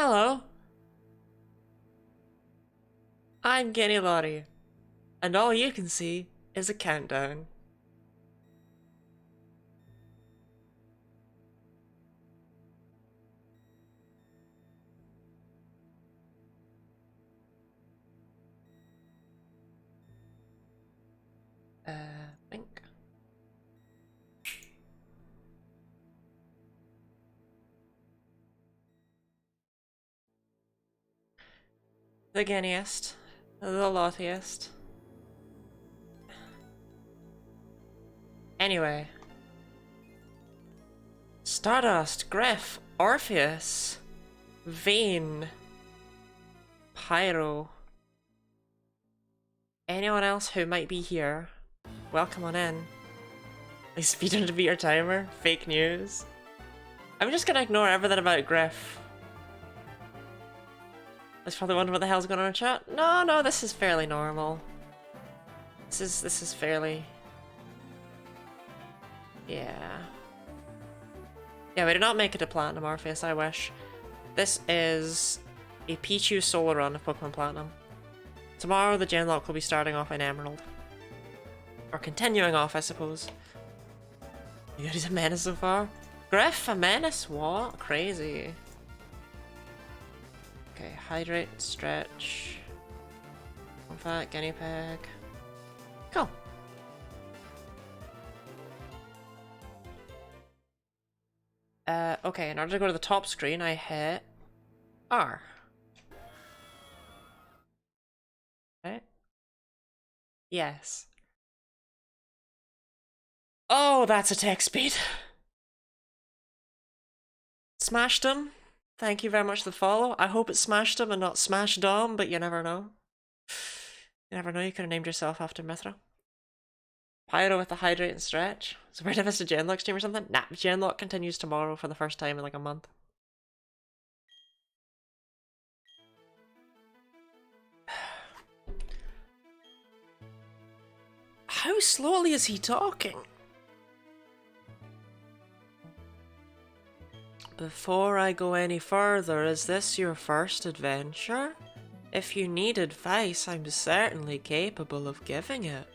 Hello, I'm Kenny Lottie, and all you can see is a countdown. Think. The Kenniest, the Lottiest. Anyway. Stardust, Griff, Orpheus, Vane, Pyro. Anyone else who might be here, welcome on in. I speeded to beat your timer? Fake news. I'm just gonna ignore everything about Griff. I was probably wondering what the hell's going on in chat. No, this is fairly normal. This is fairly... Yeah. Yeah, we did not make it to Platinum, Orpheus, I wish. This is a Pichu solo run of Pokemon Platinum. Tomorrow the Genlock will be starting off in Emerald. Or continuing off, I suppose. You got he's a menace so far? Griff, a menace? What? Crazy. Okay, hydrate, stretch. Fat, guinea pig. Cool. Okay, in order to go to the top screen, I hit R. Right? Yes. Oh, that's attack speed. Smashed him. Thank you very much for the follow. I hope it smashed him and not smashed Dom, but you never know. You never know, you could have named yourself after Mithra. Pyro with the hydrate and stretch. So we're gonna miss a Genlock stream or something? Nah, Genlock continues tomorrow for the first time in like a month. How slowly is he talking? Before I go any further, is this your first adventure? If you need advice, I'm certainly capable of giving it.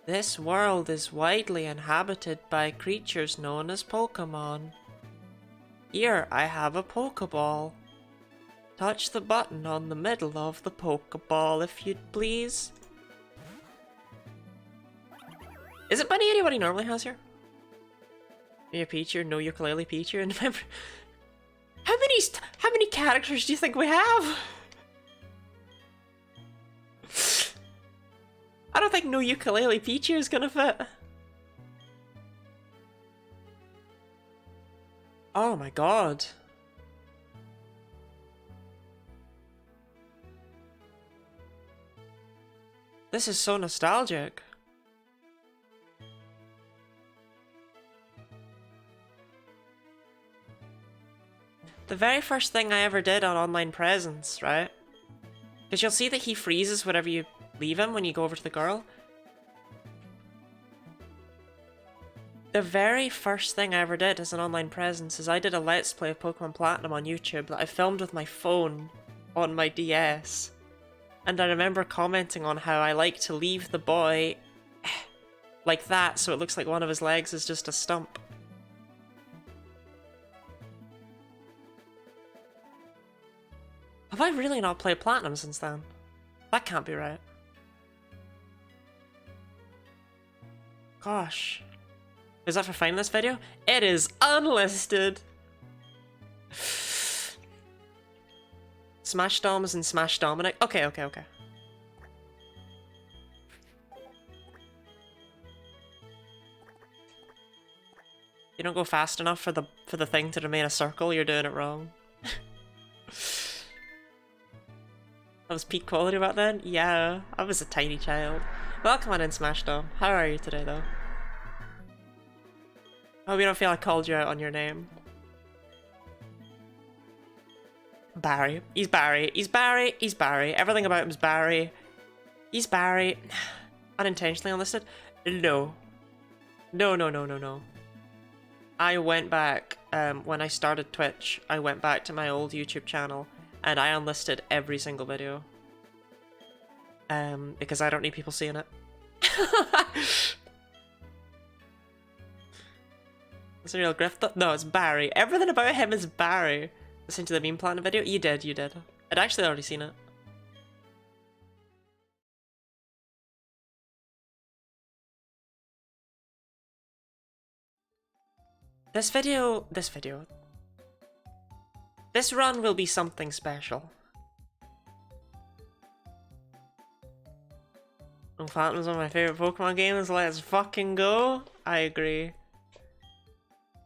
This world is widely inhabited by creatures known as Pokémon. Here I have a Pokéball. Touch the button on the middle of the Pokéball if you'd please. Is it Bunny 80 what he normally has here? Yeah, Pichu, no ukulele Pichu, and remember... How many characters do you think we have? I don't think no ukulele Pichu is gonna fit. Oh my god. This is so nostalgic. The very first thing I ever did on Online Presents, right? Because you'll see that he freezes whenever you leave him when you go over to the girl. The very first thing I ever did as an Online Presents is I did a Let's Play of Pokemon Platinum on YouTube that I filmed with my phone on my DS. And I remember commenting on how I like to leave the boy like that so it looks like one of his legs is just a stump. Have I really not played Platinum since then? That can't be right. Gosh. Is that for finding this video? It is unlisted! Smash Doms and Smash Dominic. Okay. You don't go fast enough for the thing to remain a circle, you're doing it wrong. That was peak quality back then? Yeah, I was a tiny child. Welcome on in, Smash Dom. How are you today, though? I hope you don't feel I called you out on your name. Barry. He's Barry. He's Barry. He's Barry. Everything about him is Barry. He's Barry. Unintentionally unlisted? No. No. I went back, when I started Twitch, I went back to my old YouTube channel and I unlisted every single video. Because I don't need people seeing it. Is it real Griff? No, it's Barry. Everything about him is Barry. Listen to the meme planning video? You did, you did. I'd actually already seen it. This run will be something special. Phantom's one of my favorite Pokemon games. Let's fucking go. I agree.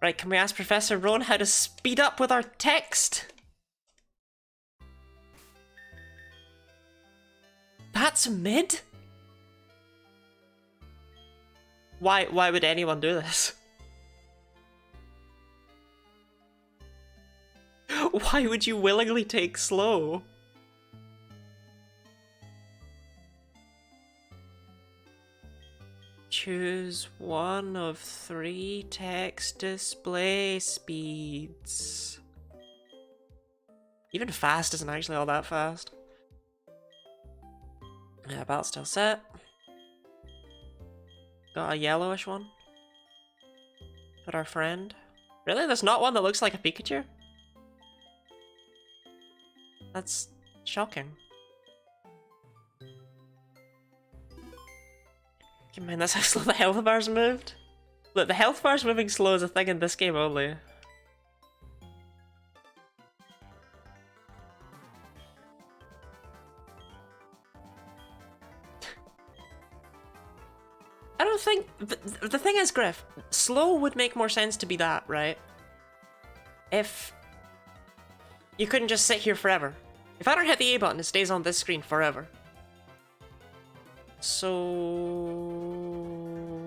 Right, can we ask Professor Roan how to speed up with our text? That's mid? Why would anyone do this? Why would you willingly take slow? Choose one of 3 text display speeds. Even fast isn't actually all that fast. Yeah, battle's still set. Got a yellowish one. For our friend. Really? There's not one that looks like a Pikachu? That's shocking. Man, that's how slow the health bars moved. Look, the health bars moving slow is a thing in this game only. I don't think... The thing is, Griff, slow would make more sense to be that, right? If you couldn't just sit here forever. If I don't hit the A button, it stays on this screen forever. So...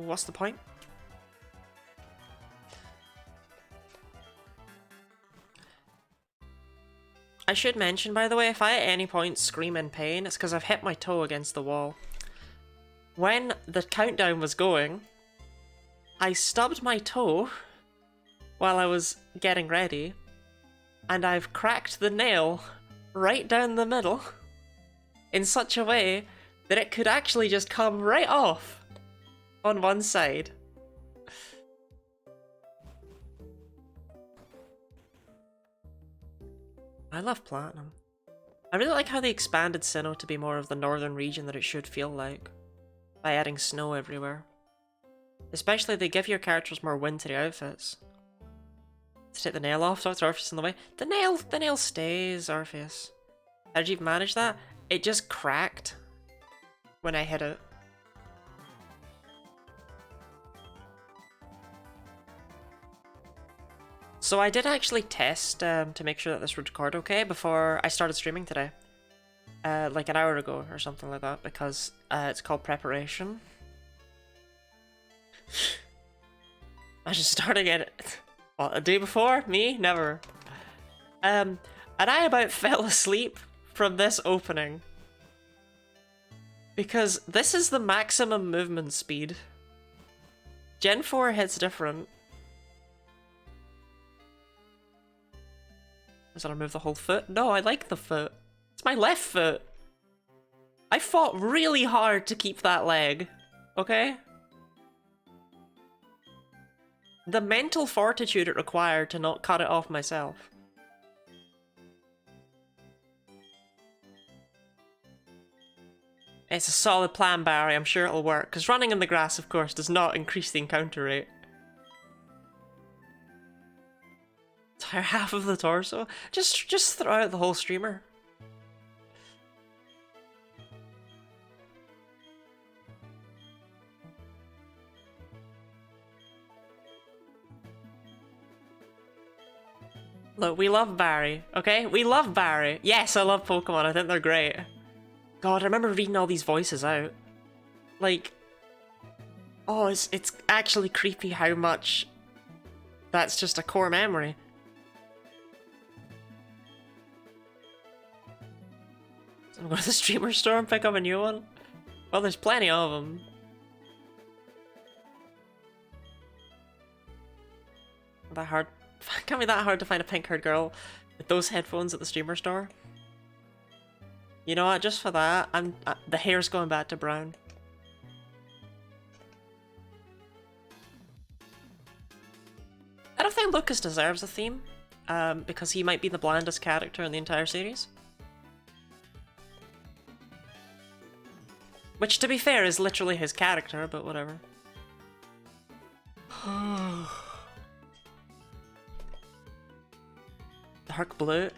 what's the point? I should mention, by the way, if I at any point scream in pain, it's because I've hit my toe against the wall. When the countdown was going, I stubbed my toe while I was getting ready, and I've cracked the nail right down the middle in such a way that it could actually just come right off on one side. I love Platinum. I really like how they expanded Sinnoh to be more of the northern region that it should feel like, by adding snow everywhere. Especially they give your characters more wintry outfits. To take the nail off, so it's Orpheus in the way. The nail stays, Orpheus. How did you even manage that? It just cracked when I hit it. So I did actually test to make sure that this would record okay before I started streaming today. Like an hour ago or something like that, because it's called preparation. I just started it. What, a day before? Me? Never. And I about fell asleep from this opening. Because this is the maximum movement speed. Gen 4 hits different. Does that remove the whole foot? No, I like the foot. It's my left foot. I fought really hard to keep that leg. Okay? The mental fortitude it required to not cut it off myself. It's a solid plan, Barry. I'm sure it'll work. Because running in the grass, of course, does not increase the encounter rate. Entire half of the torso? Just throw out the whole streamer. Look, we love Barry, okay? We love Barry. Yes, I love Pokemon. I think they're great. God, I remember reading all these voices out. Like, oh, it's actually creepy how much that's just a core memory. So I'm going to the streamer store and pick up a new one. Well, there's plenty of them. That hard. Can't be that hard to find a pink-haired girl with those headphones at the streamer store. You know what? Just for that, the hair's going back to brown. I don't think Lucas deserves a theme, because he might be the blandest character in the entire series. Which, to be fair, is literally his character, but whatever. Dark blue.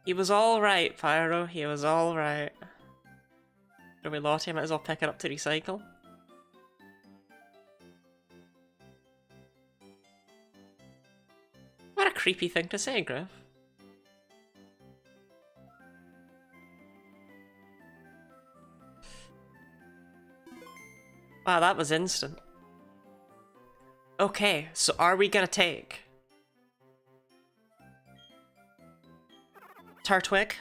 He was alright, Pyro. He was alright. But we lost him, might as well pick it up to recycle. What a creepy thing to say, Griff. Wow, that was instant. Okay, so are we gonna take Turtwig,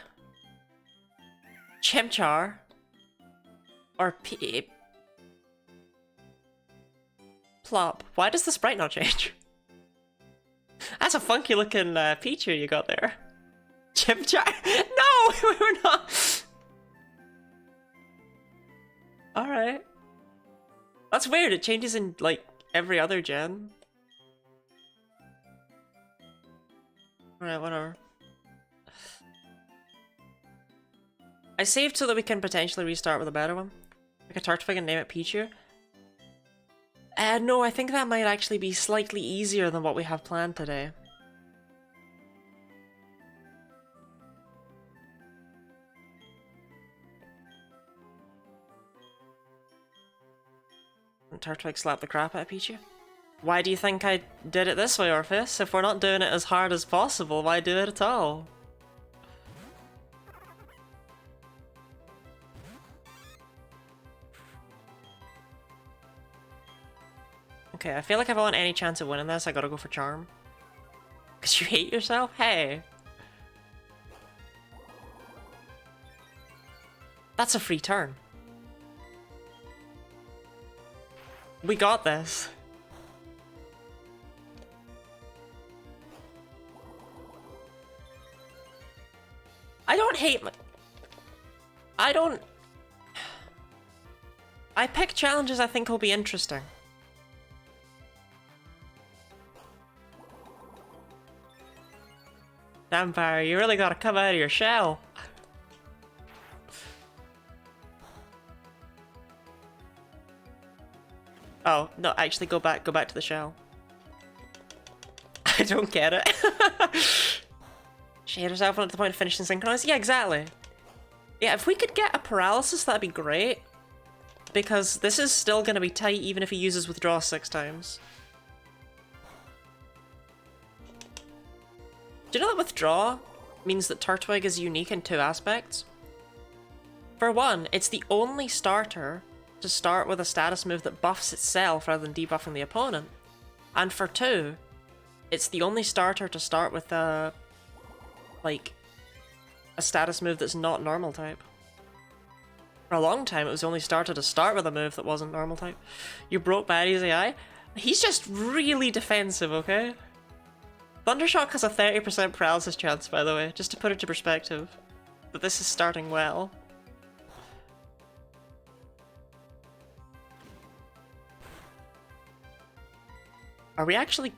Chimchar, or Plop? Why does the sprite not change? That's a funky looking Pichu you got there. Chimchar? No, we were not. Alright. That's weird, it changes in like every other gen. Alright, whatever. I saved so that we can potentially restart with a better one. Like a Turtwig and name it Pichu. No, I think that might actually be slightly easier than what we have planned today. And Turtwig slapped the crap out of Pichu. Why do you think I did it this way, Orpheus? If we're not doing it as hard as possible, why do it at all? Okay, I feel like if I want any chance of winning this, I gotta go for Charm. Cause you hate yourself? Hey! That's a free turn. We got this. I don't hate my... I pick challenges I think will be interesting. Vampire, you really gotta come out of your shell. Oh, no, actually go back to the shell. I don't get it. She hit herself at the point of finishing synchronized? Yeah, exactly. Yeah, if we could get a paralysis, that'd be great. Because this is still gonna be tight even if he uses withdraw 6 times. Do you know that withdraw means that Turtwig is unique in 2 aspects? For one, it's the only starter to start with a status move that buffs itself rather than debuffing the opponent. And for 2, it's the only starter to start with a status move that's not normal type. For a long time, it was the only starter to start with a move that wasn't normal type. You broke Barry's AI? He's just really defensive, okay? Thundershock has a 30% paralysis chance, by the way, just to put it to perspective. But this is starting well. Are we actually...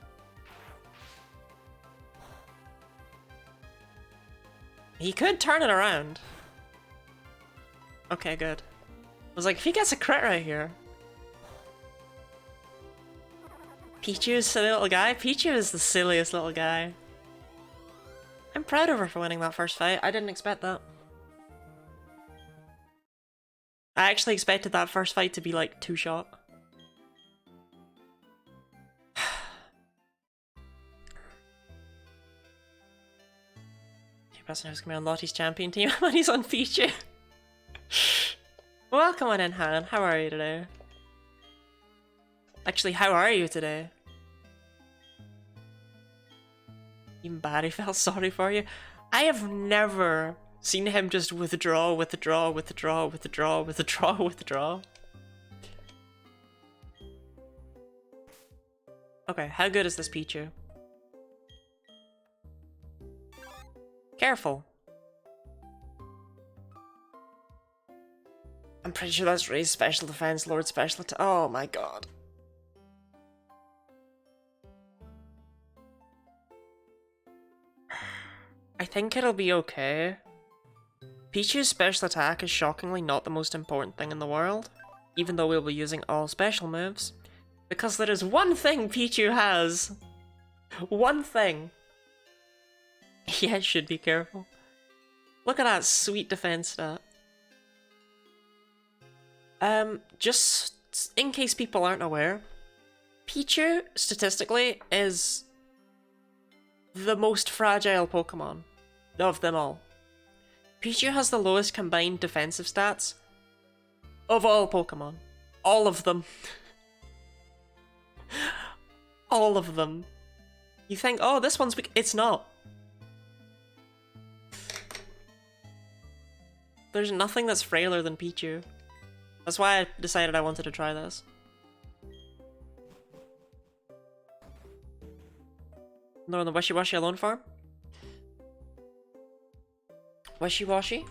He could turn it around. Okay, good. I was like, if he gets a crit right here... Pichu is a silly little guy? Pichu is the silliest little guy. I'm proud of her for winning that first fight. I didn't expect that. I actually expected that first fight to be like 2-shot. Person who's coming on Lottie's champion team when he's on Pichu. Welcome on in, Han. How are you today? Actually, how are you today? Even Barry felt sorry for you. I have never seen him just withdraw. Okay, how good is this Pichu? Careful. I'm pretty sure that's raised special defense, Lord Special Attack. Oh my god. I think it'll be okay. Pichu's special attack is shockingly not the most important thing in the world, even though we'll be using all special moves. Because there is one thing Pichu has. One thing. Yeah, should be careful. Look at that sweet defense stat. Just in case people aren't aware, Pichu, statistically, is the most fragile Pokemon of them all. Pichu has the lowest combined defensive stats of all Pokemon. All of them. All of them. You think, oh, this one's weak. It's not. There's nothing that's frailer than Pichu. That's why I decided I wanted to try this. No, on the Wishy-Washy Alone Farm? Wishy-Washy?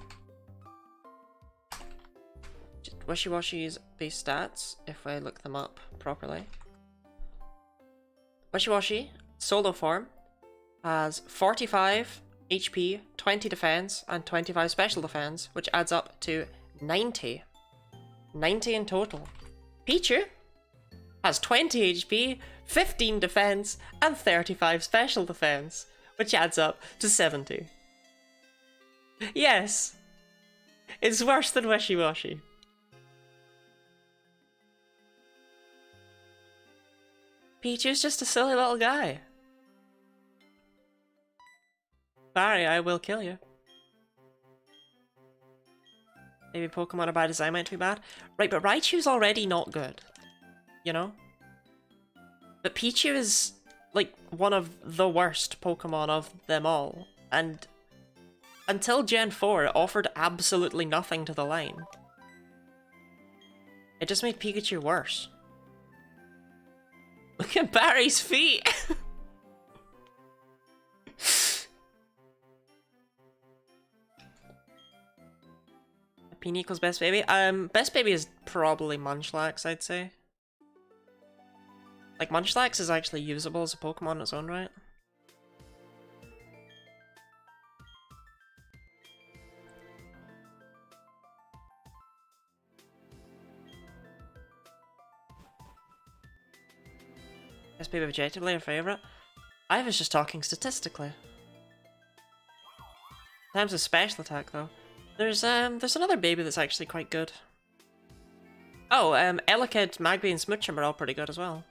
Wishy-Washy's base stats, if I look them up properly. Wishy-Washy, solo form, has 45 HP, 20 defense, and 25 special defense, which adds up to 90. 90 in total. Pichu has 20 HP, 15 defense, and 35 special defense, which adds up to 70. Yes! It's worse than Wishy-Washy. Pichu's just a silly little guy. Barry, I will kill you. Maybe Pokemon are by design meant to be bad. Right, but Raichu's already not good. You know? But Pichu is, like, one of the worst Pokemon of them all. And until Gen 4, it offered absolutely nothing to the line. It just made Pikachu worse. Look at Barry's feet! Peen equals best baby? Best baby is probably Munchlax, I'd say. Like, Munchlax is actually usable as a Pokemon in its own right. Best baby objectively a favorite? I was just talking statistically. In terms of special attack, though. There's another baby that's actually quite good. Oh, Elekid, Magby, and Smoochum are all pretty good as well.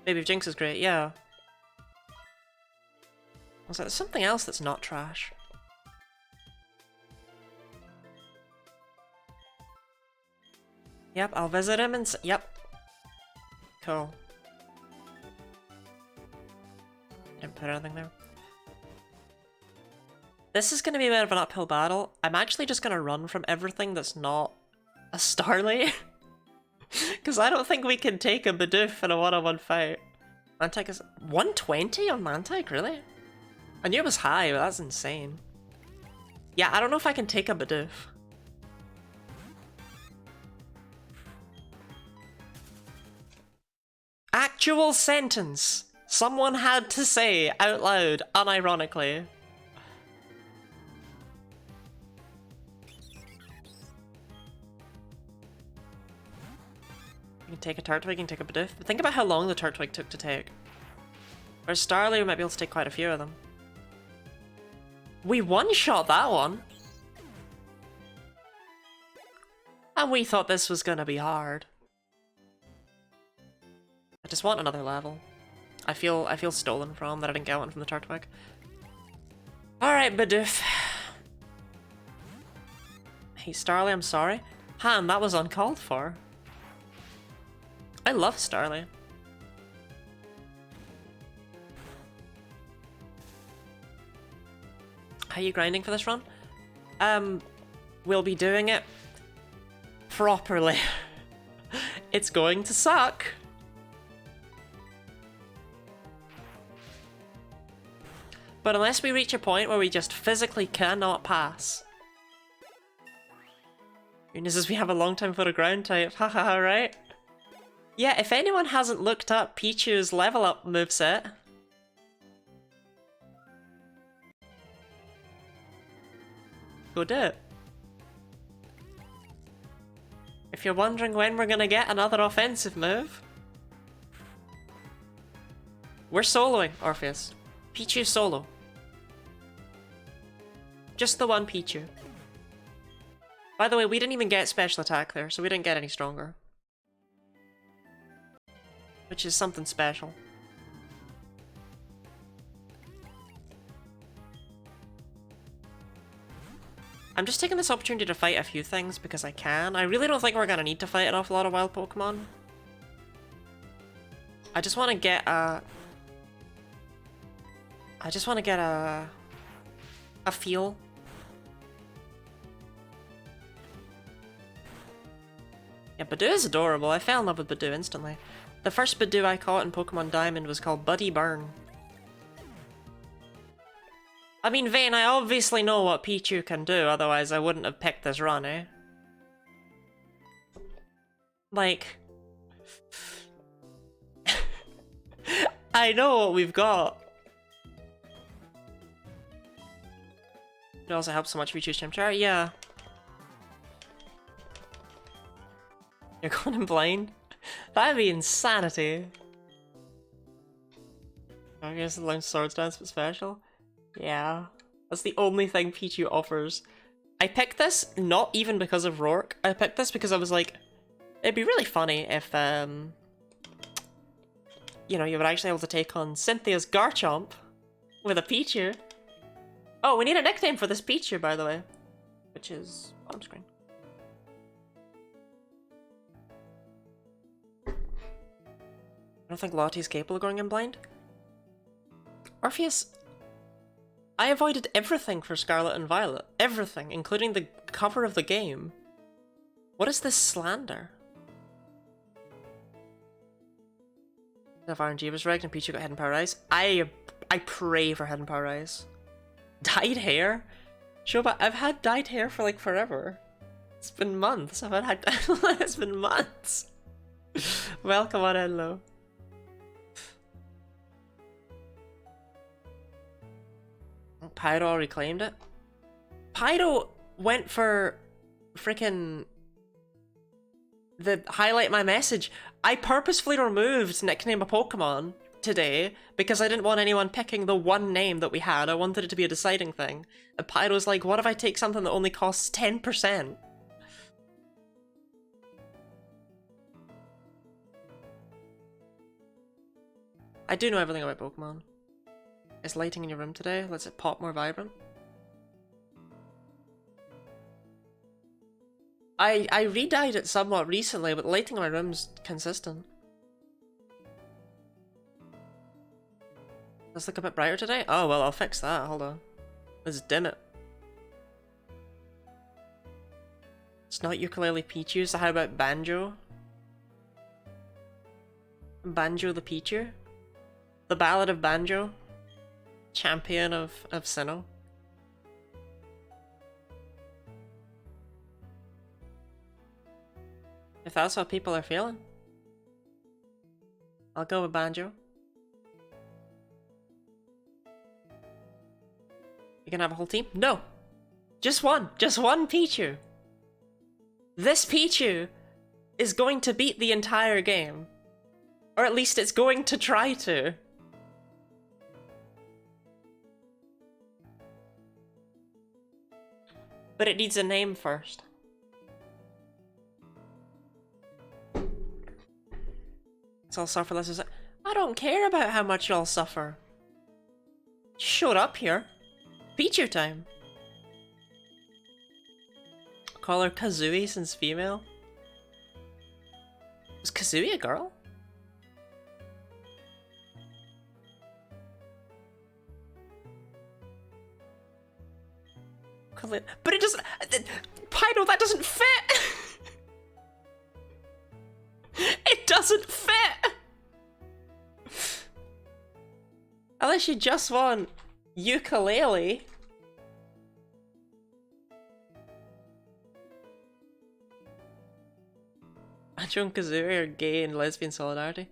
Baby of Jinx is great, yeah. I was like, there's something else that's not trash. Yep, I'll visit him and yep. Cool. Didn't put anything there. This is going to be a bit of an uphill battle. I'm actually just going to run from everything that's not a Starly. Because I don't think we can take a Bidoof in a one-on-one fight. Mantike is 120 on Mantike, really? I knew it was high, but that's insane. Yeah, I don't know if I can take a Bidoof. Actual sentence someone had to say out loud, unironically. You can take a Turtwig, you can take a Bidoof. But think about how long the Turtwig took to take. Whereas Starly, we might be able to take quite a few of them. We one-shot that one! And we thought this was gonna be hard. I just want another level. I feel stolen from that I didn't get one from the Turtwig. Alright, Bidoof. Hey Starly, I'm sorry. Han, that was uncalled for. I love Starly. How are you grinding for this run? We'll be doing it properly. It's going to suck. But unless we reach a point where we just physically cannot pass. This is we have a long time for a ground type, haha, right? Yeah, if anyone hasn't looked up Pichu's level up moveset, go do it. If you're wondering when we're gonna get another offensive move, we're soloing Orpheus. Pichu solo. Just the one Pichu. By the way, we didn't even get special attack there, so we didn't get any stronger. Which is something special. I'm just taking this opportunity to fight a few things because I can. I really don't think we're gonna need to fight an awful lot of wild Pokemon. I just want to get a... a feel. Yeah, Badoo is adorable. I fell in love with Badoo instantly. The first Badoo I caught in Pokemon Diamond was called Buddy Burn. I mean, Vayne, I obviously know what Pichu can do, otherwise I wouldn't have picked this run, eh? Like... I know what we've got. It also helps so much if you choose Chimchar, yeah. You're going in blind? That'd be insanity. I guess the Lounge Swords Dance was special. Yeah. That's the only thing Pichu offers. I picked this not even because of Rourke. I picked this because I was like, it'd be really funny if, you know, you were actually able to take on Cynthia's Garchomp with a Pichu. Oh, we need a nickname for this Pichu, by the way. Which is bottom screen. I don't think Lottie's capable of going in blind. Orpheus, I avoided everything for Scarlet and Violet. Everything, including the cover of the game. What is this slander? If RNG was rigged and Pichu got Hidden Power Rise, I pray for Hidden Power Rise. Dyed hair? Shoba, I've had dyed hair for like forever. It's been months. It's been months. Welcome on Enlo. Pyro already claimed it. Pyro went for freaking the highlight my message. I purposefully removed nickname a Pokemon today because I didn't want anyone picking the one name that we had. I wanted it to be a deciding thing. And Pyro's like, what if I take something that only costs 10%? I do know everything about Pokemon. Is lighting in your room today? Let's it pop more vibrant. I re-dyed it somewhat recently, but the lighting in my room's consistent. Let's look a bit brighter today? Oh well, I'll fix that, hold on. Let's dim it. It's not Ukulele Pichu, so how about Banjo? Banjo the Pichu? The Ballad of Banjo? Champion of Sinnoh. If that's what people are feeling, I'll go with Banjo. You can have a whole team? No! Just one! Just one Pichu! This Pichu is going to beat the entire game. Or at least it's going to try to. But it needs a name first. So I'll suffer less. I don't care about how much y'all suffer. Shut up here. Pichu time. Call her Kazooie since female. Was Kazooie a girl? But it doesn't. Pyro, that doesn't fit. It doesn't fit. Unless you just want Ukulele? Banjo and Kazooie are gay and lesbian solidarity.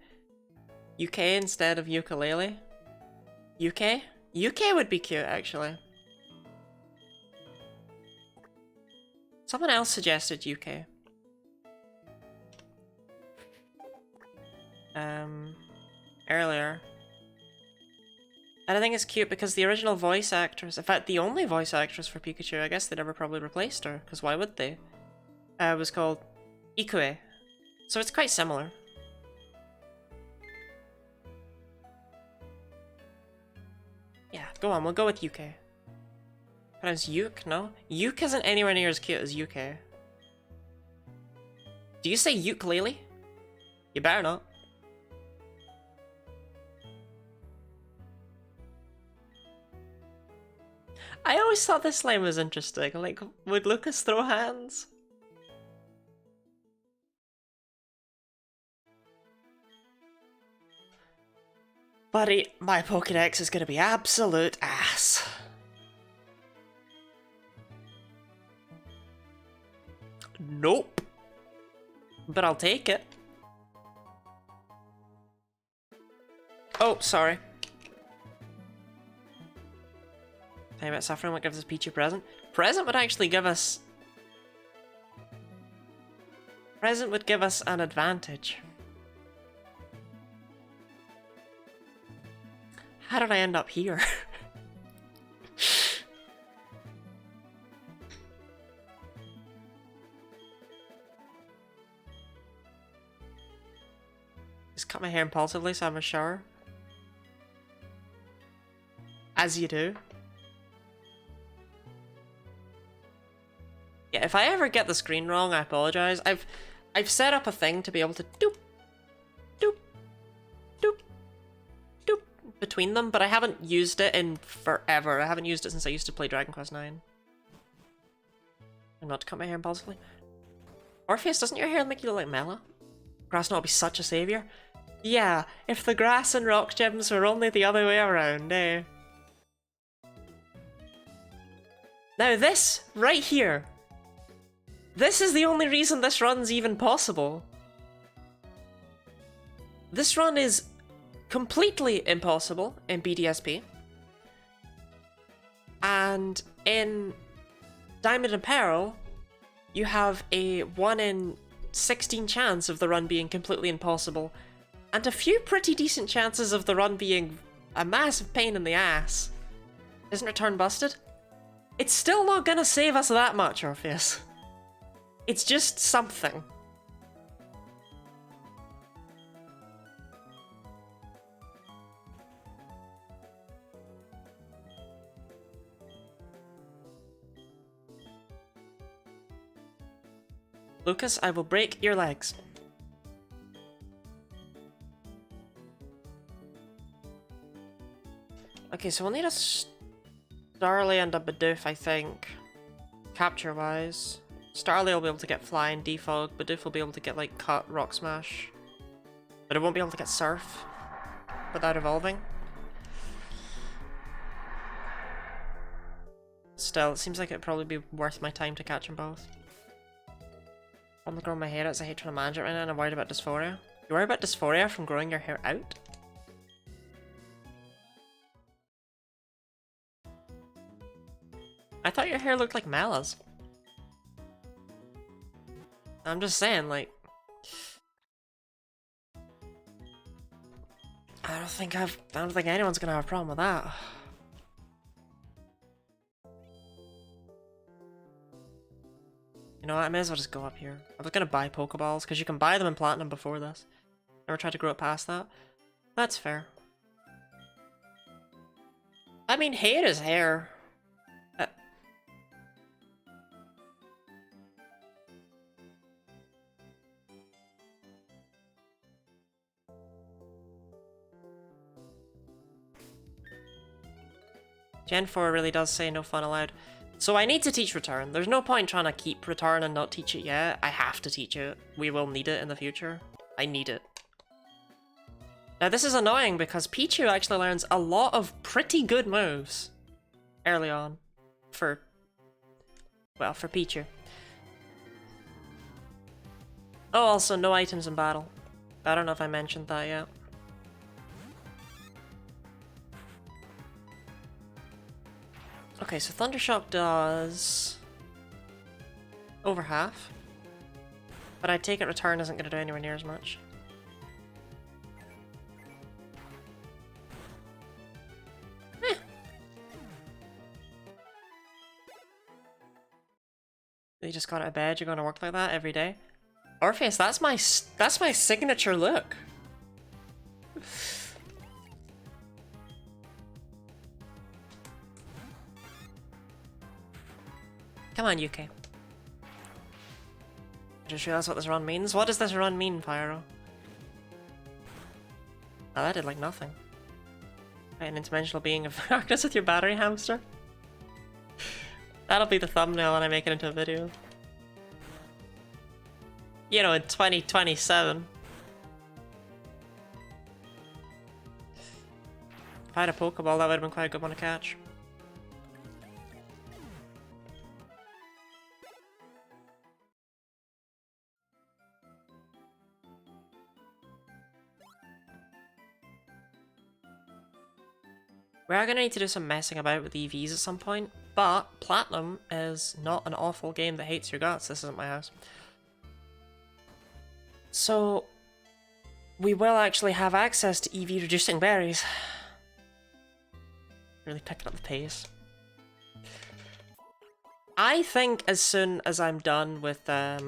UK instead of ukulele? UK? UK would be cute, actually. Someone else suggested UK. Earlier. And I think it's cute because the original voice actress, in fact the only voice actress for Pikachu, I guess they never probably replaced her, because why would they? Was called Ikue. So it's quite similar. Yeah, go on, we'll go with UK. Pronounced Uke? No? Uke isn't anywhere near as cute as UK. Do you say ukulele? You better not. I always thought this line was interesting. Like, would Lucas throw hands? Buddy, my Pokédex is gonna be absolute ass. Nope. But I'll take it. Oh, sorry. Tell you about suffering, what gives us Pichu present? Present would actually give us... Present would give us an advantage. How did I end up here? Just cut my hair impulsively so I'm a shower. As you do. Yeah, if I ever get the screen wrong, I apologize. I've set up a thing to be able to doop, doop, doop, doop between them, but I haven't used it in forever. I haven't used it since I used to play Dragon Quest IX. I'm not to cut my hair impulsively. Orpheus, doesn't your hair make you look like Mela? Grass not be such a savior? Yeah, if the grass and rock gems were only the other way around, eh? Now this, right here. This is the only reason this run's even possible. This run is completely impossible in BDSP. And in Diamond and Pearl, you have a 1 in 16 chance of the run being completely impossible, and a few pretty decent chances of the run being a massive pain in the ass. Isn't Return busted? It's still not gonna save us that much, Orpheus. It's just something. Lucas, I will break your legs. Okay, so we'll need a Starly and a Bidoof, I think. Capture-wise. Starly will be able to get Fly and Defog, Bidoof will be able to get, like, Cut, Rock Smash. But it won't be able to get Surf without evolving. Still, it seems like it'd probably be worth my time to catch them both. I'm growing my hair out, so I hate trying to manage it right now, and I'm worried about dysphoria. You worry about dysphoria from growing your hair out? I thought your hair looked like Mela's. I'm just saying, like... I don't think anyone's gonna have a problem with that. You know what, I may as well just go up here. I was gonna buy Pokeballs, because you can buy them in Platinum before this. Never tried to grow it past that. That's fair. I mean, hair is hair. Gen 4 really does say no fun allowed. So I need to teach Return. There's no point trying to keep Return and not teach it yet. I have to teach it. We will need it in the future. I need it. Now this is annoying because Pichu actually learns a lot of pretty good moves early on for Pichu. Oh, also no items in battle. I don't know if I mentioned that yet. Okay, so Thundershock does over half, but I take it Return isn't going to do anywhere near as much. You just got out of bed, you're going to work like that every day? Orpheus, that's my signature look. Come on, UK. I just realized what this run means. What does this run mean, Pyro? Oh, that did like nothing. An interdimensional being of darkness with your battery hamster. That'll be the thumbnail when I make it into a video. You know, in 2027. If I had a Pokeball, that would have been quite a good one to catch. We are going to need to do some messing about with EVs at some point, but Platinum is not an awful game that hates your guts. This isn't my house. So, we will actually have access to EV reducing berries. Really picking up the pace. I think as soon as I'm done with the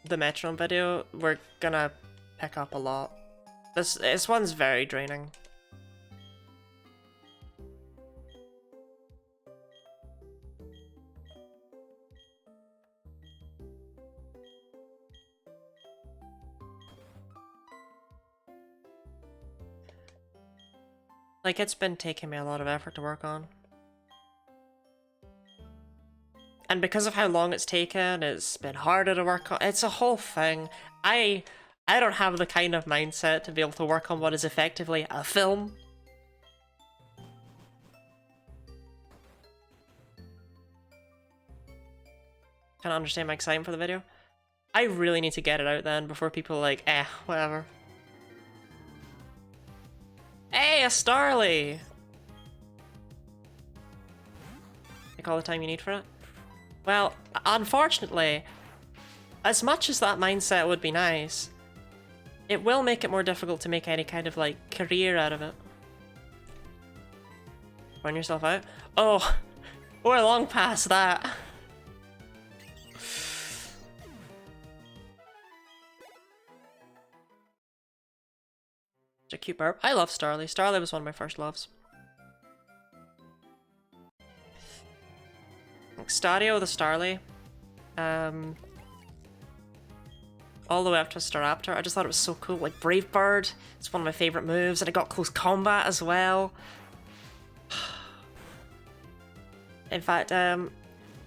Metronome video, we're gonna pick up a lot. This one's very draining. Like, it's been taking me a lot of effort to work on. And because of how long it's taken, it's been harder to work on. It's a whole thing. I don't have the kind of mindset to be able to work on what is effectively a film. Can't understand my excitement for the video. I really need to get it out then before people are like, whatever. Hey, a Starly! Take all the time you need for it? Well, unfortunately, as much as that mindset would be nice, it will make it more difficult to make any kind of, like, career out of it. Burn yourself out? Oh, we're long past that. A cute burp. I love Starly. Starly was one of my first loves. Stadio the Starly. All the way up to Staraptor. I just thought it was so cool. Like Brave Bird. It's one of my favorite moves, and it got close combat as well. In fact,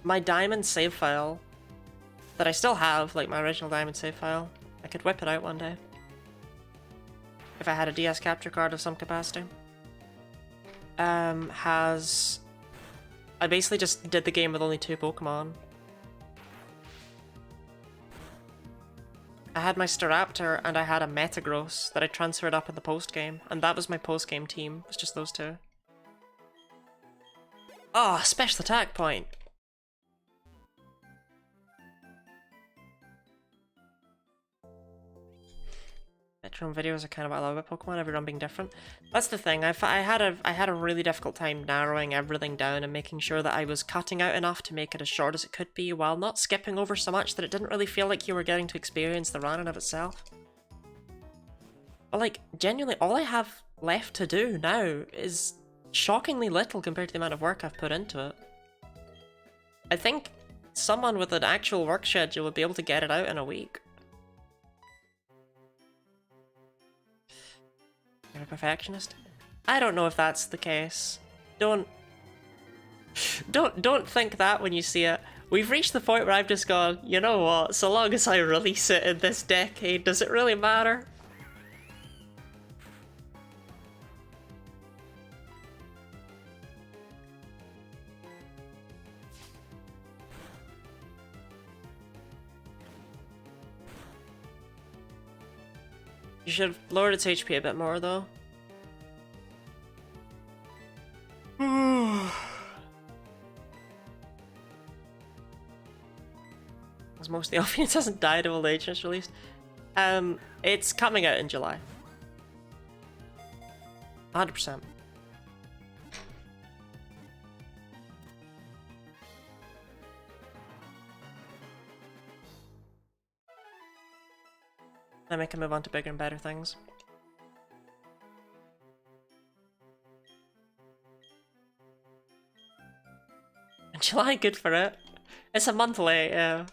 my Diamond save file that I still have, like my original Diamond save file, I could whip it out one day. If I had a DS capture card of some capacity. I basically just did the game with only 2 Pokemon. I had my Staraptor and I had a Metagross that I transferred up in the post-game, and that was my post-game team. It was just those 2. Oh, special attack point! Metronome videos are kind of what I love about Pokemon, everyone being different. That's the thing, I had a really difficult time narrowing everything down and making sure that I was cutting out enough to make it as short as it could be, while not skipping over so much that it didn't really feel like you were getting to experience the run in of itself. But like, genuinely, all I have left to do now is shockingly little compared to the amount of work I've put into it. I think someone with an actual work schedule would be able to get it out in a week. You're a perfectionist? I don't know if that's the case. Don't think that when you see it. We've reached the point where I've just gone, you know what, so long as I release it in this decade, does it really matter? You should have lowered its HP a bit more, though. As most of the audience hasn't died of old age since released. It's coming out in July. 100%. Then we can move on to bigger and better things. July, good for it. It's a month late, yeah.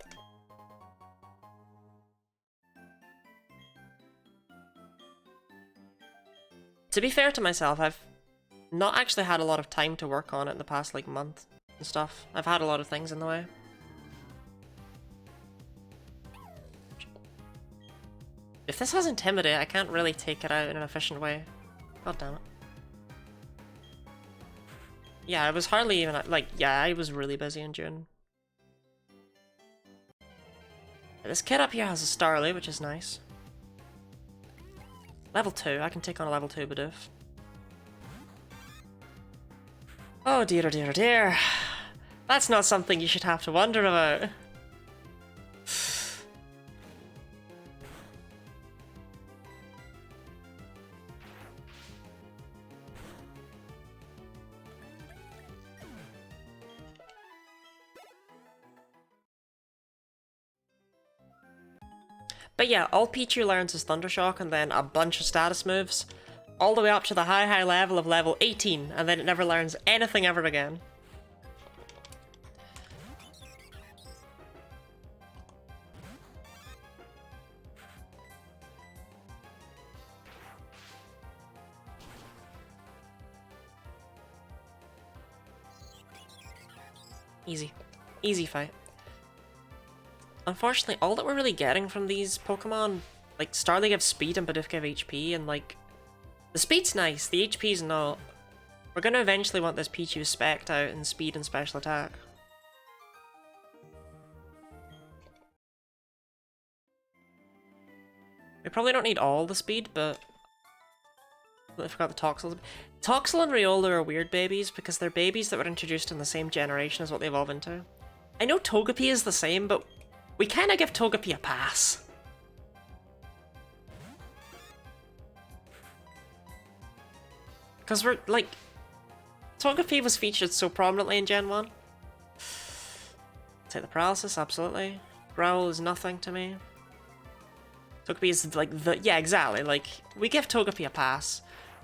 To be fair to myself, I've not actually had a lot of time to work on it in the past, like, month and stuff. I've had a lot of things in the way. If this has Intimidate, I can't really take it out in an efficient way. God damn it. Yeah, I was hardly even, like, yeah, I was really busy in June. This kid up here has a Starly, which is nice. Level 2, I can take on a level 2 Bidoof. Oh dear, oh dear, oh dear. That's not something you should have to wonder about. But yeah, all Pichu learns is Thundershock and then a bunch of status moves, all the way up to the high level of level 18, and then it never learns anything ever again. Easy. Easy fight. Unfortunately, all that we're really getting from these Pokemon, like, Starly gives speed and Bidoof give HP, and, like, the speed's nice, the HP's not. We're gonna eventually want this Pichu spec'd out in speed and special attack. We probably don't need all the speed, but I forgot the Toxel. Toxel and Riola are weird babies because they're babies that were introduced in the same generation as what they evolve into. I know Togepi is the same, but we kind of give Togepi a pass. Because we're, like, Togepi was featured so prominently in Gen 1. Take the Paralysis, absolutely. Growl is nothing to me. Togepi is, like, the... Yeah, exactly, like, we give Togepi a pass.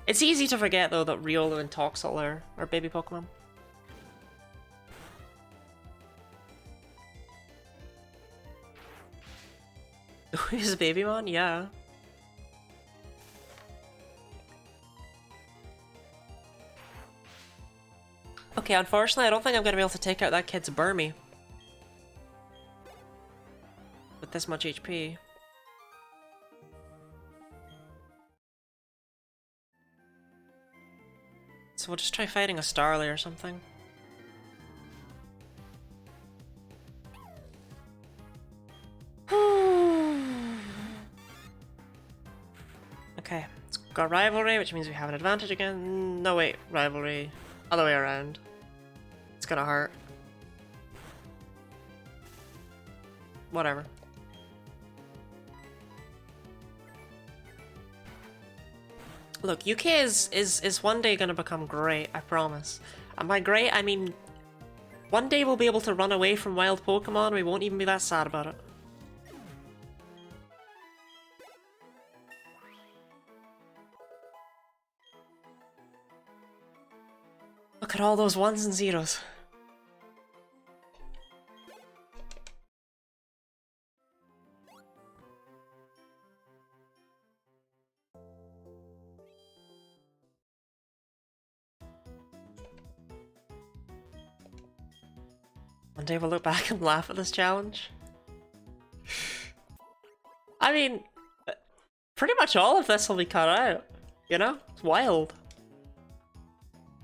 It's easy to forget, though, that Riola and Toxel are baby Pokemon. Who's a Babymon? Yeah. Okay, unfortunately, I don't think I'm going to be able to take out that kid's Burmy. With this much HP. So we'll just try fighting a Starly or something. Okay, it's got Rivalry, which means we have an advantage again. No, wait, Rivalry. Other way around. It's gonna hurt. Whatever. Look, UK is one day gonna become great, I promise. And by great, I mean, one day we'll be able to run away from wild Pokemon, we won't even be that sad about it. Look at all those ones and zeros. One day we'll look back and laugh at this challenge. I mean, pretty much all of this will be cut out, you know? It's wild.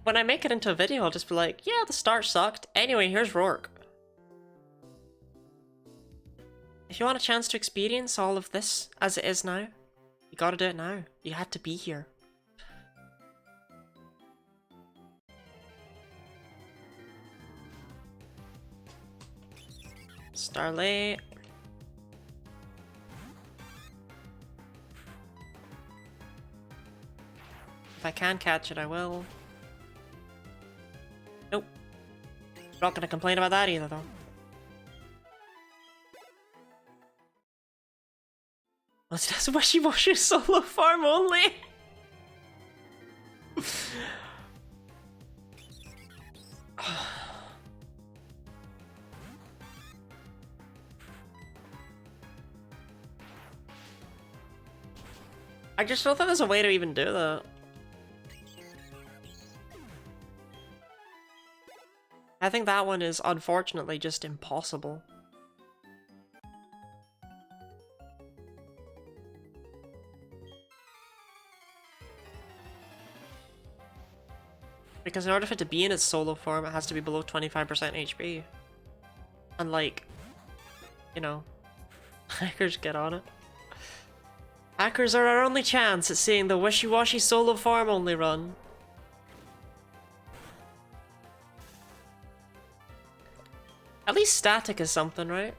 When I make it into a video, I'll just be like, yeah, the start sucked. Anyway, here's Rourke. If you want a chance to experience all of this as it is now, You gotta do it now. You had to be here. Starlight. If I can catch it, I will. Nope. Not gonna complain about that either, though. Let's just wishy-washy solo farm only! I just don't think there's a way to even do that. I think that one is unfortunately just impossible. Because in order for it to be in its solo form, it has to be below 25% HP. And like, you know, hackers get on it. Hackers are our only chance at seeing the wishy-washy solo farm only run. At least static is something, right?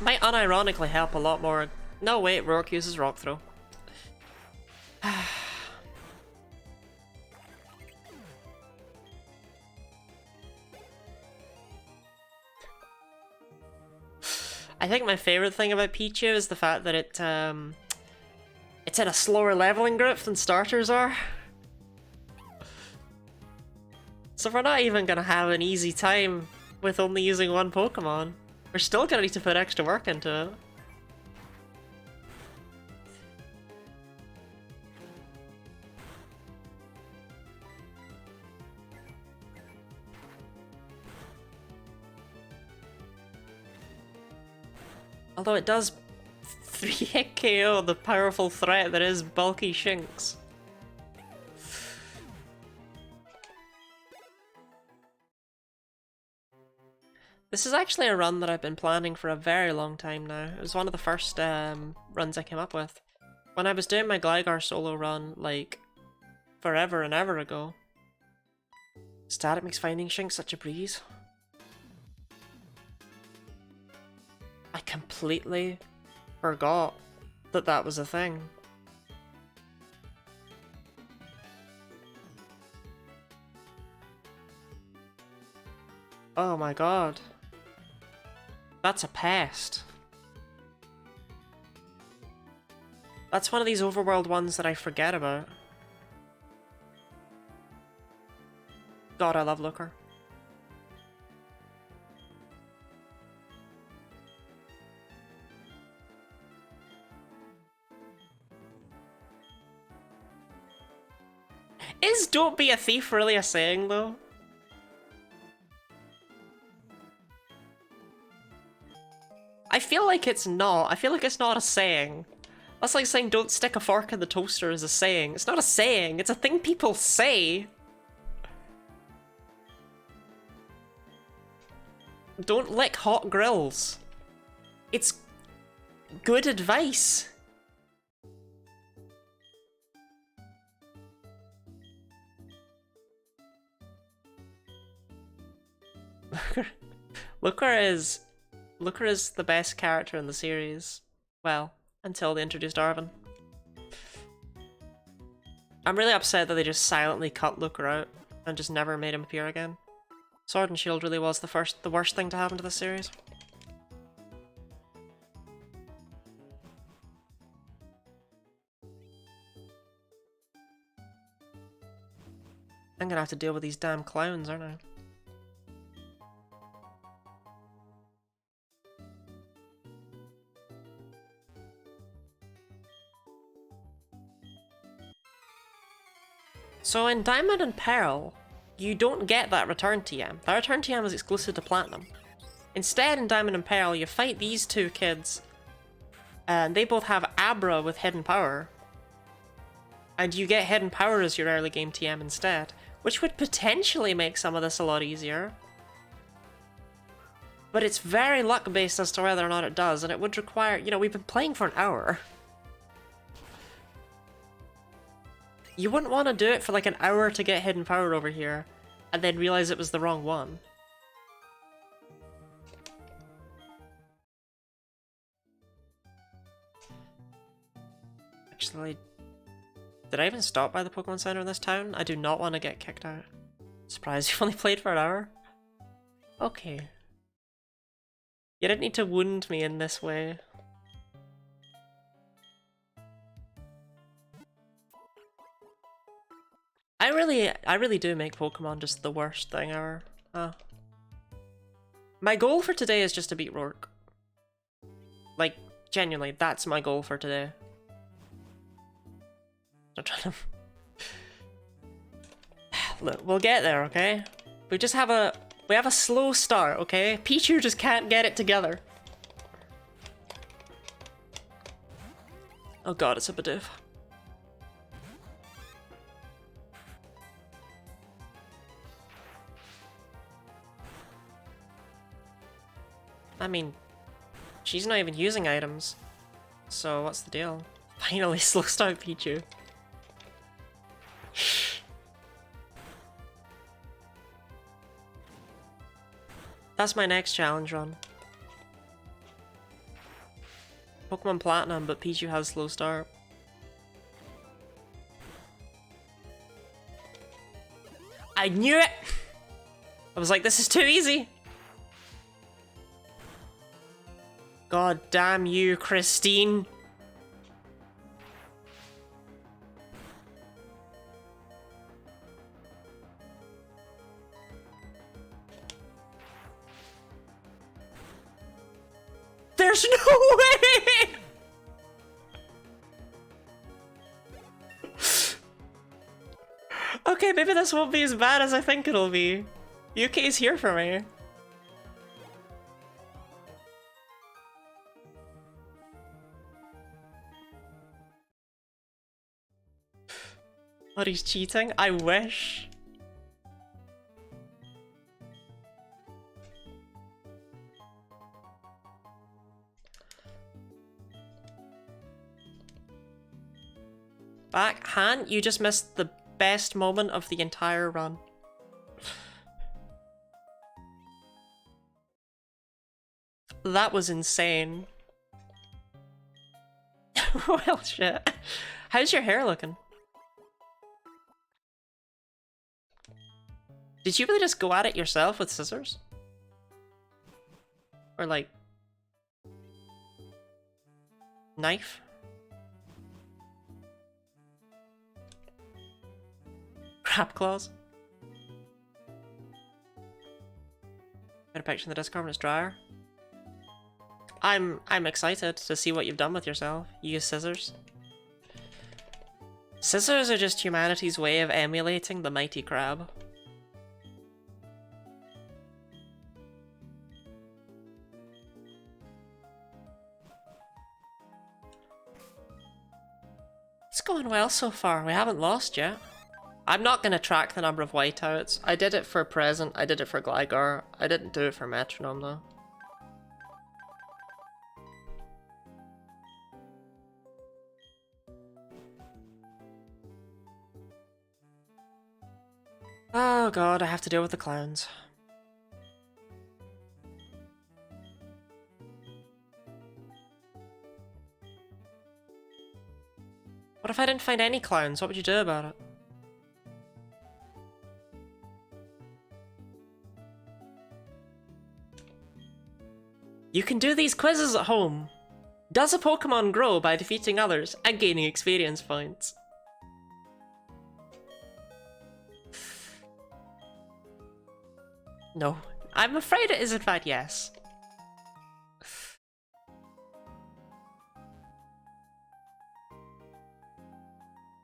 Might unironically help a lot more. No, wait, Rourke uses Rock Throw. I think my favorite thing about Pichu is the fact that it's in a slower leveling group than starters are. So we're not even gonna have an easy time with only using one Pokemon. We're still gonna need to put extra work into it. Although it does 3-hit KO the powerful threat that is bulky Shinx. This is actually a run that I've been planning for a very long time now. It was one of the first runs I came up with. When I was doing my Gligar solo run, like, forever and ever ago. Static makes finding Shinx such a breeze. I completely forgot that that was a thing. Oh my god. That's a pest. That's one of these overworld ones that I forget about. God, I love Looker. Is "don't be a thief" really a saying, though? I feel like it's not. I feel like it's not a saying. That's like saying "don't stick a fork in the toaster" is a saying. It's not a saying, it's a thing people say. Don't lick hot grills. It's good advice. Looker is the best character in the series. Well, until they introduced Arven. I'm really upset that they just silently cut Looker out and just never made him appear again. Sword and Shield really was the worst thing to happen to this series. I'm gonna have to deal with these damn clowns, aren't I? So in Diamond and Pearl, you don't get that return TM. That return TM is exclusive to Platinum. Instead, in Diamond and Pearl, you fight these two kids, and they both have Abra with Hidden Power. And you get Hidden Power as your early game TM instead, which would potentially make some of this a lot easier. But it's very luck-based as to whether or not it does, and it would require... You know, we've been playing for an hour. You wouldn't want to do it for like an hour to get hidden power over here, and then realize it was the wrong one. Actually, did I even stop by the Pokemon Center in this town? I do not want to get kicked out. Surprised you've only played for an hour? Okay. You didn't need to wound me in this way. I really do make Pokemon just the worst thing ever. My goal for today is just to beat Rourke. Like, genuinely, that's my goal for today. I'm trying to... Look, we'll get there, okay? We have a slow start, okay? Pichu just can't get it together. Oh god, it's a Bidoof. I mean, she's not even using items. So what's the deal? Finally slow start Pichu. That's my next challenge run. Pokemon Platinum, but Pichu has slow start. I knew it! I was like, this is too easy! God damn you, Christine! There's no way! Okay, maybe this won't be as bad as I think it'll be. UK's here for me. What, he's cheating? I wish. Backhand, you just missed the best moment of the entire run. That was insane. Well, shit. How's your hair looking? Did you really just go at it yourself with scissors? Or like... knife? Crab claws? Got a picture in the Discord when it's drier. I'm excited to see what you've done with yourself. You use scissors. Scissors are just humanity's way of emulating the mighty crab. It's going well so far. We haven't lost yet. I'm not going to track the number of whiteouts. I did it for Present, I did it for Gligar. I didn't do it for Metronome though. Oh god, I have to deal with the clowns. What if I didn't find any clowns? What would you do about it? You can do these quizzes at home. Does a Pokemon grow by defeating others and gaining experience points? No. I'm afraid it is in fact yes.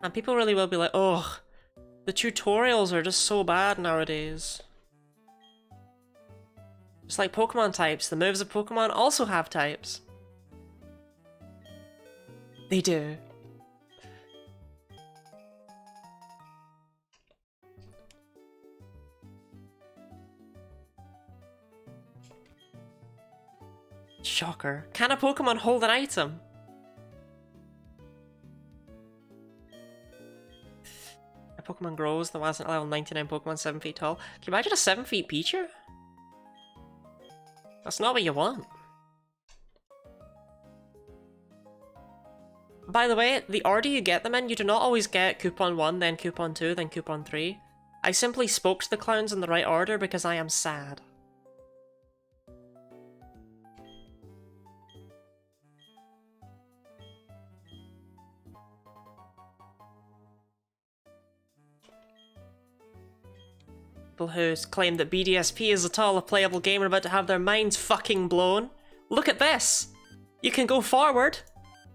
And people really will be like, oh, the tutorials are just so bad nowadays. Just like Pokemon types, the moves of Pokemon also have types. They do. Shocker. Can a Pokemon hold an item? A Pokemon grows, the wasn't level 99 Pokemon 7 feet tall. Can you imagine a 7 feet Pichu? That's not what you want. By the way, the order you get them in, you do not always get Coupon 1, then Coupon 2, then Coupon 3. I simply spoke to the clowns in the right order because I am sad. People who claim that BDSP is at all a playable game are about to have their minds fucking blown. Look at this! You can go forward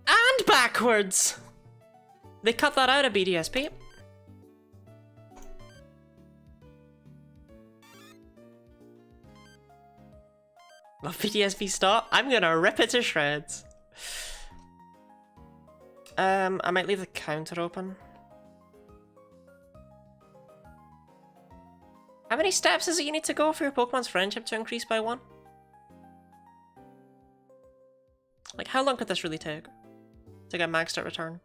and backwards! They cut that out of BDSP. Love BDSP, stop. I'm gonna rip it to shreds. I might leave the counter open. How many steps is it you need to go for your Pokemon's friendship to increase by 1? Like, how long could this really take? To get maxed out return?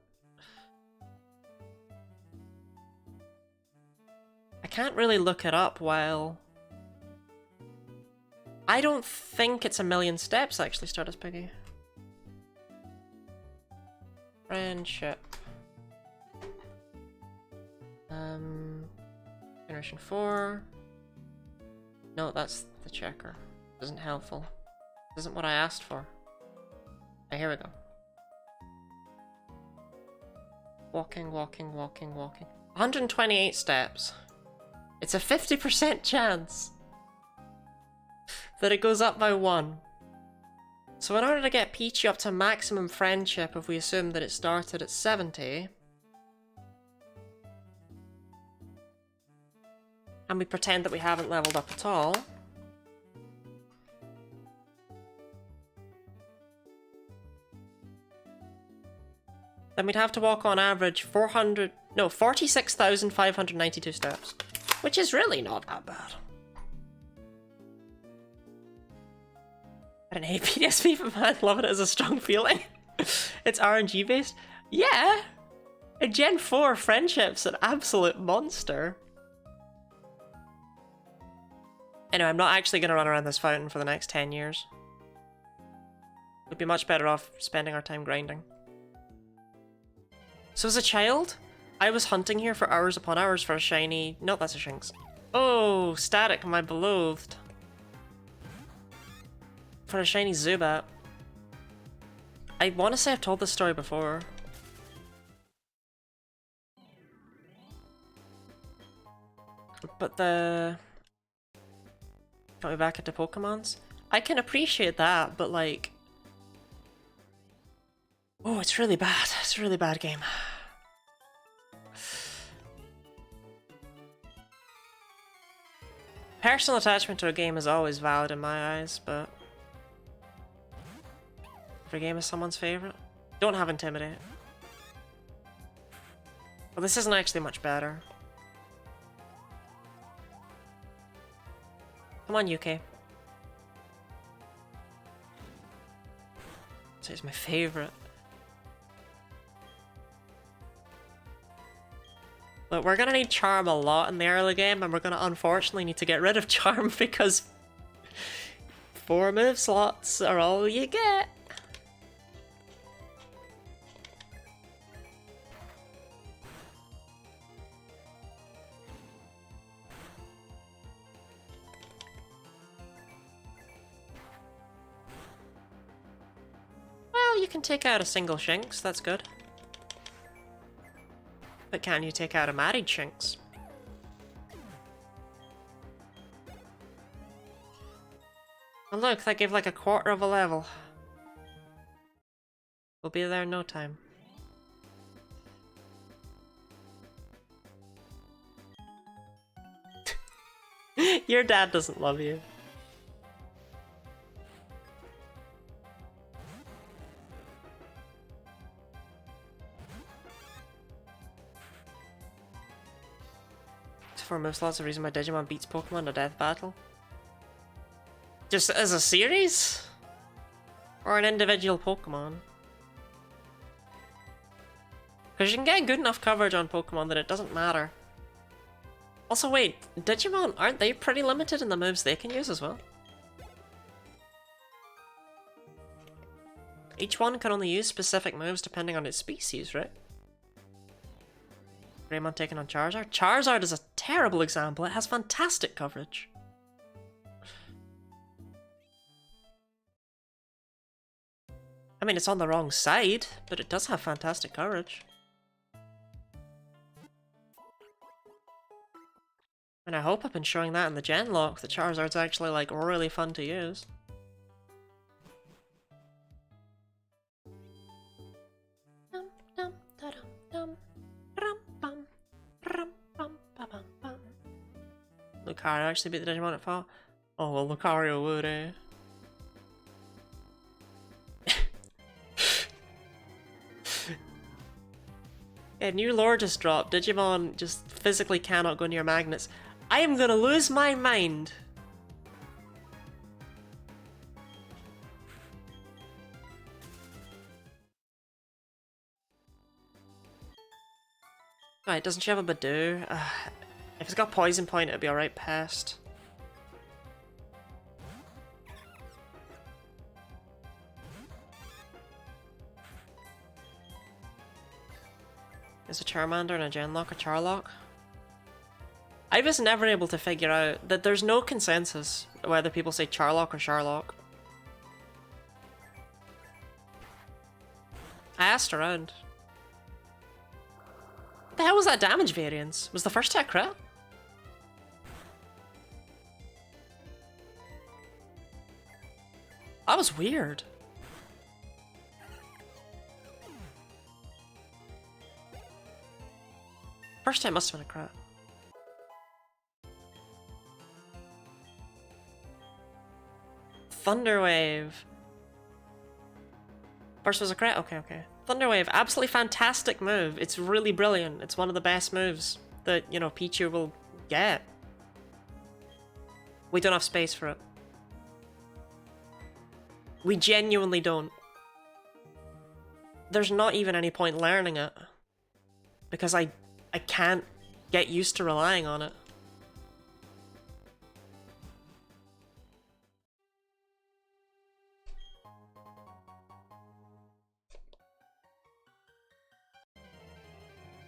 I can't really look it up while... I don't think it's 1,000,000 steps actually, Stardust Piggy. Friendship. Generation 4. No, that's the checker. Isn't helpful. This isn't what I asked for. Oh, here we go. Walking, walking, walking, walking. 128 steps. It's a 50% chance that it goes up by 1. So in order to get Pichu up to maximum friendship, if we assume that it started at 70, and we pretend that we haven't leveled up at all, then we'd have to walk on average 46,592 steps, which is really not that bad. I don't hate PDSP, but man, love it as a strong feeling. It's RNG based. Yeah! In Gen 4, Friendship's an absolute monster. Anyway, I'm not actually going to run around this fountain for the next 10 years. We'd be much better off spending our time grinding. So as a child, I was hunting here for hours upon hours for a shiny... No, that's a Shinx. Oh, Static, my beloved. For a shiny Zubat. I want to say I've told this story before. But the... Got me back into Pokemons? I can appreciate that, but like... Oh, it's really bad. It's a really bad game. Personal attachment to a game is always valid in my eyes, but... Every game is someone's favourite. Don't have Intimidate. Well, this isn't actually much better. Come on, UK. So it's my favourite. But we're gonna need Charm a lot in the early game, and we're gonna unfortunately need to get rid of Charm because 4 move slots are all you get. Well, you can take out a single Shinx, that's good. But can you take out a married Shinx? Oh look, that gave like a quarter of a level. We'll be there in no time. Your dad doesn't love you. For most lots of reason why Digimon beats Pokemon in a death battle. Just as a series? Or an individual Pokemon. Because you can get good enough coverage on Pokemon that it doesn't matter. Also wait, Digimon, aren't they pretty limited in the moves they can use as well? Each one can only use specific moves depending on its species, right? Greymon taking on Charizard? Charizard is a terrible example, it has fantastic coverage. I mean, it's on the wrong side, but it does have fantastic coverage. And I hope I've been showing that in the Gen Lock, that Charizard's actually, like, really fun to use. Lucario actually beat the Digimon at fought? Oh, well, Lucario would, eh? Yeah, new lore just dropped. Digimon just physically cannot go near magnets. I am gonna lose my mind! Right, doesn't she have a Badoo? If it's got Poison Point, it'd be alright, Pest. Is a Charmander and a Genlock a Charlock? I was never able to figure out that there's no consensus whether people say Charlock or Charlock. I asked around. What the hell was that damage variance? Was the first attack crit? That was weird. First time must have been a crit. Thunderwave. First was a crit? Okay, okay. Thunderwave, absolutely fantastic move. It's really brilliant. It's one of the best moves that, you know, Pichu will get. We don't have space for it. We genuinely don't. There's not even any point learning it. Because I can't get used to relying on it.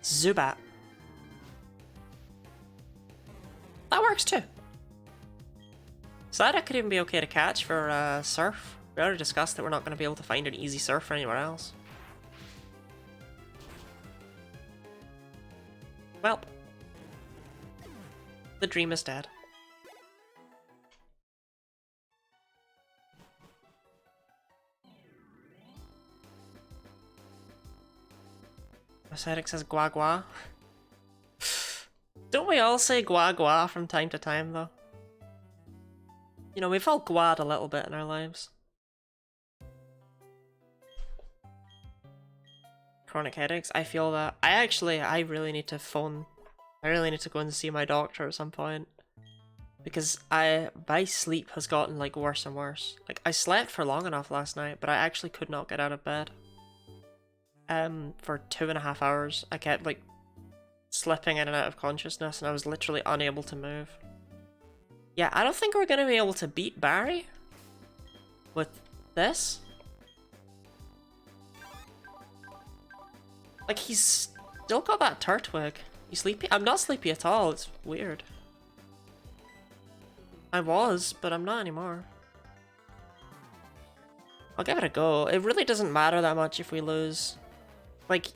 Zubat. That works too. So that could even be okay to catch for Surf. We already discussed that we're not going to be able to find an easy Surf anywhere else. Well, the dream is dead. Aesthetic says Gua Gua. Don't we all say Gua Gua from time to time, though? You know, we've all guad a little bit in our lives. Chronic headaches, I feel that. I really need to I really need to go and see my doctor at some point. Because my sleep has gotten, like, worse and worse. Like, I slept for long enough last night, but I actually could not get out of bed. For 2.5 hours. I kept, like, slipping in and out of consciousness, and I was literally unable to move. Yeah, I don't think we're gonna be able to beat Barry with this. Like, he's still got that Turtwig. You sleepy? I'm not sleepy at all, it's weird. I was, but I'm not anymore. I'll give it a go. It really doesn't matter that much if we lose. Like,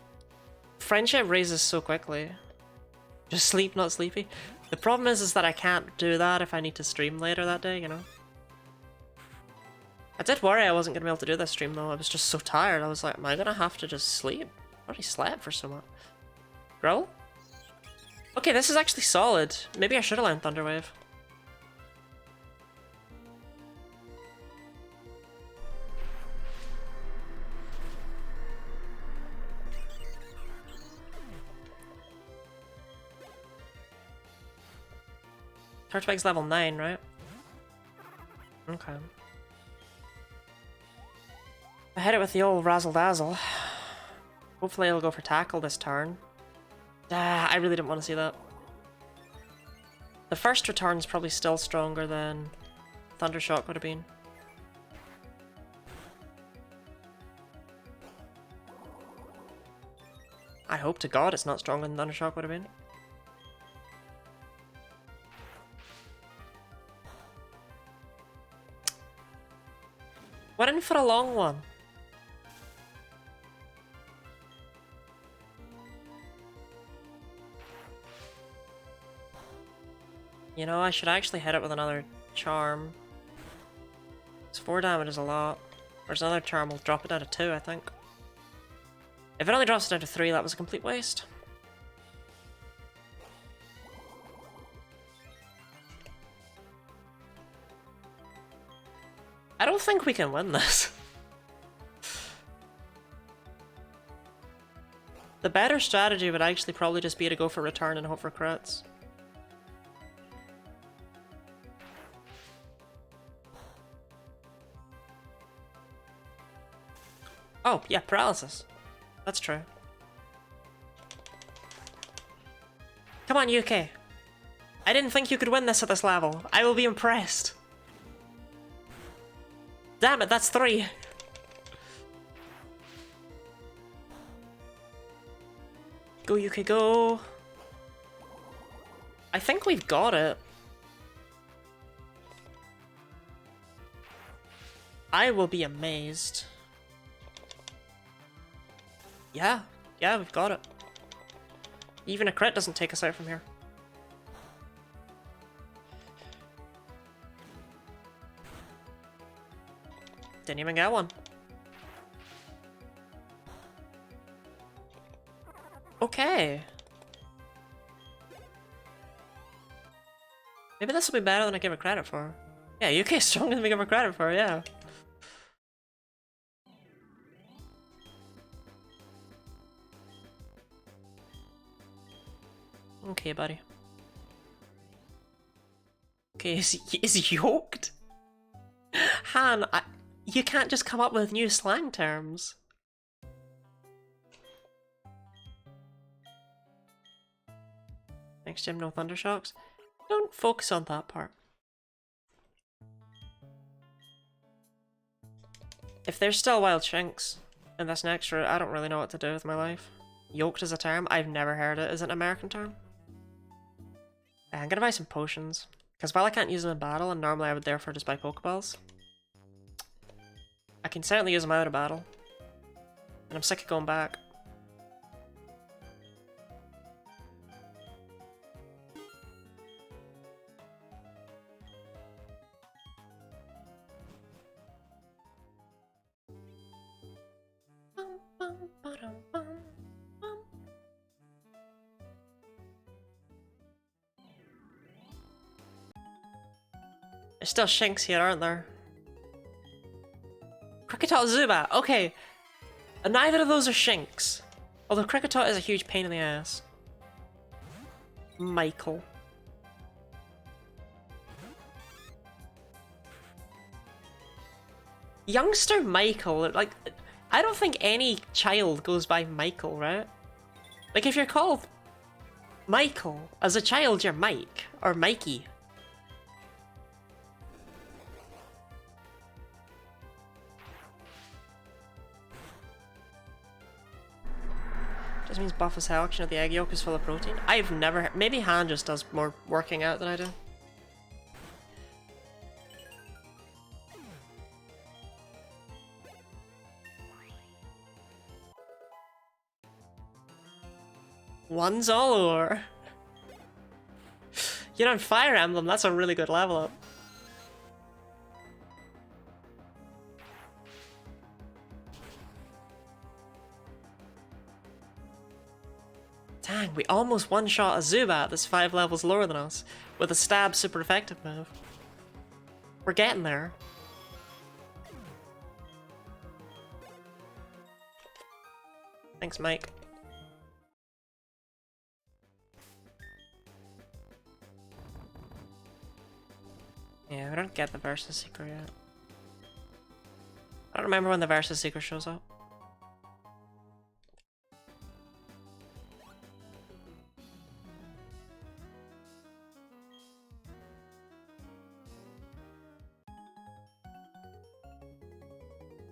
friendship raises so quickly. Just sleep, not sleepy. The problem is that I can't do that if I need to stream later that day, you know? I did worry I wasn't going to be able to do this stream though. I was just so tired. I was like, am I going to have to just sleep? I already slept for so much. Growl? Okay, this is actually solid. Maybe I should have learned Thunderwave. Turtwig's level 9, right? Okay. I hit it with the old razzle dazzle. Hopefully it'll go for tackle this turn. Ah, I really didn't want to see that. The first return's probably still stronger than Thundershock would have been. I hope to God it's not stronger than Thundershock would have been. Went in for a long one. You know, I should actually hit it with another charm. It's 4 damage is a lot. Whereas another charm will drop it down to 2, I think. If it only drops it down to 3, that was a complete waste. I don't think we can win this. The better strategy would actually probably just be to go for return and hope for crits. Oh, yeah, paralysis. That's true. Come on, UK. I didn't think you could win this at this level. I will be impressed. Damn it, that's 3. Go, UK, go. I think we've got it. I will be amazed. Yeah, we've got it. Even a crit doesn't take us out from here. Didn't even get one. Okay. Maybe this will be better than I give it credit for. Yeah, UK is stronger than we give it credit for, yeah. Okay, buddy. Okay, is he yoked? Han, you can't just come up with new slang terms. Next gym, no Thundershocks. Don't focus on that part. If there's still wild shinks in this next route, I don't really know what to do with my life. Yoked is a term. I've never heard it. Is it an American term? I'm gonna buy some potions. Because while I can't use them in battle, and normally I would therefore just buy Pokeballs, I can certainly use them out of battle. And I'm sick of going back. There's still shinks here, aren't there? Kricketot Zubat, okay. Neither of those are shinks. Although Kricketot is a huge pain in the ass. Michael. Youngster Michael, like, I don't think any child goes by Michael, right? Like, if you're called Michael, as a child you're Mike, or Mikey. Just means buff as hell, action of the egg yolk is full of protein. I've never, maybe Han just does more working out than I do. One's all over. You know, Fire Emblem, that's a really good level up. Dang, we almost one-shot a Zubat that's 5 levels lower than us with a stab super effective move. We're getting there. Thanks, Mike. Yeah, we don't get the Versus secret yet. I don't can't remember when the Versus Secret shows up.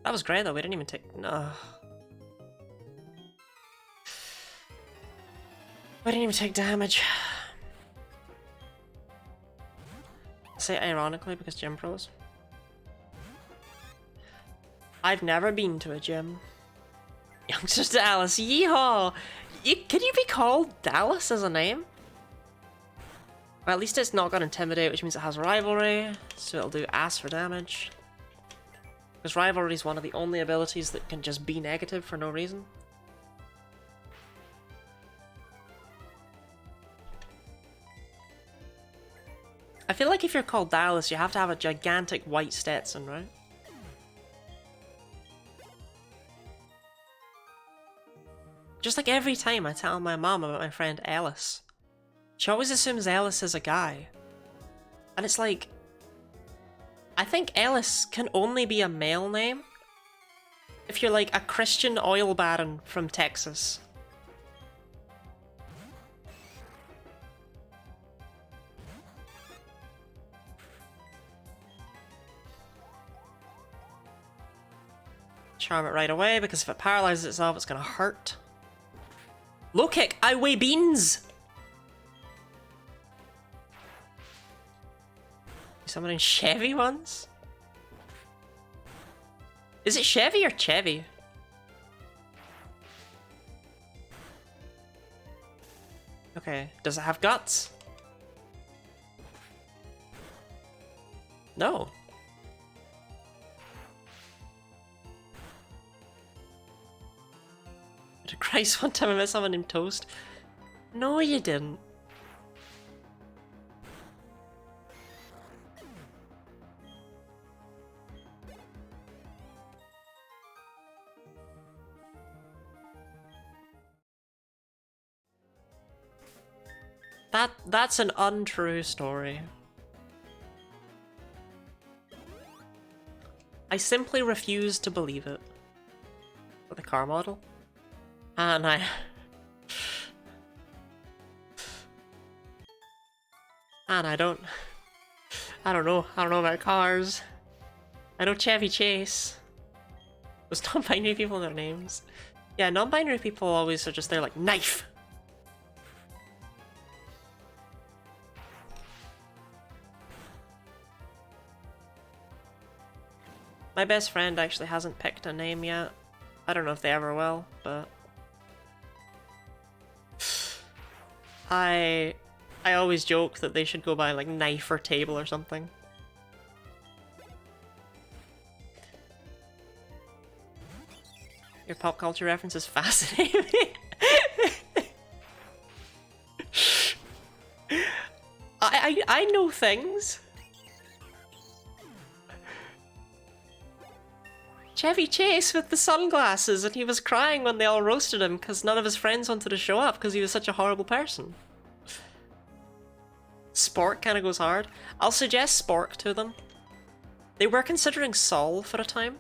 That was great though, we didn't even take... No. We didn't even take damage. I say ironically because gym pros. I've never been to a gym. Youngsters Dallas, yeehaw! Can you be called Dallas as a name? Or at least it's not got Intimidate, which means it has Rivalry, so it'll do ass for damage. Because Rivalry is one of the only abilities that can just be negative for no reason. I feel like if you're called Dallas, you have to have a gigantic white Stetson, right? Just like every time I tell my mom about my friend Ellis, she always assumes Ellis is a guy. And it's like, I think Ellis can only be a male name if you're like a Christian oil baron from Texas. Charm it right away, because if it paralyzes itself, it's gonna hurt. Low kick! I weigh beans! Summoning Chevy ones? Is it Chevy or Chevy? Okay, does it have guts? No. Christ, one time I met someone named Toast. No, you didn't. That's an untrue story. I simply refuse to believe it. For the car model? And I don't know about cars. I know Chevy Chase. Those non-binary people in their names. Yeah, non-binary people always are just there like, knife! My best friend actually hasn't picked a name yet. I don't know if they ever will, but... I always joke that they should go by like knife or table or something. Your pop culture reference is fascinating. I know things. Chevy Chase with the sunglasses, and he was crying when they all roasted him because none of his friends wanted to show up because he was such a horrible person. Spork kind of goes hard. I'll suggest Spork to them. They were considering Sol for a time,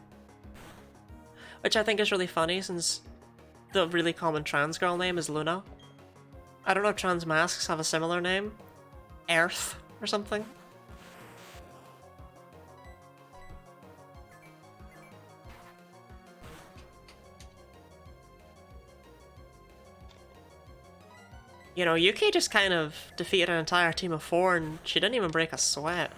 which I think is really funny since the really common trans girl name is Luna. I don't know if trans masks have a similar name. Earth or something. You know, UK just kind of defeated an entire team of 4 and she didn't even break a sweat.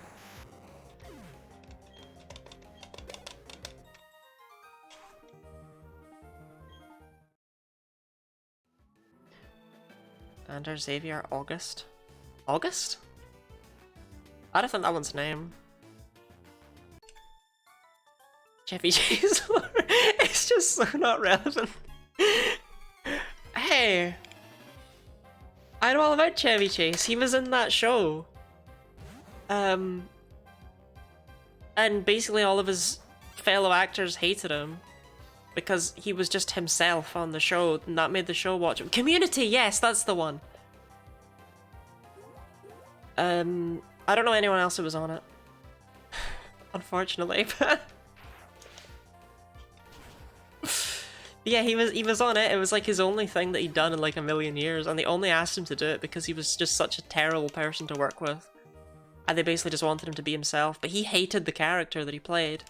Under Xavier August? August? I don't think that one's name. Chevy Chase. It's just so not relevant. Hey! I know all about Chevy Chase. He was in that show. And basically all of his fellow actors hated him because he was just himself on the show, and that made the show watchable. Community, yes, that's the one. I don't know anyone else who was on it. Unfortunately, but... Yeah, he was on it. It was like his only thing that he'd done in like a million years, and they only asked him to do it because he was just such a terrible person to work with. And they basically just wanted him to be himself, but he hated the character that he played.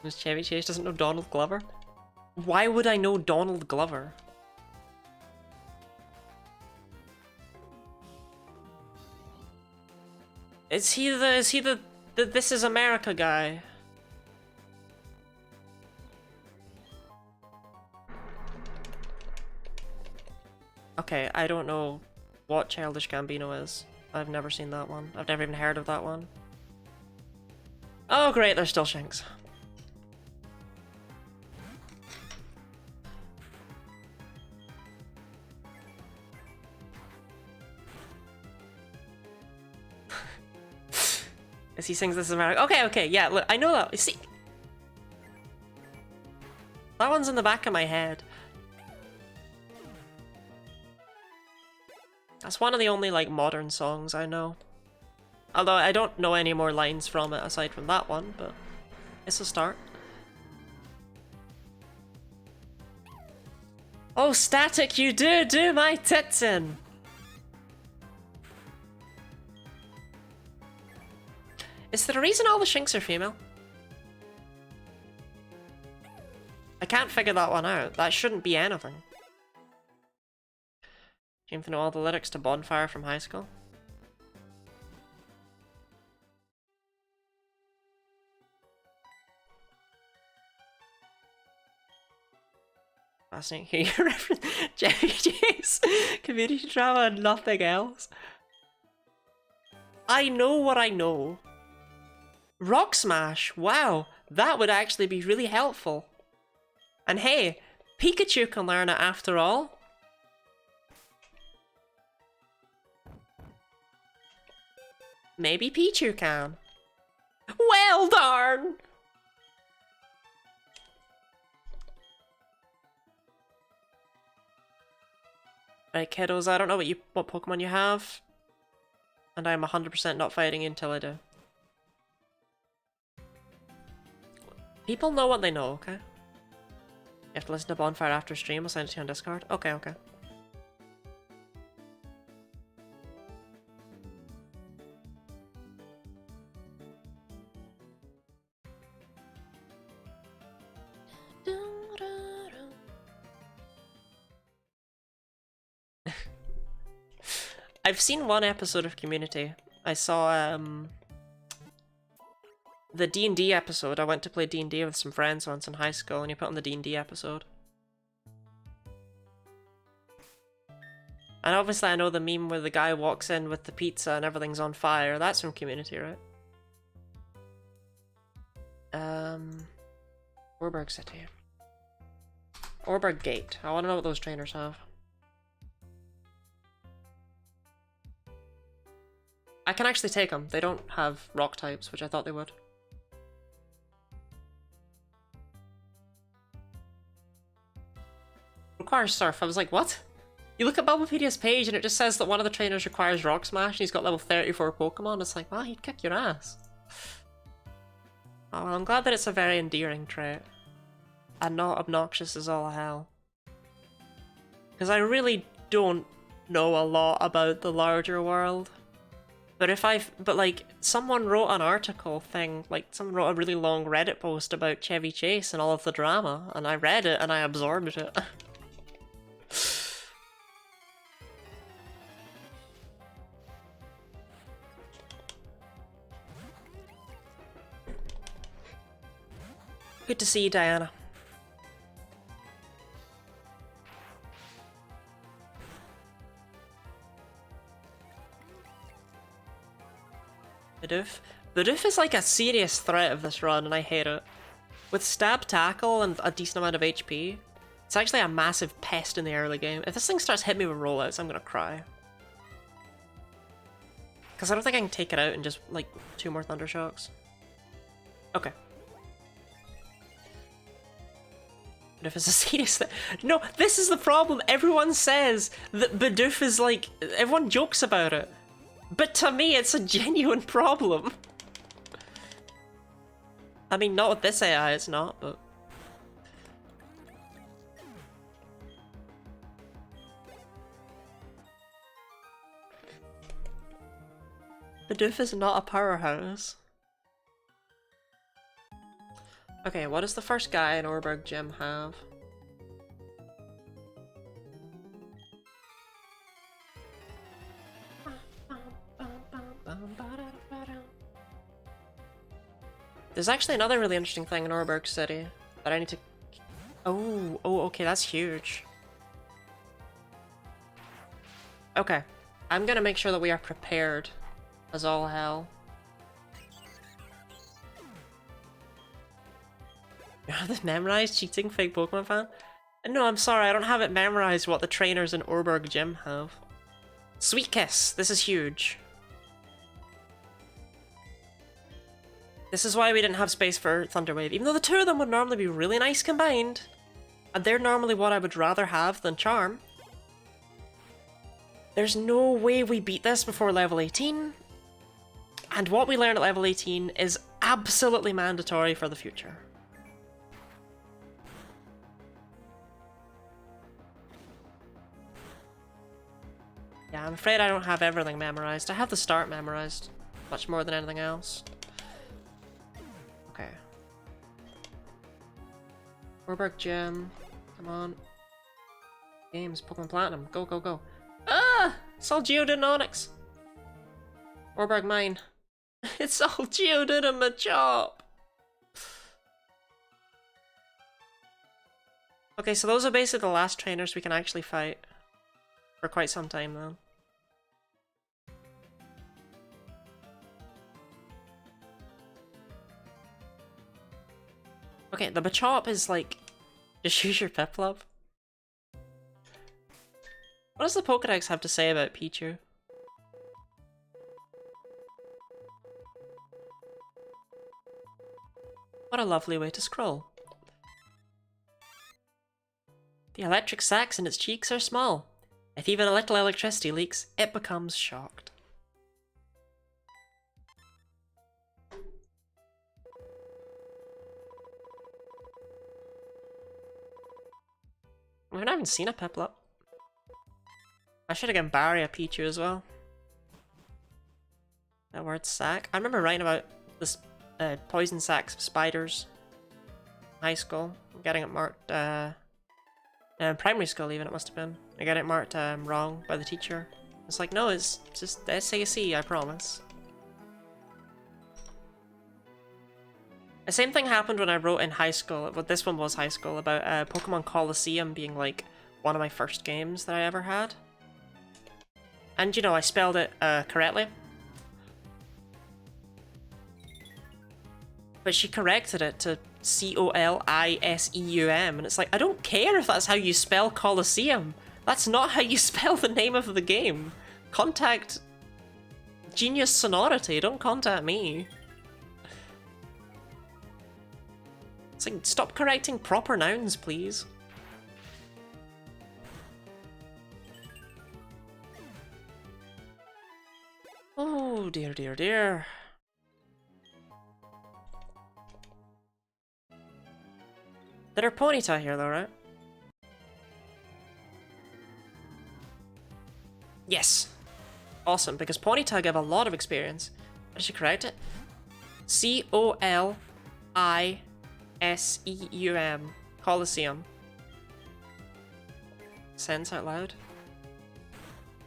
Miss Chevy Chase doesn't know Donald Glover? Why would I know Donald Glover? Is he the This Is America guy? Okay, I don't know what Childish Gambino is. I've never seen that one. I've never even heard of that one. Oh great, there's still Shinx. As he sings This Is America. Okay, yeah, look, I know that. See? That one's in the back of my head. That's one of the only, like, modern songs I know. Although I don't know any more lines from it aside from that one, but it's a start. Oh, Static, you do my tits in! Is there a reason all the Shinx are female? I can't figure that one out. That shouldn't be anything. Came to know all the lyrics to Bonfire from high school. Fascinating. Hear your reference. Jerry Chase. Community drama and nothing else. I know what I know. Rock Smash. Wow. That would actually be really helpful. And hey, Pikachu can learn it after all. Maybe Pichu can. Well darn! Right, kiddos, I don't know what Pokemon you have. And I'm 100% not fighting you until I do. People know what they know, okay? You have to listen to Bonfire after stream, I'll send it to you on Discord. Okay. I've seen one episode of Community. I saw the D&D episode. I went to play D&D with some friends once in high school, and you put on the D&D episode. And obviously I know the meme where the guy walks in with the pizza and everything's on fire. That's from Community, right? Orberg City. Orberg Gate. I want to know what those trainers have. I can actually take them. They don't have rock types, which I thought they would. Requires Surf. I was like, what? You look at Bulbapedia's page and it just says that one of the trainers requires Rock Smash and he's got level 34 Pokemon. It's like, well, he'd kick your ass. Oh, well, I'm glad that it's a very endearing trait. And not obnoxious as all hell. Because I really don't know a lot about the larger world. But like, someone wrote an article thing, like, someone wrote a really long Reddit post about Chevy Chase and all of the drama, and I read it and I absorbed it. Good to see you, Diana. Bidoof is like a serious threat of this run, and I hate it. With stab tackle and a decent amount of HP, it's actually a massive pest in the early game. If this thing starts hitting me with rollouts, I'm gonna cry. Because I don't think I can take it out in just, like, 2 more Thunder Shocks. Okay. Bidoof is a serious threat. No, this is the problem! Everyone says that Bidoof is like... Everyone jokes about it. But to me, it's a genuine problem. I mean, not with this AI, it's not, but... The doof is not a powerhouse. Okay, what does the first guy in Orberg Gym have? There's actually another really interesting thing in Orberg City that I need to... Oh, okay, that's huge. Okay, I'm gonna make sure that we are prepared as all hell. You have this memorized, cheating fake Pokemon fan? No, I'm sorry, I don't have it memorized what the trainers in Orberg Gym have. Sweet Kiss, this is huge. This is why we didn't have space for Thunderwave, even though the two of them would normally be really nice combined. And they're normally what I would rather have than Charm. There's no way we beat this before level 18. And what we learn at level 18 is absolutely mandatory for the future. Yeah, I'm afraid I don't have everything memorized. I have the start memorized, much more than anything else. Okay. Orberg Gym. Come on. Games, Pokemon Platinum. Go, go, go. Ah! It's all Geodude and Onix. Orberg mine. It's all Geodude and Machop. Okay, so those are basically the last trainers we can actually fight. For quite some time, though. Okay, the Machop is like... Just use your Piplup. What does the Pokédex have to say about Pichu? What a lovely way to scroll. The electric sacs in its cheeks are small. If even a little electricity leaks, it becomes shocked. We've not even seen a Piplup. I should have given Barry a Pichu as well. That word sac. I remember writing about this poison sacs of spiders in high school. Getting it marked, primary school even it must have been. I got it marked wrong by the teacher. It's like, no, it's just the SAC, I promise. The same thing happened when I wrote in high school, but this one was high school, about Pokemon Coliseum being like one of my first games that I ever had. And you know, I spelled it correctly. But she corrected it to Coliseum, and it's like, I don't care if that's how you spell Coliseum. That's not how you spell the name of the game. Contact Genius Sonority, don't contact me. It's like, stop correcting proper nouns, please. Oh dear, dear, dear. There are Ponyta here though, right? Yes! Awesome, because Ponyta give a lot of experience. I should correct it. Coliseum. Coliseum. Sense out loud.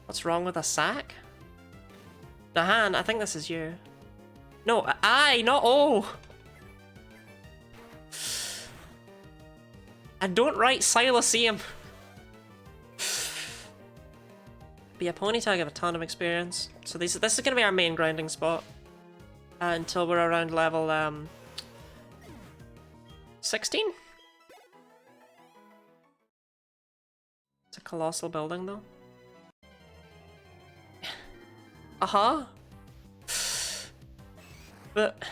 What's wrong with a sack? Dahan, I think this is you. No, I, not O! And don't write Sileseum. But yeah, Ponyta give a ton of experience. So this is going to be our main grinding spot. Until we're around level 16? It's a colossal building though. Uh-huh. But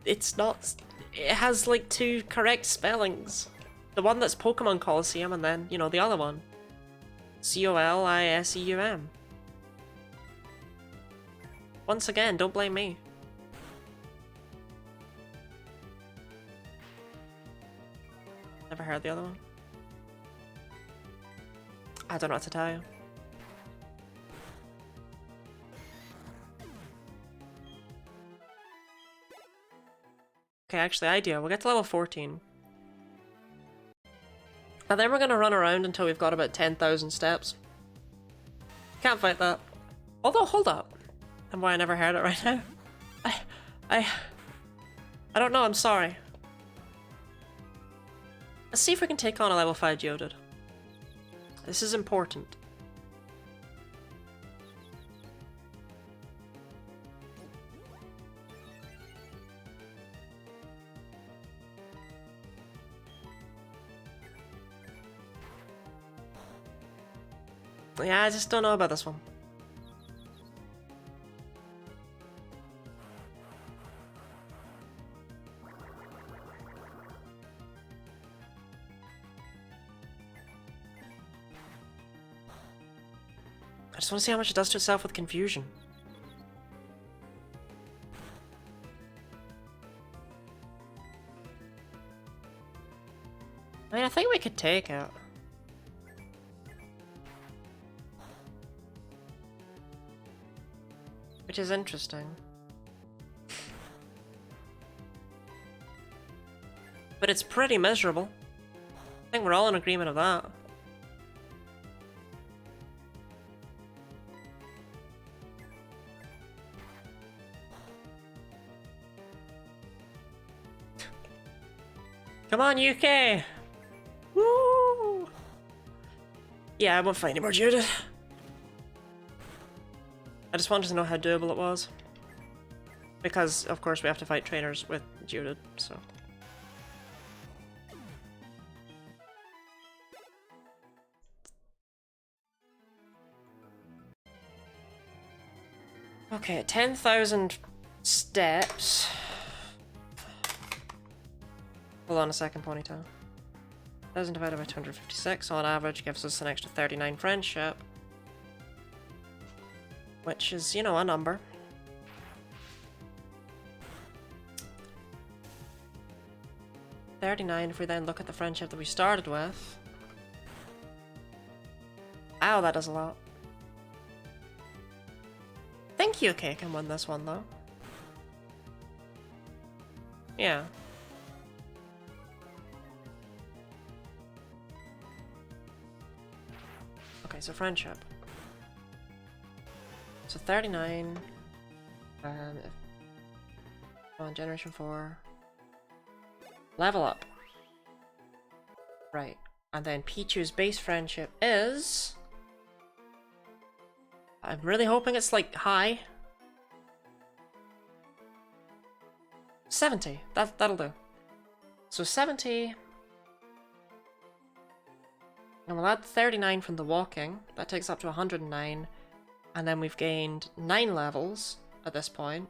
it's not... It has like two correct spellings. The one that's Pokemon Coliseum and then, you know, the other one. Coliseum. Once again, don't blame me. Never heard the other one. I don't know what to tell you. Okay, actually, idea. We'll get to level 14. And then we're gonna run around until we've got about 10,000 steps. Can't fight that. Although, hold up. And why I never heard it right now. I don't know, I'm sorry. Let's see if we can take on a level 5 Geodude. This is important. Yeah, I just don't know about this one. I just want to see how much it does to itself with confusion. I mean, I think we could take it. Which is interesting. But it's pretty miserable. I think we're all in agreement of that. Come on, UK! Woo! Yeah, I won't fight anymore, Judith. I just wanted to know how doable it was. Because, of course, we have to fight trainers with Judith, so... Okay, 10,000 steps. Hold on a second, Ponytail. 1,000 divided by 256 on average gives us an extra 39 friendship. Which is, you know, a number. $39 if we then look at the friendship that we started with. Ow, that does a lot. I think UK can win this one, though. Yeah. Okay, so friendship. So 39. On Generation 4. Level up. Right. And then Pichu's base friendship is... I'm really hoping it's like high. 70. That'll do. So 70. And we'll add 39 from the walking. That takes up to 109. And then we've gained 9 levels at this point.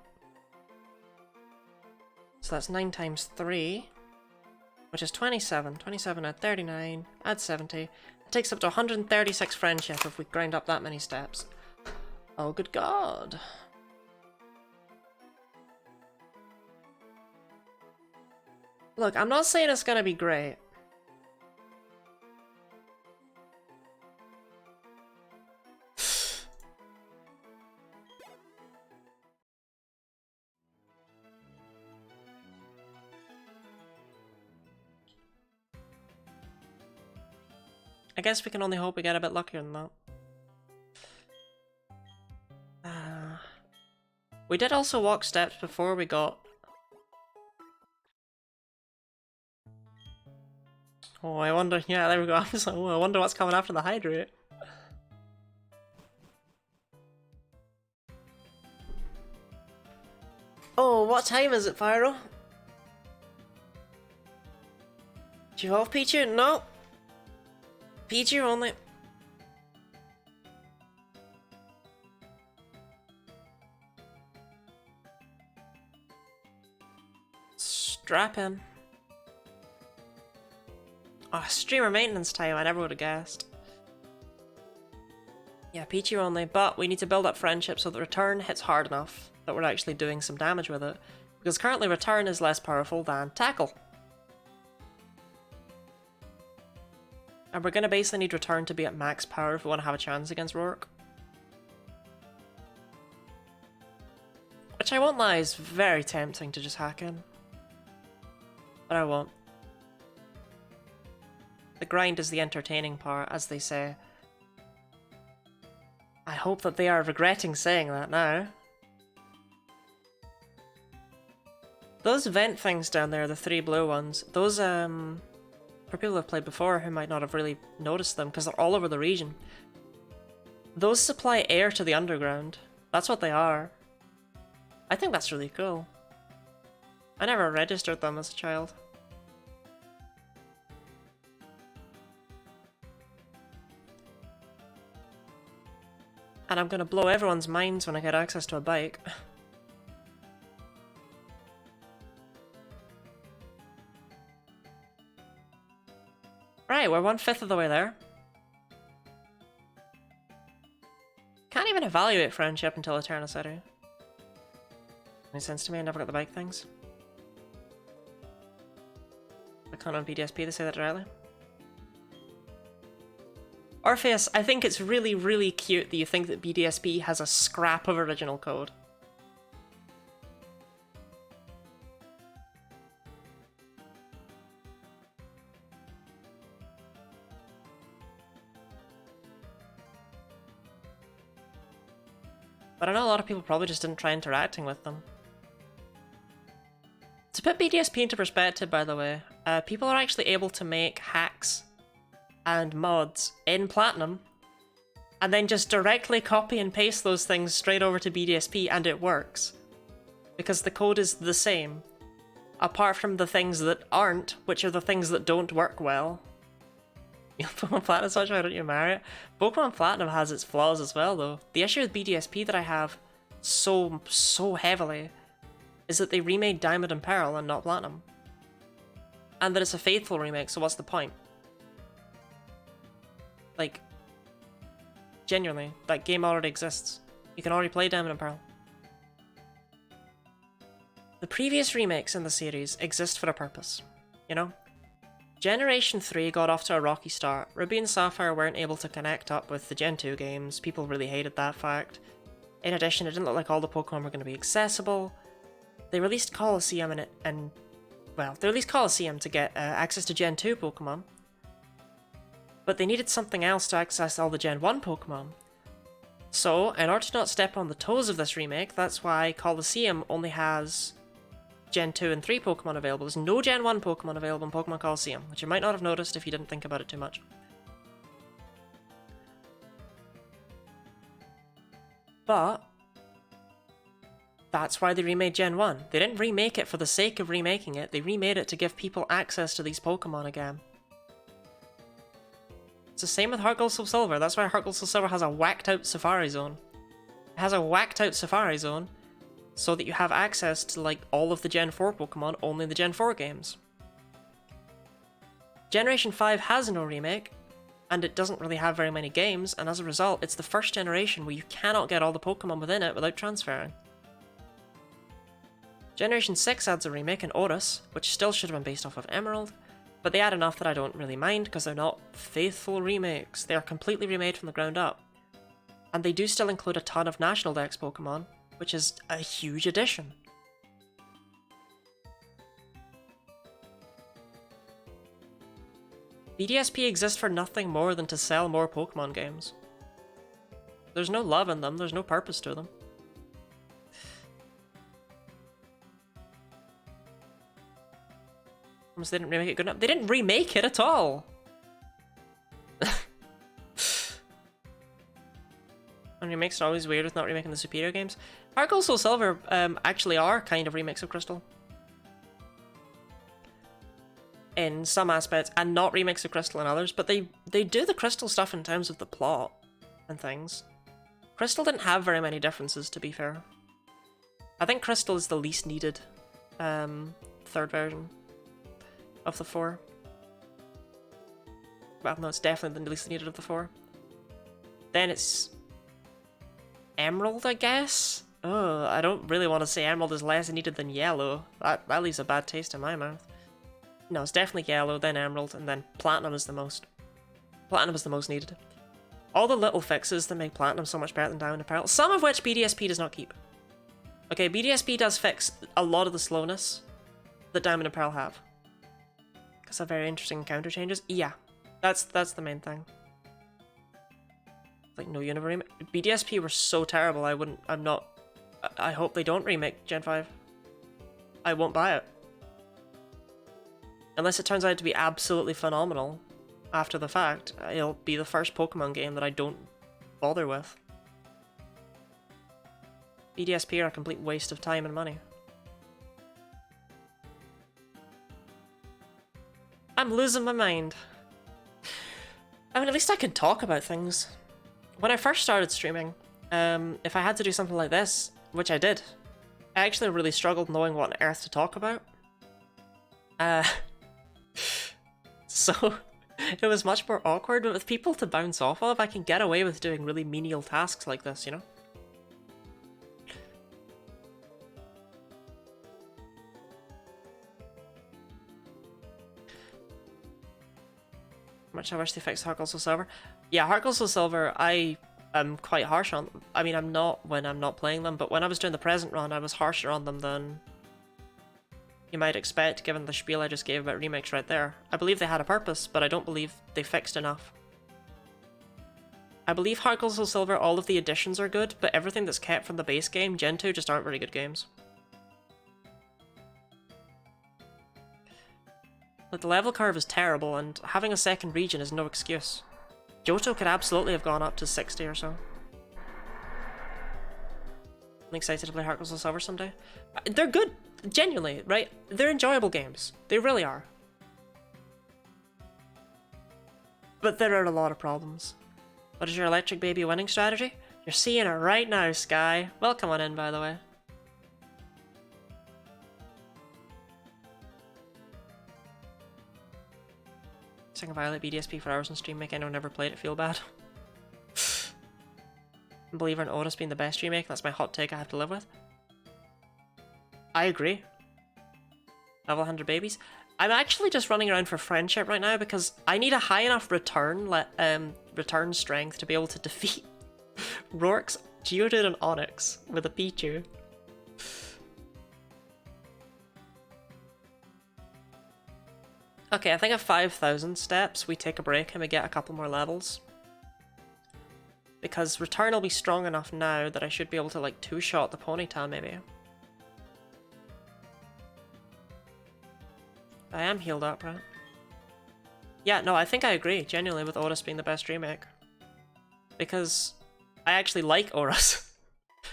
So that's 9 times 3. Which is 27. 27 add 39. Add 70. It takes up to 136 friendship if we grind up that many steps. Oh, good God. Look, I'm not saying it's gonna be great. I guess we can only hope we get a bit luckier than that. We did also walk steps before we got... Oh, I wonder... Yeah, there we go. I was like, oh, I wonder what's coming after the hydrate. Oh, what time is it, Pyro? Do you have Pichu? No. Pichu only. Strap in. Oh, streamer maintenance time, I never would have guessed. Yeah, Pichu only, but we need to build up friendship so that return hits hard enough that we're actually doing some damage with it. Because currently return is less powerful than tackle. And we're going to basically need return to be at max power if we want to have a chance against Rourke. Which I won't lie is very tempting to just hack in. but I won't. The grind is the entertaining part, as they say. I hope that they are regretting saying that now. Those vent things down there, the 3 blue ones, those, for people who have played before who might not have really noticed them, because they're all over the region. Those supply air to the underground. That's what they are. I think that's really cool. I never registered them as a child. And I'm gonna blow everyone's minds when I get access to a bike. Right, we're 1/5 of the way there. Can't even evaluate friendship until Eterna City. Makes sense to me, I never got the bike things. I can't on BDSP, they say that directly. Orpheus, I think it's really, really cute that you think that BDSP has a scrap of original code. But I know a lot of people probably just didn't try interacting with them. To put BDSP into perspective, by the way, people are actually able to make hacks and mods in Platinum, and then just directly copy and paste those things straight over to BDSP, and it works. Because the code is the same, apart from the things that aren't, which are the things that don't work well. Pokemon Platinum, such why don't you marry it? Pokemon Platinum has its flaws as well, though. The issue with BDSP that I have so heavily is that they remade Diamond and Pearl and not Platinum. And that it's a faithful remake, so what's the point? Like, genuinely, that game already exists. You can already play Diamond and Pearl. The previous remakes in the series exist for a purpose, you know? Generation 3 got off to a rocky start. Ruby and Sapphire weren't able to connect up with the Gen 2 games. People really hated that fact. In addition, it didn't look like all the Pokemon were going to be accessible. They released Colosseum well, they released Colosseum to get access to Gen 2 Pokemon. But they needed something else to access all the Gen 1 Pokemon. So, in order to not step on the toes of this remake, that's why Colosseum only has Gen 2 and 3 Pokemon available. There's no Gen 1 Pokemon available in Pokemon Colosseum, which you might not have noticed if you didn't think about it too much. But that's why they remade Gen 1. They didn't remake it for the sake of remaking it, they remade it to give people access to these Pokemon again. It's the same with Heart Gold Soul Silver. That's why Heart Gold Soul Silver has a whacked out Safari Zone. It has a whacked out Safari Zone so that you have access to like all of the Gen 4 Pokemon only in the Gen 4 games. Generation 5 has no remake, and it doesn't really have very many games, and as a result, it's the first generation where you cannot get all the Pokemon within it without transferring. Generation 6 adds a remake in Oris, which still should have been based off of Emerald, but they add enough that I don't really mind because they're not faithful remakes. They are completely remade from the ground up. And they do still include a ton of National Dex Pokemon, which is a huge addition. BDSP exists for nothing more than to sell more Pokemon games. There's no love in them, there's no purpose to them. They didn't remake it good enough. They didn't remake it at all! And remakes are always weird with not remaking the superior games. Heart Gold Soul Silver actually are kind of remakes of Crystal. In some aspects, and not remakes of Crystal in others, but they do the Crystal stuff in terms of the plot and things. Crystal didn't have very many differences, to be fair. I think Crystal is the least needed third version of the 4. Well, no, it's definitely the least needed of the 4. Then it's Emerald, I guess? Oh, I don't really want to say Emerald is less needed than Yellow. That leaves a bad taste in my mouth. No, it's definitely Yellow, then Emerald, and then Platinum is the most. Platinum is the most needed. All the little fixes that make Platinum so much better than Diamond and Pearl, some of which BDSP does not keep. Okay, BDSP does fix a lot of the slowness that Diamond and Pearl have. Attacks have very interesting counter changes. Yeah, that's the main thing. Like no Unova remake. BDSP were so terrible. I hope they don't remake Gen 5. I won't buy it. Unless it turns out to be absolutely phenomenal after the fact. It'll be the first Pokemon game that I don't bother with. BDSP are a complete waste of time and money. I'm losing my mind. I mean, at least I can talk about things. When I first started streaming, if I had to do something like this, which I did, I actually really struggled knowing what on earth to talk about. So it was much more awkward, but with people to bounce off of, I can get away with doing really menial tasks like this, you know? Much I wish they fixed Heart Gold Soul Silver. Yeah, Heart Gold Soul Silver, I am quite harsh on. I mean, I'm not when I'm not playing them, but when I was doing the present run, I was harsher on them than you might expect, given the spiel I just gave about remakes right there. I believe they had a purpose, but I don't believe they fixed enough. I believe Heart Gold Soul Silver, all of the additions are good, but everything that's kept from the base game, Gen 2, just aren't very good games. Like, the level curve is terrible, and having a second region is no excuse. Johto could absolutely have gone up to 60 or so. I'm excited to play Heart Gold Soul Silver someday. They're good, genuinely, right? They're enjoyable games. They really are. But there are a lot of problems. What is your electric baby winning strategy? You're seeing it right now, Sky. Welcome on in, by the way. Sing Violet BDSP for hours on stream, make anyone never played it feel bad. Believer in Otis being the best remake, that's my hot take I have to live with. I agree. Level 100 babies. I'm actually just running around for friendship right now because I need a high enough return strength to be able to defeat Rourke's Geodude and Onix with a Pichu. Okay, I think at 5,000 steps we take a break and we get a couple more levels. Because return will be strong enough now that I should be able to like two-shot the Ponyta maybe. I am healed up, right? Yeah, no, I think I agree, genuinely, with Oris being the best remake. Because I actually like Oris.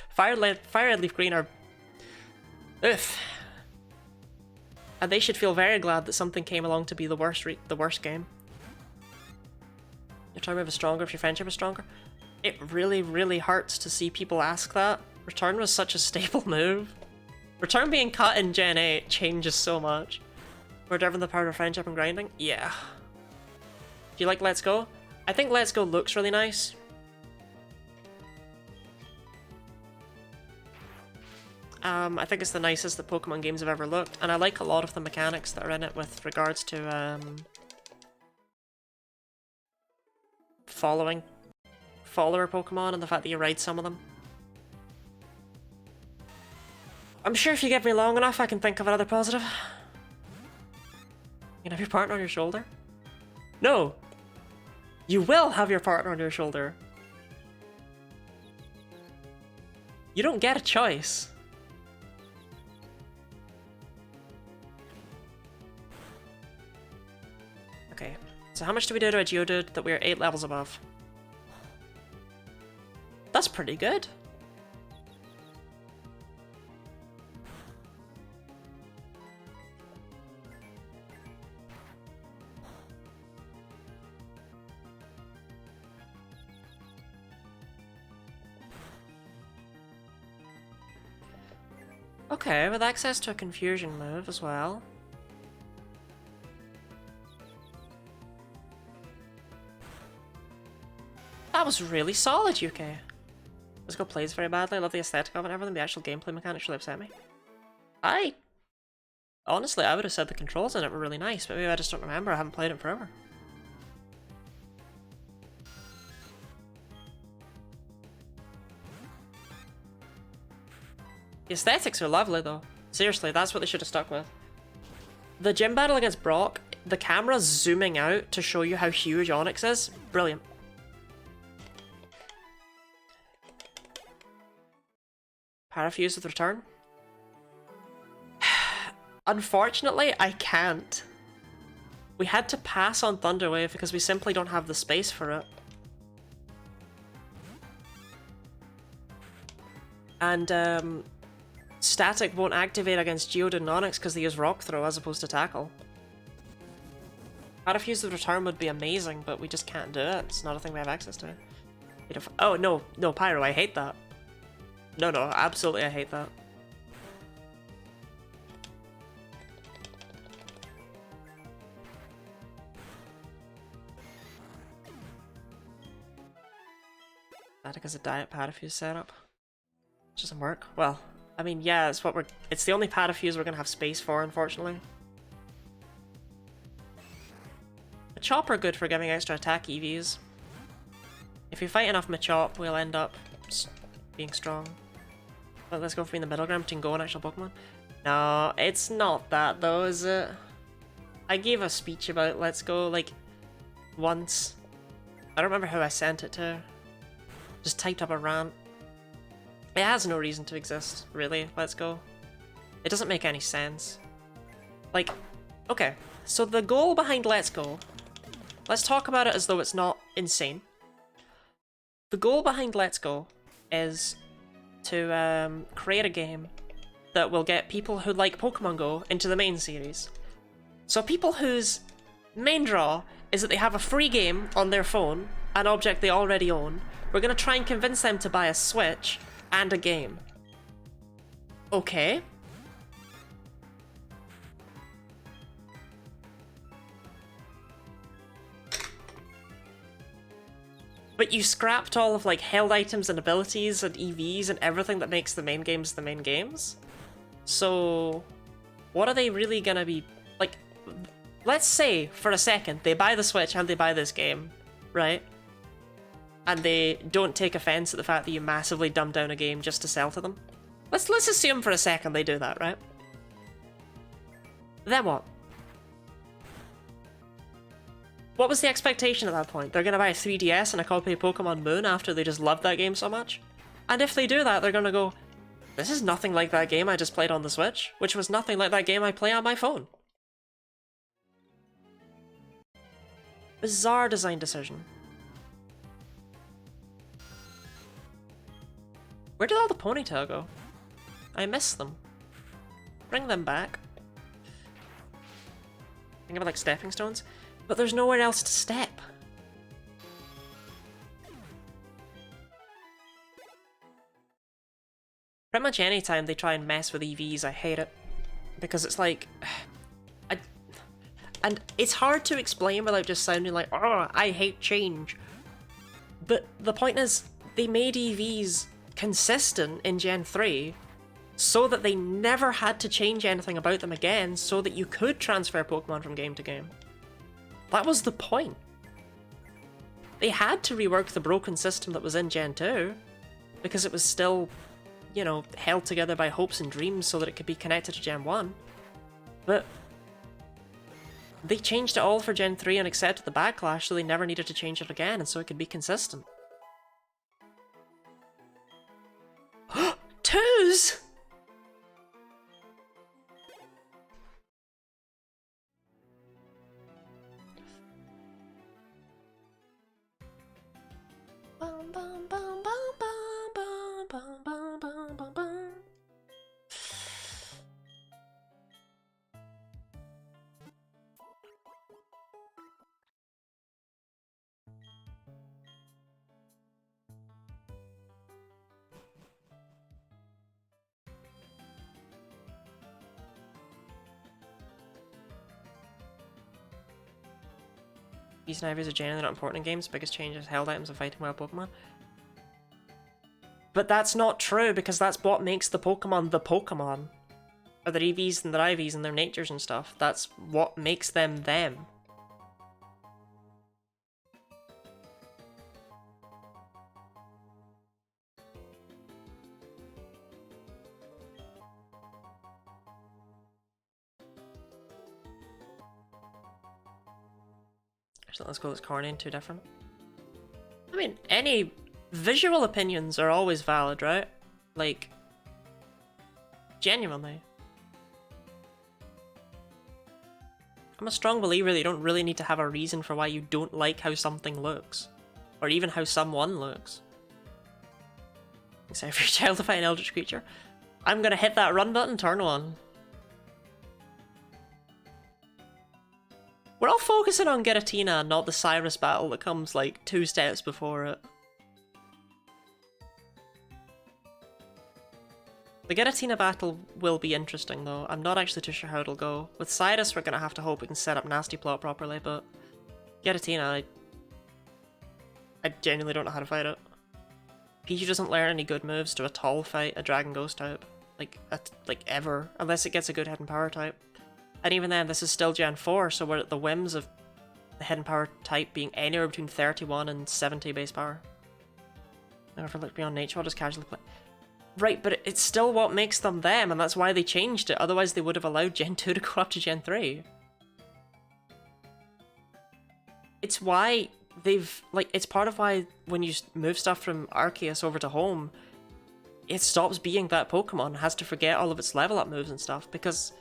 Fire Red Leaf Green are... Oof. And they should feel very glad that something came along to be the worst game. Your turn move is stronger if your friendship is stronger. It really, really hurts to see people ask that. Return was such a staple move. Return being cut in Gen 8 changes so much. We're driven the power of friendship and grinding? Yeah. Do you like Let's Go? I think Let's Go looks really nice. I think it's the nicest that Pokemon games have ever looked, and I like a lot of the mechanics that are in it with regards to follower Pokemon and the fact that you ride some of them. I'm sure if you give me long enough I can think of another positive. You can have your partner on your shoulder? No! You will have your partner on your shoulder. You don't get a choice. Okay, so how much do we do to a Geodude that we are 8 levels above? That's pretty good. Okay, with access to a confusion move as well. That was really solid, UK. Let's go plays very badly. I love the aesthetic of it and everything. The actual gameplay mechanics really upset me. Honestly, I would have said the controls in it were really nice, but maybe I just don't remember. I haven't played it forever. The aesthetics are lovely though. Seriously, that's what they should have stuck with. The gym battle against Brock the camera zooming out to show you how huge Onyx is, brilliant. Parafuse with return? Unfortunately, I can't. We had to pass on Thunderwave because we simply don't have the space for it. And Static won't activate against Geodude and Onyx because they use Rock Throw as opposed to Tackle. Parafuse with return would be amazing, but we just can't do it. It's not a thing we have access to. Oh, no, no, Pyro, I hate that. No, absolutely I hate that. Static as a Diet Parafuse setup. It doesn't work. Well, I mean, yeah, it's the only Parafuse we're gonna have space for, unfortunately. Machop are good for giving extra attack EVs. If we fight enough Machop, we'll end up being strong. But let's go for being the middle ground between Go and actual Pokemon. No, it's not that though, is it? I gave a speech about Let's Go, like, once. I don't remember who I sent it to. Just typed up a rant. It has no reason to exist, really, Let's Go. It doesn't make any sense. Like, okay, so the goal behind Let's Go, let's talk about it as though it's not insane. The goal behind Let's Go is to create a game that will get people who like Pokemon Go into the main series. So people whose main draw is that they have a free game on their phone, an object they already own, we're going to try and convince them to buy a Switch and a game. Okay. But you scrapped all of, like, held items and abilities and EVs and everything that makes the main games the main games. So what are they really gonna be, like, let's say for a second they buy the Switch and they buy this game, right? And they don't take offense at the fact that you massively dumb down a game just to sell to them. Let's assume for a second they do that, right? Then what? What was the expectation at that point? They're gonna buy a 3DS and a copy of Pokemon Moon after they just loved that game so much? And if they do that, they're gonna go, this is nothing like that game I just played on the Switch, which was nothing like that game I play on my phone. Bizarre design decision. Where did all the Ponytail go? I miss them. Bring them back. Think of it like stepping stones. But there's nowhere else to step. Pretty much any time they try and mess with EVs, I hate it. Because it's like... and it's hard to explain without just sounding like, oh, I hate change. But the point is, they made EVs consistent in Gen 3 so that they never had to change anything about them again so that you could transfer Pokemon from game to game. That was the point. They had to rework the broken system that was in Gen 2 because it was still, you know, held together by hopes and dreams so that it could be connected to Gen 1. But they changed it all for Gen 3 and accepted the backlash so they never needed to change it again and so it could be consistent. Twos! Bum, bum, bum, bum, bum, bum, bum, bum, bum, bum. These knives are generally not important in games. Biggest change is held items and fighting wild Pokemon. But that's not true, because that's what makes the Pokemon. Or their EVs and their IVs and their natures and stuff. That's what makes them them. Actually, let's go with corny and too different. I mean, any visual opinions are always valid, right? Like, genuinely. I'm a strong believer that you don't really need to have a reason for why you don't like how something looks. Or even how someone looks. Except for your child to fight an eldritch creature. I'm gonna hit that run button, turn 1. We're all focusing on Giratina, not the Cyrus battle that comes like 2 steps before it. The Giratina battle will be interesting though. I'm not actually too sure how it'll go. With Cyrus, we're gonna have to hope we can set up Nasty Plot properly, but Giratina, I genuinely don't know how to fight it. Pichu doesn't learn any good moves to at all fight a Dragon Ghost type. Like ever. Unless it gets a good hidden power type. And even then, this is still Gen 4, so we're at the whims of the hidden power type being anywhere between 31 and 70 base power. Never look beyond nature, I'll just casually play. Right, but it's still what makes them them, and that's why they changed it. Otherwise, they would have allowed Gen 2 to go up to Gen 3. It's why they've, like, it's part of why when you move stuff from Arceus over to home, it stops being that Pokemon, has to forget all of its level up moves and stuff, because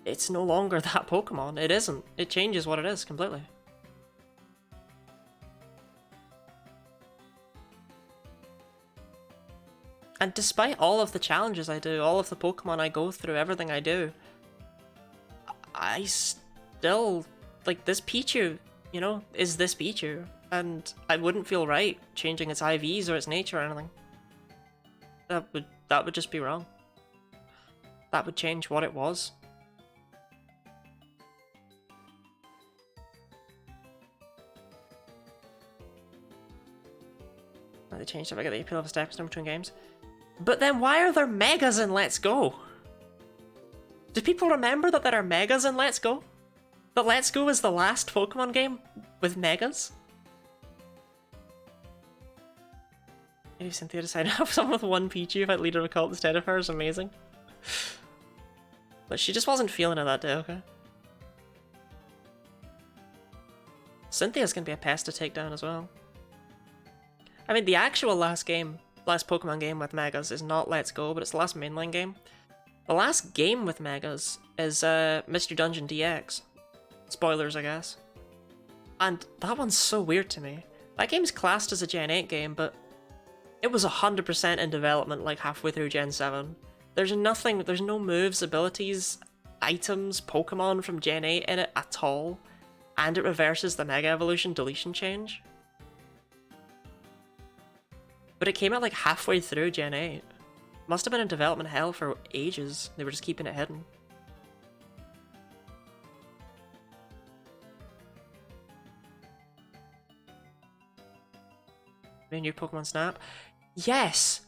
it's no longer that Pokemon. It isn't. It changes what it is completely. And despite all of the challenges I do, all of the Pokemon I go through, everything I do, I still, like, this Pichu, you know, is this Pichu. And I wouldn't feel right changing its IVs or its nature or anything. That would just be wrong. That would change what it was. They changed it, I get the appeal of a stepping stone between games. But then why are there megas in Let's Go? Do people remember that there are megas in Let's Go? That Let's Go is the last Pokemon game with megas? Maybe Cynthia decided to have someone with one Pichu if I'd leader of a cult instead of her is amazing. But she just wasn't feeling it that day, okay? Cynthia's gonna be a pest to take down as well. I mean, the actual last Pokemon game with Megas is not Let's Go, but it's the last mainline game. The last game with Megas is Mystery Dungeon DX. Spoilers, I guess. And that one's so weird to me. That game's classed as a Gen 8 game, but it was 100% in development like halfway through Gen 7. There's no moves, abilities, items, Pokemon from Gen 8 in it at all. And it reverses the Mega Evolution deletion change. But it came out like halfway through Gen 8. Must have been in development hell for ages. They were just keeping it hidden. Any new Pokemon Snap? Yes!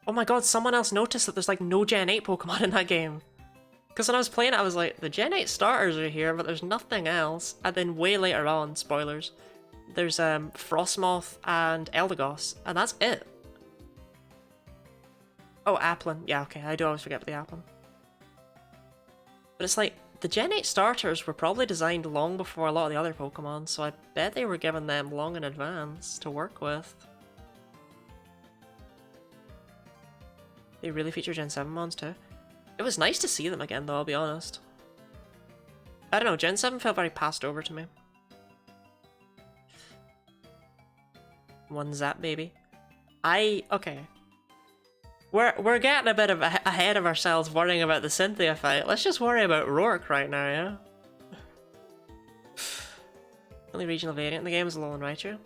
Oh my god, someone else noticed that there's like no Gen 8 Pokemon in that game. Because when I was playing it, I was like, the Gen 8 starters are here, but there's nothing else. And then way later on, spoilers, there's Frostmoth and Eldegoss, and that's it. Oh, Applin. Yeah, okay, I do always forget about the Applin. But it's like, the Gen 8 starters were probably designed long before a lot of the other Pokemon, so I bet they were given them long in advance to work with. They really feature Gen 7 mons too. It was nice to see them again though, I'll be honest. I don't know, Gen 7 felt very passed over to me. One Zap baby. Okay. We're getting a bit of ahead of ourselves worrying about the Cynthia fight. Let's just worry about Rourke right now, yeah? Only regional variant in the game is Alolan Raichu.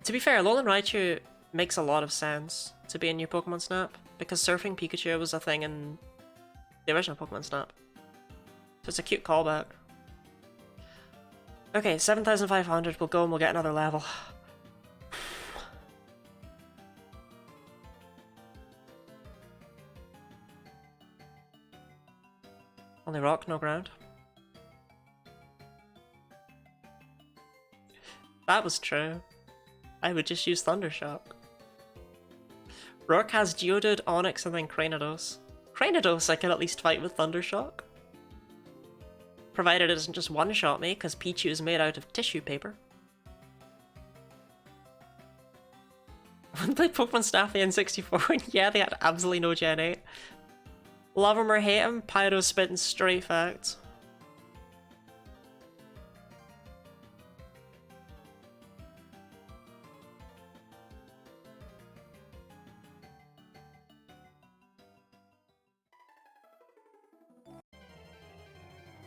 To be fair, Alolan Raichu makes a lot of sense to be a new Pokemon Snap, because surfing Pikachu was a thing in the original Pokemon Snap. So it's a cute callback. Okay, 7,500, we'll go and we'll get another level. Only rock, no ground. That was true. I would just use Thundershock. Rourke has Geodude, Onix, and then Cranidos. Cranidos I can at least fight with Thundershock. provided it doesn't just one-shot me, because Pichu is made out of tissue paper. When they played Pokemon Snap in 64, yeah, they had absolutely no Gen 8. Love him or hate him, Pyro's spitting straight facts.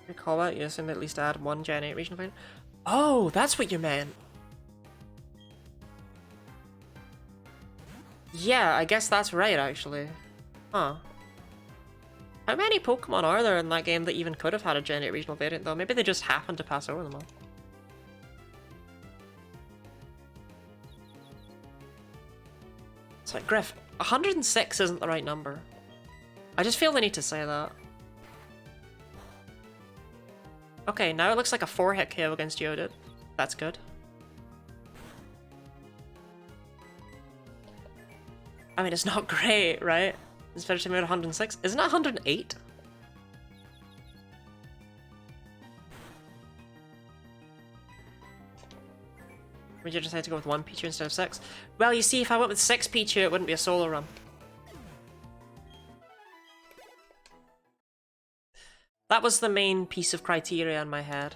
Recall that, you assume at least add one Gen 8 regional fighter. Oh, that's what you meant. Yeah, I guess that's right, actually. Huh. How many Pokemon are there in that game that even could have had a Gen 8 regional variant, though? Maybe they just happened to pass over them all. It's like, Griff, 106 isn't the right number. I just feel the need to say that. Okay, now it looks like a 4-hit KO against Geodude. That's good. I mean, it's not great, right? It's better to move 106. Isn't it 108? Would you decide to go with 1 Pichu instead of 6? Well, you see, if I went with 6 Pichu, it wouldn't be a solo run. That was the main piece of criteria in my head.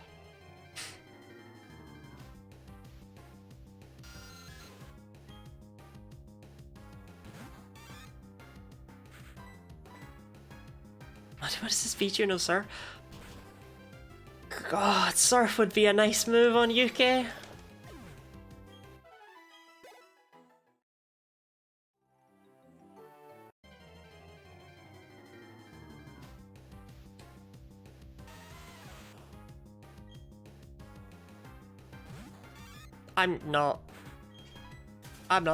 What is this feature? No, sir. God, Surf would be a nice move on UK. I'm not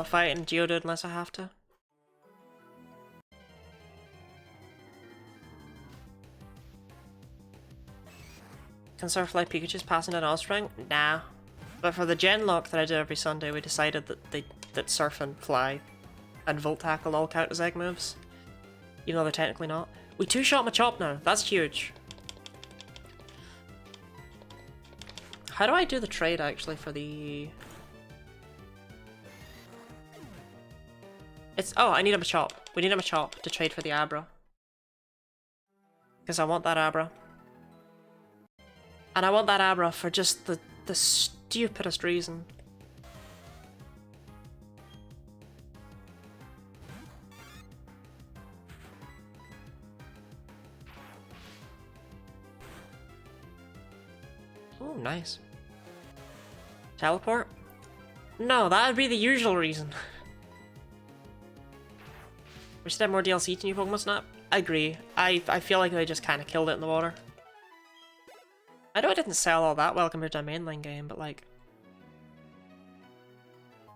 fighting Geodude unless I have to. Can Surf like Pikachu's passing an Osprey? Nah. But for the Gen Lock that I do every Sunday, we decided that Surf and Fly and Volt Tackle all count as egg moves. Even though they're technically not. We two-shot Machop now. That's huge. How do I do the trade, actually, for the... Oh, I need a Machop. We need a Machop to trade for the Abra. Because I want that Abra. And I want that Abra for just the stupidest reason. Oh, nice. Teleport? No, that would be the usual reason. We should have more DLC to New Pokemon Snap. I agree. I feel like they just kind of killed it in the water. I know it didn't sell all that well compared to a mainline game, but like...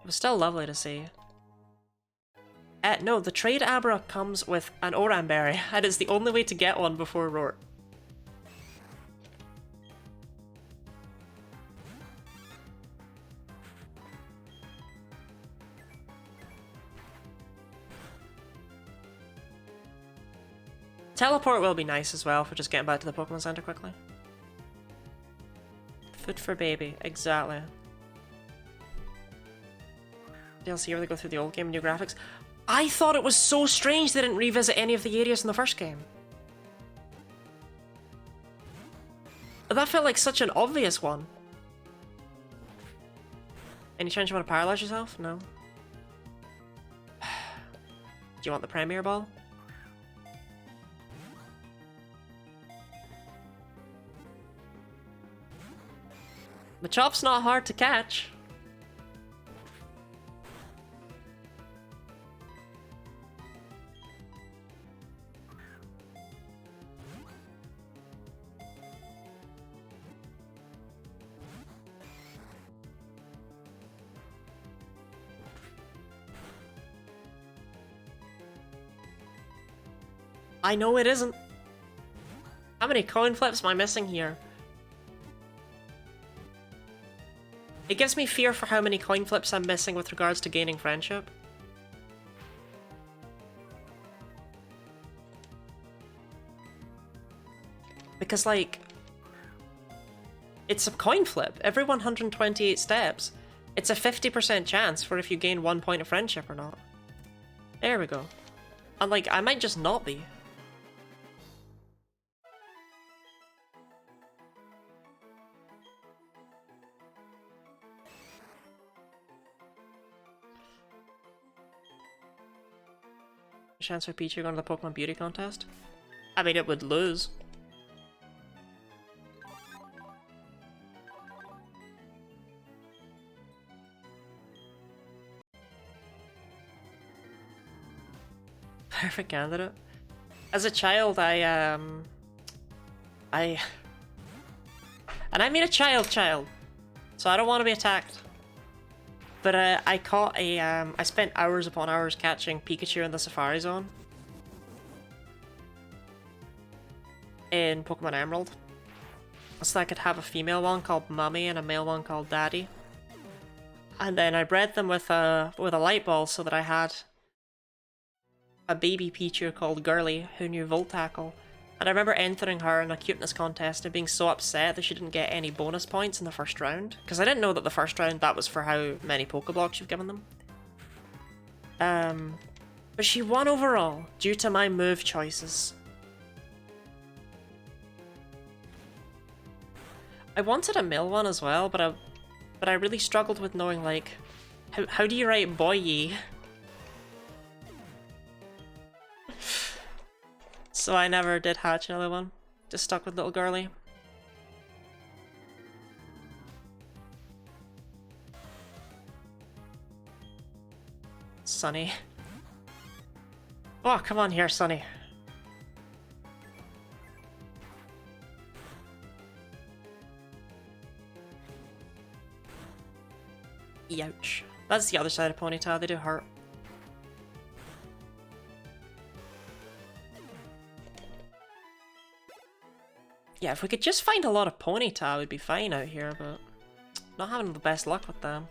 It was still lovely to see. No, the trade Abra comes with an Oran Berry, and it's the only way to get one before Roar. Teleport will be nice as well for just getting back to the Pokemon Center quickly. Food for baby, exactly. DLC where they go through the old game and new graphics. I thought it was so strange they didn't revisit any of the areas in the first game. That felt like such an obvious one. Any chance you want to paralyze yourself? No. Do you want the Premier Ball? Machop's not hard to catch. I know it isn't. How many coin flips am I missing here? It gives me fear for how many coin flips I'm missing with regards to gaining friendship. Because, like, It's a coin flip. Every 128 steps, it's a 50% chance for if you gain 1 point of friendship or not. There we go. And like, I might just not be. Chance for Pichu going to the Pokemon Beauty Contest? I mean, it would lose. Perfect candidate. As a child, and I mean a child, so I don't want to be attacked. But I caught a, I spent hours upon hours catching Pikachu in the Safari Zone. In Pokemon Emerald. So I could have a female one called Mummy and a male one called Daddy. And then I bred them with a light ball so that I had a baby Pichu called Girly who knew Volt Tackle. And I remember entering her in a cuteness contest and being so upset that she didn't get any bonus points in the first round. Because I didn't know that the first round, that was for how many Pokeblocks you've given them. But she won overall, due to my move choices. I wanted a male one as well, but I really struggled with knowing, like, how do you write boy-y? So I never did hatch another one. Just stuck with little Girly. Sunny. Oh, come on here, Sunny. Ouch. That's the other side of Ponyta, they do hurt. Yeah, if we could just find a lot of Ponyta, we'd be fine out here, but not having the best luck with them.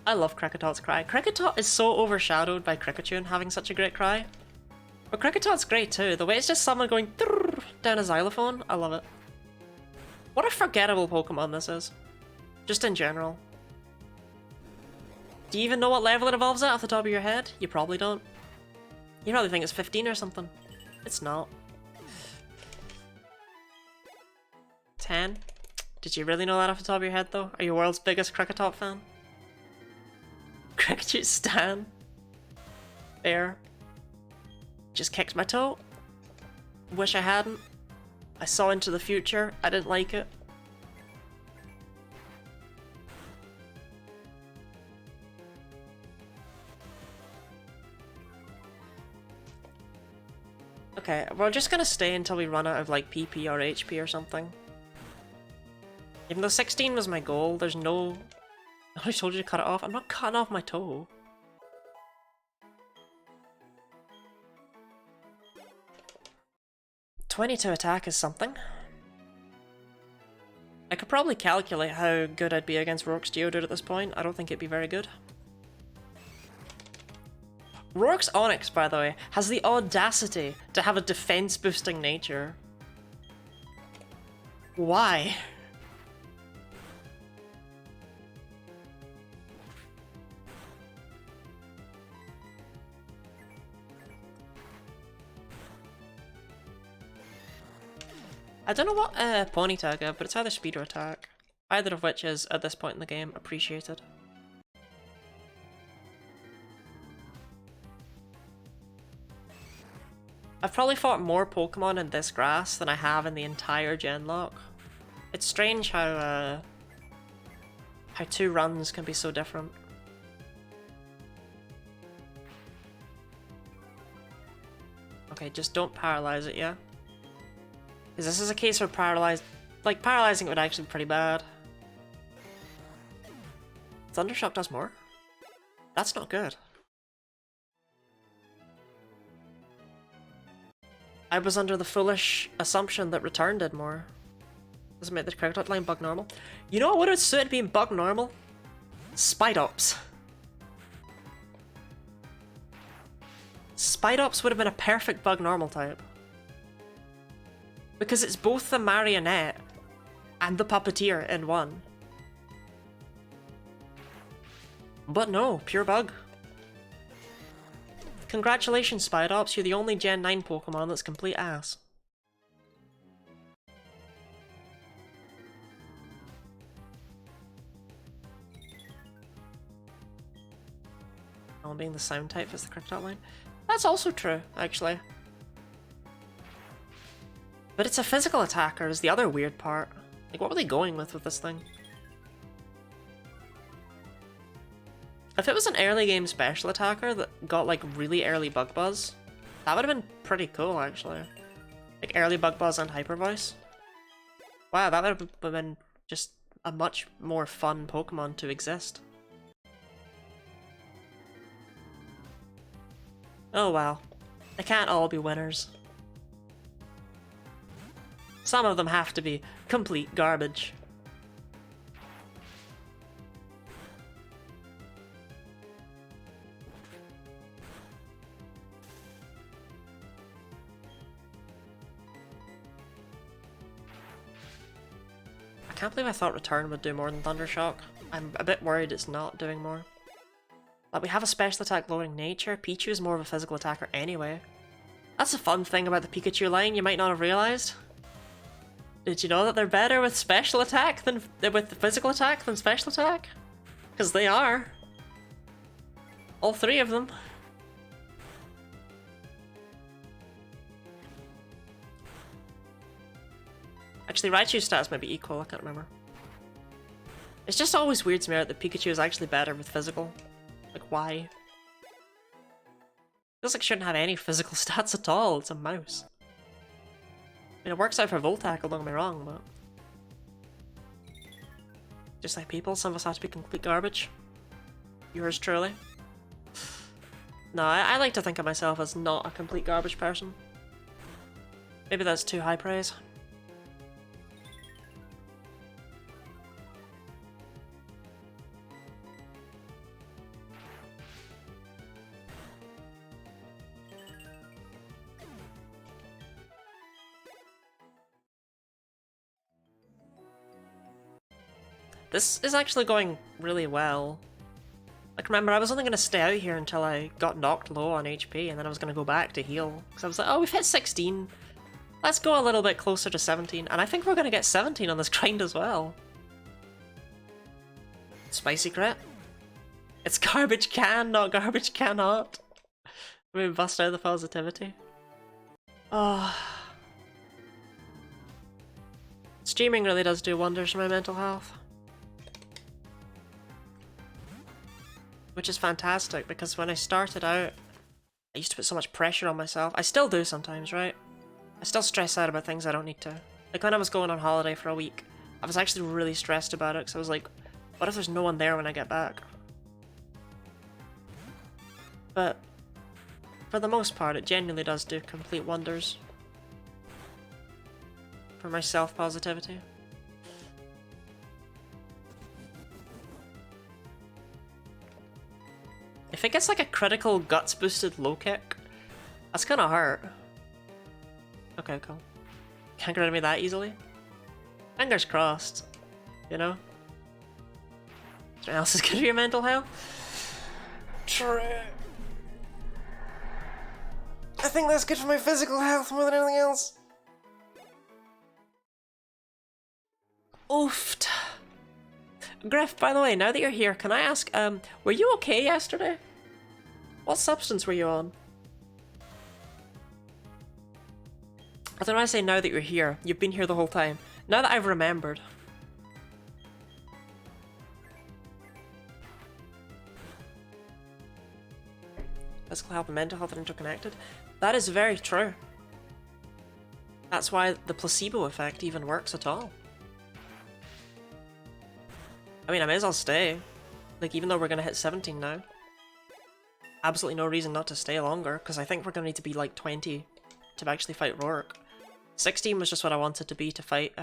I love Kricketot's cry. Kricketot is so overshadowed by Kricketune having such a great cry. But Kricketot's great too. The way it's just someone going down a xylophone, I love it. What a forgettable Pokemon this is. Just in general. Do you even know what level it evolves at off the top of your head? You probably don't. You probably think it's 15 or something. It's not. 10? Did you really know that off the top of your head though? Are you world's biggest Kricketot fan? Cricket stan. Fair. Just kicked my toe. Wish I hadn't. I saw into the future. I didn't like it. Okay, we're just gonna stay until we run out of like PP or HP or something. Even though 16 was my goal, there's no... I told you to cut it off. I'm not cutting off my toe. "22 attack is something. I could probably calculate how good I'd be against Rourke's Geodude at this point. I don't think it'd be very good. Rourke's Onix, by the way, has the audacity to have a defense-boosting nature. Why? I don't know what Ponyta give, but it's either speed or attack. Either of which is, at this point in the game, appreciated. I've probably fought more Pokemon in this grass than I have in the entire Genlock. It's strange how 2 runs can be so different. Okay, just don't paralyze it, yeah? Because this is a case where paralyzing it would actually be pretty bad. Thundershock does more? That's not good. I was under the foolish assumption that Return did more. Doesn't make the character line bug normal. You know what would have suited being bug normal? Spidops. Spidops would have been a perfect bug normal type. Because it's both the marionette and the puppeteer in one. But no, pure bug. Congratulations, Spidops, you're the only Gen 9 Pokemon that's complete ass. Being the sound type is the correct outline. That's also true, actually. But it's a physical attacker is the other weird part. Like, what were they going with this thing? If it was an early game special attacker that got like really early bug buzz, that would have been pretty cool actually. Like early bug buzz and hyper voice. Wow, that would have been just a much more fun Pokemon to exist. Oh well, they can't all be winners. Some of them have to be complete garbage. I can't believe I thought Return would do more than Thundershock. I'm a bit worried it's not doing more. But we have a special attack lowering nature. Pichu is more of a physical attacker anyway. That's a fun thing about the Pikachu line you might not have realised. Did you know that they're better with special attack than with the physical attack than special attack? Because they are. All three of them. Actually, Raichu's stats might be equal, I can't remember. It's just always weird to me that Pikachu is actually better with physical. Like, why? Feels like it shouldn't have any physical stats at all, it's a mouse. I mean, it works out for Voltac, don't get me wrong, but... Just like people, some of us have to be complete garbage. Yours truly. No, I like to think of myself as not a complete garbage person. Maybe that's too high praise. This is actually going really well. Like, remember, I was only going to stay out here until I got knocked low on HP, and then I was going to go back to heal. Because I was like, oh, we've hit 16. Let's go a little bit closer to 17. And I think we're going to get 17 on this grind as well. Spicy crit. It's garbage can, not garbage cannot. We bust out the positivity. Oh. Streaming really does do wonders for my mental health. Which is fantastic, because when I started out, I used to put so much pressure on myself. I still do sometimes, right? I still stress out about things I don't need to. Like when I was going on holiday for a week, I was actually really stressed about it, because I was like, what if there's no one there when I get back? But for the most part, it genuinely does do complete wonders for my self-positivity. If it gets like a critical guts boosted low kick, that's gonna hurt. Okay, cool. Can't get rid of me that easily. Fingers crossed, you know? Something else is good for your mental health? True. I think that's good for my physical health more than anything else. Oofed. Griff, by the way, now that you're here, can I ask, were you okay yesterday? What substance were you on? I don't know why I say now that you're here. You've been here the whole time. Now that I've remembered. Physical health and mental health are interconnected. That is very true. That's why the placebo effect even works at all. I mean, I may as well stay. Like, even though we're gonna hit 17 now. Absolutely no reason not to stay longer, because I think we're gonna need to be like 20 to actually fight Rourke. 16 was just what I wanted to be to fight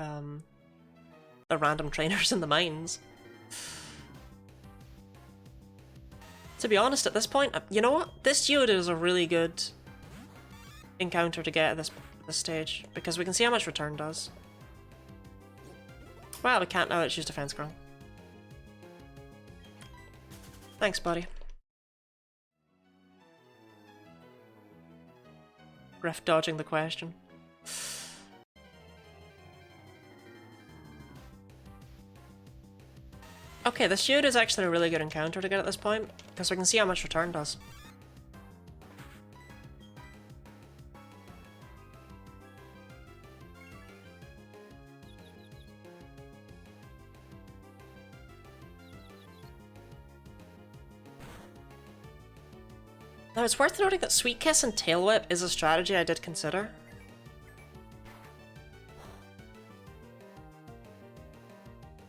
the random trainers in the mines. To be honest, at this point, you know what? This Geodude is a really good encounter to get at this stage, because we can see how much return does. Well, we can't now that it's used Defense Grung. Thanks, buddy. Ref dodging the question. Okay, this Geodude is actually a really good encounter to get at this point, because we can see how much return does. Now, it's worth noting that Sweet Kiss and Tail Whip is a strategy I did consider.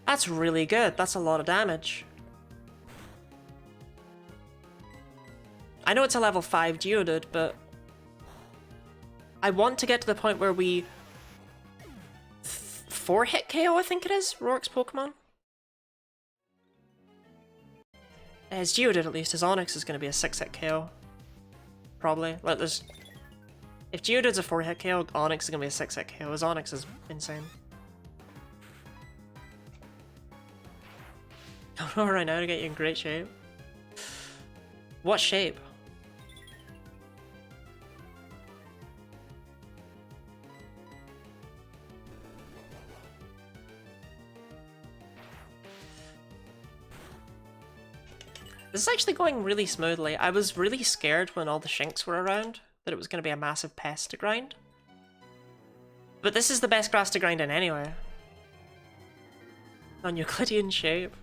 That's really good. That's a lot of damage. I know it's a level 5 Geodude, but I want to get to the point where we 4-hit KO, I think it is, Roark's Pokemon. His Geodude, at least, his Onix is going to be a 6-hit KO. Probably. Like, there's... If Geodude's a 4-hit KO, Onix is going to be a 6-hit KO. His Onix is insane. I don't know right now to get you in great shape. What shape? This is actually going really smoothly. I was really scared when all the Shinx were around that it was going to be a massive pest to grind. But this is the best grass to grind in anyway. Non-Euclidean shape.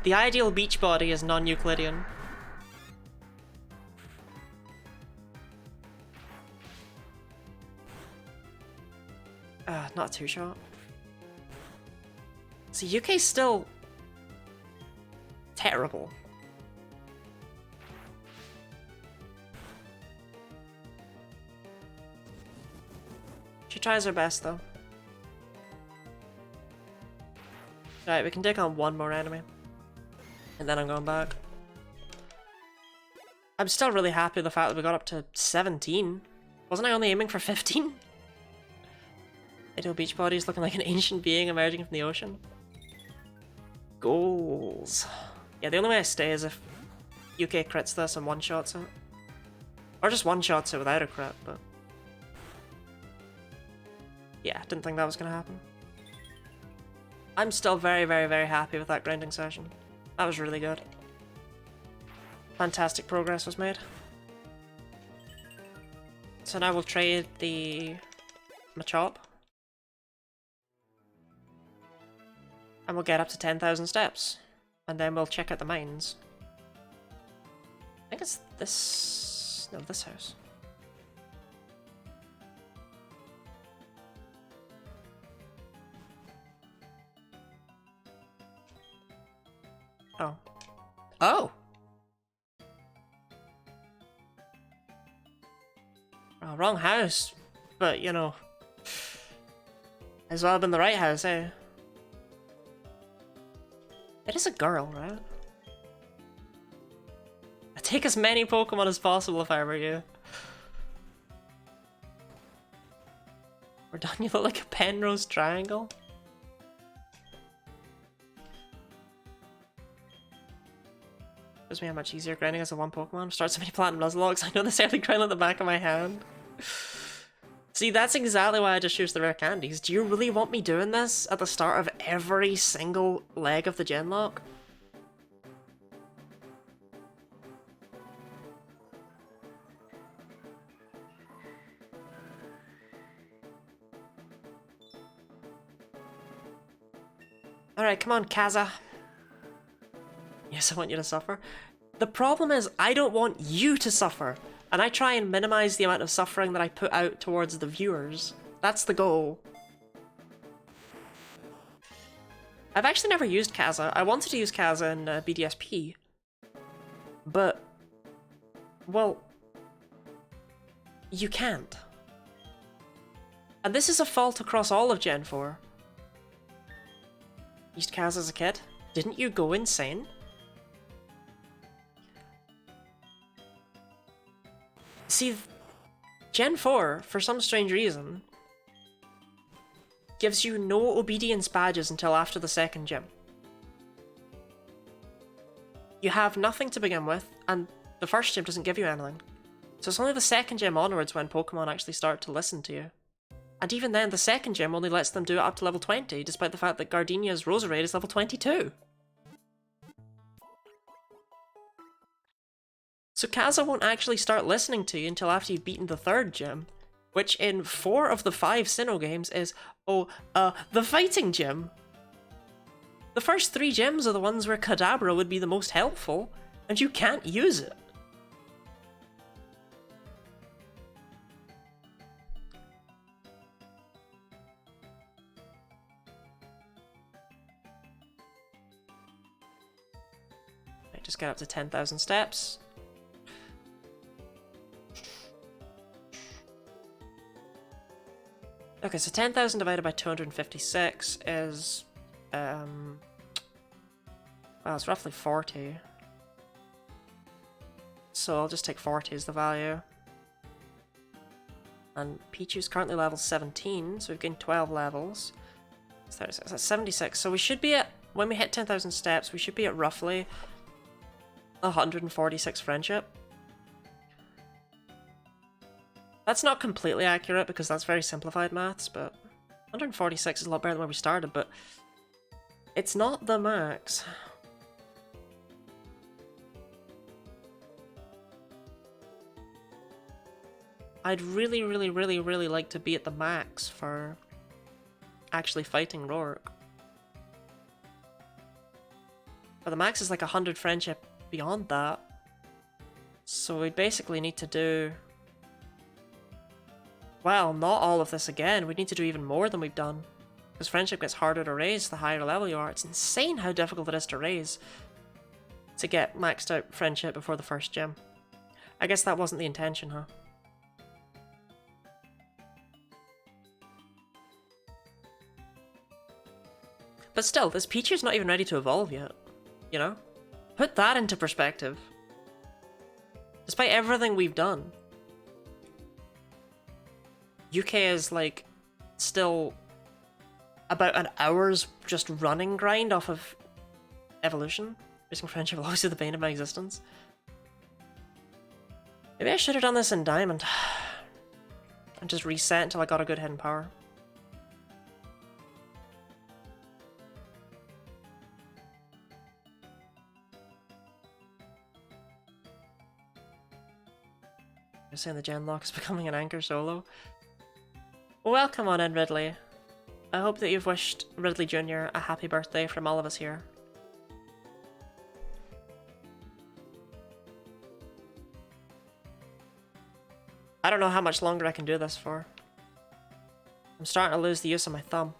The ideal beach body is non-Euclidean. Not a 2-shot. So UK's still terrible. She tries her best though. Right, we can take on one more enemy. And then I'm going back. I'm still really happy with the fact that we got up to 17. Wasn't I only aiming for 15? Ideal beach body is looking like an ancient being emerging from the ocean. Goals. Yeah, the only way I stay is if UK crits this and one-shots it. Or just one-shots it without a crit, but... Yeah, didn't think that was gonna happen. I'm still very, very, very happy with that grinding session. That was really good. Fantastic progress was made. So now we'll trade the Machop. And we'll get up to 10,000 steps. And then we'll check out the mines. I think it's this... no, this house. Oh. Oh! Oh, wrong house. But, you know... as well have been the right house, eh? It is a girl, right? I'd take as many Pokemon as possible if I were you. We're done, you look like a Penrose triangle. Shows me how much easier grinding as a one Pokemon. Start so many Platinum Nuzlockes. I know this early grind on the back of my hand. See, that's exactly why I just use the rare candies. Do you really want me doing this at the start of every single leg of the Genlock? Alright, come on, Kaza. Yes, I want you to suffer. The problem is, I don't want you to suffer. And I try and minimize the amount of suffering that I put out towards the viewers. That's the goal. I've actually never used Kaza. I wanted to use Kaza in BDSP. But... well... you can't. And this is a fault across all of Gen 4. Used Kaz as a kid? Didn't you go insane? See, Gen 4, for some strange reason, gives you no obedience badges until after the second gym. You have nothing to begin with, and the first gym doesn't give you anything. So it's only the second gym onwards when Pokemon actually start to listen to you. And even then, the second gym only lets them do it up to level 20, despite the fact that Gardenia's Roserade is level 22. So Kaza won't actually start listening to you until after you've beaten the third gym, which in 4 of the 5 Sinnoh games is, the fighting gym. The first 3 gyms are the ones where Kadabra would be the most helpful, and you can't use it. I just get up to 10,000 steps. Okay, so 10,000 divided by 256 is, well, it's roughly 40. So I'll just take 40 as the value. And Pichu's currently level 17, so we've gained 12 levels. So that's 76. So we should be at, when we hit 10,000 steps, we should be at roughly 146 friendship. That's not completely accurate because that's very simplified maths, but 146 is a lot better than where we started, but it's not the max. I'd really, really, really, really like to be at the max for actually fighting Roark. But the max is like 100 friendship beyond that. So we basically need to do... well, not all of this again. We need to do even more than we've done. Because friendship gets harder to raise the higher level you are. It's insane how difficult it is to raise to get maxed out friendship before the first gym. I guess that wasn't the intention, huh? But still, this Pichu's not even ready to evolve yet, you know? Put that into perspective. Despite everything we've done, UK is like still about an hour's just running grind off of evolution. Raising friendship will always be the bane of my existence. Maybe I should have done this in Diamond and just reset until I got a good hidden power. You're saying the Gen Lock is becoming an anchor solo? Welcome on in, Ridley. I hope that you've wished Ridley Jr. a happy birthday from all of us here. I don't know how much longer I can do this for. I'm starting to lose the use of my thumb.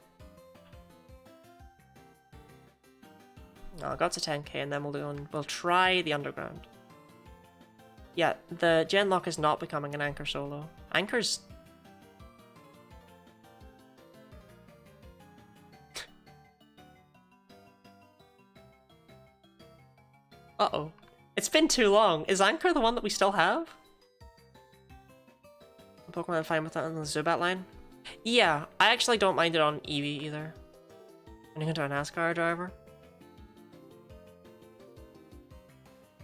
No, I got to 10k and then we'll try the underground. Yeah, the Gen Lock is not becoming an anchor solo. Anchors... Uh-oh. It's been too long. Is Anchor the one that we still have? Pokemon fine with that on the Zubat line? Yeah, I actually don't mind it on Eevee either. Turning into a NASCAR driver.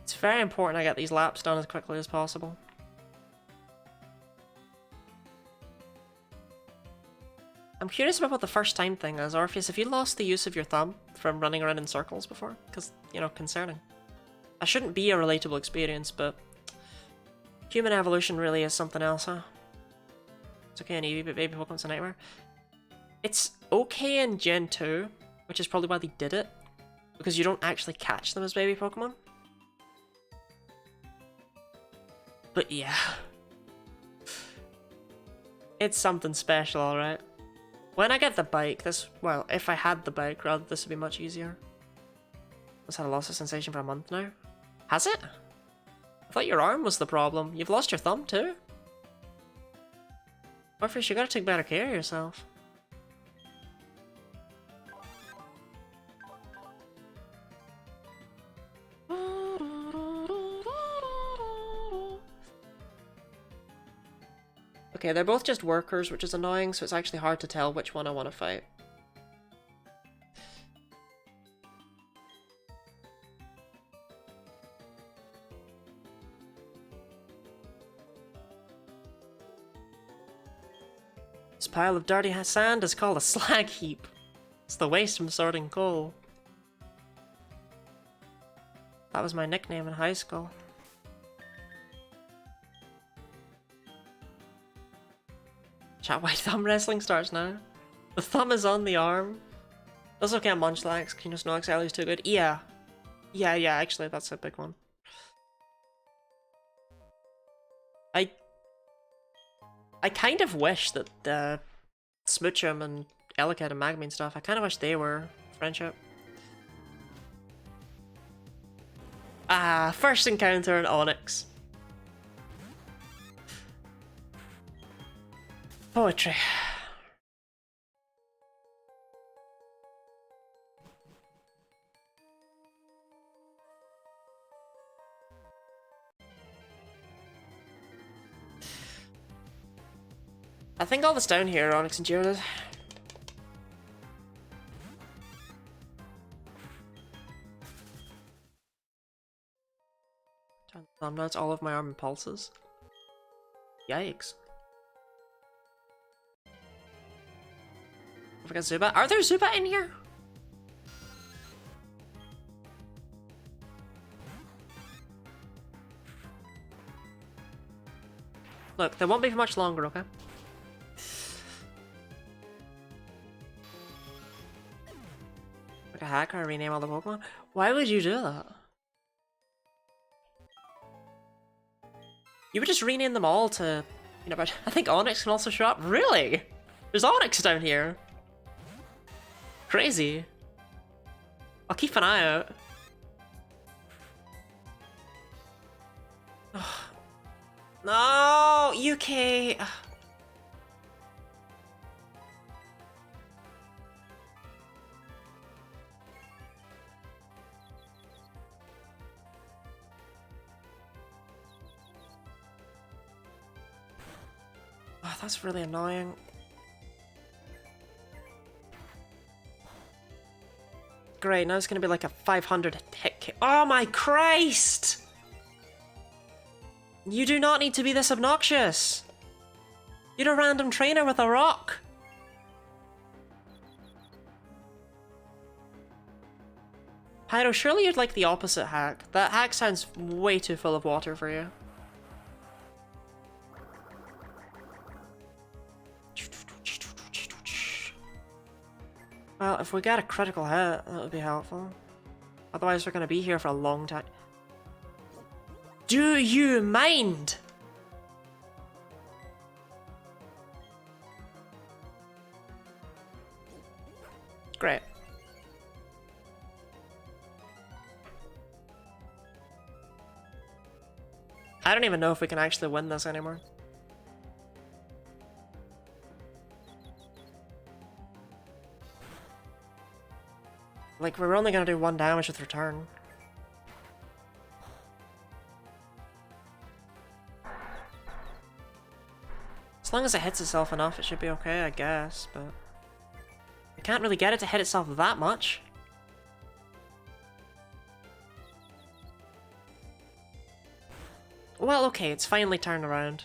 It's very important I get these laps done as quickly as possible. I'm curious about what the first time thing is. Orpheus, have you lost the use of your thumb from running around in circles before? Because, you know, concerning. That shouldn't be a relatable experience, but human evolution really is something else, huh? It's okay in Eevee, but Baby Pokemon's a nightmare. It's okay in Gen 2, which is probably why they did it, because you don't actually catch them as baby Pokemon. But yeah. It's something special, alright. When I get the bike, this... well, if I had the bike, rather, this would be much easier. I've had a loss of sensation for a month now. Has it? I thought your arm was the problem. You've lost your thumb too? Morpheus, you gotta take better care of yourself. Okay, they're both just workers, which is annoying, so it's actually hard to tell which one I want to fight. This pile of dirty sand is called a slag heap. It's the waste from sorting coal. That was my nickname in high school. Chat, white thumb wrestling starts now. The thumb is on the arm. Also can't munch lags, you know, Snorlax Alley is too good. Yeah. Yeah, actually that's a big one. I kind of wish that Smoochum and Elekid and Magmie and stuff, I kind of wish they were friendship. Ah, first encounter in Onyx. Poetry. I think all that's down here are Onyx and Geodude. Now it's all of my arm and pulses. Yikes. I forgot Zubat. Are there Zubat in here? Look, they won't be for much longer, okay? Like a hacker, rename all the Pokemon? Why would you do that? You would just rename them all to, you know, but I think Onyx can also show up. Really? There's Onyx down here. Crazy. I'll keep an eye out. No, UK. Oh, that's really annoying. Great, now it's gonna be like a 500 hit kick. Oh my Christ! You do not need to be this obnoxious! You're a random trainer with a rock! Pyro, surely you'd like the opposite hack. That hack sounds way too full of water for you. Well, if we get a critical hit, that would be helpful. Otherwise, we're going to be here for a long time. Do you mind? Great. I don't even know if we can actually win this anymore. Like, we're only gonna do 1 damage with return. As long as it hits itself enough, it should be okay, I guess, but... I can't really get it to hit itself that much. Well, okay, it's finally turned around.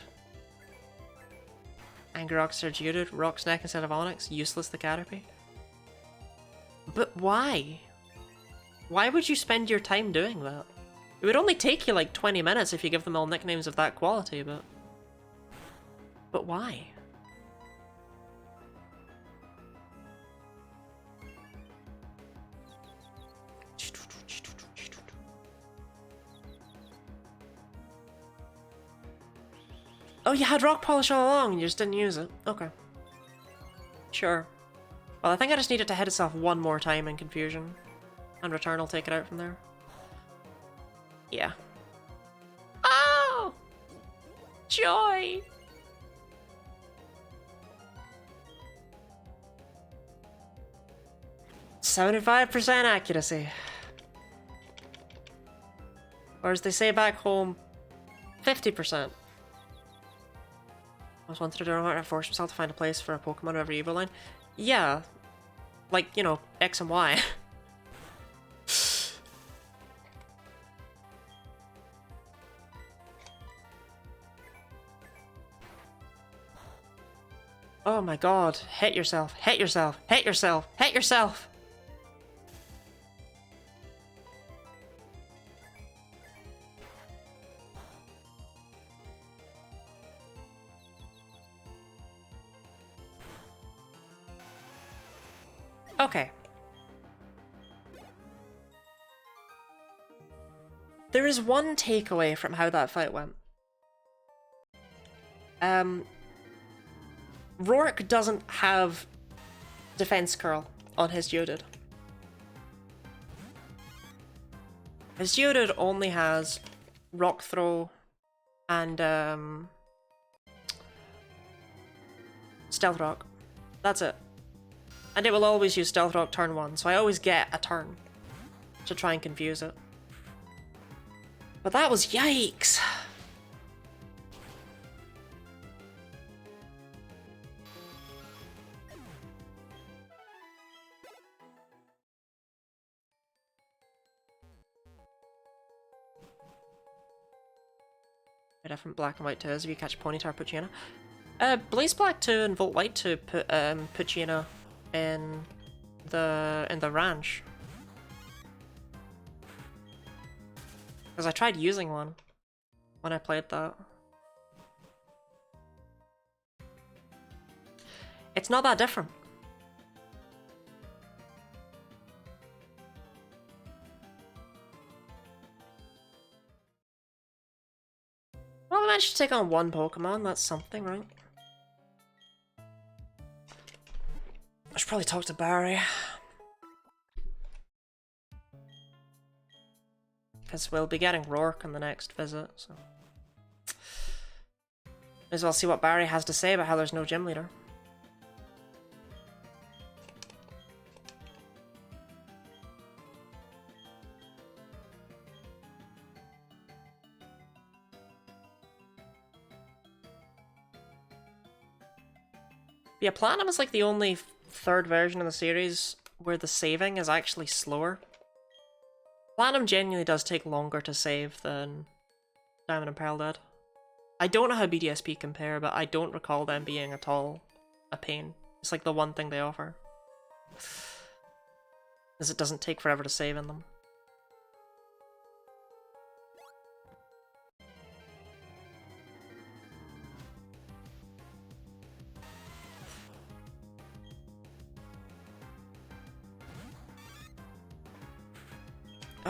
Angry Rocks or Geodude, Rock's Neck instead of Onyx, useless the Caterpie. But why? Why would you spend your time doing that? It would only take you like 20 minutes if you give them all nicknames of that quality, but... But why? Oh, you had Rock Polish all along and you just didn't use it? Okay. Sure. Well, I think I just need it to hit itself one more time in Confusion. And Return will take it out from there. Yeah. Oh! Joy! 75% accuracy. Or as they say back home, 50%. I was once to do and force himself to find a place for a Pokemon of every evil line. Yeah. Like, you know, X and Y. Oh my god. Hit yourself. Hit yourself. Hit yourself. Hit yourself. Okay. There is one takeaway from how that fight went. Rourke doesn't have defense curl on his Geodude. His Geodude only has Rock Throw and Stealth Rock. That's it. And it will always use Stealth Rock turn 1, so I always get a turn to try and confuse it. But that was yikes! Different Black and White 2s if you catch Ponyta or Poochyena. Blaze Black 2 and Volt White 2 put Poochyena in the ranch. Because I tried using one when I played that. It's not that different. Well, we managed to take on one Pokemon, that's something, right? I should probably talk to Barry. Because we'll be getting Rourke on the next visit, so... May as well see what Barry has to say about how there's no gym leader. Yeah, Platinum is like the only third version of the series where the saving is actually slower. Platinum genuinely does take longer to save than Diamond and Pearl did. I don't know how BDSP compare, but I don't recall them being at all a pain. It's like the one thing they offer. Is it doesn't take forever to save in them.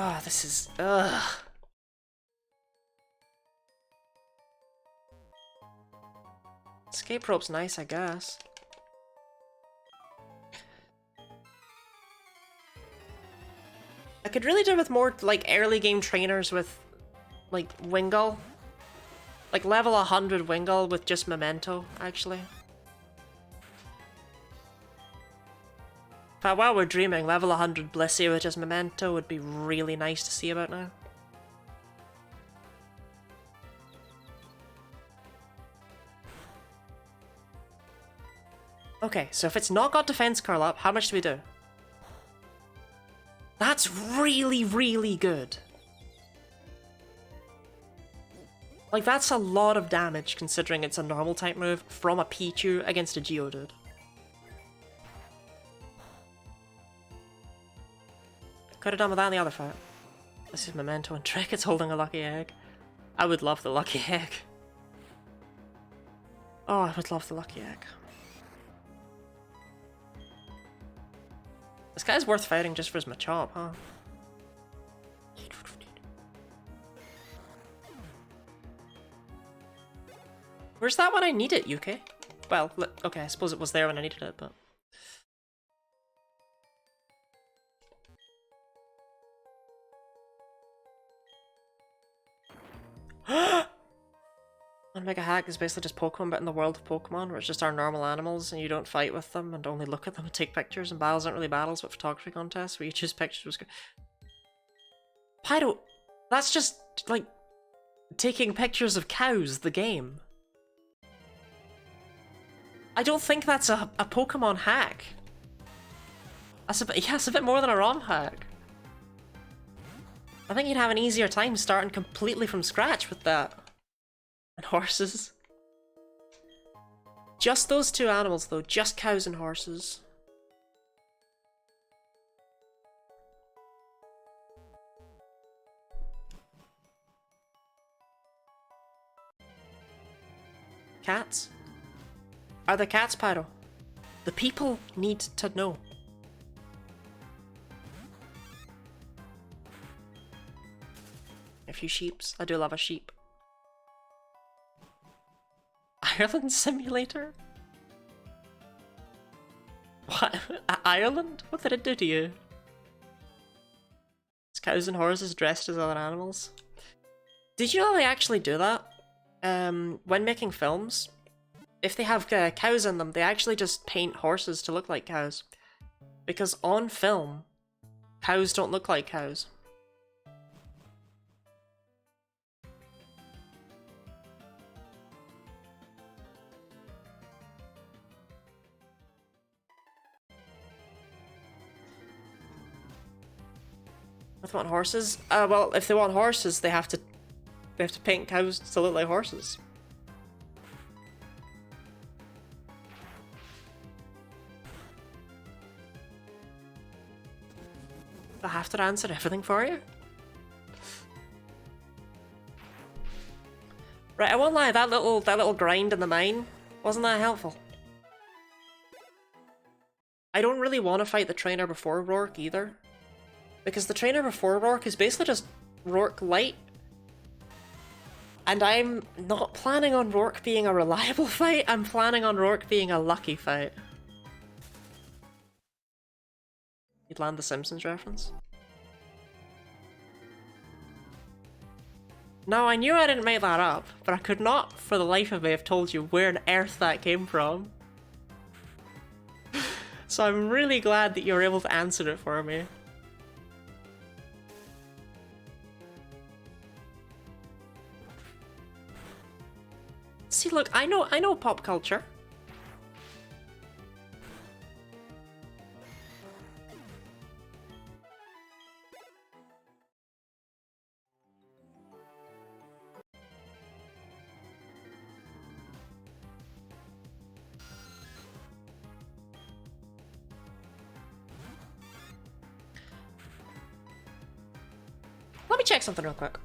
Oh, this is... ugh. Escape rope's nice, I guess. I could really do with more, like, early game trainers with, like, Wingull. Like, level 100 Wingull with just Memento, actually. But while we're dreaming, level 100 Blissey with just Memento would be really nice to see about now. Okay, so if it's not got defense curl up, how much do we do? That's really, really good. Like, that's a lot of damage considering it's a normal type move from a Pichu against a Geodude. Could have done with that in the other fight. This is Memento and Trick, it's holding a lucky egg. I would love the lucky egg. Oh, I would love the lucky egg. This guy's worth fighting just for his Machop, huh? Where's that when I need it, UK? Well, okay, I suppose it was there when I needed it, but... Mega Hack is basically just Pokemon, but in the world of Pokemon, where it's just our normal animals, and you don't fight with them, and only look at them and take pictures, and battles aren't really battles, but photography contests, where you choose pictures. Pyro, that's just, like, taking pictures of cows, the game. I don't think that's a Pokemon hack. That's a bit, yeah, it's a bit more than a ROM hack. I think you'd have an easier time starting completely from scratch with that. And horses. Just those two animals though, just cows and horses. Cats? Are there cats, Pyro? The people need to know. A few sheeps. I do love a sheep. Ireland Simulator? What? Ireland? What did it do to you? It's cows and horses dressed as other animals. Did you know they actually do that? When making films, if they have cows in them, they actually just paint horses to look like cows. Because on film, cows don't look like cows. If they want horses? Well, if they want horses, they have to paint cows to look like horses. I have to answer everything for you? Right, I won't lie, that little grind in the mine wasn't that helpful. I don't really want to fight the trainer before Rourke either. Because the trainer before Rourke is basically just Rourke light. And I'm not planning on Rourke being a reliable fight, I'm planning on Rourke being a lucky fight. You'd land the Simpsons reference? No, I knew I didn't make that up, but I could not for the life of me have told you where on earth that came from. So I'm really glad that you were able to answer it for me. See, look, I know pop culture. Let me check something real quick.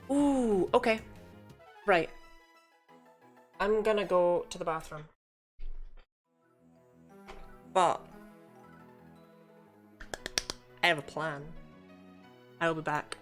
Ooh, okay. Right. I'm gonna go to the bathroom. But I have a plan. I will be back.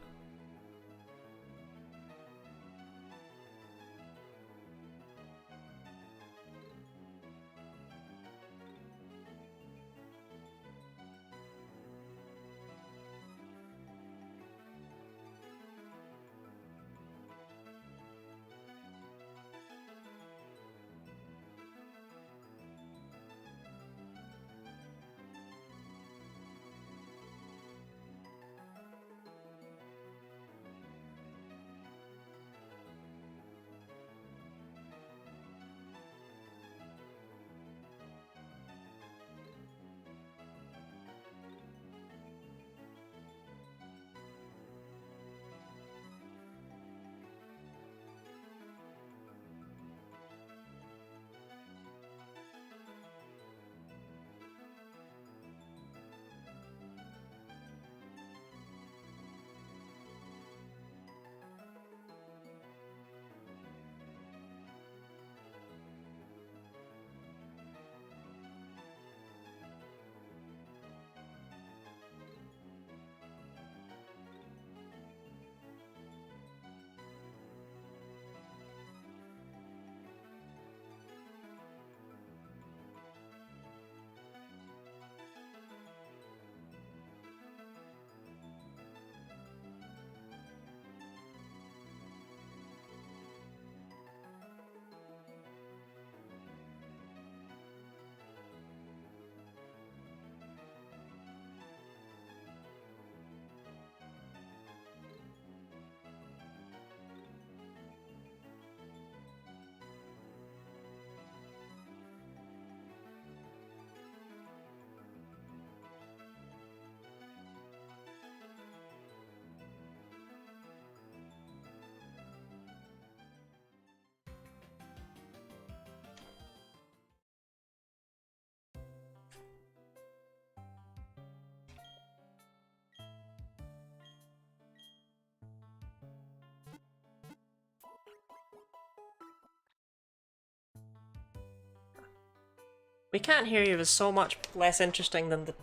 We can't hear you is so much less interesting than the...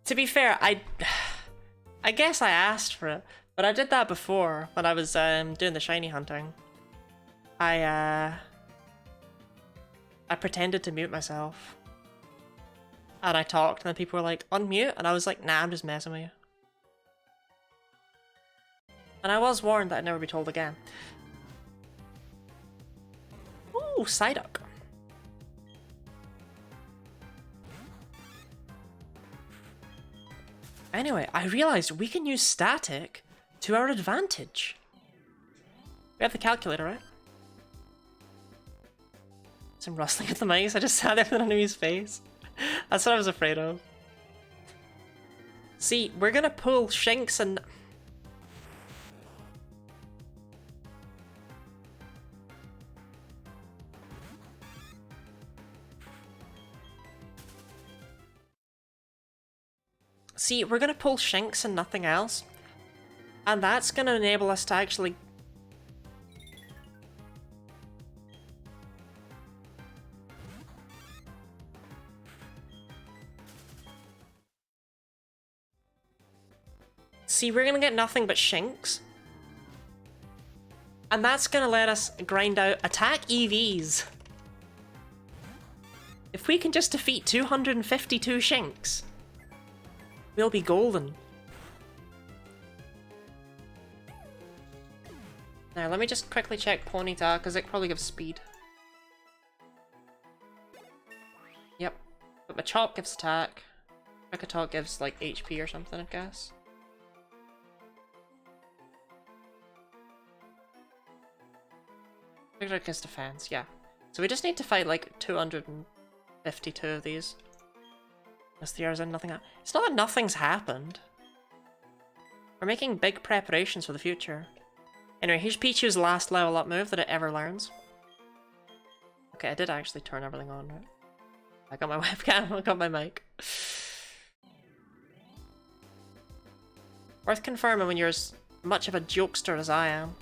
To be fair, I guess I asked for it, but I did that before when I was doing the shiny hunting. I pretended to mute myself. And I talked, and then people were like, unmute? And I was like, nah, I'm just messing with you. And I was warned that I'd never be told again. Ooh, Psyduck. Anyway, I realized we can use static to our advantage. We have the calculator, right? Some rustling at the mice. I just sat there with an enemy's face. That's what I was afraid of. See, we're gonna pull Shinx and... See, we're gonna pull Shinx and nothing else. And that's gonna enable us to actually... See, we're gonna get nothing but Shinx. And that's gonna let us grind out attack EVs. If we can just defeat 252 Shinx, we'll be golden. Now, let me just quickly check Ponyta, because it probably gives speed. Yep. But Machop gives attack. Krakatok gives, like, HP or something, I guess. Krakatok gives defense, yeah. So we just need to fight, like, 252 of these. Unless the year's in, nothing happened. It's not that nothing's happened. We're making big preparations for the future. Anyway, here's Pichu's last level up move that it ever learns. Okay, I did actually turn everything on, right? I got my webcam, I got my mic. Worth confirming when you're as much of a jokester as I am.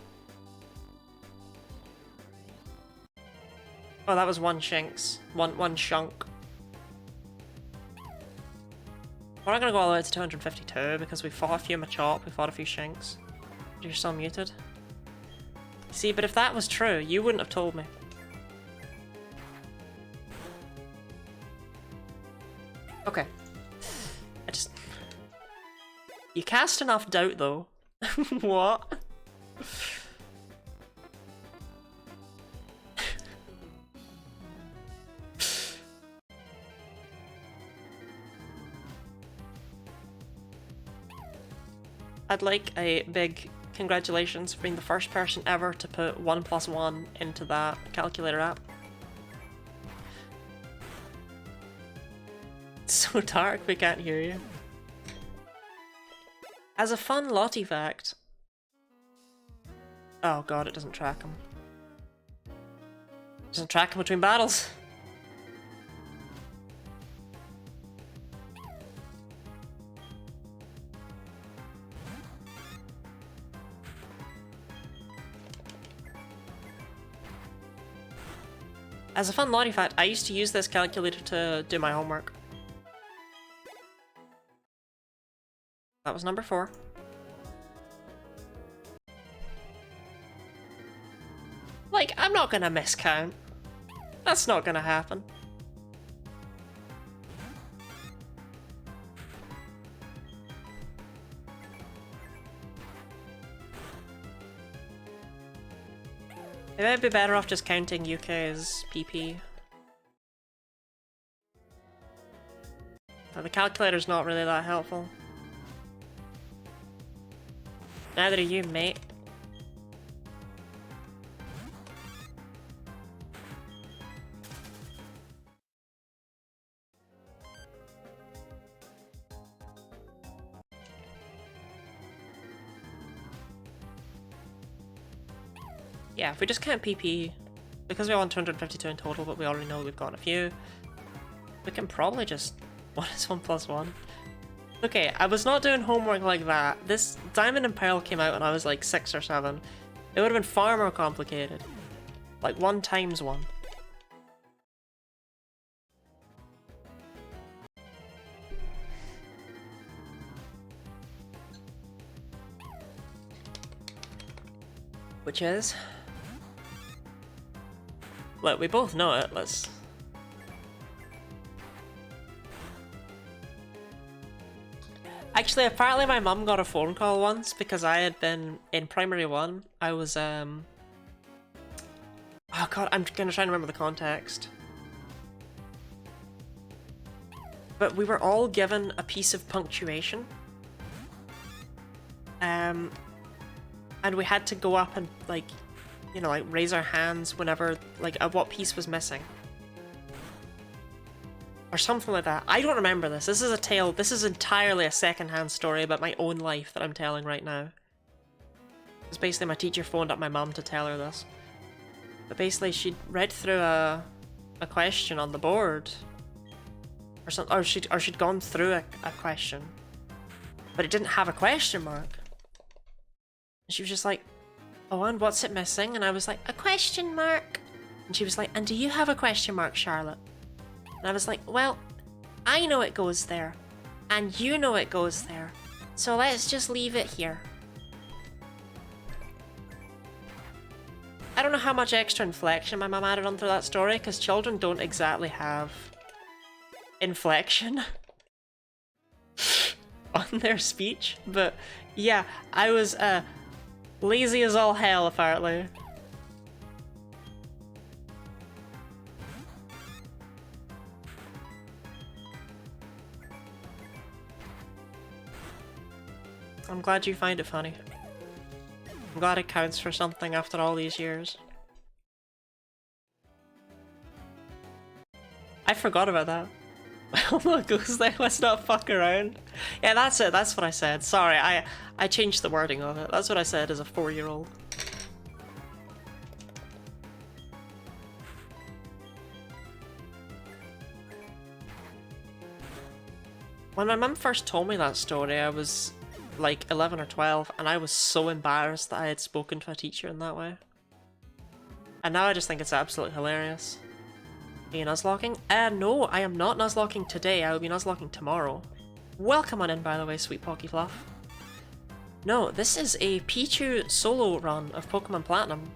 Oh, that was one Shinx. One Shunk. We're not gonna go all the way to 252 because we fought a few Machop, we fought a few Shinx. You're still muted. See, but if that was true, you wouldn't have told me. Okay. I just... You cast enough doubt, though. What? I'd like a big congratulations for being the first person ever to put 1+1 into that calculator app. It's so dark we can't hear you. As a fun Lottie fact... Oh god, it doesn't track him. It doesn't track him between battles. As a fun Lottie fact, I used to use this calculator to do my homework. That was number 4. Like, I'm not gonna miscount. That's not gonna happen. Maybe I'd be better off just counting UK as PP. But the calculator's not really that helpful. Neither are you, mate. Yeah, if we just count PP, because we want 252 in total, but we already know we've got a few, we can probably just... What is 1+1? Okay, I was not doing homework like that. This Diamond and Pearl came out when I was like 6 or 7. It would have been far more complicated. Like 1 times 1. Which is... Look, we both know it, let's... Actually, apparently my mum got a phone call once because I had been in primary 1. I was, Oh god, I'm gonna try and remember the context. But we were all given a piece of punctuation. And we had to go up and, like, you know, like, raise our hands whenever, like, what piece was missing. Or something like that. I don't remember this. This is a tale. This is entirely a second-hand story about my own life that I'm telling right now. It's basically my teacher phoned up my mum to tell her this. But basically, she'd read through a question on the board. Or something, or she'd gone through a question. But it didn't have a question mark. And she was just like, oh, and what's it missing? And I was like, a question mark. And she was like, and do you have a question mark, Charlotte? And I was like, well, I know it goes there. And you know it goes there. So let's just leave it here. I don't know how much extra inflection my mum added onto that story, because children don't exactly have inflection on their speech. But yeah, I was lazy as all hell, apparently. I'm glad you find it funny. I'm glad it counts for something after all these years. I forgot about that. Oh no, it goes there, let's not fuck around. Yeah, that's it, that's what I said. Sorry, I changed the wording of it. That's what I said as a 4-year-old. When my mum first told me that story, I was like 11 or 12, and I was so embarrassed that I had spoken to a teacher in that way. And now I just think it's absolutely hilarious. Are you nuzlocking? No, I am not nuzlocking today. I will be nuzlocking tomorrow. Welcome on in, by the way, sweet Pocky Fluff. No, this is a Pichu solo run of Pokemon Platinum.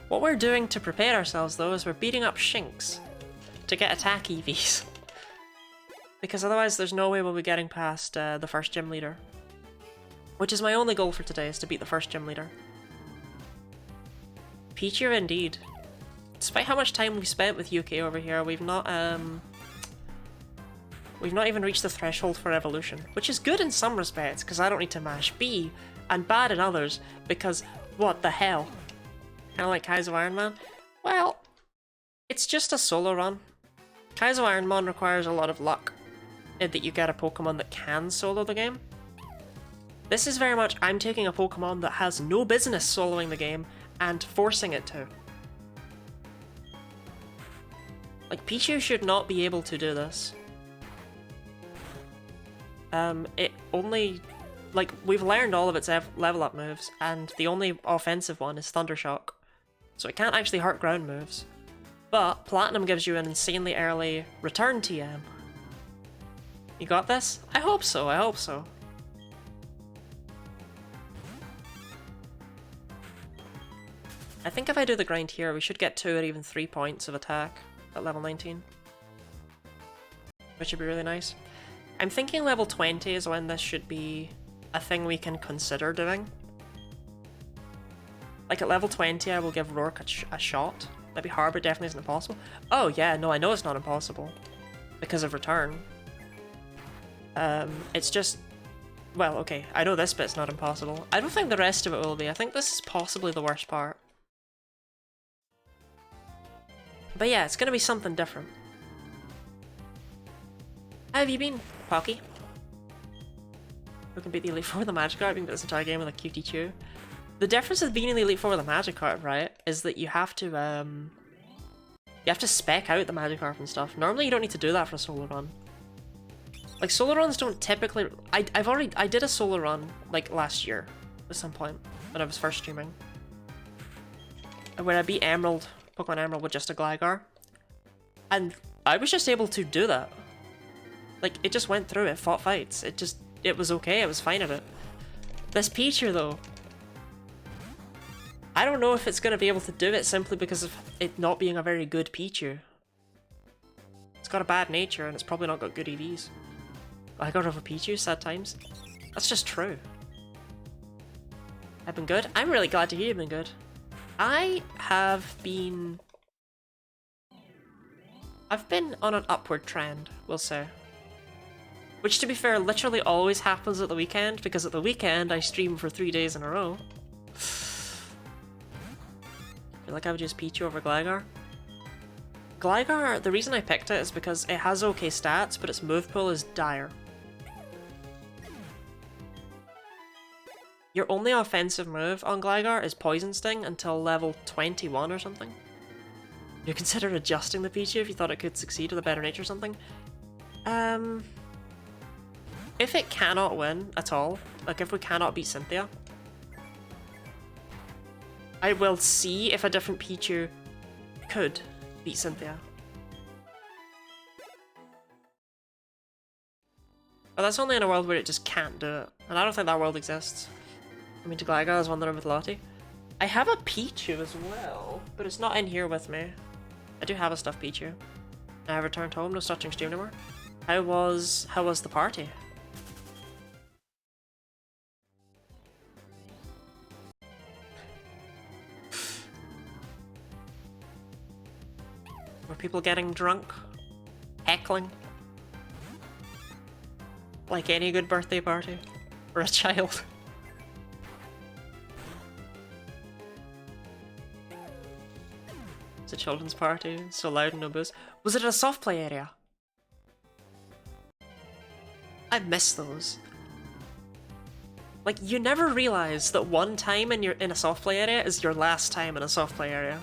What we're doing to prepare ourselves, though, is we're beating up Shinx to get attack EVs. Because otherwise there's no way we'll be getting past the first gym leader. Which is my only goal for today, is to beat the first gym leader. Pichu indeed. Despite how much time we've spent with UK over here, we've not even reached the threshold for evolution. Which is good in some respects, because I don't need to mash B, and bad in others, because what the hell? Kinda like Kaizo Ironman? Well, it's just a solo run. Kaizo Ironman requires a lot of luck, in that you get a Pokemon that can solo the game. This is very much, I'm taking a Pokemon that has no business soloing the game and forcing it to. Like, Pichu should not be able to do this. It only... Like, we've learned all of its level up moves, and the only offensive one is Thunder Shock. So it can't actually hurt ground moves. But Platinum gives you an insanely early return TM. You got this? I hope so, I hope so. I think if I do the grind here, we should get 2 or even 3 points of attack at level 19. Which would be really nice. I'm thinking level 20 is when this should be a thing we can consider doing. Like at level 20 I will give Rourke a shot. Maybe Harbor definitely isn't impossible. Oh yeah, no, I know it's not impossible. Because of return. It's just... Well, okay, I know this bit's not impossible. I don't think the rest of it will be. I think this is possibly the worst part. But yeah, it's gonna be something different. How have you been, Pocky? We can beat the Elite Four with the Magikarp, we can beat this entire game with a cutie chew. The difference with beating the Elite Four with a Magikarp, right, is that you have to spec out the Magikarp and stuff. Normally you don't need to do that for a solo run. Like, solo runs don't typically... I did a solo run, like, last year, at some point, when I was first streaming. Where I beat Emerald, Pokemon Emerald with just a Gligar. And I was just able to do that. Like, it just went through, it fought fights. It was okay, it was fine at it. This Pichu, though. I don't know if it's going to be able to do it simply because of it not being a very good Pichu. It's got a bad nature and it's probably not got good EVs. I got rid of a Pichu, sad times. That's just true. I've been good. I'm really glad to hear you've been good. I've been on an upward trend, we'll say. Which, to be fair, literally always happens at the weekend, because at the weekend I stream for 3 days in a row. I feel like I would use Pichu over Gligar. Gligar, the reason I picked it is because it has okay stats, but its move pool is dire. Your only offensive move on Gligar is Poison Sting until level 21 or something. You consider adjusting the Pichu if you thought it could succeed with a better nature or something. If it cannot win at all, like if we cannot beat Cynthia, I will see if a different Pichu could beat Cynthia. But that's only in a world where it just can't do it, and I don't think that world exists. I mean, Gligar is one that I'm with Lottie. I have a Pichu as well, but it's not in here with me. I do have a stuffed Pichu. I have returned home, no starting stream anymore. How was the party? Were people getting drunk? Heckling? Like any good birthday party? For a child? It's a children's party, so loud and no booze. Was it a soft play area? I miss those. Like, you never realize that one time in a soft play area is your last time in a soft play area.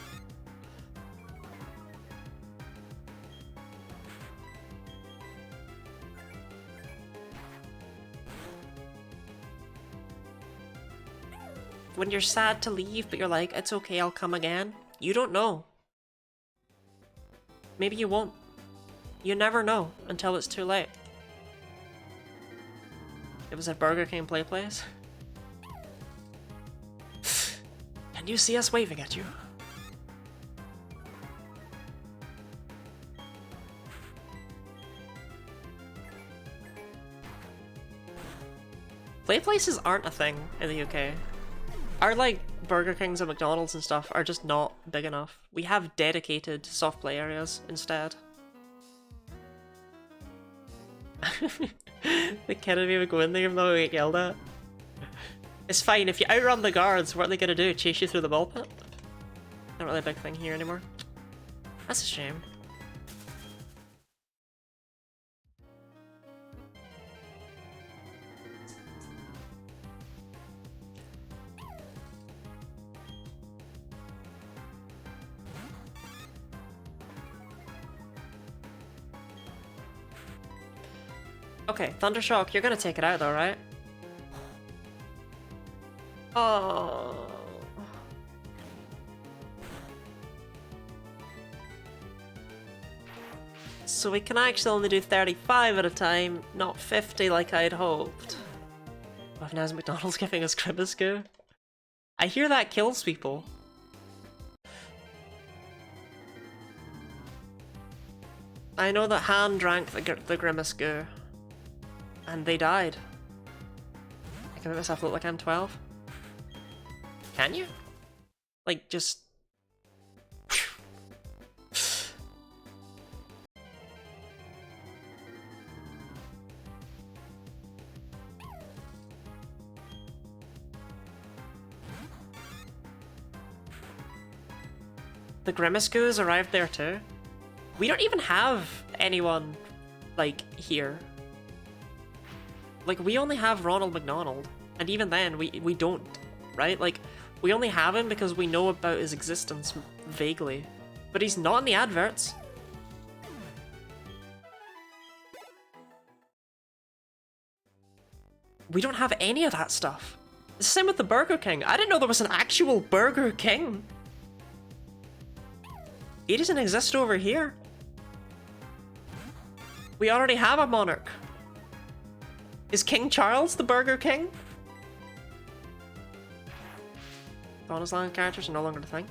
When you're sad to leave, but you're like, it's okay, I'll come again. You don't know. Maybe you won't. You never know until it's too late. It was at Burger King Play Place. Can you see us waving at you? Play places aren't a thing in the UK. Our, like, Burger Kings and McDonald's and stuff are just not big enough. We have dedicated soft play areas instead. The kid of me would go in there even though we get yelled at. It's fine, if you outrun the guards, what are they gonna do? Chase you through the ball pit? Not really a big thing here anymore. That's a shame. Okay, Thundershock, you're gonna take it out though, right? Oh. So we can actually only do 35 at a time, not 50 like I'd hoped. Oh, now is McDonald's giving us Grimace Goo? I hear that kills people. I know that Han drank the Grimace Goo. And they died. I can make myself look like I'm 12. Can you? Like, just... The Grimace Goos arrived there too. We don't even have anyone, like, here. Like, we only have Ronald McDonald, and even then, we don't, right? Like, we only have him because we know about his existence vaguely. But he's not in the adverts. We don't have any of that stuff. It's the same with the Burger King. I didn't know there was an actual Burger King. He doesn't exist over here. We already have a monarch. Is King Charles the Burger King? bonus line characters are no longer a thing.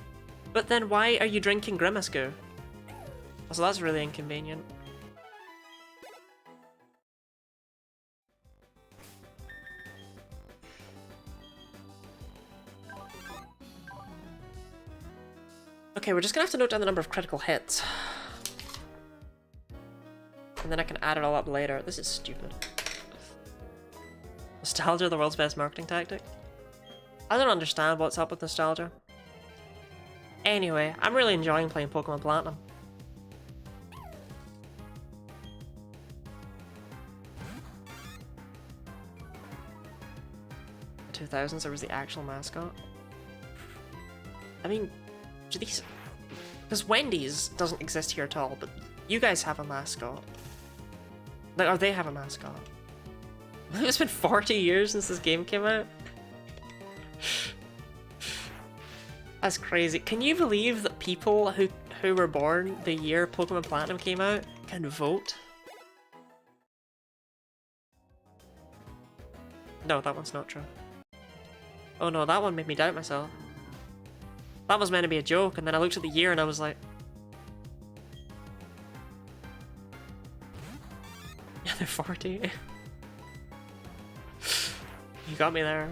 But then why are you drinking Grimace goo? So that's really inconvenient. Okay, we're just gonna have to note down the number of critical hits. And then I can add it all up later. This is stupid. Nostalgia, the world's best marketing tactic? I don't understand what's up with nostalgia. Anyway, I'm really enjoying playing Pokemon Platinum. The 2000s, there was the actual mascot. I mean, do these... Because Wendy's doesn't exist here at all, but you guys have a mascot. Like, or they have a mascot. It's been 40 years since this game came out. That's crazy. Can you believe that people who were born the year Pokemon Platinum came out can vote? No, that one's not true. Oh no, that one made me doubt myself. That was meant to be a joke, and then I looked at the year and I was like... Yeah, they're 40. You got me there.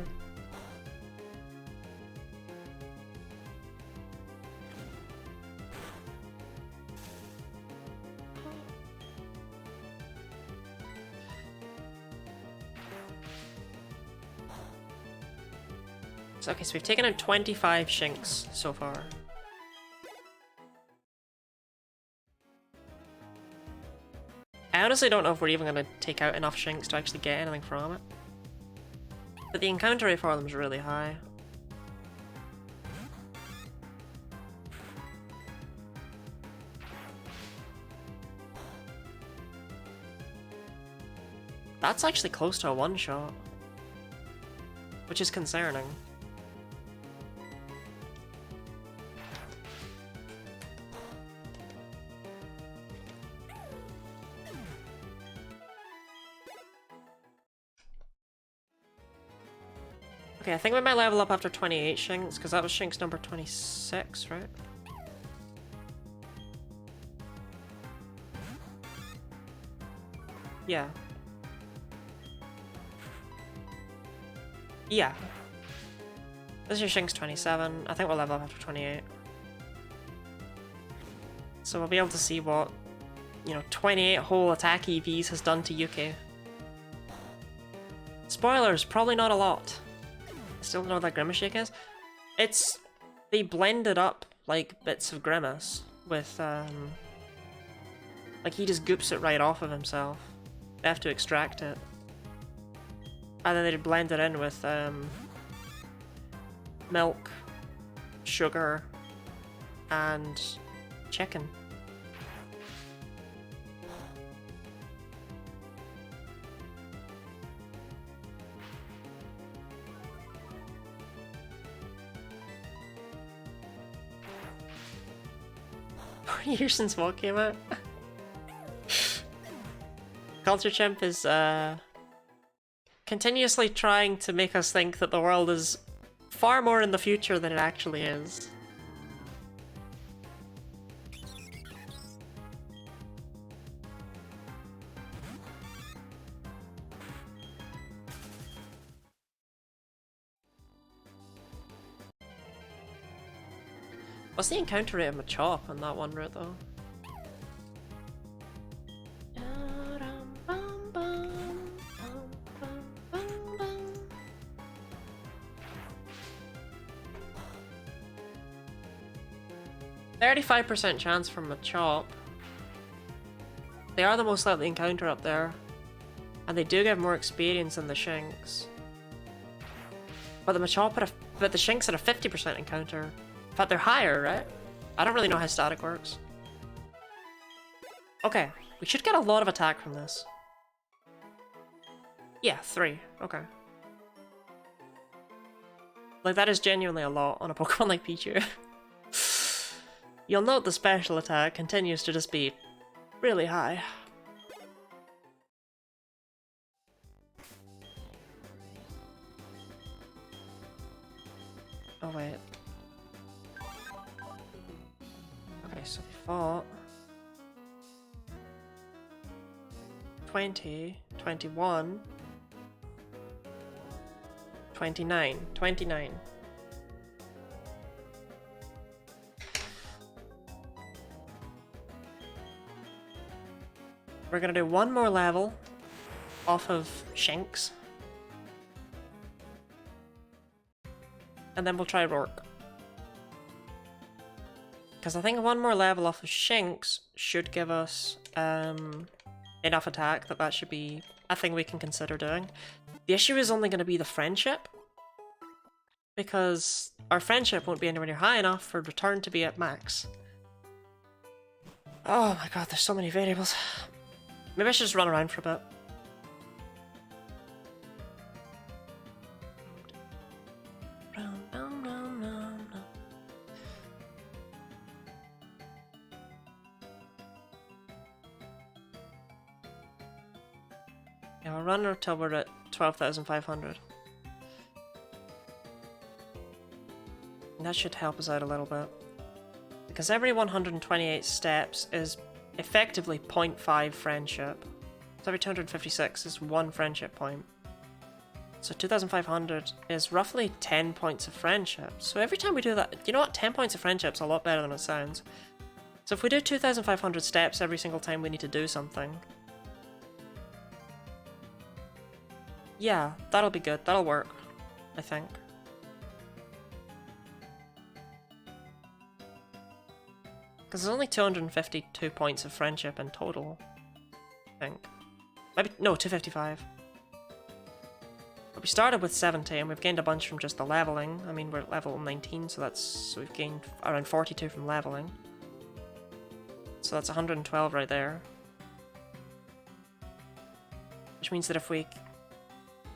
So, okay, so we've taken out 25 Shinx so far. I honestly don't know if we're even going to take out enough Shinx to actually get anything from it. But the encounter rate for them is really high. That's actually close to a one-shot, which is concerning. Okay, I think we might level up after 28 Shinx, because that was Shinx number 26, right? Yeah. Yeah. This is Shinx 27. I think we'll level up after 28. So we'll be able to see what, you know, 28 whole attack EVs has done to UK. Spoilers, probably not a lot. I still don't know what that Grimace Shake is. It's... They blended up, like, bits of Grimace with, like, he just goops it right off of himself. They have to extract it. And then they blend it in with, milk, sugar, and chicken. Years since what came out? Culture Chimp is continuously trying to make us think that the world is far more in the future than it actually is. What's the encounter rate of Machop on that one route though? 35% chance from Machop. They are the most likely encounter up there. And they do give more experience than the Shinx. But the Machop had but the Shinx had a 50% encounter. In fact, they're higher, right? I don't really know how static works. Okay, we should get a lot of attack from this. Yeah, 3. Okay. Like, that is genuinely a lot on a Pokemon like Pichu. You'll note the special attack continues to just be really high. Oh wait, Okay, so they fought 20, 21, 29, 29. We're gonna do one more level off of Shinx. And then we'll try Rourke. Because I think one more level off of Shinx should give us enough attack that should be a thing we can consider doing. The issue is only going to be the friendship. Because our friendship won't be anywhere near high enough for return to be at max. Oh my god, there's so many variables. Maybe I should just run around for a bit. Yeah, we'll run until we're at 12,500. And that should help us out a little bit. Because every 128 steps is effectively 0.5 friendship. So every 256 is 1 friendship point. So 2,500 is roughly 10 points of friendship. So every time we do that, you know what? 10 points of friendship is a lot better than it sounds. So if we do 2,500 steps every single time we need to do something. Yeah, that'll be good. That'll work, I think. Because there's only 252 points of friendship in total, I think. Maybe, no, 255. But we started with 70 and we've gained a bunch from just the leveling. I mean, we're at level 19, so we've gained around 42 from leveling. So that's 112 right there. Which means that if we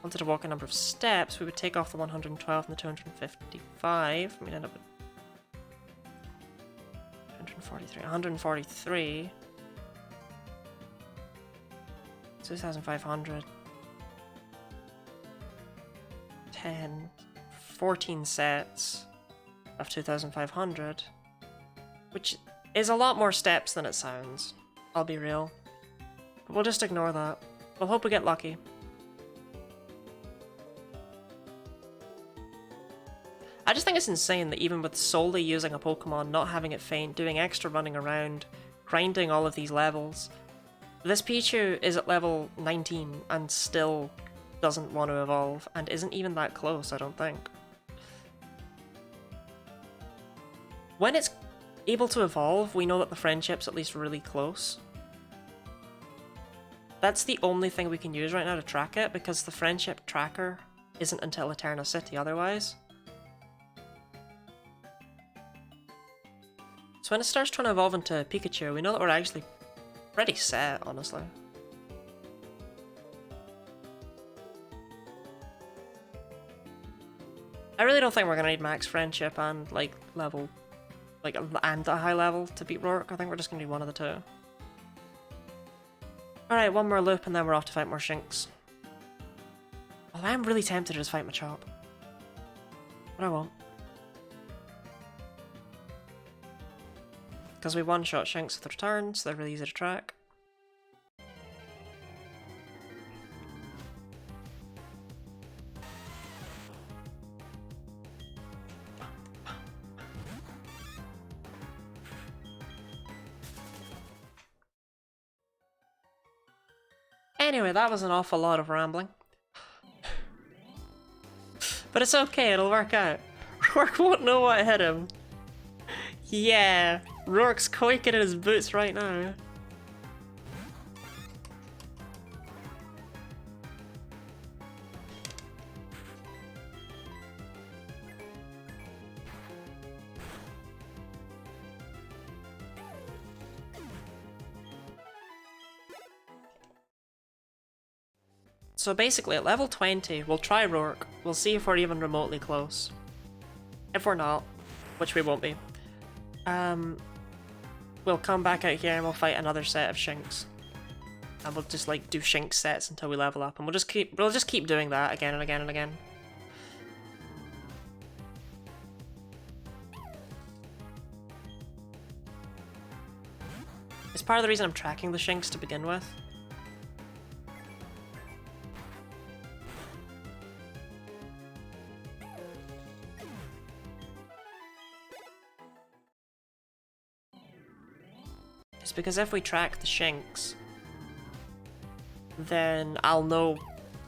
wanted to walk a number of steps, we would take off the 112 and the 255. We'd end up with 143. 2,500. 10. 14 sets of 2,500. Which is a lot more steps than it sounds. I'll be real. But we'll just ignore that. We'll hope we get lucky. I just think it's insane that even with solely using a Pokemon, not having it faint, doing extra running around, grinding all of these levels, this Pichu is at level 19 and still doesn't want to evolve, and isn't even that close, I don't think. When it's able to evolve, we know that the friendship's at least really close. That's the only thing we can use right now to track it, because the friendship tracker isn't until Eterna City otherwise. So when it starts trying to evolve into Pikachu, we know that we're actually pretty set, honestly. I really don't think we're gonna need max friendship and and a high level to beat Rourke. I think we're just gonna do one of the two. Alright, one more loop and then we're off to fight more Shinx. Although I'm really tempted to just fight Machop. But I won't. Because we one-shot Shinx with returns, so they're really easy to track. Anyway, that was an awful lot of rambling. But it's okay, it'll work out. Rourke won't know what hit him. Yeah, Rourke's quaking in his boots right now. So basically, at level 20, we'll try Rourke. We'll see if we're even remotely close. If we're not, which we won't be, we'll come back out here and we'll fight another set of Shinx. And we'll just like do Shinx sets until we level up, and we'll just keep doing that again and again and again. It's part of the reason I'm tracking the Shinx to begin with. It's because if we track the Shinx, then I'll know,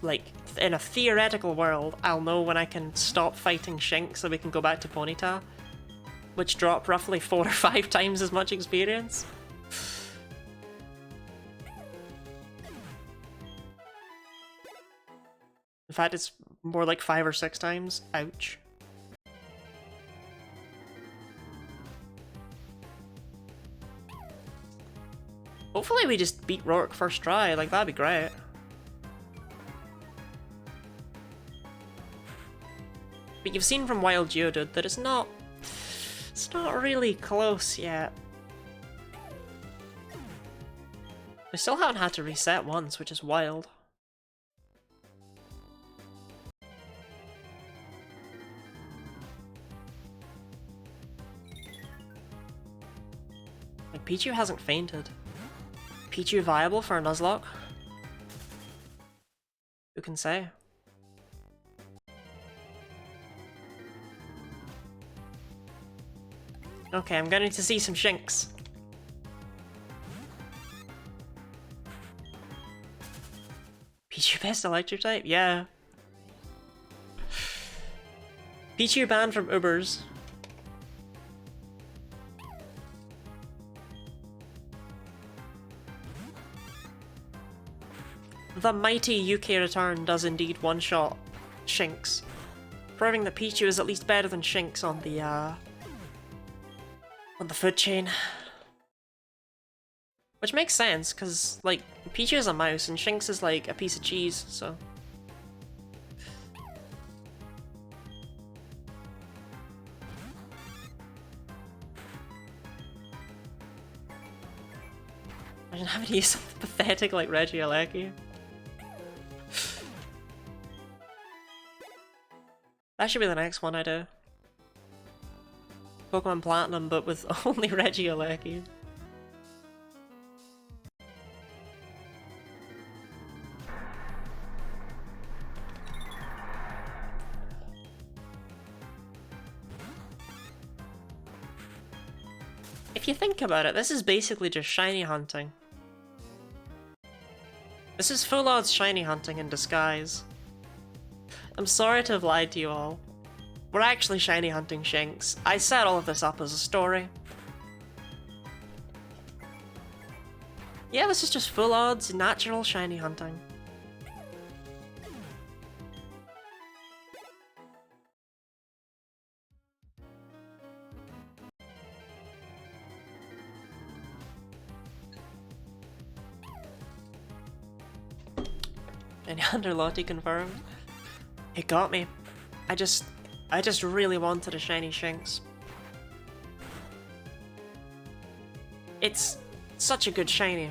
like, in a theoretical world, I'll know when I can stop fighting Shinx so we can go back to Ponyta, which drop roughly 4 or 5 times as much experience. In fact, it's more like 5 or 6 times. Ouch. Hopefully we just beat Rourke first try, like that'd be great. But you've seen from Wild Geodude that it's not really close yet. We still haven't had to reset once, which is wild. Like, Pichu hasn't fainted. Pichu viable for a Nuzlocke? Who can say? Okay, I'm going to see some Shinx. Pichu best electric type? Yeah. Pichu banned from Ubers. The mighty UK return does indeed one-shot Shinx, proving that Pichu is at least better than Shinx on the food chain. Which makes sense, because, like, Pichu is a mouse and Shinx is like a piece of cheese, so... Imagine having to use something pathetic like Regieleki. That should be the next one I do. Pokemon Platinum, but with only Regieleki. If you think about it, this is basically just shiny hunting. This is full odds shiny hunting in disguise. I'm sorry to have lied to you all. We're actually shiny hunting Shinx. I set all of this up as a story. Yeah, this is just full odds, natural shiny hunting. Any under Lottie confirmed? It got me. I just really wanted a shiny Shinx. It's such a good shiny.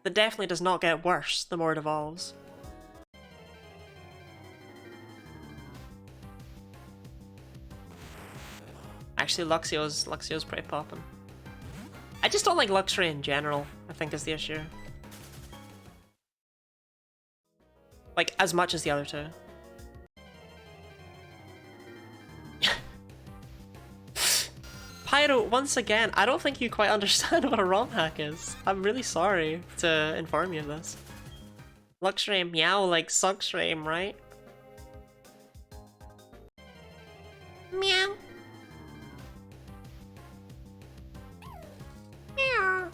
That definitely does not get worse the more it evolves. Actually, Luxio's pretty poppin'. I just don't like Luxray in general, I think is the issue. Like, as much as the other two. Pyro, once again, I don't think you quite understand what a ROM hack is. I'm really sorry to inform you of this. Luxray meow like Suxray, right? Meow. Meow.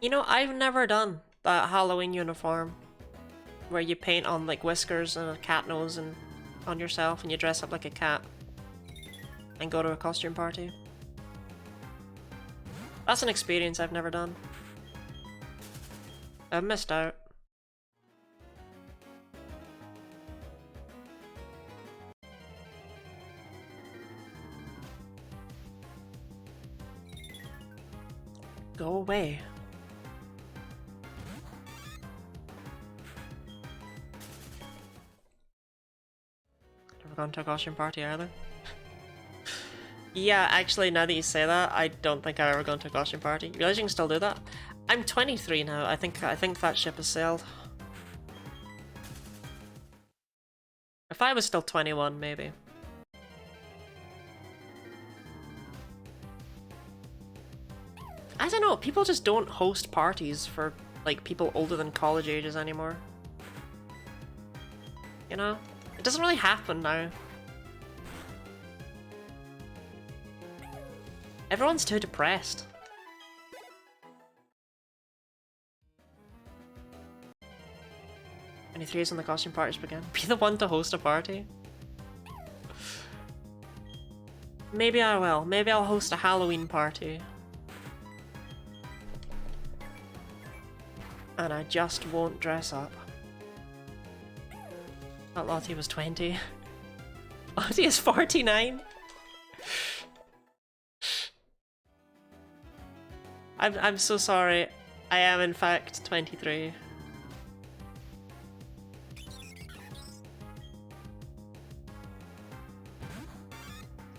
You know, I've never done that Halloween uniform where you paint on like whiskers and a cat nose and on yourself and you dress up like a cat and go to a costume party. That's an experience I've never done. I've missed out. Go away. going to a costume party either. Yeah, actually, now that you say that, I don't think I've ever gone to a costume party. You realize you can still do that? I'm 23 now. I think that ship has sailed. If I was still 21, maybe. I don't know, people just don't host parties for, like, people older than college ages anymore. You know? It doesn't really happen now. Everyone's too depressed. Any threes when the costume parties begin. Be the one to host a party. Maybe I will. Maybe I'll host a Halloween party. And I just won't dress up. That Lottie was 20. Lottie is 49. I'm so sorry. I am in fact 23.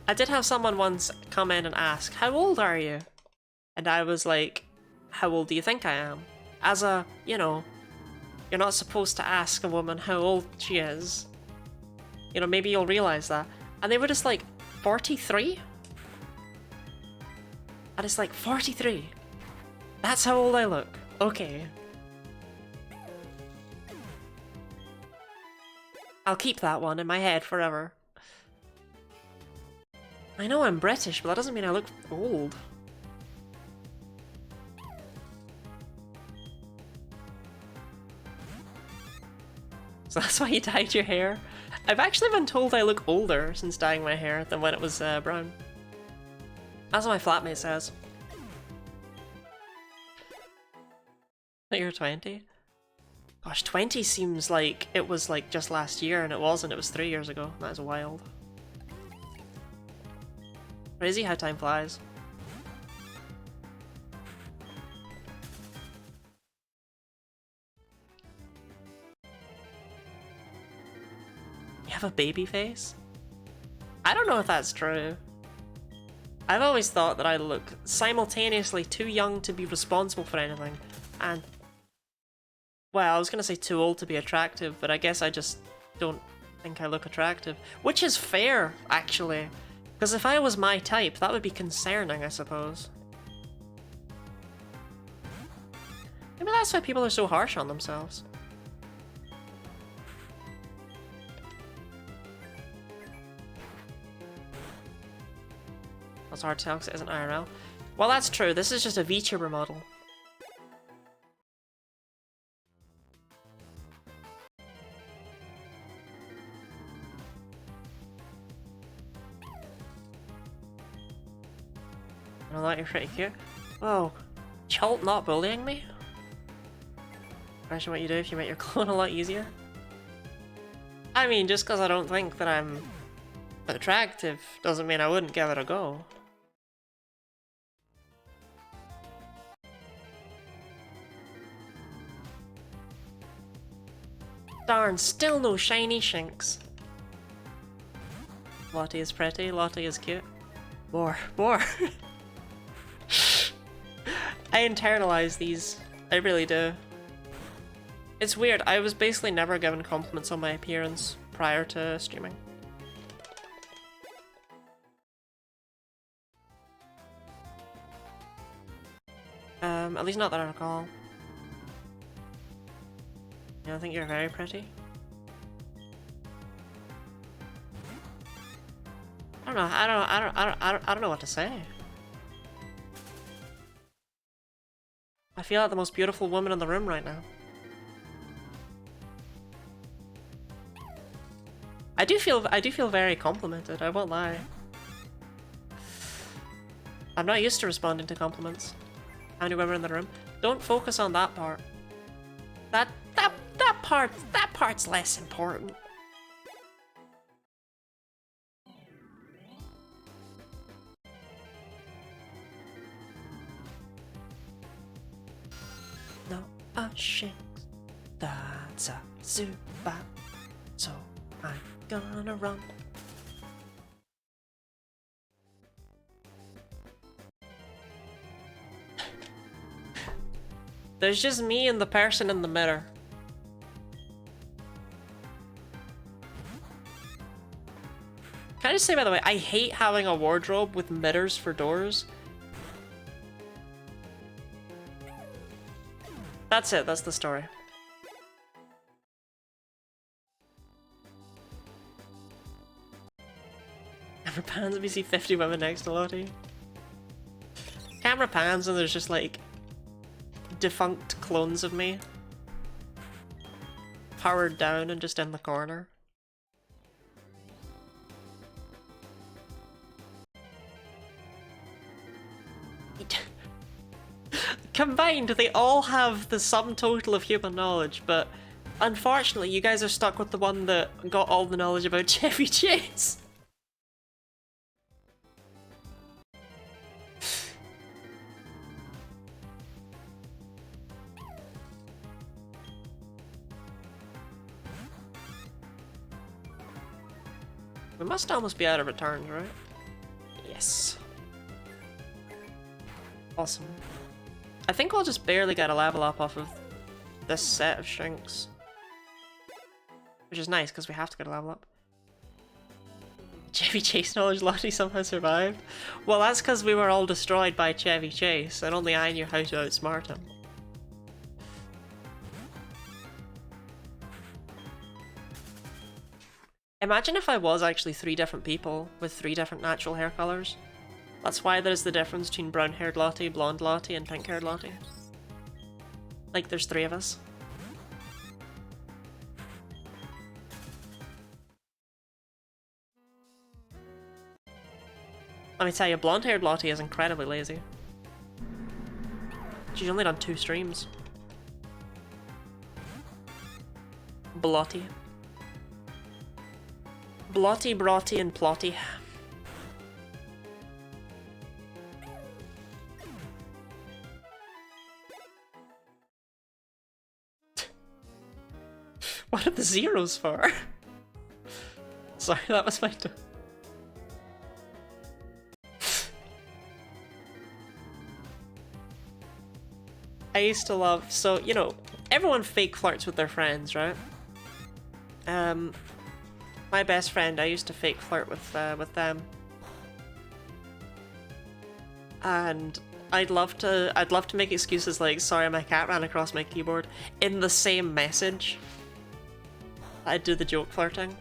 I did have someone once come in and ask, "How old are you?" And I was like, "How old do you think I am?" As a, you know, you're not supposed to ask a woman how old she is. You know, maybe you'll realize that. And they were just like, 43? And it's like, 43? That's how old I look. Okay. I'll keep that one in my head forever. I know I'm British, but that doesn't mean I look old. So that's why you dyed your hair? I've actually been told I look older since dyeing my hair than when it was brown. That's what my flatmate says. That you're 20? Gosh, 20 seems like it was like just last year, and it wasn't, it was 3 years ago. That is wild. Crazy how time flies. You have a baby face? I don't know if that's true. I've always thought that I look simultaneously too young to be responsible for anything, and... well, I was gonna say too old to be attractive, but I guess I just don't think I look attractive. Which is fair, actually. Because if I was my type, that would be concerning, I suppose. Maybe that's why people are so harsh on themselves. That's hard to tell because it isn't IRL. Well, that's true. This is just a VTuber model. I know that you're pretty cute. Whoa. Chult not bullying me? Imagine what you do if you make your clone a lot easier. I mean, just because I don't think that I'm attractive doesn't mean I wouldn't give it a go. Darn, still no shiny shinks. Lottie is pretty, Lottie is cute. More. I internalize these. I really do. It's weird, I was basically never given compliments on my appearance prior to streaming. At least not that I recall. Yeah, I think you're very pretty. I don't know, I don't know what to say. I feel like the most beautiful woman in the room right now. I do feel very complimented, I won't lie. I'm not used to responding to compliments. How many women in the room? Don't focus on that part. That part's less important. No shinks. That's a super. So I'm gonna run There's just me and the person in the mirror. Can I just say, by the way, I hate having a wardrobe with mirrors for doors. That's it, that's the story. Camera pans and we see 50 women next to Lottie. Camera pans and there's just like defunct clones of me. Powered down and just in the corner. Combined, they all have the sum total of human knowledge, but unfortunately you guys are stuck with the one that got all the knowledge about Chevy Chase. We must almost be out of returns, right? Yes. Awesome. I think I'll just barely get a level up off of this set of shrinks. Which is nice, because we have to get a level up. Chevy Chase knowledge Lottie somehow survived? Well, that's because we were all destroyed by Chevy Chase, and only I knew how to outsmart him. Imagine if I was actually 3 different people with 3 different natural hair colours. That's why there's the difference between brown-haired Lottie, blonde Lottie, and pink-haired Lottie. Like, there's 3 of us. Let me tell you, blonde-haired Lottie is incredibly lazy. She's only done 2 streams. Blotty. Blotty, Brotty, and Plotty. What are the zeros for? Sorry, that was my I used to love, so, you know, everyone fake flirts with their friends, right? My best friend, I used to fake flirt with them. And I'd love to make excuses like, sorry, my cat ran across my keyboard, in the same message. I'd do the joke flirting.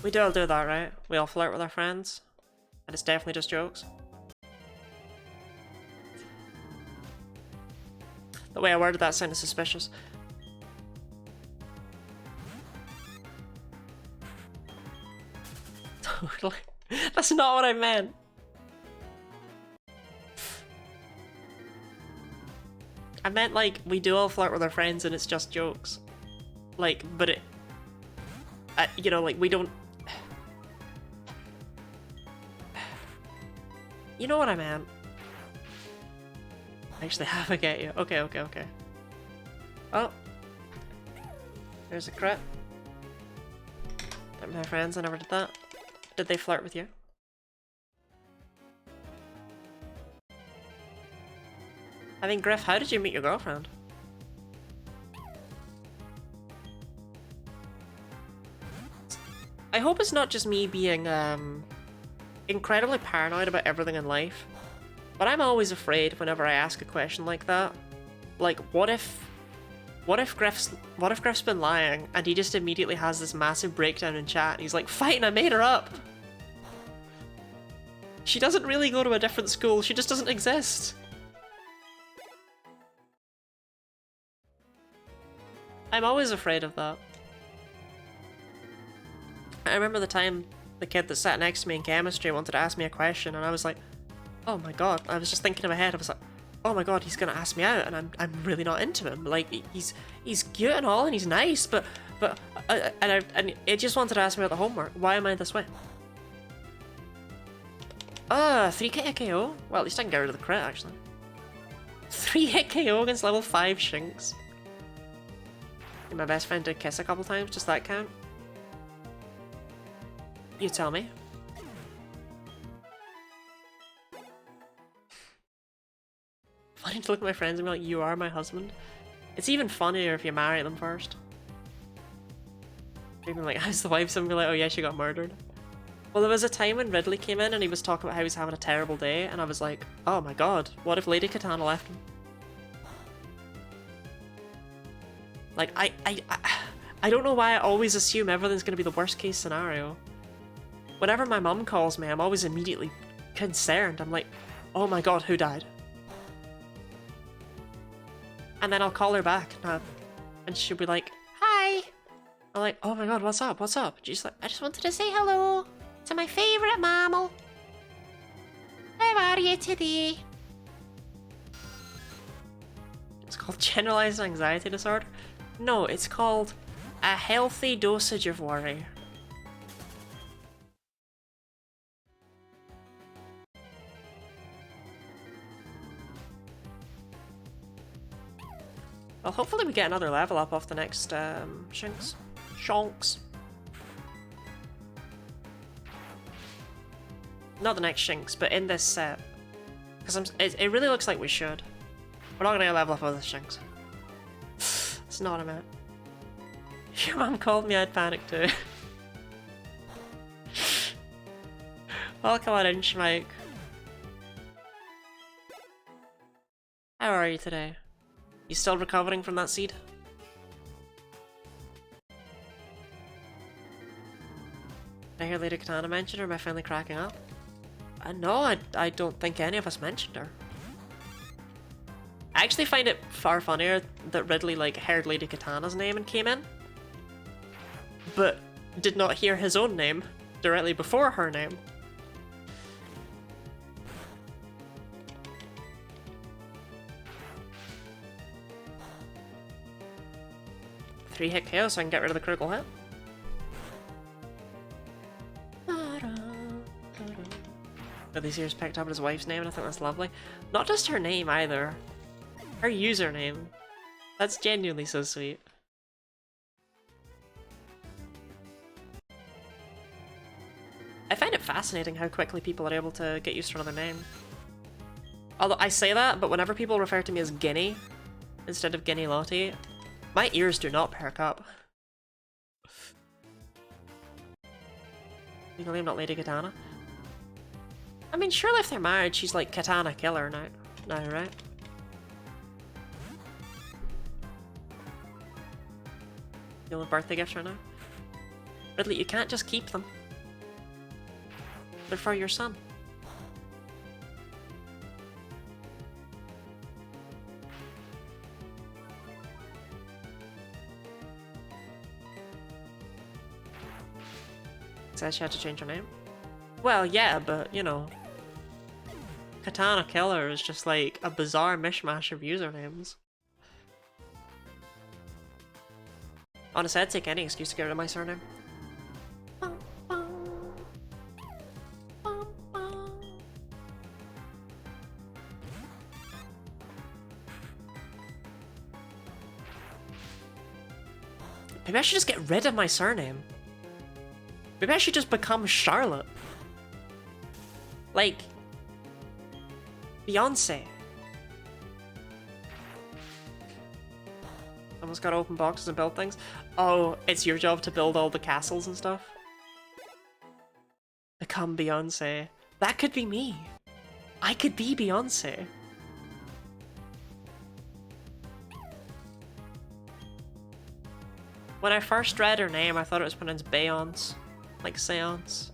We do all do that, right? We all flirt with our friends. And it's definitely just jokes. The way I worded that sounded suspicious. Totally. That's not what I meant. I meant like, we do all flirt with our friends and it's just jokes. Like, but it... you know, like, we don't... You know what I meant. I actually have, I get you. Okay. Oh. There's a crit. My friends, I never did that. Did they flirt with you? I mean, Griff, how did you meet your girlfriend? I hope it's not just me being, incredibly paranoid about everything in life, but I'm always afraid whenever I ask a question like that. Like, what if Griff's been lying and he just immediately has this massive breakdown in chat and he's like, fine, I made her up. She doesn't really go to a different school, she just doesn't exist. I'm always afraid of that. I remember the time the kid that sat next to me in chemistry wanted to ask me a question and I was like, oh my god, I was just thinking in my head, I was like, oh my god, he's gonna ask me out and I'm really not into him. Like, he's cute and all and he's nice, but and it just wanted to ask me about the homework. Why am I this way? 3-hit KO? Well, at least I can get rid of the crit, actually. 3-hit KO against level 5 Shinx. And my best friend did kiss a couple times, does that count? You tell me. Funny to look at my friends and be like, you are my husband. It's even funnier if you marry them first. Even like, how's the wife? Someone be like, oh yeah, she got murdered. Well, there was a time when Ridley came in and he was talking about how he was having a terrible day, and I was like, oh my god, what if Lady Katana left him? Like, I don't know why I always assume everything's gonna be the worst case scenario. Whenever my mum calls me, I'm always immediately concerned. I'm like, oh my god, who died? And then I'll call her back, and she'll be like, hi! I'm like, oh my god, what's up, what's up? She's like, I just wanted to say hello to my favourite mammal. How are you today? It's called generalized anxiety disorder? No, it's called a healthy dosage of worry. Well, hopefully we get another level up off the next Shinx. Shonks. Not the next Shinx, but in this set. Because it really looks like we should. We're not going to get a level up with this Shinx. It's not a minute. Your mum called me, I'd panic too. Oh, come on in, Schmike. How are you today? You still recovering from that seed? Did I hear Lady Katana mention her? Am I finally cracking up? No, I don't think any of us mentioned her. I actually find it far funnier that Ridley like heard Lady Katana's name and came in, but did not hear his own name directly before her name. Three-hit KO so I can get rid of the critical hit. Ridley's ears picked up his wife's name and I think that's lovely. Not just her name either. Her username. That's genuinely so sweet. I find it fascinating how quickly people are able to get used to another name. Although I say that, but whenever people refer to me as Guinea instead of Guinea Lottie, my ears do not perk up. Legally, I'm not Lady Katana. I mean, surely if they're married, she's like Katana Killer now, right? Deal with birthday gifts right now. Ridley, you can't just keep them. They're for your son. Said she had to change her name. Well, yeah, but, you know, Katana Killer is just like a bizarre mishmash of usernames. Honestly, I'd take any excuse to get rid of my surname. Maybe I should just get rid of my surname. Maybe I should just become Charlotte. Like Beyonce. Almost gotta open boxes and build things. Oh, it's your job to build all the castles and stuff? Become Beyonce. That could be me. I could be Beyonce. When I first read her name, I thought it was pronounced Beyonce. Like seance.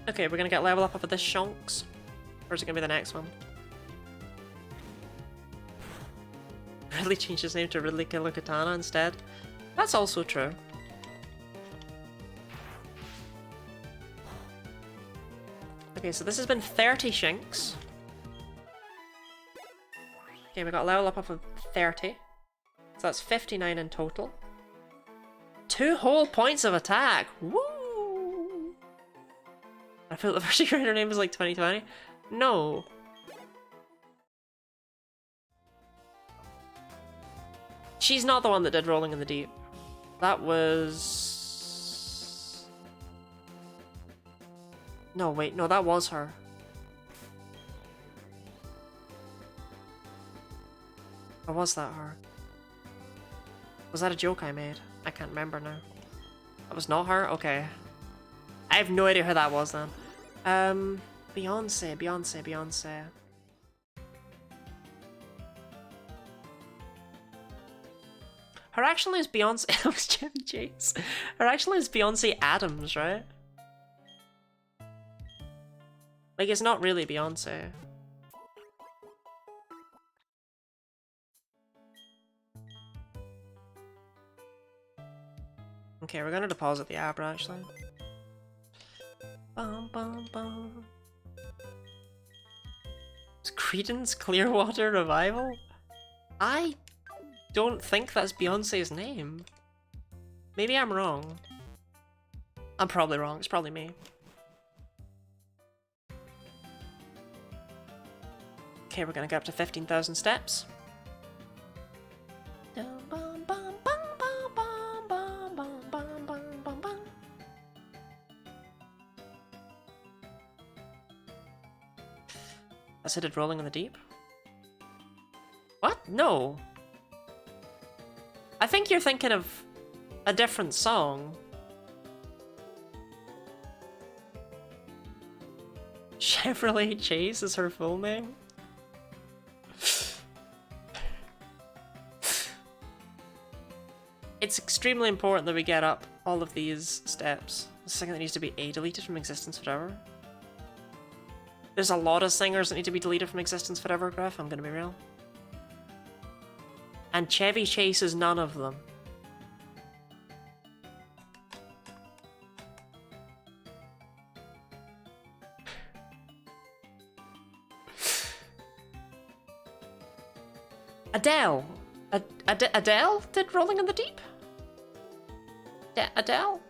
Okay, we're gonna get level up with this Shonks. Or is it gonna be the next one? Ridley changed his name to Ridley Killer Katana instead. That's also true. Okay, so this has been 30 Shinx. Okay, we got level up of 30. So that's 59 in total. 2 whole points of attack! Woo! I feel the first creator name is like 2020. No. She's not the one that did Rolling in the Deep. That was... No, wait, no, that was her. Or was that her? Was that a joke I made? I can't remember now. That was not her? Okay. I have no idea who that was then. Beyonce. Her actually is Beyonce. It was Chevy Chase. Her actually is Beyonce Adams, right? Like, it's not really Beyonce. Okay, we're gonna deposit the Abra actually. Bum, bum, bum. Is Creedence Clearwater Revival? I don't think that's Beyonce's name. Maybe I'm wrong. I'm probably wrong. It's probably me. Okay, we're gonna get up to 15,000 steps. I said it Rolling in the Deep? What? No. I think you're thinking of a different song. Chevrolet Chase is her full name? It's extremely important that we get up all of these steps. The second that needs to be deleted from existence forever. There's a lot of singers that need to be deleted from existence forever, Griff, I'm gonna be real. And Chevy Chase is none of them. Adele! Adele did Rolling in the Deep? Adele?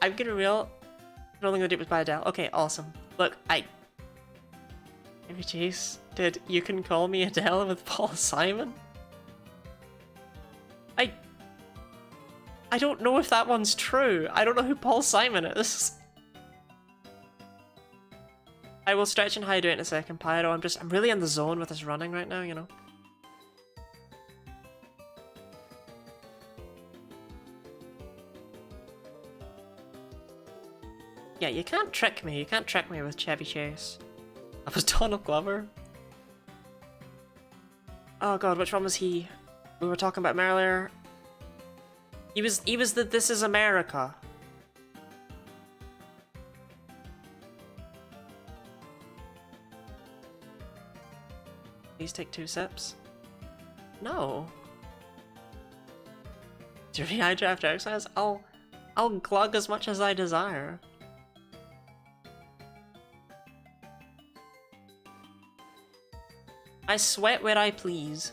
I'm gonna real Rolling in the Deep was by Adele. Okay, awesome. Look, Chevy Chase did You Can Call Me Adele with Paul Simon? I don't know if that one's true. I don't know who Paul Simon is. I will stretch and hydrate in a second, Pyro. I'm really in the zone with this running right now, you know? Yeah, you can't trick me. You can't trick me with Chevy Chase. That was Donald Glover. Oh god, which one was he? We were talking about him earlier. He was the This Is America. Please take 2 sips. No. Do you rehydrate after exercise? I'll glug as much as I desire. I sweat where I please.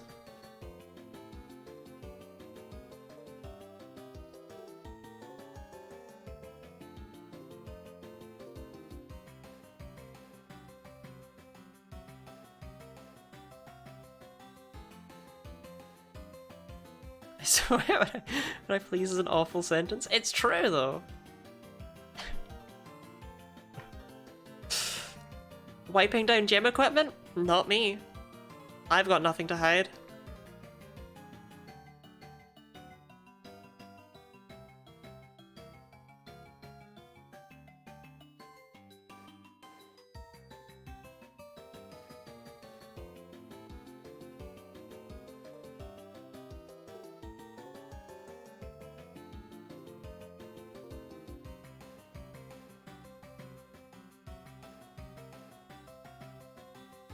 I swear when I please is an awful sentence. It's true though. Wiping down gym equipment? Not me. I've got nothing to hide.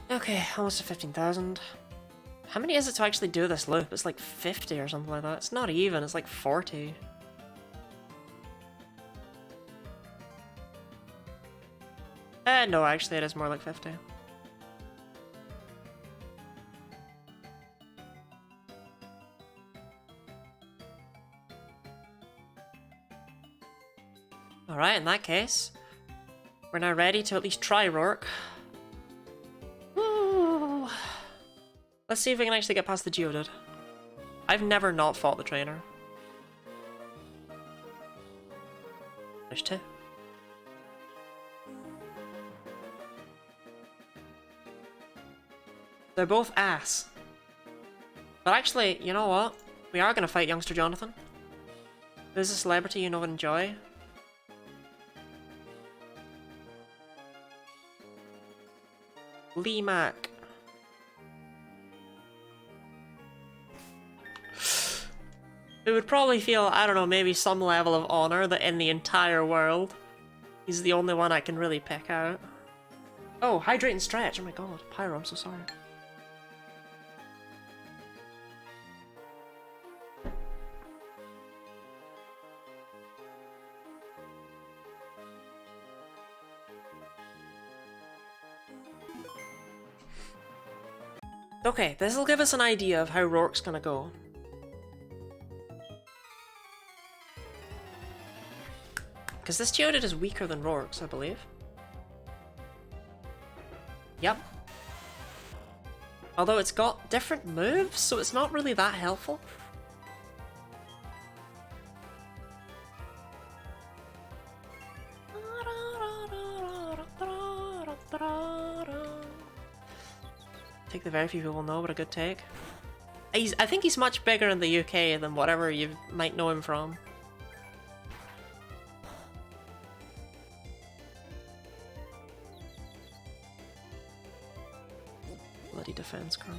Okay, almost to 15,000. How many is it to actually do this loop? It's like 50 or something like that. It's not even, it's like 40. No, actually it is more like 50. Alright, in that case, we're now ready to at least try Rourke. Ooh. Let's see if we can actually get past the Geodude. I've never not fought the trainer. There's two. They're both ass. But actually, you know what? We are gonna fight youngster Jonathan. Who's a celebrity you know and enjoy? Lee Mack. It would probably feel, I don't know, maybe some level of honor that in the entire world, he's the only one I can really pick out. Oh, hydrate and stretch. Oh my god. Pyro, I'm so sorry. Okay, this will give us an idea of how Rourke's gonna go. Because this Geodude is weaker than Rourke's, I believe. Yep. Although it's got different moves, so it's not really that helpful. Take the very few people know, but a good take. I think he's much bigger in the UK than whatever you might know him from. Bloody defense curl.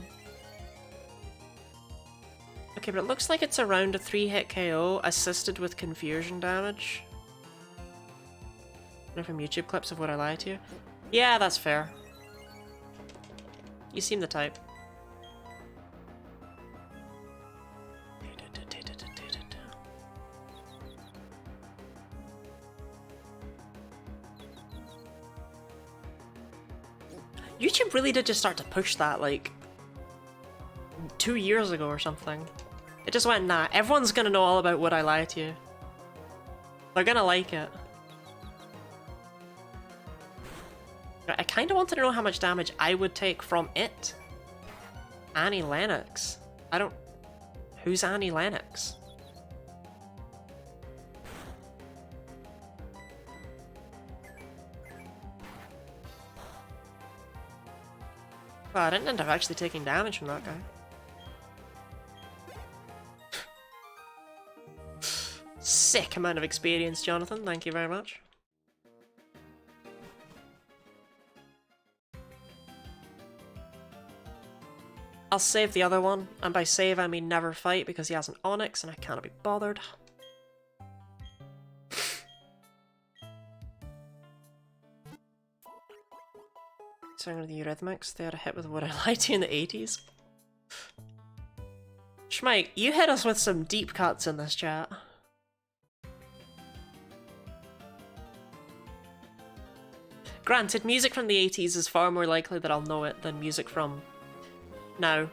Okay, but it looks like it's around a 3-hit KO assisted with confusion damage. They're from YouTube clips of Would I Lie to You? Yeah, that's fair. You seem the type. YouTube really did just start to push that, like, 2 years ago or something. It just went, nah, everyone's gonna know all about Would I Lie to You. They're gonna like it. I kinda wanted to know how much damage I would take from it. Annie Lennox. I don't... Who's Annie Lennox? Well, I didn't end up actually taking damage from that guy. Sick amount of experience, Jonathan. Thank you very much. I'll save the other one, and by save I mean never fight because he has an Onyx and I cannot be bothered. Singing with the Eurythmics, they had a hit with Would I Lie to You in the 80s. Schmike, you hit us with some deep cuts in this chat. Granted, music from the 80s is far more likely that I'll know it than music from now.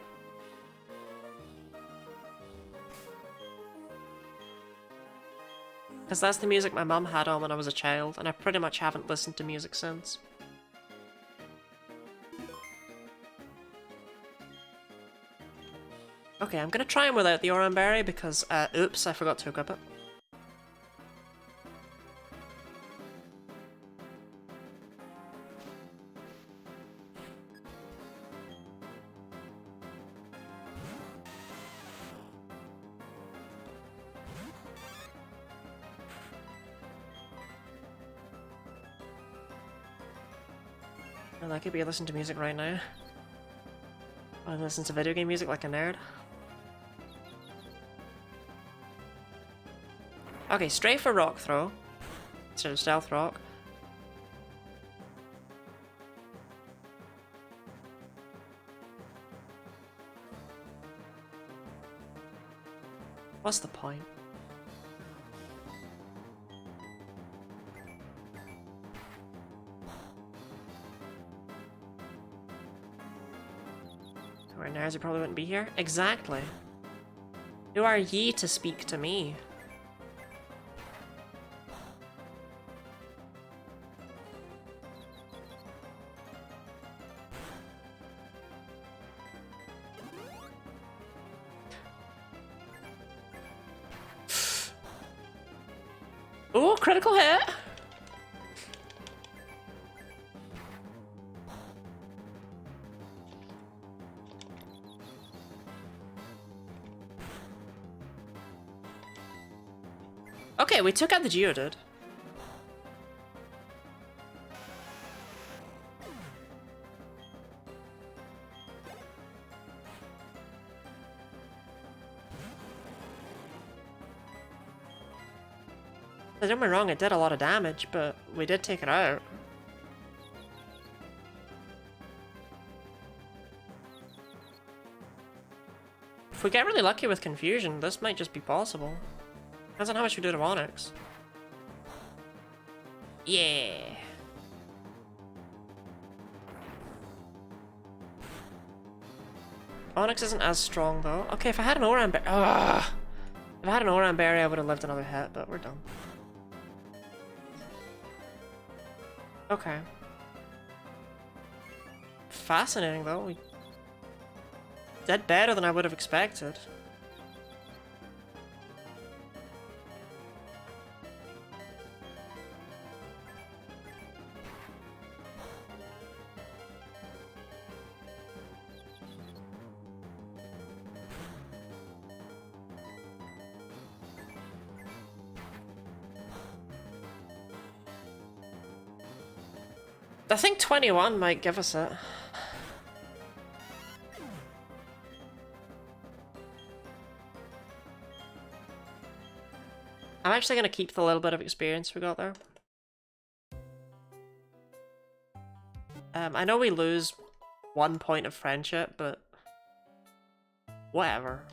Because that's the music my mum had on when I was a child, and I pretty much haven't listened to music since. Okay, I'm gonna try him without the Oran Berry because, oops, I forgot to equip it. I'm lucky to be listening to music right now. I listen to video game music like a nerd. Okay, straight for Rock Throw instead of Stealth Rock. What's the point? Right now, he probably wouldn't be here. Exactly. Who are ye to speak to me? Ooh, critical hit! Okay, we took out the Geodude. Don't get me wrong, it did a lot of damage, but we did take it out. If we get really lucky with Confusion, this might just be possible. Depends on how much we do to Onyx. Yeah. Onyx isn't as strong though. Okay, if I had an Oran Berry, if I had an Oran Berry, I would have lived another hit, but we're done. Okay. Fascinating though. We did better than I would have expected. I think 21 might give us it. I'm actually going to keep the little bit of experience we got there. I know we lose 1 point of friendship, but whatever.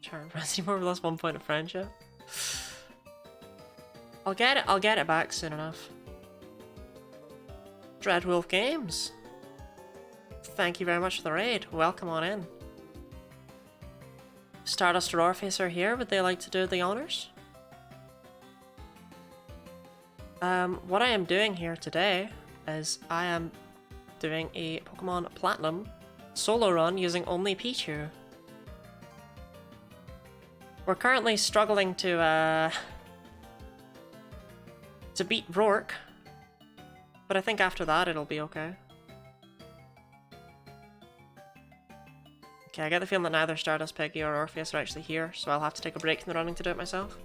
Charm Resident we lost 1 point of friendship. I'll get it back soon enough. Dreadwolf Games. Thank you very much for the raid. Welcome on in. Stardust or Orpheus are here. Would they like to do the honors? What I am doing here today is I am doing a Pokemon Platinum solo run using only Pichu. We're currently struggling to beat Rourke, but I think after that it'll be okay. Okay, I get the feeling that neither Stardust, Peggy, or Orpheus are actually here, so I'll have to take a break from the running to do it myself.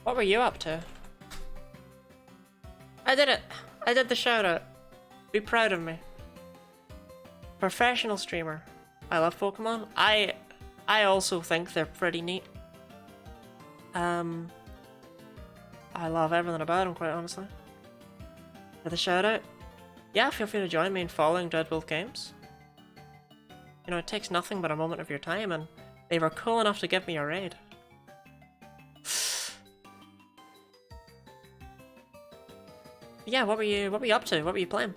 What were you up to? I did it! I did the shout out. Be proud of me. Professional streamer. I love Pokemon. I also think they're pretty neat. I love everything about them, quite honestly. For the shout out, yeah, feel free to join me in following Dreadwolf Games. You know, it takes nothing but a moment of your time, and they were cool enough to give me a raid. Yeah, what were you up to? What were you playing?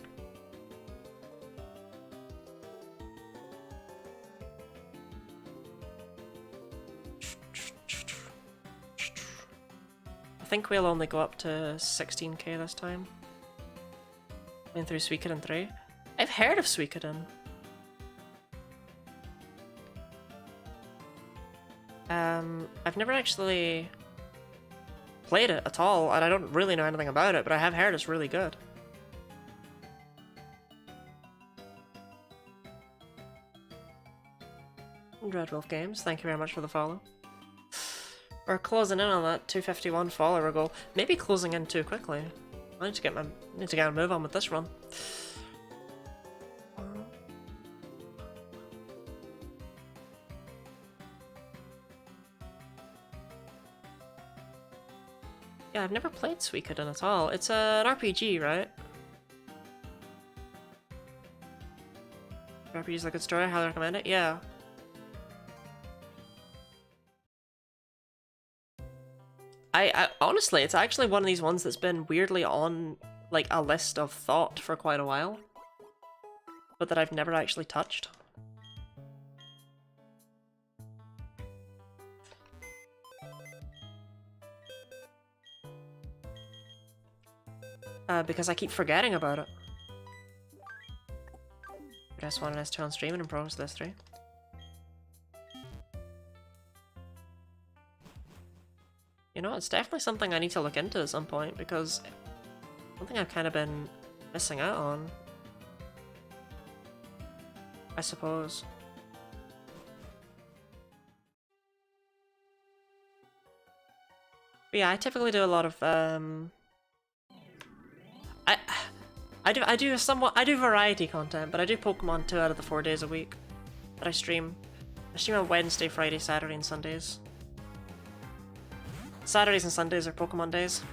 I think we'll only go up to 16k this time. Playing through Suikoden 3. I've heard of Suikoden. I've never actually played it at all, and I don't really know anything about it, but I have heard it's really good. Dreadwolf Games, thank you very much for the follow. We're closing in on that 251 follower goal. Maybe closing in too quickly. I need to get a move on with this run. Yeah, I've never played Suikoden at all. It's an RPG, right? RPG is a good story, I highly recommend it. Yeah. I honestly, it's actually one of these ones that's been weirdly on like a list of thought for quite a while, but that I've never actually touched. Because I keep forgetting about it. S1 and S2 on stream and in progress list 3. You know, it's definitely something I need to look into at some point, because something I've kind of been missing out on, I suppose. But yeah, I typically do a lot of I do variety content, but I do Pokemon 2 out of the 4 days a week that I stream. I stream on Wednesday, Friday, Saturday, and Sundays. Saturdays and Sundays are Pokemon days.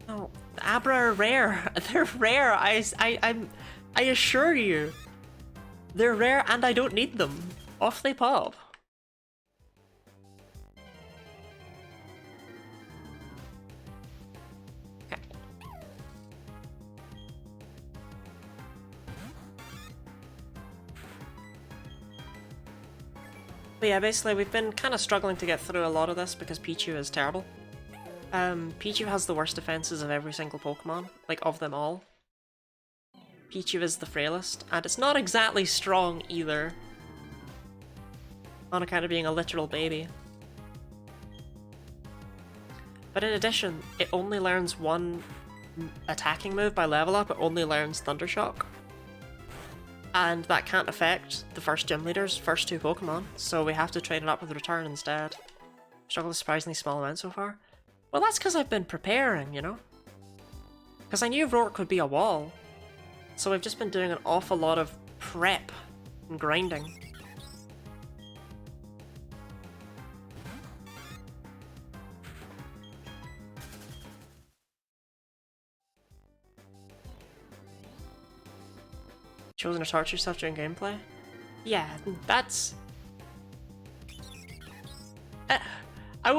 No, the Abra are rare. They're rare. I assure you, they're rare, and I don't need them. Off they pop. Okay. But yeah, basically we've been kind of struggling to get through a lot of this because Pichu is terrible. Pichu has the worst defenses of every single Pokemon, like of them all. Pichu is the frailest, and it's not exactly strong either, on account of being a literal baby. But in addition, it only learns one attacking move by level up. It only learns Thundershock. And that can't affect the first gym leader's first 2 Pokemon, so we have to train it up with Return instead. Struggled a surprisingly small amount so far. Well, that's because I've been preparing, you know? Because I knew Rourke would be a wall. So we've just been doing an awful lot of prep and grinding. Chosen to torture yourself during gameplay? Yeah, that's... I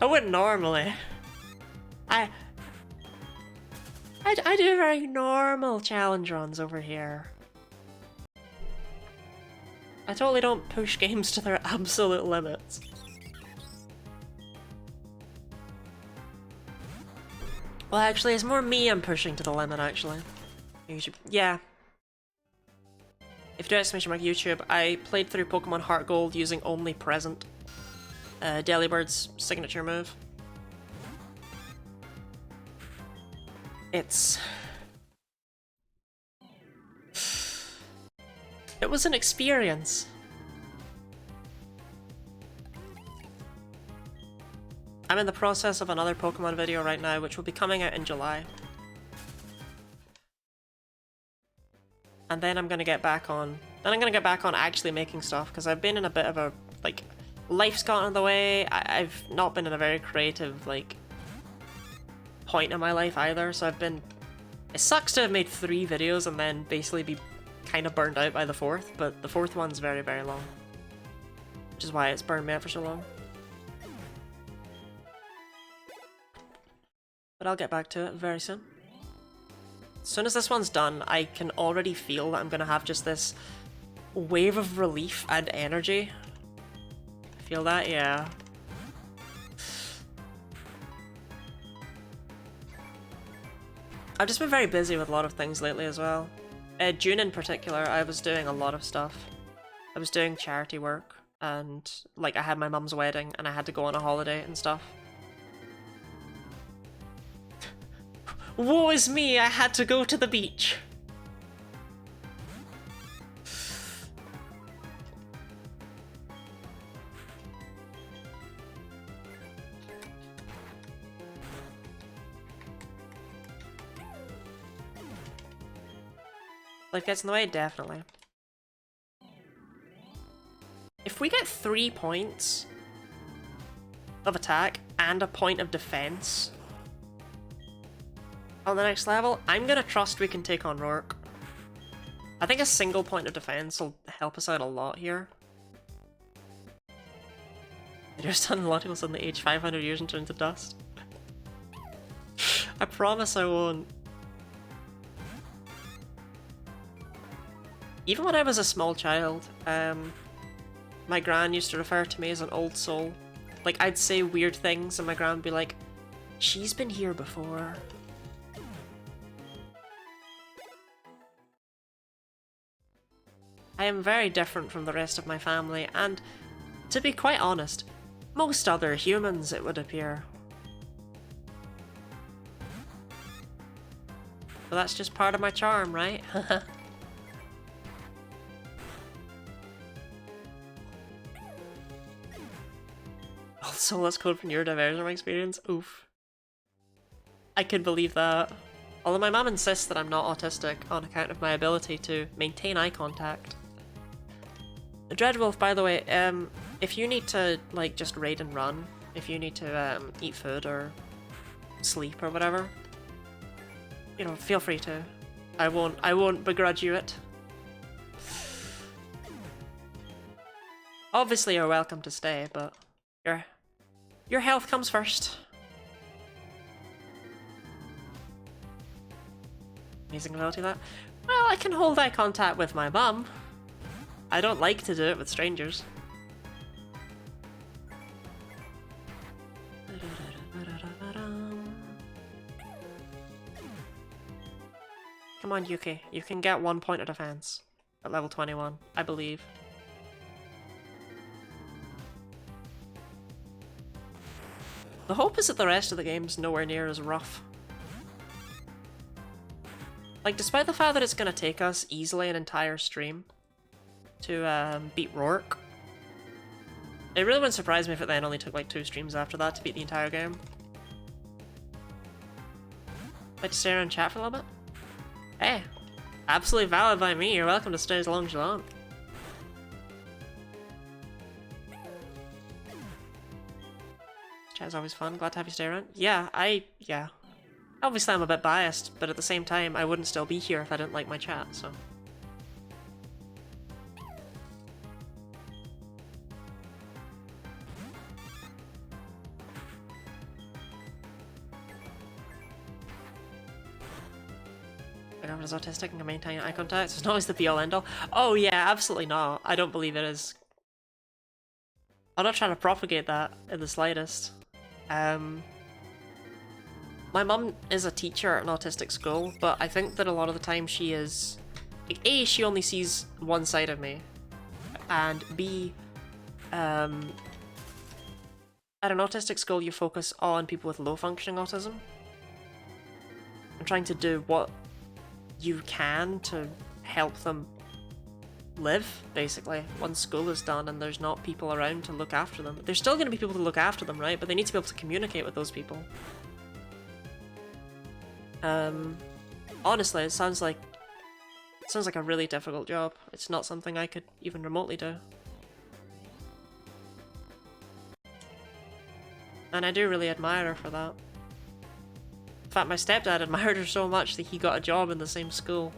wouldn't normally. I do very normal challenge runs over here. I totally don't push games to their absolute limits. Well, actually, it's more me I'm pushing to the limit, actually. YouTube. Yeah. If you do exclamation mark YouTube, I played through Pokemon Heart Gold using only Present. Delibird's signature move. It was an experience. I'm in the process of another Pokemon video right now, which will be coming out in July. And then I'm gonna get back on. Then I'm gonna get back on actually making stuff, because I've been in a bit of a, like, life's gotten in the way. I've not been in a very creative, like, point in my life either, so I've been... It sucks to have made 3 videos and then basically be kind of burned out by the 4th, but the 4th one's very, very long. Which is why it's burned me out for so long. But I'll get back to it very soon. As soon as this one's done, I can already feel that I'm gonna have just this wave of relief and energy. Feel that? Yeah. I've just been very busy with a lot of things lately as well. June in particular, I was doing a lot of stuff. I was doing charity work, and like I had my mum's wedding and I had to go on a holiday and stuff. Woe is me, I had to go to the beach! Life gets in the way? Definitely. If we get 3 points of attack and a point of defense on the next level, I'm gonna trust we can take on Rourke. I think a single point of defense will help us out a lot here. You're stunning a lot of people suddenly age 500 years and turn into dust. I promise I won't. Even when I was a small child, my gran used to refer to me as an old soul. Like, I'd say weird things and my gran would be like, she's been here before. I am very different from the rest of my family, and to be quite honest, most other humans, it would appear. But that's just part of my charm, right? Also, let's code from neurodivergent experience. Oof. I could believe that. Although my mum insists that I'm not autistic on account of my ability to maintain eye contact. Dreadwolf, by the way, if you need to, like, just raid and run, if you need to, eat food or sleep or whatever, you know, feel free to. I won't begrudge you it. Obviously, you're welcome to stay, but your health comes first. Amazing ability that. Well, I can hold eye contact with my mum. I don't like to do it with strangers. Come on, Yuki. You can get 1 point of defense at level 21, I believe. The hope is that the rest of the game's nowhere near as rough. Like, despite the fact that it's gonna take us easily an entire stream to beat Rourke, it really wouldn't surprise me if it then only took like 2 streams after that to beat the entire game. Like to stay around and chat for a little bit? Hey, absolutely valid by me. You're welcome to stay as long as you want. Chat's always fun. Glad to have you stay around. Yeah. Obviously I'm a bit biased, but at the same time, I wouldn't still be here if I didn't like my chat, so. My girlfriend is autistic and can maintain eye contact, so it's not always the be-all end-all. Oh yeah, absolutely not. I don't believe it is. I'm not trying to propagate that in the slightest. My mum is a teacher at an autistic school, but I think that a lot of the time she is... Like, A, she only sees one side of me, and B, at an autistic school you focus on people with low-functioning autism. I'm trying to do what you can to help them live, basically, once school is done and there's not people around to look after them. There's still going to be people to look after them, right? But they need to be able to communicate with those people. Honestly, it sounds like a really difficult job. It's not something I could even remotely do. And I do really admire her for that. In fact, my stepdad admired her so much that he got a job in the same school.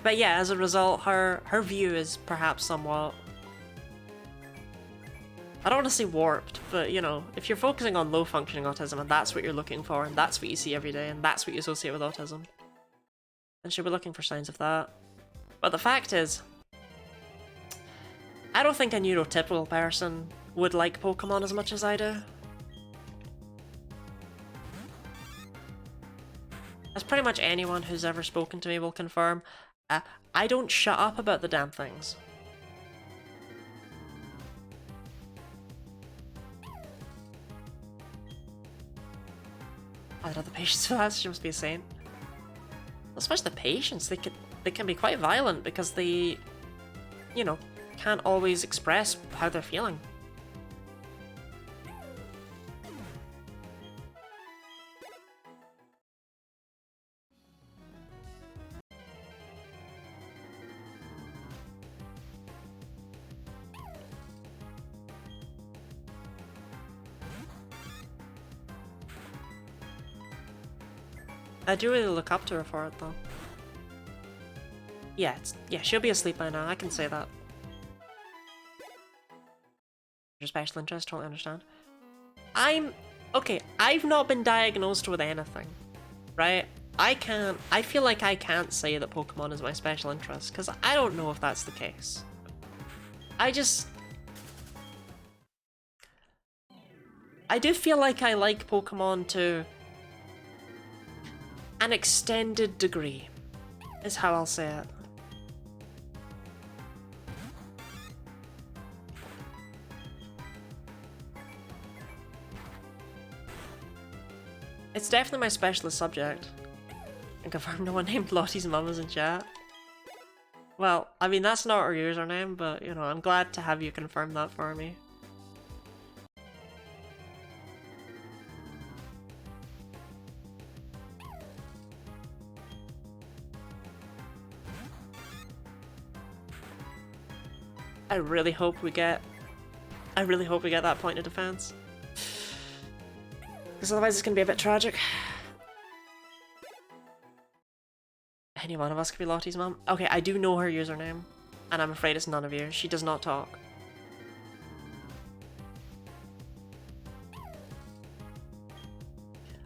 But yeah, as a result, her view is perhaps somewhat... I don't want to say warped, but you know, if you're focusing on low-functioning autism and that's what you're looking for, and that's what you see every day, and that's what you associate with autism, then she'll be looking for signs of that. But the fact is, I don't think a neurotypical person would like Pokémon as much as I do. As pretty much anyone who's ever spoken to me will confirm, I don't shut up about the damn things. I don't have the patience for that, she must be a saint. Not so much the patience, they can be quite violent because they, you know, can't always express how they're feeling. I do really look up to her for it, though. Yeah, yeah, she'll be asleep by now, I can say that. Your special interest, totally understand. Okay, I've not been diagnosed with anything, right? I feel like I can't say that Pokemon is my special interest, because I don't know if that's the case. I do feel like I like Pokemon to an extended degree, is how I'll say it. It's definitely my specialist subject. And confirm no one named Lottie's mum is in chat. Well, I mean, that's not her username, but, you know, I'm glad to have you confirm that for me. I really hope we get that point of defense. Because otherwise it's gonna be a bit tragic. Any one of us could be Lottie's mum. Okay, I do know her username, and I'm afraid it's none of you. She does not talk.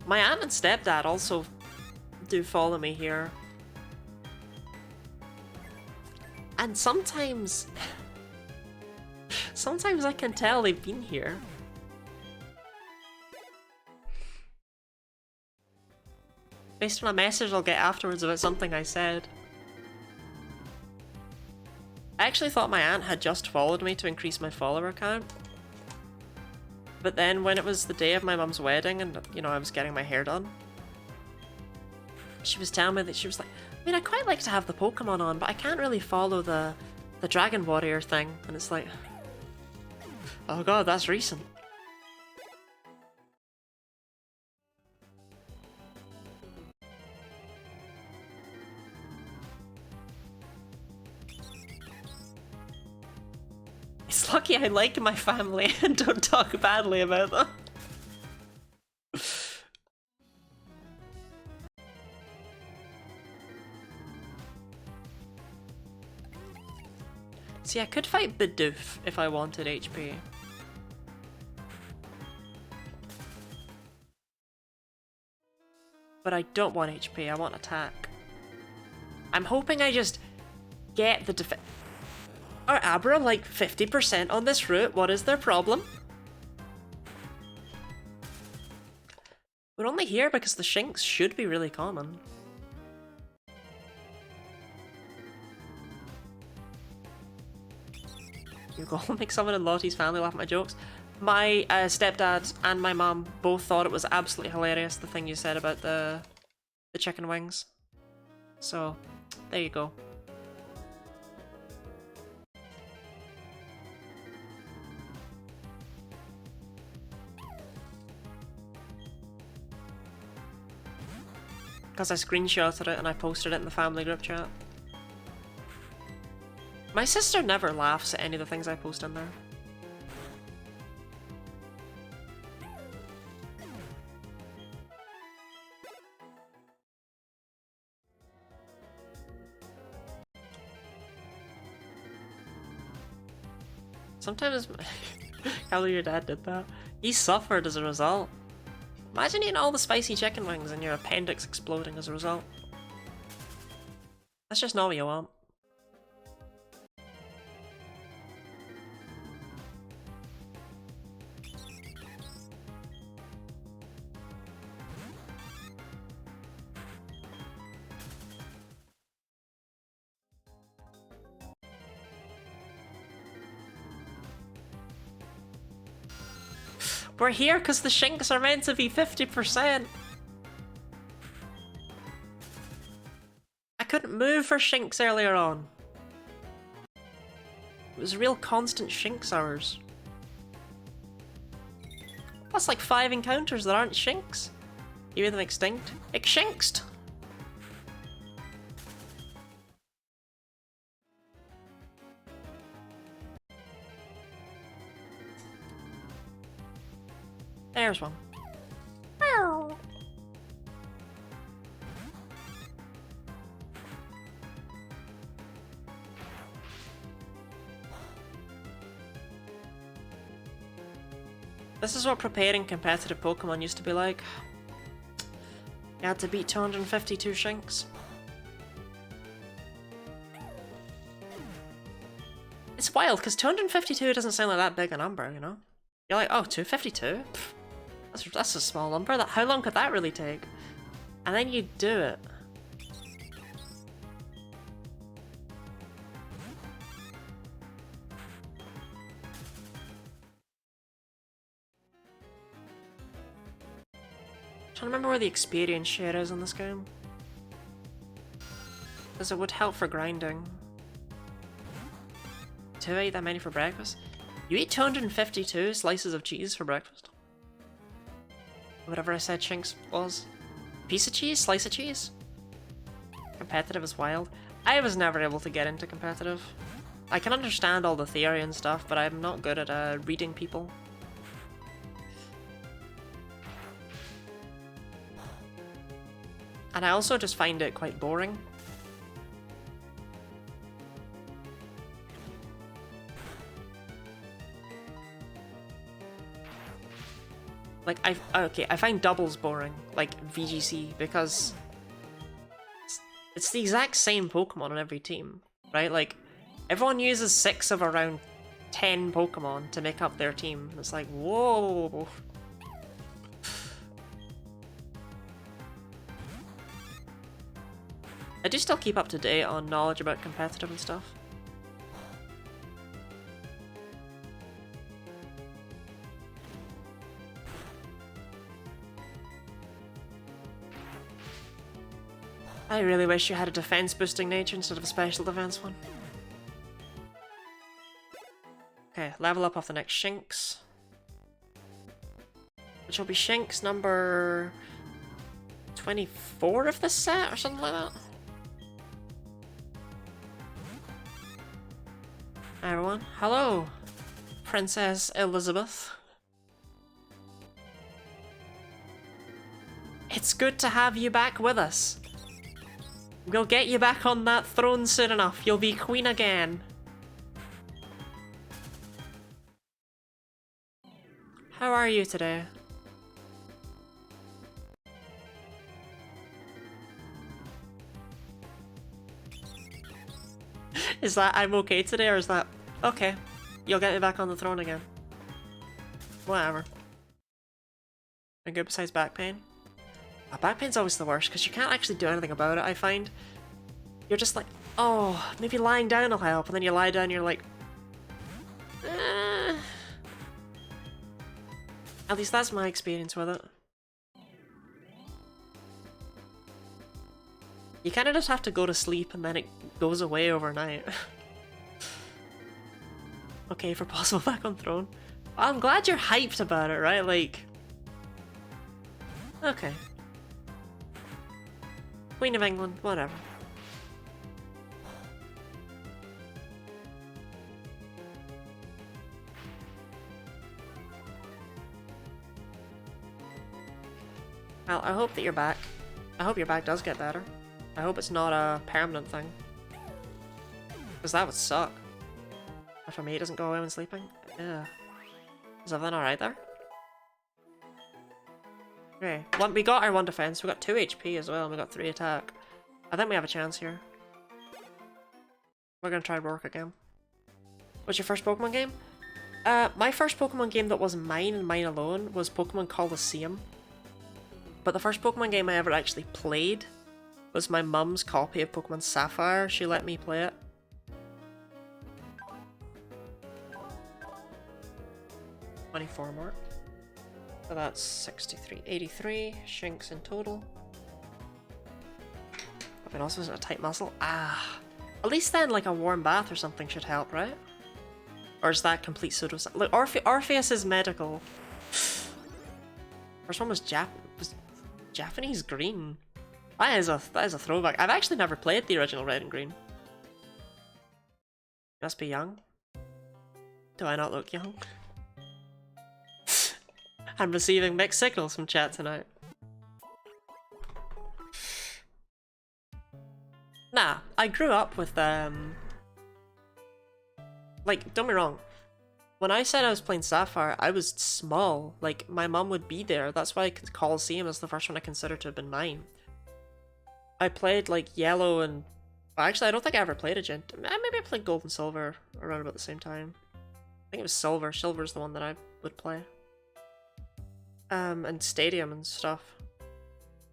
My aunt and stepdad also do follow me here. And sometimes I can tell they've been here. Based on a message I'll get afterwards about something I said. I actually thought my aunt had just followed me to increase my follower count. But then when it was the day of my mum's wedding and, you know, I was getting my hair done, she was telling me that she was like, I mean, I quite like to have the Pokemon on, but I can't really follow the Dragon Warrior thing. And it's like, oh god, that's recent. It's lucky I like my family and don't talk badly about them. See, I could fight Bidoof if I wanted HP. But I don't want HP, I want attack. I'm hoping I just get the defense. Are Abra like 50% on this route? What is their problem? We're only here because the Shinx should be really common. You go make someone in Lottie's family laugh at my jokes. My stepdad and my mom both thought it was absolutely hilarious, the thing you said about the chicken wings. So, there you go. Because I screenshotted it and I posted it in the family group chat. My sister never laughs at any of the things I post in there. Sometimes how your dad did that. He suffered as a result. Imagine eating all the spicy chicken wings and your appendix exploding as a result. That's just not what you want. We're here because the Shinx are meant to be 50%. I couldn't move for Shinx earlier on. It was real constant Shinx hours. That's like 5 encounters that aren't Shinx. You hear them extinct? Extinct! There's one. This is what preparing competitive Pokemon used to be like. You had to beat 252 Shinx. It's wild, because 252 doesn't sound like that big a number, you know? You're like, oh, 252? That's a small number. How long could that really take? And then you do it. I'm trying to remember where the experience share is in this game. Because it would help for grinding. Do I eat that many for breakfast? You eat 252 slices of cheese for breakfast? Whatever I said Shinx was. Piece of cheese? Slice of cheese? Competitive is wild. I was never able to get into competitive. I can understand all the theory and stuff, but I'm not good at reading people. And I also just find it quite boring. Like, I find doubles boring, like VGC, because it's the exact same Pokemon on every team, right? Like, everyone uses 6 of around 10 Pokemon to make up their team. It's like, whoa. I do still keep up to date on knowledge about competitive and stuff. I really wish you had a defense boosting nature instead of a special defense one. Okay, level up off the next Shinx. Which will be Shinx number 24 of this set or something like that. Hi everyone. Hello, Princess Elizabeth. It's good to have you back with us. We'll get you back on that throne soon enough. You'll be queen again. How are you today? Is that I'm okay today, or is that okay? You'll get me back on the throne again. Whatever. And good besides back pain? Back pain's always the worst, because you can't actually do anything about it, I find. You're just like, oh, maybe lying down will help, and then you lie down and you're like, eh. At least that's my experience with it. You kind of just have to go to sleep and then it goes away overnight. Okay, for possible back on throne. Well, I'm glad you're hyped about it, right? Like, okay. Queen of England, whatever. Well, I hope that you're back. I hope your back does get better. I hope it's not a permanent thing. Because that would suck. If me doesn't go away when sleeping. Yeah. Is everything alright there? Okay. We got our 1 defense, we got 2 HP as well, and we got 3 attack. I think we have a chance here. We're gonna try Rourke again. What's your first Pokemon game? My first Pokemon game that was mine and mine alone was Pokemon Coliseum. But the first Pokemon game I ever actually played was my mum's copy of Pokemon Sapphire. She let me play it. $24 more. So that's 63, 83 Shinx in total. But also isn't a tight muscle. Ah, at least then like a warm bath or something should help, right? Or is that complete pseudo? Look, Orpheus is medical. First one was Japanese green. That is a throwback. I've actually never played the original red and green. Must be young. Do I not look young? I'm receiving mixed signals from chat tonight. Nah, I grew up with like, don't be wrong. When I said I was playing Sapphire, I was small. Like, my mum would be there. That's why Coliseum is the first one I consider to have been mine. I played, like, Yellow and... Actually, I don't think I ever played a Gent. Maybe I played Gold and Silver around about the same time. I think it was Silver. Silver's the one that I would play. And Stadium and stuff.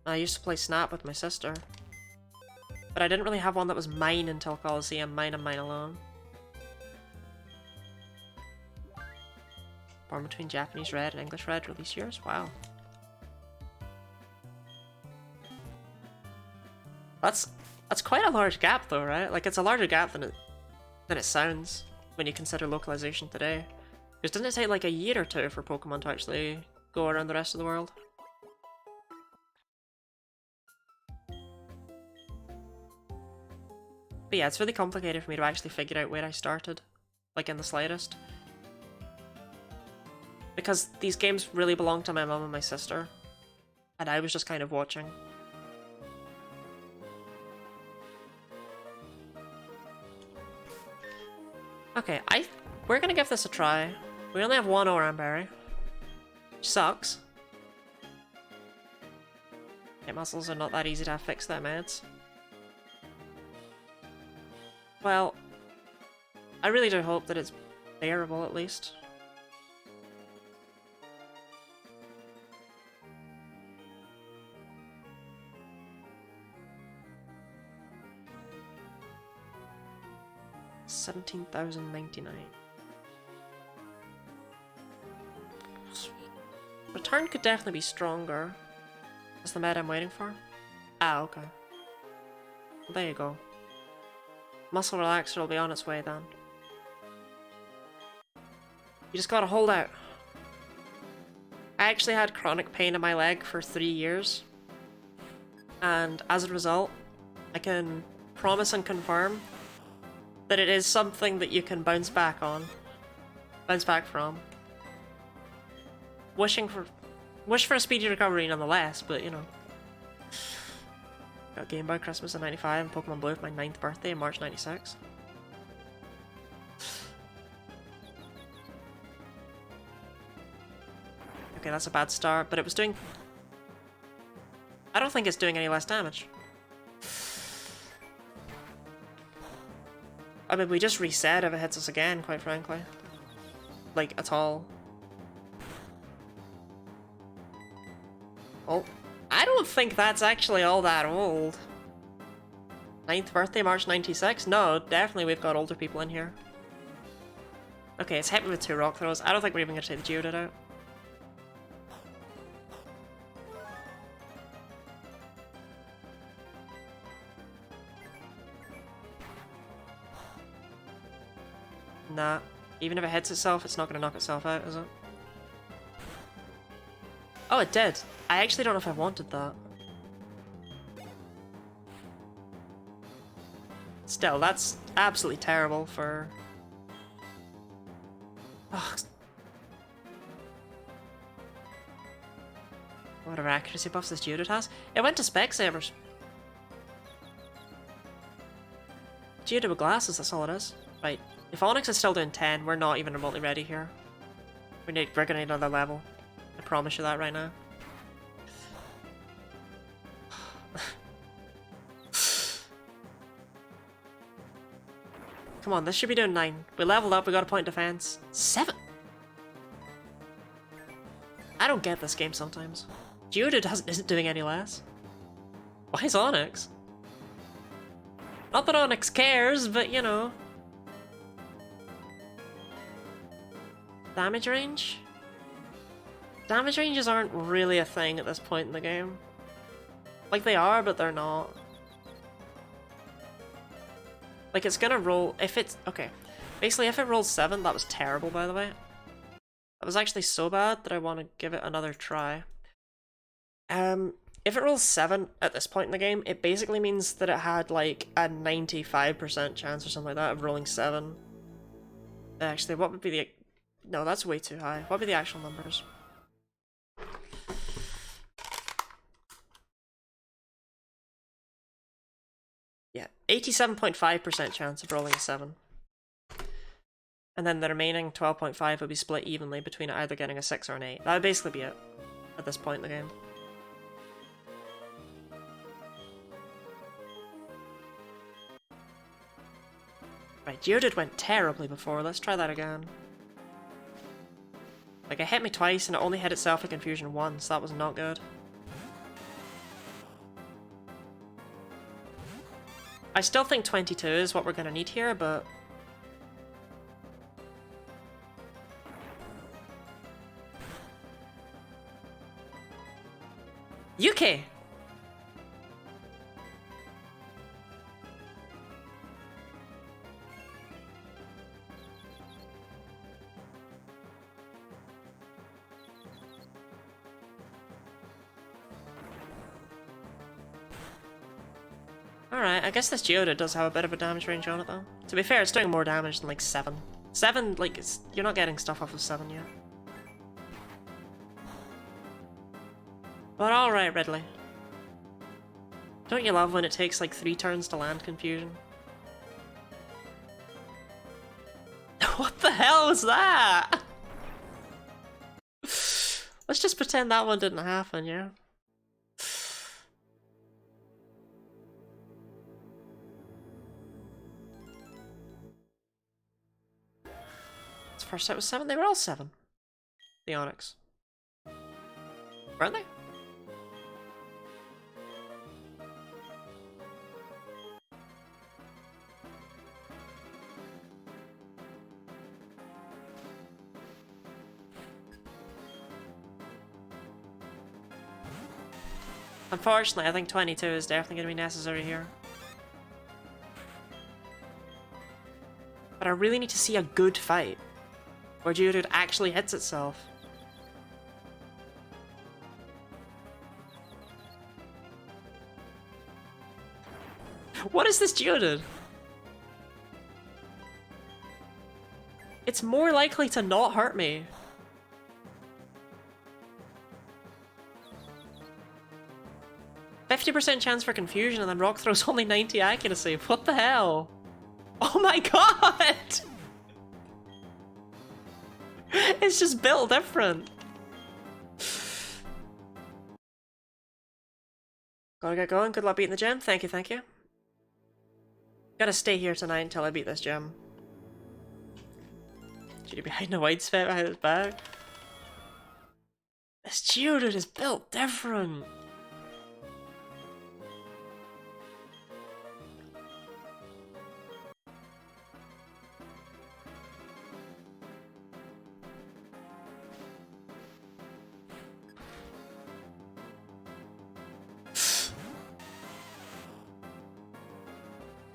I used to play Snap with my sister. But I didn't really have one that was mine until Coliseum. Mine and mine alone. Born between Japanese Red and English Red release years? Wow. That's quite a large gap though, right? Like, it's a larger gap than it sounds when you consider localization today. Because doesn't it take like a year or two for Pokemon to actually go around the rest of the world? But yeah, it's really complicated for me to actually figure out where I started. Like, in the slightest. Because these games really belong to my mum and my sister. And I was just kind of watching. Okay, we're gonna give this a try. We only have one Oranberry. Which sucks. Hit muscles are not that easy to have fixed their meds. Well, I really do hope that it's bearable at least. $17,099. Return could definitely be stronger. Is the med I'm waiting for? Ah, okay. Well, there you go. Muscle relaxer will be on its way then. You just gotta hold out. I actually had chronic pain in my leg for 3 years. And as a result, I can promise and confirm that it is something that you can bounce back from. Wish for a speedy recovery nonetheless, but you know. Got Game Boy Christmas in '95 and Pokemon Blue for my 9th birthday in March '96. Okay, that's a bad start, but it was doing... I don't think it's doing any less damage. I mean, we just reset if it hits us again, quite frankly. Like, at all. Oh, I don't think that's actually all that old. 9th birthday, March 96? No, definitely we've got older people in here. Okay, it's hit me with 2 rock throws. I don't think we're even going to take the Geodude out. Nah. Even if it hits itself, it's not going to knock itself out, is it? Oh, it did. I actually don't know if I wanted that. Still, that's absolutely terrible for... Oh. Whatever accuracy buffs this Geodude has. It went to Specsavers. Geodude with glasses, that's all it is. Right. If Onyx is still doing 10, we're not even remotely ready here. We're gonna need another level. I promise you that right now. Come on, this should be doing 9. We leveled up, we got a point defense. 7! I don't get this game sometimes. Geodude isn't doing any less. Why is Onyx? Not that Onyx cares, but you know. Damage range? Damage ranges aren't really a thing at this point in the game. Like, they are, but they're not. Like, it's gonna roll... If it's... Okay. Basically, if it rolls 7, that was terrible, by the way. That was actually so bad that I want to give it another try. If it rolls 7 at this point in the game, it basically means that it had, like, a 95% chance or something like that of rolling 7. Actually, what would be the... No, that's way too high. What would be the actual numbers? Yeah, 87.5% chance of rolling a 7. And then the remaining 12.5 would be split evenly between either getting a 6 or an 8. That would basically be it at this point in the game. Right, Geodude went terribly before. Let's try that again. Like, it hit me twice and it only hit itself in Confusion once. That was not good. I still think 22 is what we're gonna need here, but... Yuki! Alright, I guess this Geodude does have a bit of a damage range on it though. To be fair, it's doing more damage than like 7. 7, like, you're not getting stuff off of 7 yet. But alright, Ridley. Don't you love when it takes like 3 turns to land Confusion? What the hell was that? Let's just pretend that one didn't happen, yeah? First set was 7? They were all 7. The Onyx. Weren't they? Unfortunately, I think 22 is definitely going to be necessary here. But I really need to see a good fight where Geodude actually hits itself. What is this Geodude? It's more likely to not hurt me. %50 chance for confusion and then Rock Throw's only 90 accuracy. What the hell? Oh my god! It's just built different. Gotta get going. Good luck beating the gym. Thank you, thank you. Gotta stay here tonight until I beat this gym. Should he be hiding a wide spit behind his back? This Geodude is built different.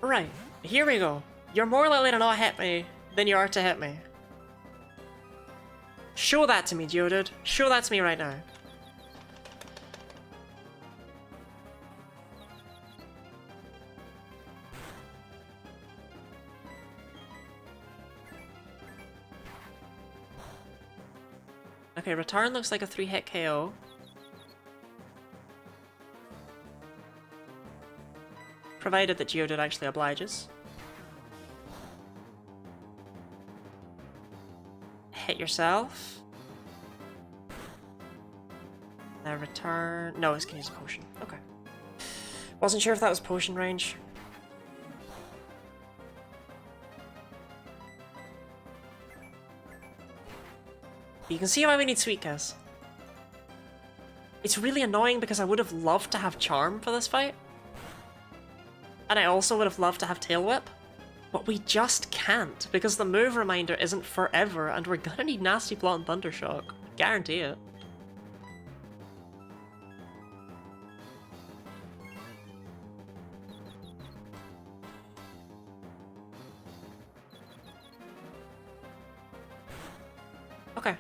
Right, here we go. You're more likely to not hit me than you are to hit me. Show that to me, Geodude. Show that to me right now. Okay, return looks like a 3-hit KO. Provided that Geodude actually obliges. Hit yourself. Now return. No, it's gonna use a potion. Okay. Wasn't sure if that was potion range. You can see why we need Sweet Kiss. It's really annoying because I would have loved to have Charm for this fight. And I also would have loved to have Tail Whip, but we just can't because the move reminder isn't forever and we're gonna need Nasty Plot and Thunder Shock. Guarantee it. Okay.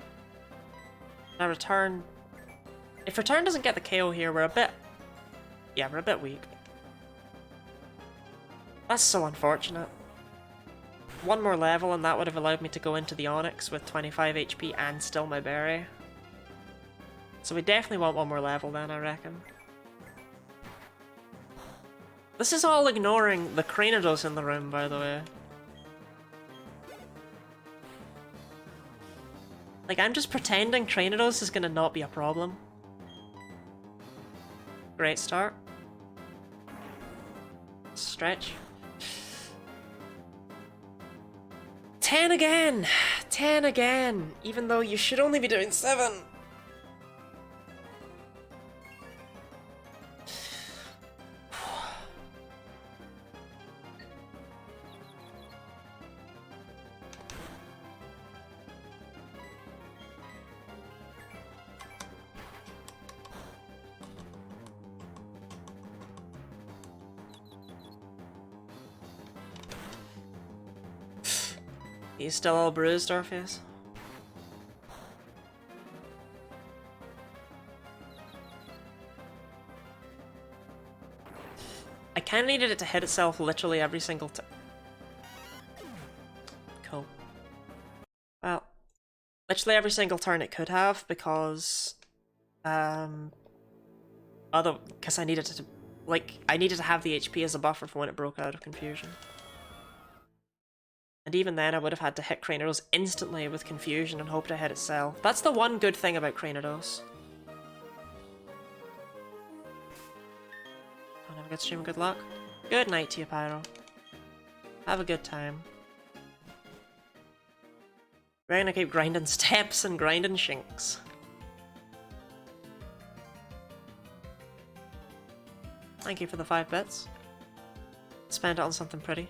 Now return. If return doesn't get the KO here, we're a bit... Yeah, we're a bit weak. That's so unfortunate. One more level and that would have allowed me to go into the Onyx with 25 HP and still my berry. So we definitely want one more level then, I reckon. This is all ignoring the Cranidos in the room, by the way. Like, I'm just pretending Trainados is gonna not be a problem. Great start. Stretch. 10 again! 10 again! Even though you should only be doing 7! You still all bruised, Orpheus? I kinda needed it to hit itself literally every single time. Cool. Well, literally every single turn it could have, because because I needed to, like, I needed to have the HP as a buffer for when it broke out of confusion. And even then I would have had to hit Cranidos instantly with confusion and hope to hit itself. That's the one good thing about Cranidos. Have a good stream, good luck. Good night to you, Pyro. Have a good time. We're gonna keep grinding steps and grinding shinks. Thank you for the 5 bits. Spend it on something pretty.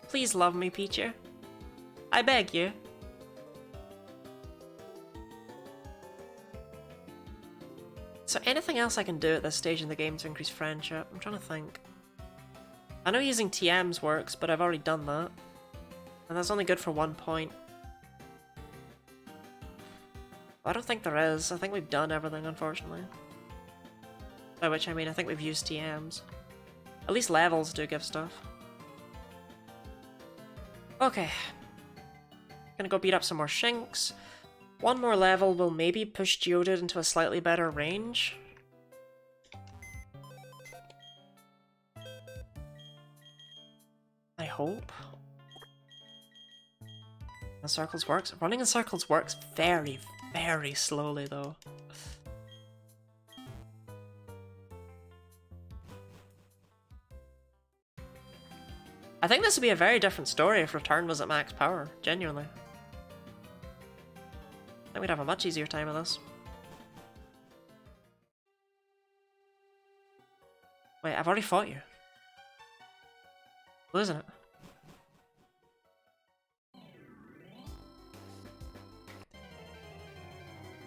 Please love me, Pichu. I beg you. So anything else I can do at this stage in the game to increase friendship? I'm trying to think. I know using TMs works, but I've already done that. And that's only good for 1 point. I don't think there is. I think we've done everything, unfortunately. By which I mean I think we've used TMs. At least levels do give stuff. Okay. Gonna go beat up some more Shinks. One more level will maybe push Geodude into a slightly better range. I hope. The circles works. Running in circles works very, very slowly though. I think this would be a very different story if Return was at max power, genuinely. I think we'd have a much easier time with this. Wait, I've already fought you. Losing it.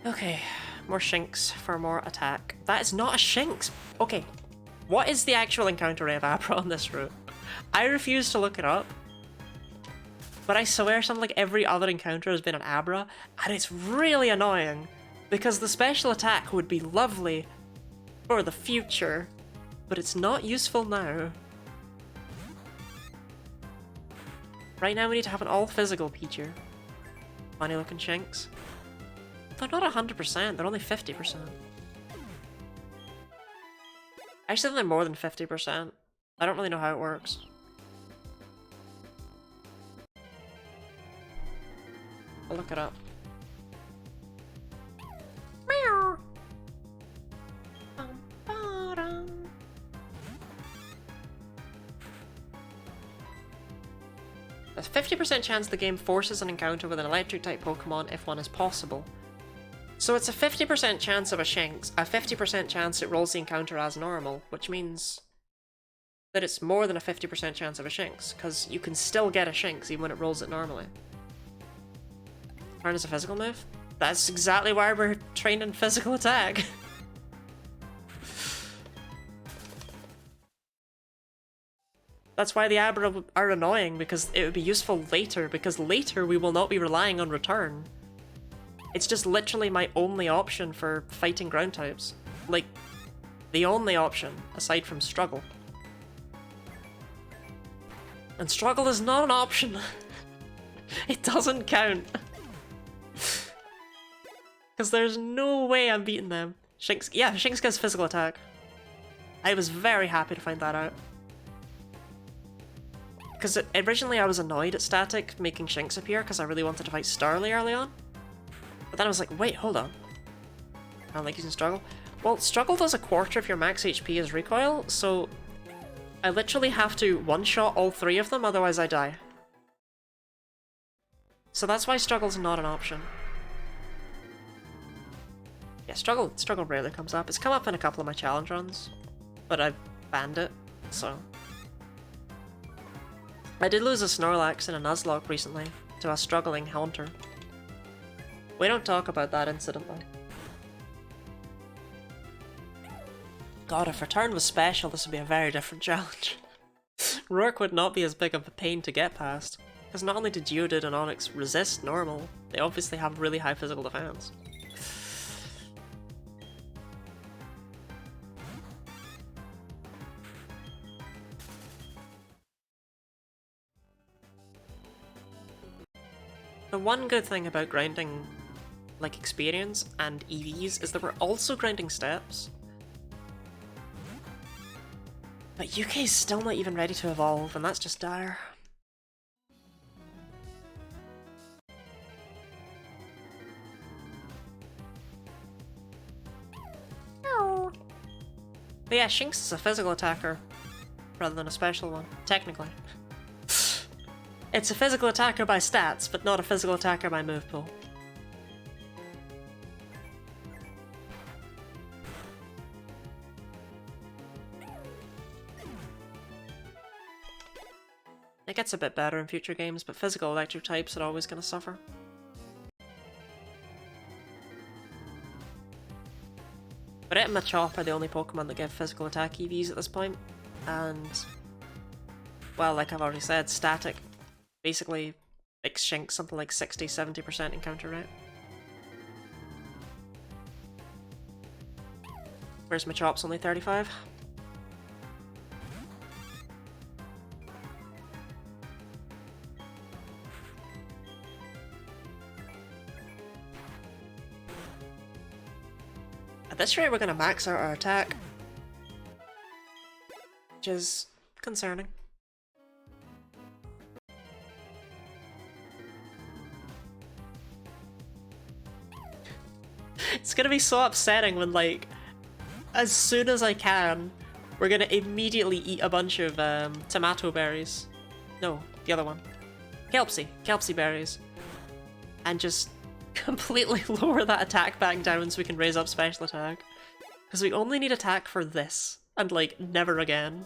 Okay, more Shinx for more attack. That is not a Shinx! Okay, what is the actual encounter rate of Abra on this route? I refuse to look it up, but I swear something like every other encounter has been an Abra, and it's really annoying, because the special attack would be lovely for the future, but it's not useful now. Right now we need to have an all-physical Pichu. Funny looking Shinx. They're not 100%, they're only 50%. Actually, they're more than 50%. I don't really know how it works. I'll look it up. Meow. There's 50% chance the game forces an encounter with an electric-type Pokemon if one is possible. So it's a 50% chance of a Shinx, a 50% chance it rolls the encounter as normal, which means that it's more than a 50% chance of a Shinx, because you can still get a Shinx even when it rolls it normally. Turn is a physical move? That's exactly why we're training physical attack. That's why the Abra are annoying, because it would be useful later, because later we will not be relying on Return. It's just literally my only option for fighting ground types. Like, the only option, aside from Struggle. And Struggle is not an option. It doesn't count. Because there's no way I'm beating them. Shinx, yeah, Shinx gets physical attack. I was very happy to find that out. Because originally I was annoyed at Static making Shinx appear because I really wanted to fight Starly early on. But then I was like, wait, hold on. I don't like using Struggle. Well, Struggle does a quarter of your max HP as recoil, so I literally have to one-shot all 3 of them, otherwise I die. So that's why Struggle's not an option. Yeah, Struggle rarely comes up. It's come up in a couple of my challenge runs, but I've banned it, so. I did lose a Snorlax in a Nuzlocke recently to a struggling Haunter. We don't talk about that incident though. God, if Return was special, this would be a very different challenge. Rourke would not be as big of a pain to get past, because not only did Geodude and Onix resist normal, they obviously have really high physical defense. The one good thing about grinding, like, experience and EVs is that we're also grinding steps. But UK's still not even ready to evolve, and that's just dire. No. But yeah, Shinx is a physical attacker rather than a special one, technically. It's a physical attacker by stats, but not a physical attacker by move pool. It gets a bit better in future games, but physical electric types are always going to suffer. But it and Machop are the only Pokemon that give physical attack EVs at this point, and, well, like I've already said, Static basically makes Shinx something like 60-70% encounter rate. Whereas Machop's only 35. At this rate, we're going to max out our attack, which is concerning. It's going to be so upsetting when, like, as soon as I can, we're going to immediately eat a bunch of tomato berries. No, the other one. Kelpsy berries. And just completely lower that attack back down so we can raise up special attack. Because we only need attack for this, and like, never again.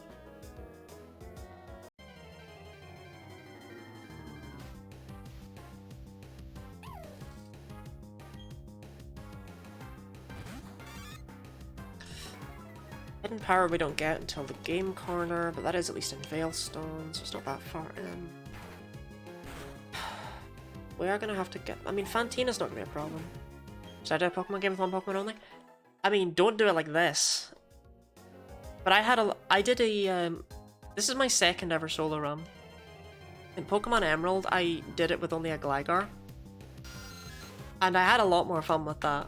Hidden power we don't get until the game corner, but that is at least in Veilstone, so it's not that far in. We are going to have to get... I mean, Fantina's not going to be a problem. Should I do a Pokemon game with one Pokemon only? I mean, don't do it like this. But I did a... this is my second ever solo run. In Pokemon Emerald, I did it with only a Gligar. And I had a lot more fun with that.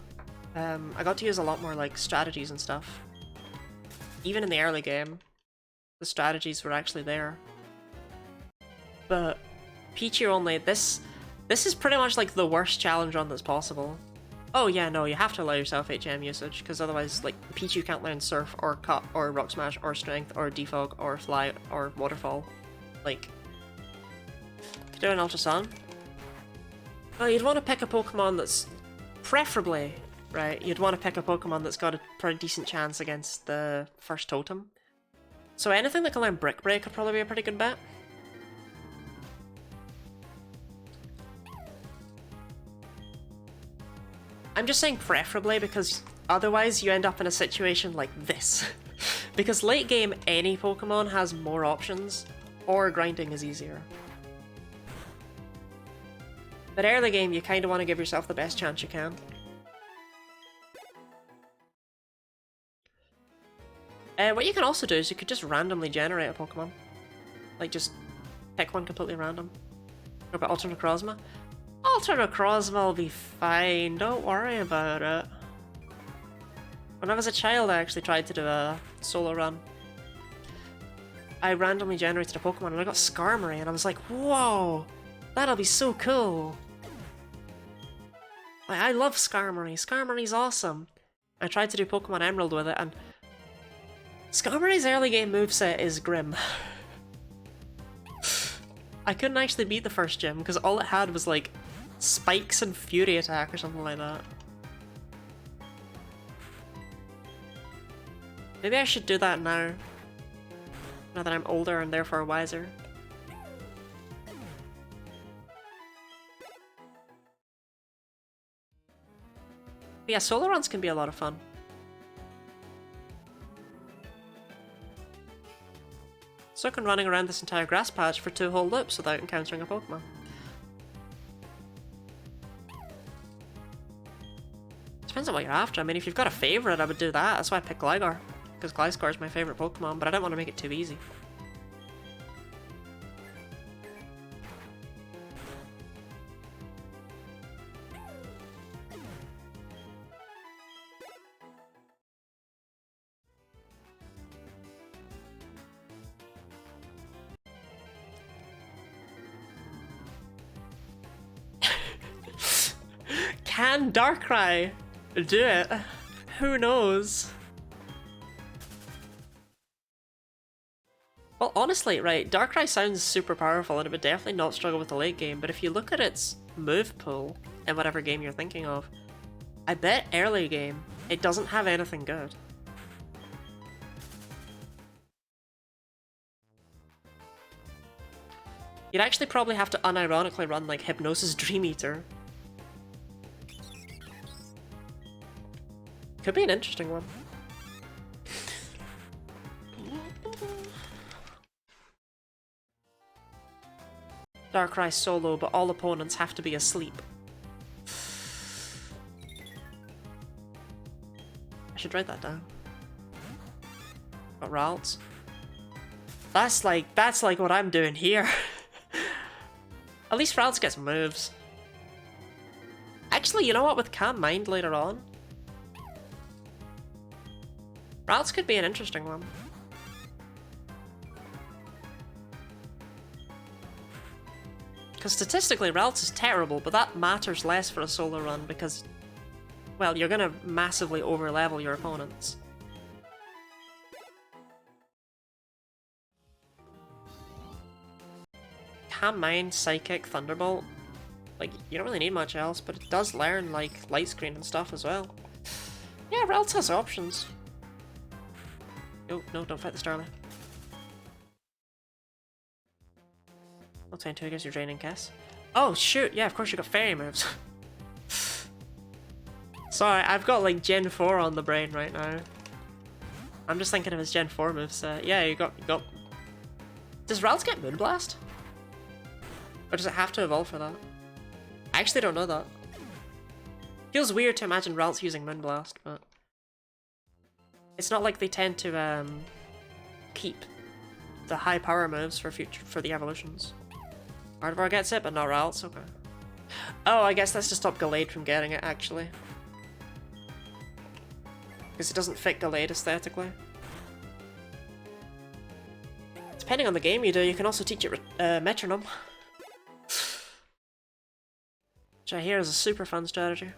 I got to use a lot more, like, strategies and stuff. Even in the early game, the strategies were actually there. But Pichu only... This is pretty much like the worst challenge run that's possible. Oh yeah, no, you have to allow yourself HM usage, because otherwise, like, Pichu can't learn Surf, or Cut, or Rock Smash, or Strength, or Defog, or Fly, or Waterfall. Like, do an Ultra Sun. Well, you'd want to pick a Pokemon that's, preferably, right, you'd want to pick a Pokemon that's got a pretty decent chance against the first Totem. So anything that can learn Brick Break would probably be a pretty good bet. I'm just saying preferably because otherwise you end up in a situation like this. Because late game, any Pokemon has more options, or grinding is easier. But early game, you kind of want to give yourself the best chance you can. What you can also do is you could just randomly generate a Pokemon. Like, just pick one completely random. What about Ultra Necrozma? Ultra Necrozma will be fine, don't worry about it. When I was a child, I actually tried to do a solo run. I randomly generated a Pokemon and I got Skarmory, and I was like, whoa, that'll be so cool. Like, I love Skarmory. Skarmory's awesome. I tried to do Pokemon Emerald with it, and Skarmory's early game moveset is grim. I couldn't actually beat the first gym because all it had was like spikes and fury attack or something like that. Maybe I should do that now. Now that I'm older and therefore wiser. But yeah, solo runs can be a lot of fun. So can running around this entire grass patch for 2 whole loops without encountering a Pokemon. Depends on what you're after. I mean, if you've got a favourite, I would do that. That's why I picked Gligar. Because Gliscor is my favourite Pokemon, but I don't want to make it too easy. Can Darkrai do it? Who knows? Well, honestly, right, Darkrai sounds super powerful and it would definitely not struggle with the late game, but if you look at its move pool in whatever game you're thinking of, I bet early game it doesn't have anything good. You'd actually probably have to unironically run like Hypnosis Dream Eater. Could be an interesting one. Darkrai solo, but all opponents have to be asleep. I should write that down. Got Ralts. That's like what I'm doing here. At least Ralts gets moves. Actually, you know what? With Calm Mind later on, Ralts could be an interesting one. Because statistically, Ralts is terrible, but that matters less for a solo run because, well, you're gonna massively overlevel your opponents. Calm Mind, Psychic, Thunderbolt. Like, you don't really need much else, but it does learn, like, Light Screen and stuff as well. Yeah, Ralts has options. Oh, no, don't fight the Starly. Not saying 2 gives you Draining Kiss. Oh, shoot, yeah, of course you got Fairy moves. Sorry, I've got, like, Gen 4 on the brain right now. I'm just thinking of his Gen 4 moveset. Yeah, you got... Does Ralts get Moonblast? Or does it have to evolve for that? I actually don't know that. Feels weird to imagine Ralts using Moonblast, but... It's not like they tend to, keep the high power moves for the evolutions. Gardevoir gets it, but not Ralts, okay. Oh, I guess that's to stop Gallade from getting it, actually. Because it doesn't fit Gallade aesthetically. Depending on the game you do, you can also teach it Metronome. Which I hear is a super fun strategy.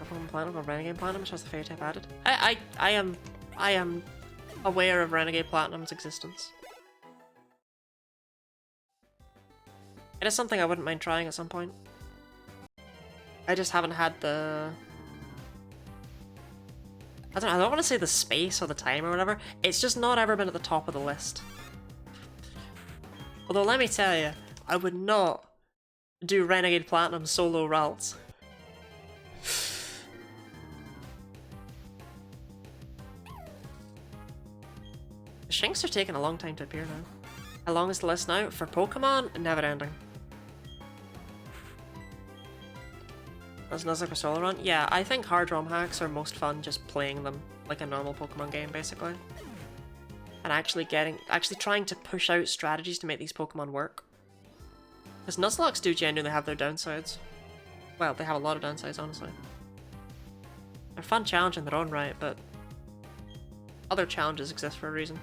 Pokemon Platinum or Renegade Platinum, which has the Fairy type added. I am aware of Renegade Platinum's existence. It is something I wouldn't mind trying at some point. I just haven't had the... I don't want to say the space or the time or whatever. It's just not ever been at the top of the list. Although let me tell you, I would not do Renegade Platinum solo Ralts. The Shinx are taking a long time to appear now. How long is the list now? For Pokemon, never ending. As Nuzlocke Solo Run? Yeah, I think hard ROM hacks are most fun just playing them like a normal Pokemon game, basically. And actually trying to push out strategies to make these Pokemon work. Because Nuzlocks do genuinely have their downsides. Well, they have a lot of downsides, honestly. They're a fun challenge in their own right, but other challenges exist for a reason.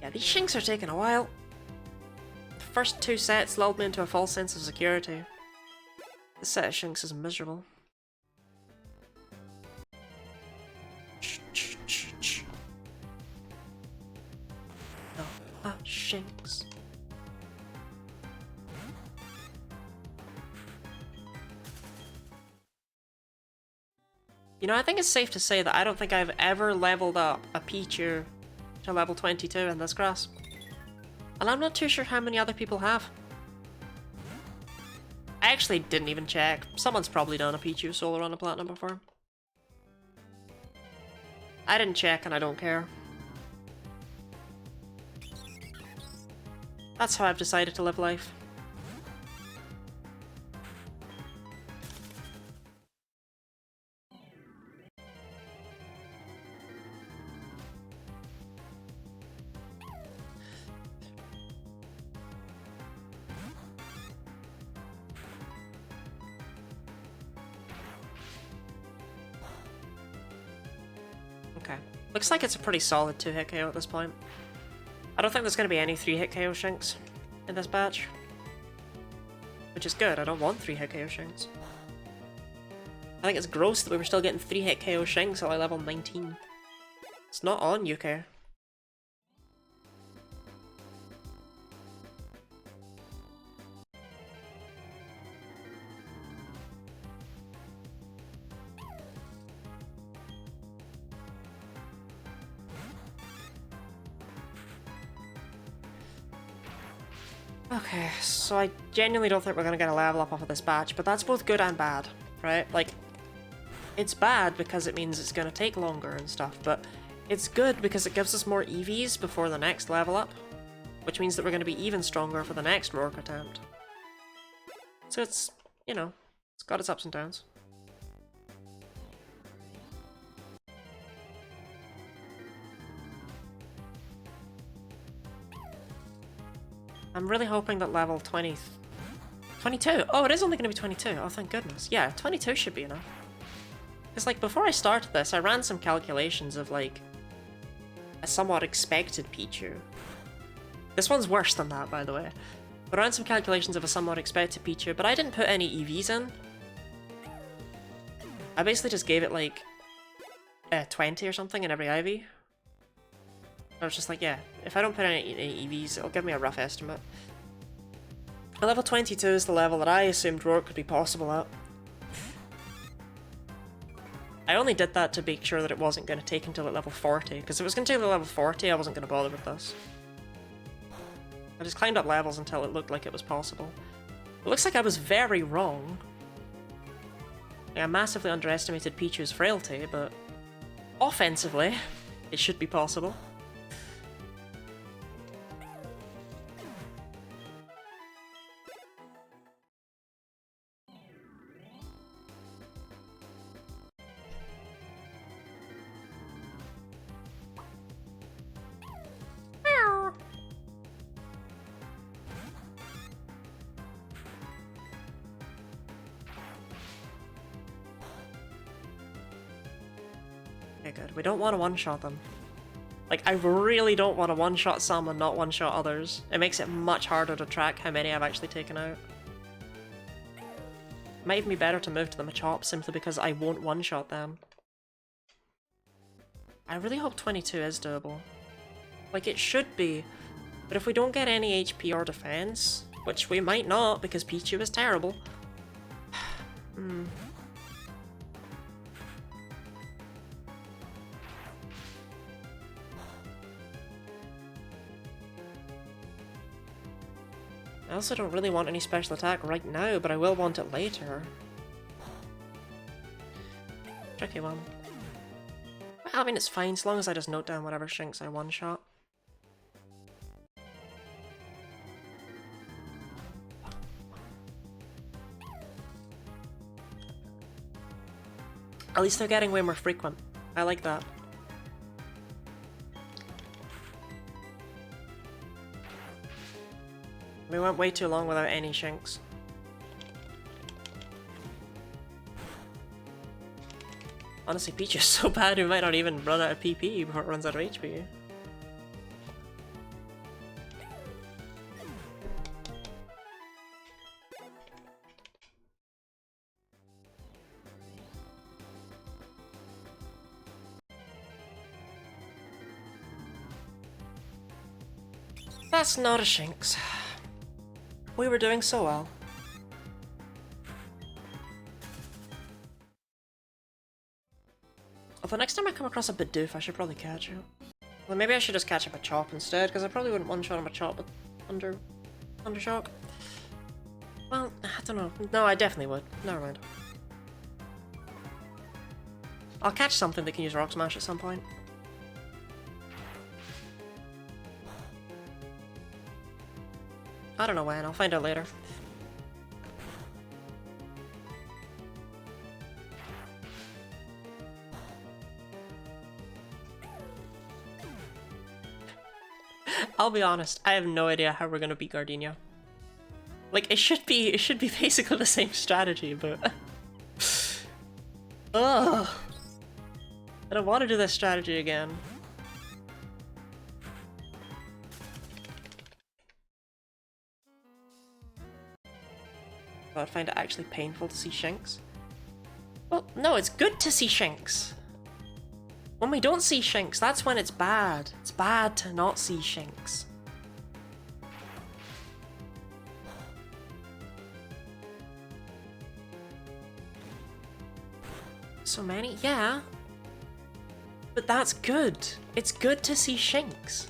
Yeah, these Shinx are taking a while. The first 2 sets lulled me into a false sense of security. This set of Shinx is miserable. No, Shinx. You know, I think it's safe to say that I don't think I've ever leveled up a Pichu to level 22 in this grass. And I'm not too sure how many other people have. I actually didn't even check. Someone's probably done a Pichu solo run a platinum before. I didn't check and I don't care. That's how I've decided to live life. Okay. Looks like it's a pretty solid 2-hit KO at this point. I don't think there's going to be any 3-hit KO Shinx in this batch. Which is good, I don't want 3-hit KO Shinx. I think it's gross that we were still getting 3-hit KO Shinx at like level 19. It's not on UK. Okay, so I genuinely don't think we're gonna get a level up off of this batch, but that's both good and bad, right? Like, it's bad because it means it's gonna take longer and stuff, but it's good because it gives us more EVs before the next level up, which means that we're gonna be even stronger for the next Rourke attempt. So it's, you know, it's got its ups and downs. I'm really hoping that level 22. Oh, it is only going to be 22. Oh, thank goodness. Yeah, 22 should be enough. Because, like, before I started this, I ran some calculations of, like, a somewhat expected Pichu. This one's worse than that, by the way. But I ran some calculations of a somewhat expected Pichu, but I didn't put any EVs in. I basically just gave it, like, 20 or something in every IV. I was just like, yeah, if I don't put any EVs, it'll give me a rough estimate. And level 22 is the level that I assumed Rourke could be possible at. I only did that to make sure that it wasn't going to take until at level 40, because if it was going to take until level 40, I wasn't going to bother with this. I just climbed up levels until it looked like it was possible. It looks like I was very wrong. I massively underestimated Pichu's frailty, but offensively, it should be possible. Okay, good. We don't want to one-shot them. Like, I really don't want to one-shot some and not one-shot others. It makes it much harder to track how many I've actually taken out. It might even be better to move to the Machop simply because I won't one-shot them. I really hope 22 is doable. Like, it should be. But if we don't get any HP or defense, which we might not because Pichu is terrible. I also don't really want any special attack right now, but I will want it later. Tricky one. Well, I mean, it's fine, as long as I just note down whatever Shinx I one-shot. At least they're getting way more frequent. I like that. We went way too long without any shinks. Honestly, Pichu is so bad we might not even run out of PP before it runs out of HP. That's not a Shinx. We were doing so well. Although next time I come across a Bidoof, I should probably catch it. Well, maybe I should just catch up a Chop instead, because I probably wouldn't one-shot him a Chop with Undershock. Well, I don't know. No, I definitely would. Never mind. I'll catch something that can use Rock Smash at some point. I don't know when, I'll find out later. I'll be honest, I have no idea how we're gonna beat Gardenia. Like, it should be basically the same strategy, but... Ugh! I don't want to do this strategy again. I'd find it actually painful to see Shinx. Well, no, it's good to see Shinx. When we don't see Shinx, that's when it's bad. It's bad to not see Shinx. So many? Yeah. But that's good. It's good to see Shinx.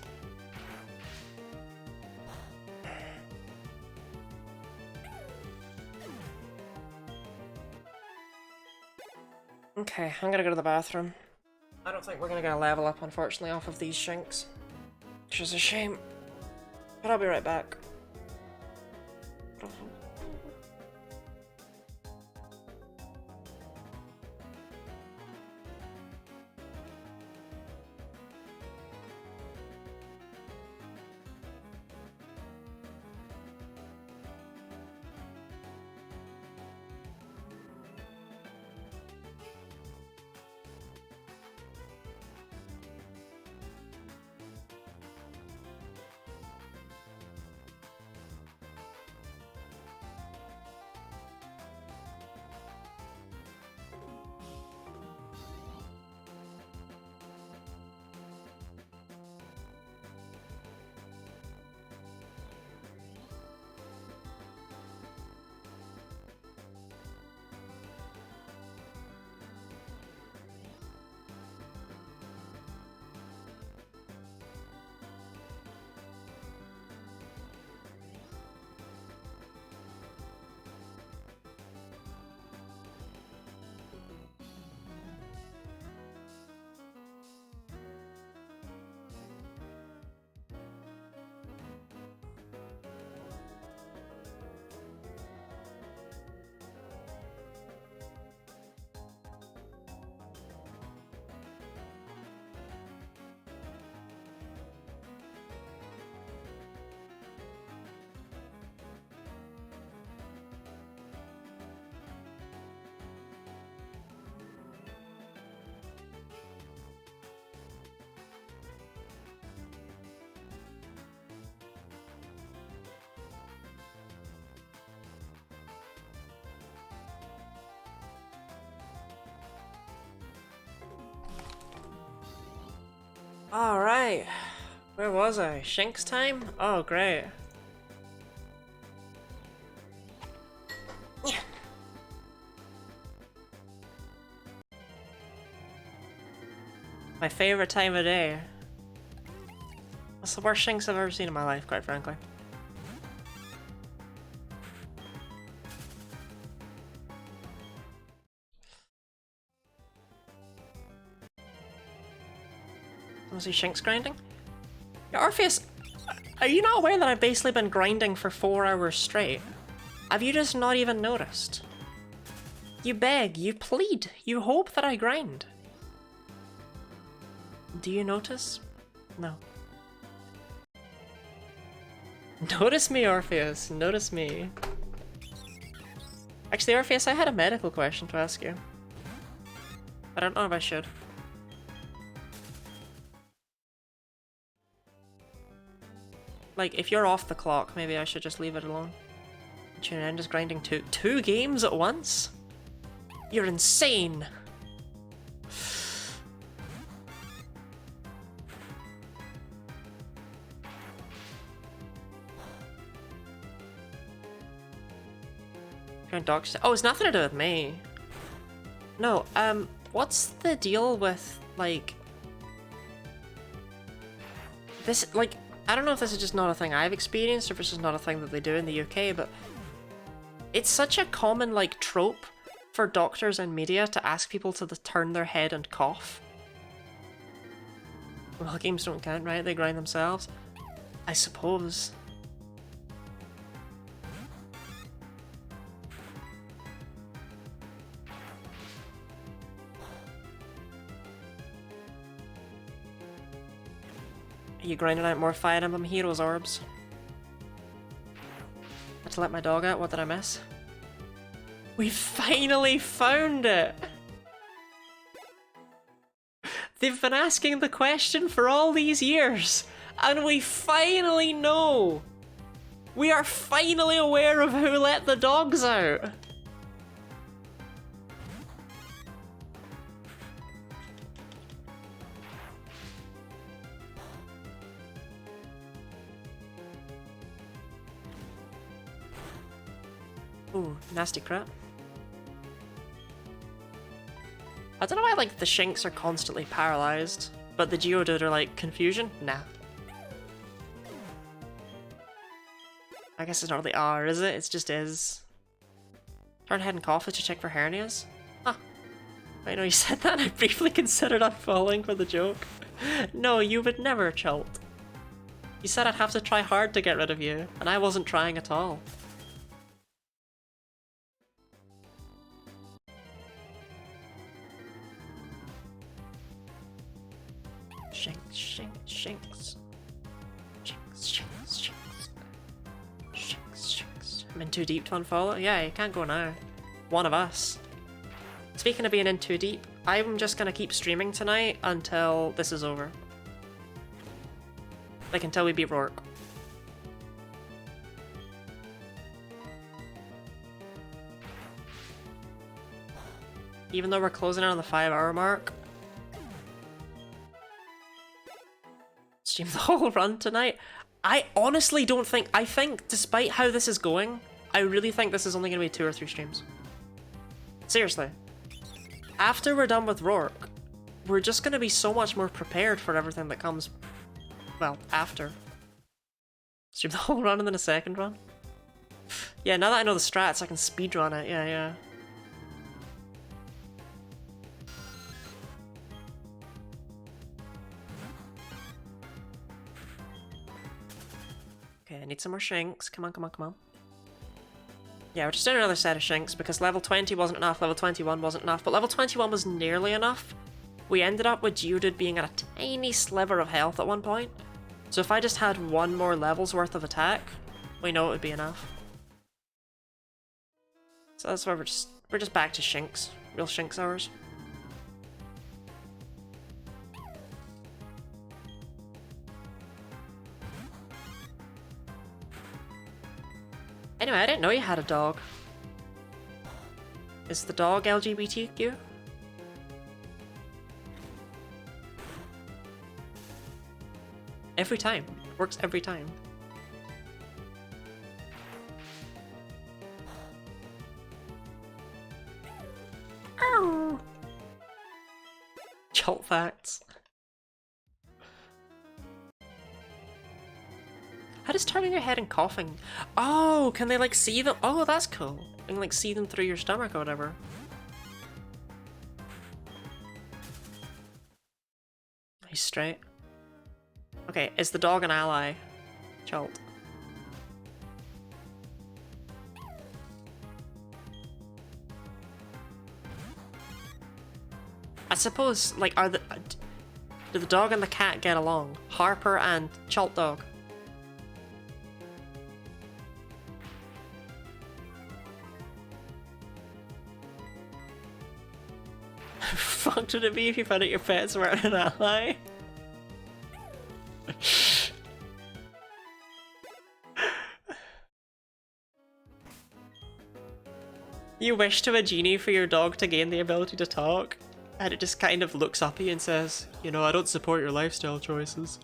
Okay, I'm gonna go to the bathroom. I don't think we're gonna get a level up, unfortunately, off of these Shinx. Which is a shame. But I'll be right back. Alright. Where was I? Shinx time? Oh, great. My favorite time of day. That's the worst Shinx I've ever seen in my life, quite frankly. Was he Shinx grinding? Yeah, Orpheus, are you not aware that I've basically been grinding for 4 hours straight? Have you just not even noticed? You beg, you plead, you hope that I grind. Do you notice? No. Notice me, Orpheus. Notice me. Actually, Orpheus, I had a medical question to ask you. I don't know if I should. Like, if you're off the clock, maybe I should just leave it alone. Tune in, just grinding two games at once? You're insane! Oh, it's nothing to do with me. No, what's the deal with, like... This, like, I don't know if this is just not a thing I've experienced or if it's just not a thing that they do in the UK, but... It's such a common, like, trope for doctors and media to ask people to turn their head and cough. Well, games don't count, right? They grind themselves. I suppose. Are you grinding out more Fire Emblem Heroes orbs? Had to let my dog out, what did I miss? We finally found it! They've been asking the question for all these years, and we finally know! We are finally aware of who let the dogs out! Ooh, nasty crap. I don't know why, like, the Shinx are constantly paralyzed, but the Geodude are like, confusion? Nah. I guess it's not really R, is it? It just is. Turn head and cough to check for hernias? Huh. I know you said that and I briefly considered unfollowing for the joke. No, you would never, Chult. You said I'd have to try hard to get rid of you, and I wasn't trying at all. Shinx, Shinx, Shinx. Shinx, Shinx, Shinx. Shinx, Shinx. I'm in too deep to unfollow? Yeah, you can't go now. One of us. Speaking of being in too deep, I'm just gonna keep streaming tonight until this is over. Like, until we beat Rourke. Even though we're closing in on the 5-hour mark. Stream the whole run tonight? I honestly don't think... I think, despite how this is going, I really think this is only going to be 2 or 3 streams. Seriously. After we're done with Rourke, we're just going to be so much more prepared for everything that comes, well, after. Stream the whole run and then a second run? Yeah, now that I know the strats, I can speedrun it, yeah. Okay, I need some more Shinx. Come on, come on, come on. Yeah, we're just doing another set of Shinx because level 20 wasn't enough, level 21 wasn't enough, but level 21 was nearly enough. We ended up with Geodude being at a tiny sliver of health at one point. So if I just had 1 more level's worth of attack, we know it would be enough. So that's why we're just back to Shinx. Real Shinx hours. Anyway, I didn't know you had a dog. Is the dog LGBTQ? Every time. It works every time. Ow! Chult facts. How does turning your head and coughing? Oh, can they like see them? Oh, that's cool. You can like see them through your stomach or whatever. He's straight. Okay, is the dog an ally? Chult. I suppose, like, do the dog and the cat get along? Harper and Chalt Dog. Fucked would it be if you found out your pets weren't an ally? You wish to a genie for your dog to gain the ability to talk, and it just kind of looks up at you and says, you know, I don't support your lifestyle choices.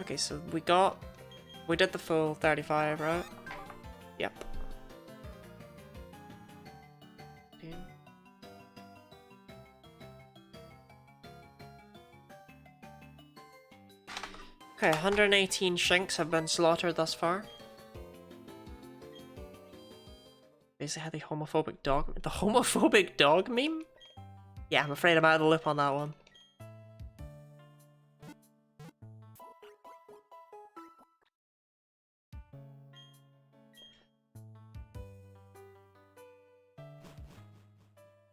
Okay, so we did the full 35, right? Yep. Okay, 118 shinks have been slaughtered thus far. Basically had the homophobic dog meme? Yeah, I'm afraid I'm out of the loop on that one.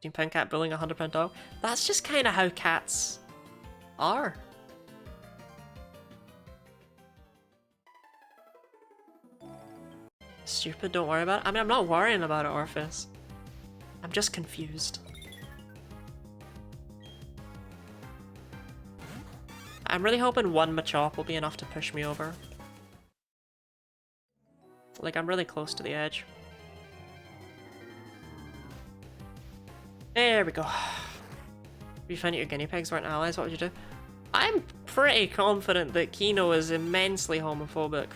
£15 cat bullying a £100 dog. That's just kind of how cats are. Stupid, don't worry about it. I mean, I'm not worrying about it, Orpheus. I'm just confused. I'm really hoping one Machop will be enough to push me over. Like, I'm really close to the edge. There we go. If you found out your guinea pigs weren't allies, what would you do? I'm pretty confident that Kino is immensely homophobic.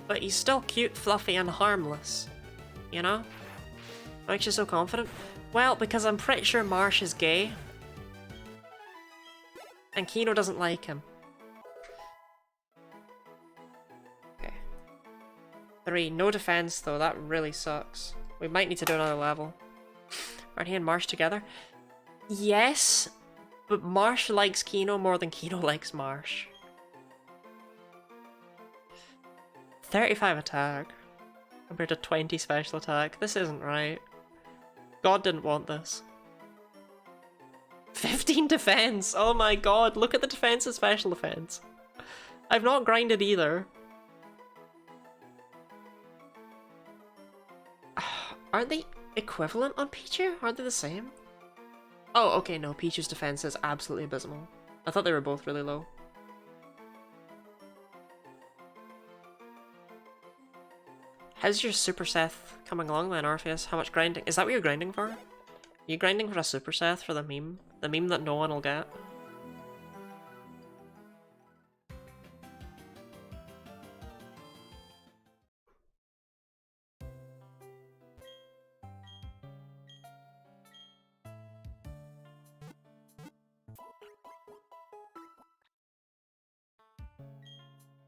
But he's still cute, fluffy, and harmless. You know? What makes you so confident? Well, because I'm pretty sure Marsh is gay. And Kino doesn't like him. Okay. 3. No defense, though. That really sucks. We might need to do another level. Aren't he and Marsh together? Yes, but Marsh likes Kino more than Kino likes Marsh. 35 attack compared to 20 special attack. This isn't right. God didn't want this. 15 defense! Oh my god, look at the defense and special defense. I've not grinded either. Aren't they equivalent on Pichu? Aren't they the same? Oh, okay, no, Pichu's defense is absolutely abysmal. I thought they were both really low. How's your Super Seth coming along then, Orpheus? How much grinding? Is that what you're grinding for? Are you grinding for a Super Seth for the meme? The meme that no one will get?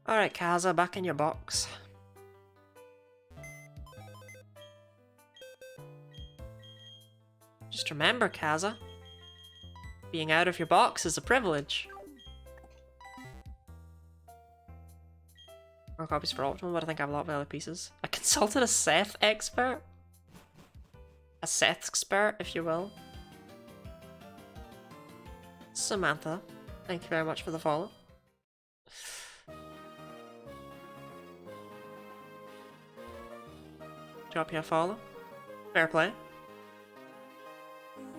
Alright, Kaza, back in your box. Just remember, Kaza, being out of your box is a privilege. More copies for Optimum, but I think I have a lot of other pieces. I consulted a Seth expert? A Seth expert, if you will. Samantha, thank you very much for the follow. Drop you a follow. Fair play.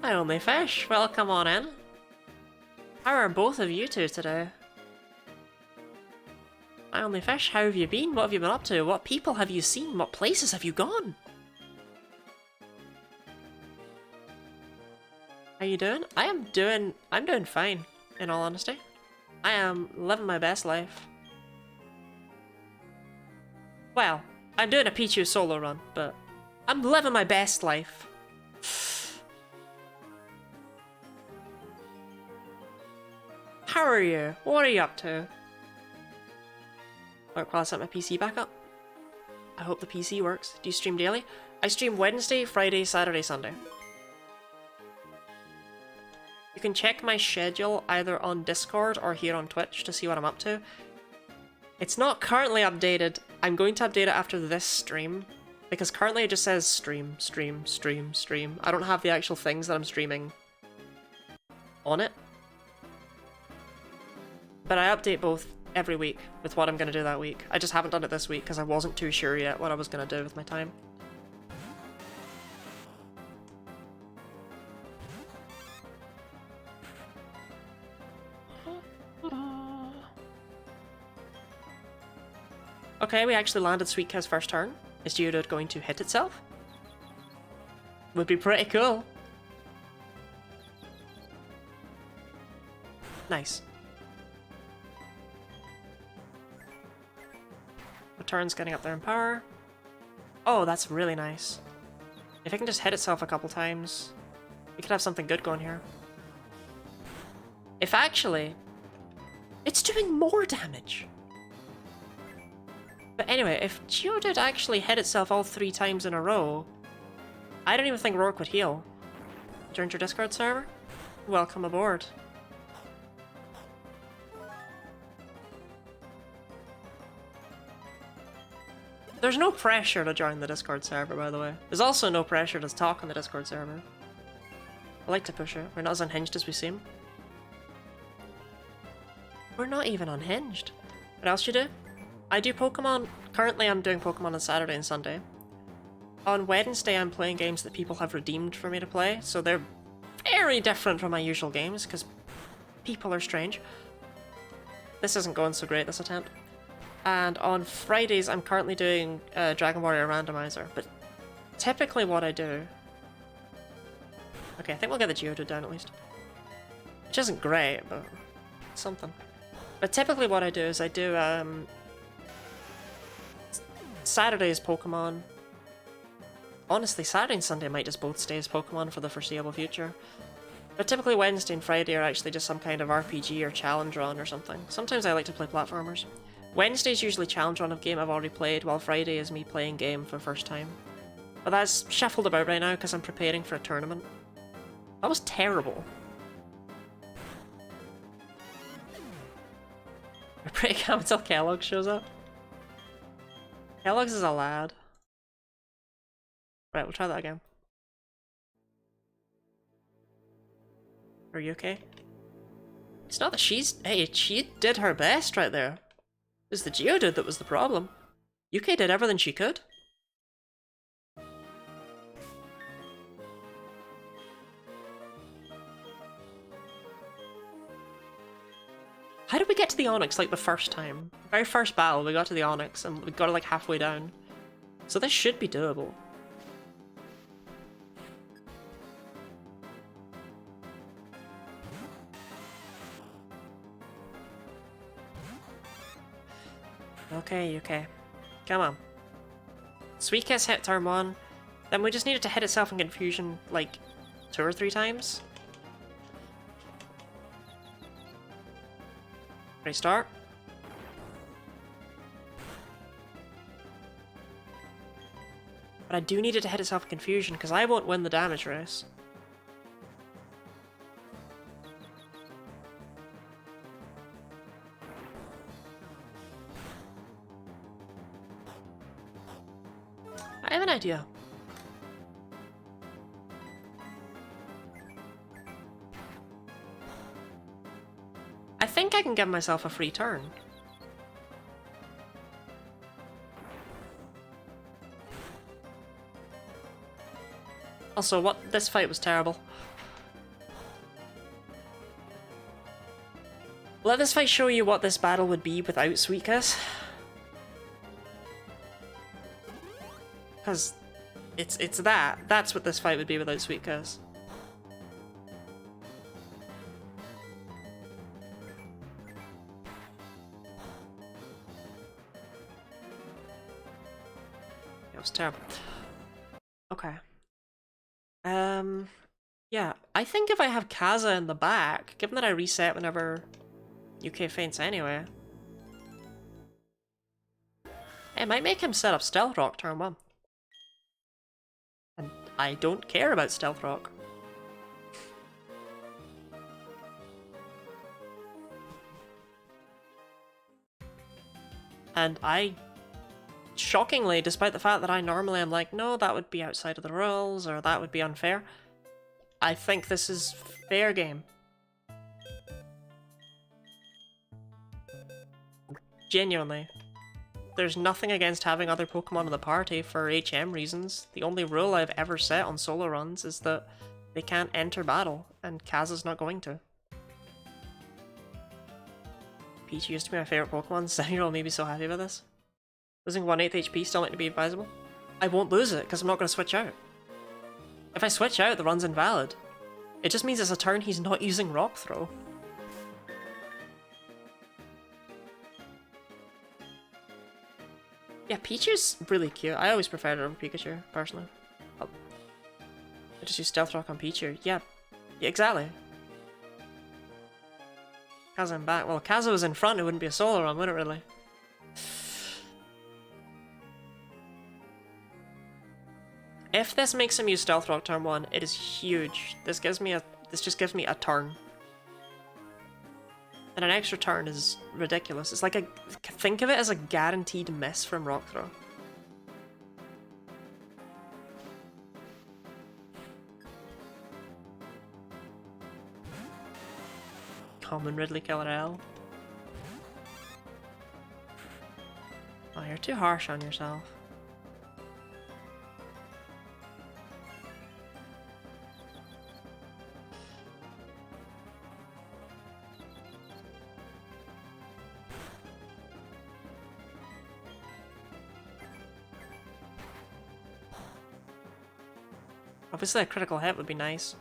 I only fish. Well, come on in. How are both of you two today? I only fish. How have you been? What have you been up to? What people have you seen? What places have you gone? How you doing? I'm doing fine, in all honesty. I am living my best life. Well, I'm doing a Pichu solo run, but I'm living my best life. How are you? What are you up to? Work while I set my PC back up. I hope the PC works. Do you stream daily? I stream Wednesday, Friday, Saturday, Sunday. You can check my schedule either on Discord or here on Twitch to see what I'm up to. It's not currently updated. I'm going to update it after this stream, because currently it just says stream, stream, stream, stream. I don't have the actual things that I'm streaming on it. But I update both every week with what I'm going to do that week. I just haven't done it this week because I wasn't too sure yet what I was going to do with my time. Okay, we actually landed Suika's first turn. Is Geodude going to hit itself? Would be pretty cool. Nice. Return's getting up there in power. Oh, that's really nice. If it can just hit itself a couple times, we could have something good going here. If actually, it's doing more damage. But anyway, if Geodude actually hit itself all 3 times in a row, I don't even think Rourke would heal. Joined your Discord server? Welcome aboard. There's no pressure to join the Discord server, by the way. There's also no pressure to talk on the Discord server. I like to push it. We're not as unhinged as we seem. We're not even unhinged. What else you do? I do Pokemon. Currently I'm doing Pokemon on Saturday and Sunday. On Wednesday I'm playing games that people have redeemed for me to play, so they're very different from my usual games, because people are strange. This isn't going so great, this attempt. And on Fridays I'm currently doing Dragon Warrior Randomizer, but typically what I do... Okay, I think we'll get the Geodude down at least. Which isn't great, but something. But typically what I do is I do Saturday's Pokemon. Honestly, Saturday and Sunday might just both stay as Pokemon for the foreseeable future. But typically Wednesday and Friday are actually just some kind of RPG or challenge run or something. Sometimes I like to play platformers. Wednesday's usually challenge run of game I've already played, while Friday is me playing game for the first time. But that's shuffled about right now because I'm preparing for a tournament. That was terrible. We're pretty calm until Kellogg shows up. Kellogg's is a lad. Right, we'll try that again. Are you okay? It's not that she's... Hey, she did her best right there. It was the Geodude that was the problem. UK did everything she could. How did we get to the Onyx like the first time? Very first battle, we got to the Onyx and we got it like halfway down. So this should be doable. Okay, UK. Come on. Suika's hit turn 1. Then we just needed to hit itself in confusion like 2 or 3 times. Restart. But I do need it to hit itself in confusion because I won't win the damage race. I have an idea. I think I can give myself a free turn. Also, this fight was terrible. Let this fight show you what this battle would be without Suikas. Because it's that. That's what this fight would be without Suikas. It was terrible. Okay. Yeah, I think if I have Kaza in the back, given that I reset whenever UK faints anyway, it might make him set up Stealth Rock turn 1. And I don't care about Stealth Rock. And I, shockingly, despite the fact that I normally am like, no, that would be outside of the rules, or that would be unfair, I think this is fair game. Genuinely. There's nothing against having other Pokemon in the party for HM reasons. The only rule I've ever set on solo runs is that they can't enter battle, and Kaz is not going to. Pichu used to be my favourite Pokemon, 7-year-old may be so happy about this. Losing 1/8 HP still might be advisable. I won't lose it, because I'm not going to switch out. If I switch out, the run's invalid. It just means it's a turn he's not using Rock Throw. Yeah, Pichu's really cute. I always preferred it over Pikachu, personally. I just use Stealth Rock on Pichu. Yeah, exactly. Kaza in back. Well, if Kaza was in front, it wouldn't be a solo run, would it really? If this makes him use Stealth Rock turn 1, it is huge. This just gives me a turn. And an extra turn is ridiculous. It's like think of it as a guaranteed miss from Rock Throw. Common Ridley Killer L. Oh, you're too harsh on yourself. Obviously a critical hit would be nice.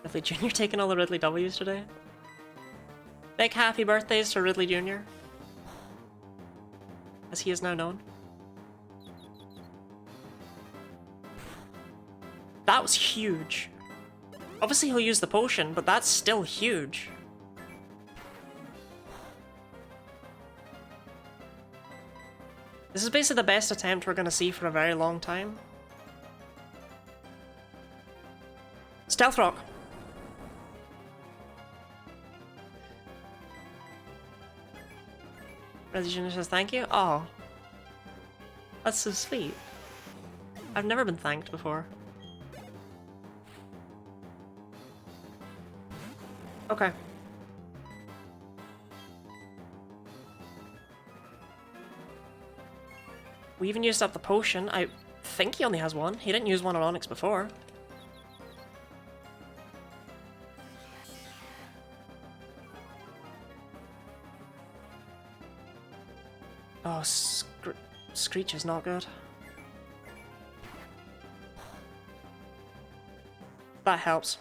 Ridley Jr. taking all the Ridley W's today. Big happy birthdays to Ridley Jr. As he is now known. That was huge. Obviously he'll use the potion, but that's still huge. This is basically the best attempt we're going to see for a very long time. Stealth Rock. Resident says thank you. Oh, that's so sweet. I've never been thanked before. Okay. We even used up the potion. I think he only has one. He didn't use one on Onyx before. Oh, Screech is not good. That helps.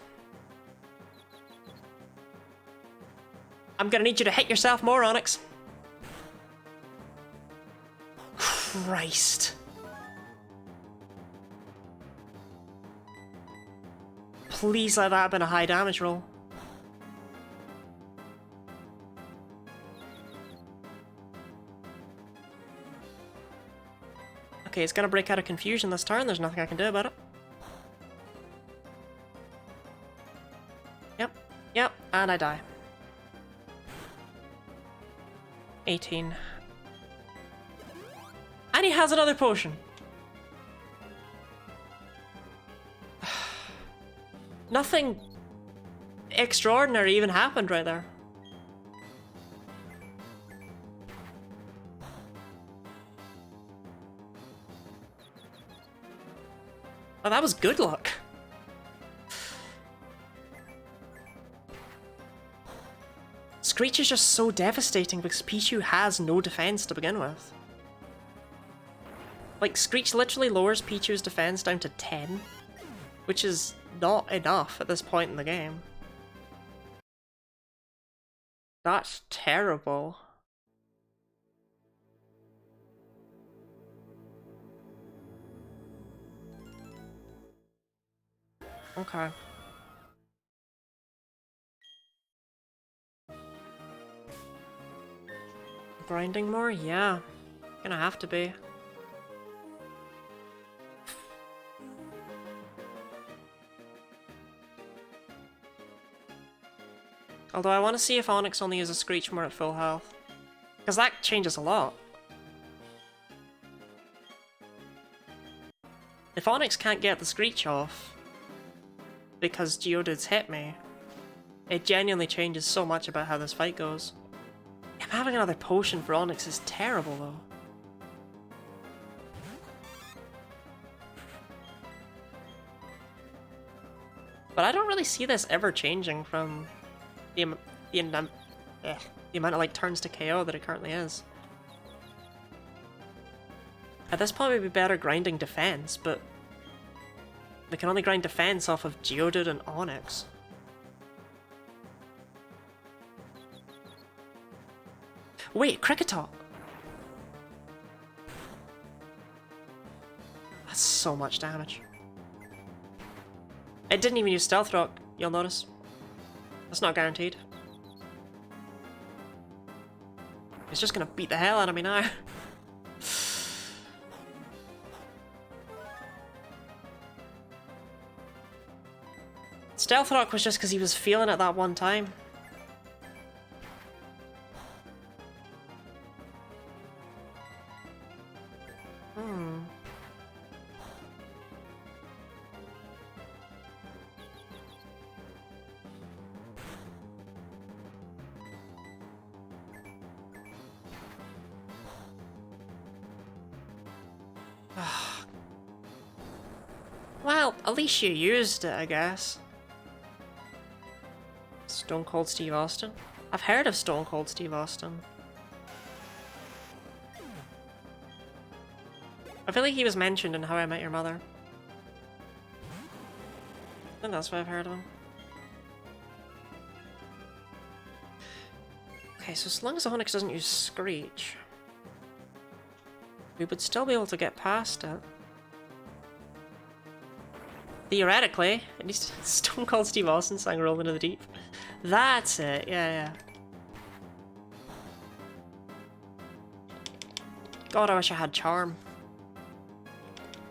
I'm gonna need you to hit yourself more, Onyx. Christ. Please let that have been a high damage roll. Okay, it's gonna break out of confusion this turn, there's nothing I can do about it. Yep, and I die. 18. And he has another potion! Nothing extraordinary even happened right there. Oh, that was good luck. Screech is just so devastating because Pichu has no defense to begin with. Like, Screech literally lowers Pichu's defense down to 10, which is not enough at this point in the game. That's terrible. Okay. Grinding more? Yeah. Gonna have to be. Although I want to see if Onyx only uses Screech more at full health. Because that changes a lot. If Onyx can't get the Screech off because Geodude's hit me, it genuinely changes so much about how this fight goes. Having another potion for Onyx is terrible though. But I don't really see this ever changing from the amount of like turns to KO that it currently is. At this point, we'd be better grinding defense, but we can only grind defense off of Geodude and Onyx. Wait, Kricketot! That's so much damage. It didn't even use Stealth Rock, you'll notice. That's not guaranteed. It's just gonna beat the hell out of me now. Stealth Rock was just because he was feeling it that one time. Well, at least you used it, I guess. Stone Cold Steve Austin? I've heard of Stone Cold Steve Austin. I feel like he was mentioned in How I Met Your Mother. I think that's why I've heard of him. Okay, so as long as Onyx doesn't use Screech, we would still be able to get past it. Theoretically, it needs to Stone Cold Steve Austin sang Roll Into the Deep. That's it, yeah. God, I wish I had Charm.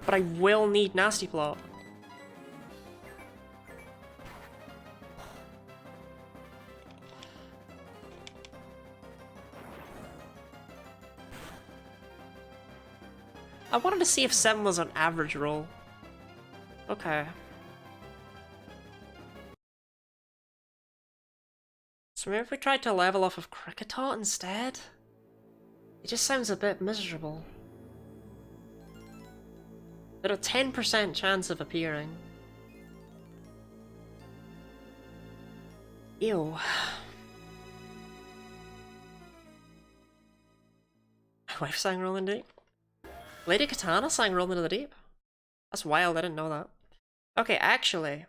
But I will need Nasty Plot. I wanted to see if 7 was an average roll. Okay. So maybe if we tried to level off of Kricketot instead? It just sounds a bit miserable. They're a 10% chance of appearing. Ew. My wife sang Rolling Deep. Lady Katana sang Rolling in the Deep. That's wild, I didn't know that. Okay, actually,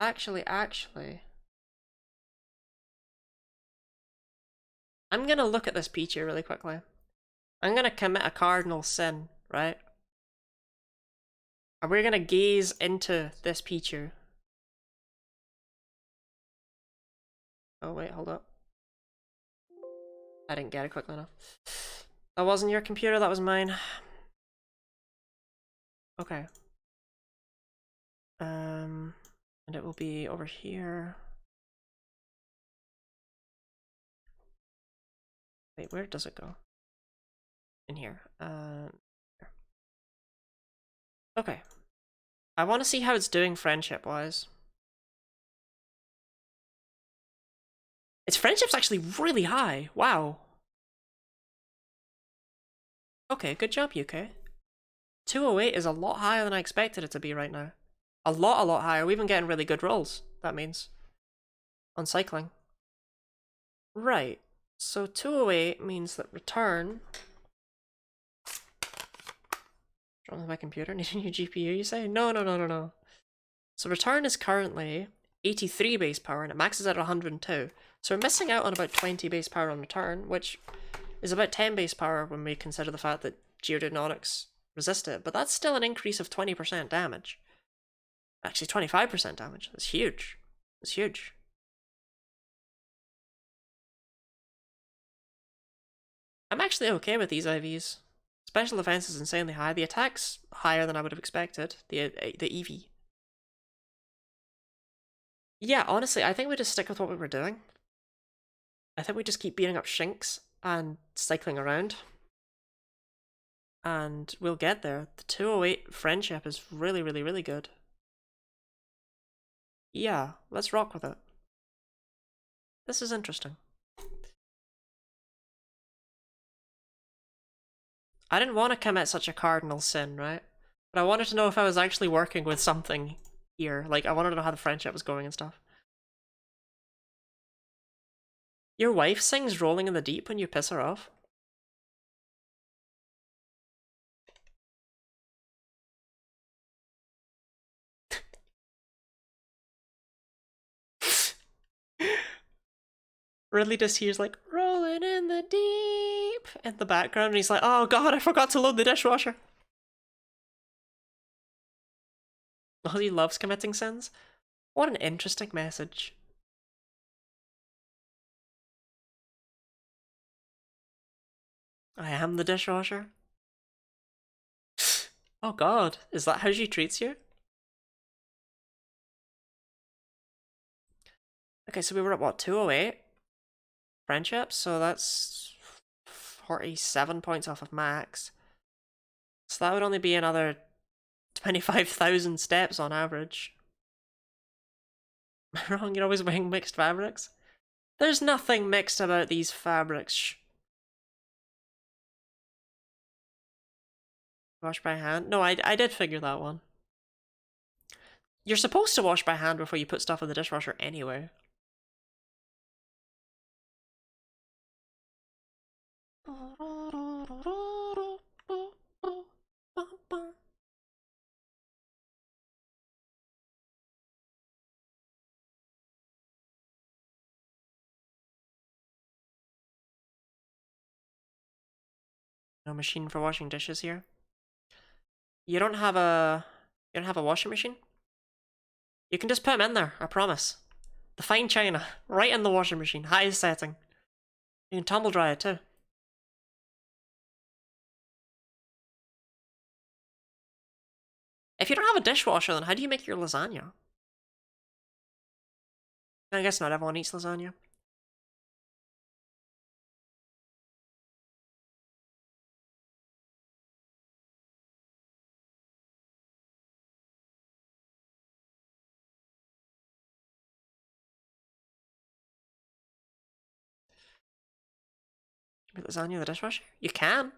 I'm gonna look at this Pichu really quickly. I'm gonna commit a cardinal sin, right? And we're gonna gaze into this Pichu. Oh wait, hold up. I didn't get it quickly enough. That wasn't your computer, that was mine. Okay. And it will be over here. Wait, where does it go? In here. Here. Okay. I want to see how it's doing friendship-wise. Its friendship's actually really high. Wow. Okay, good job, UK. 208 is a lot higher than I expected it to be right now. A lot higher. We've been getting really good rolls, that means. On cycling. Right. So 208 means that return... What's wrong with my computer? Need a new GPU, you say? No. So return is currently 83 base power and it maxes out at 102. So we're missing out on about 20 base power on return, which is about 10 base power when we consider the fact that Geodude and Onyx resist it. But that's still an increase of 20% damage. Actually, 25% damage. That's huge. That's huge. I'm actually okay with these IVs. Special defense is insanely high. The attack's higher than I would have expected. The EV. Yeah, honestly, I think we just stick with what we were doing. I think we just keep beating up shinks and cycling around. And we'll get there. The 208 friendship is really, really, really good. Yeah, let's rock with it. This is interesting. I didn't want to commit such a cardinal sin, right? But I wanted to know if I was actually working with something here. Like, I wanted to know how the friendship was going and stuff. Your wife sings Rolling in the Deep when you piss her off? Ridley just hears like, rolling in the deep in the background, and he's like, oh god, I forgot to load the dishwasher. Oh, he loves committing sins? What an interesting message. I am the dishwasher. Oh god, is that how she treats you? Okay, so we were at what, 208? Friendship, so that's 47 points off of max. So that would only be another 25,000 steps on average. Am I wrong? You're always wearing mixed fabrics? There's nothing mixed about these fabrics. Wash by hand? No, I did figure that one. You're supposed to wash by hand before you put stuff in the dishwasher anyway. No machine for washing dishes here. You don't have a washing machine? You can just put them in there, I promise. The fine china, right in the washing machine, highest setting. You can tumble dry it too. If you don't have a dishwasher, then how do you make your lasagna? I guess not everyone eats lasagna. You put lasagna in the dishwasher? You can.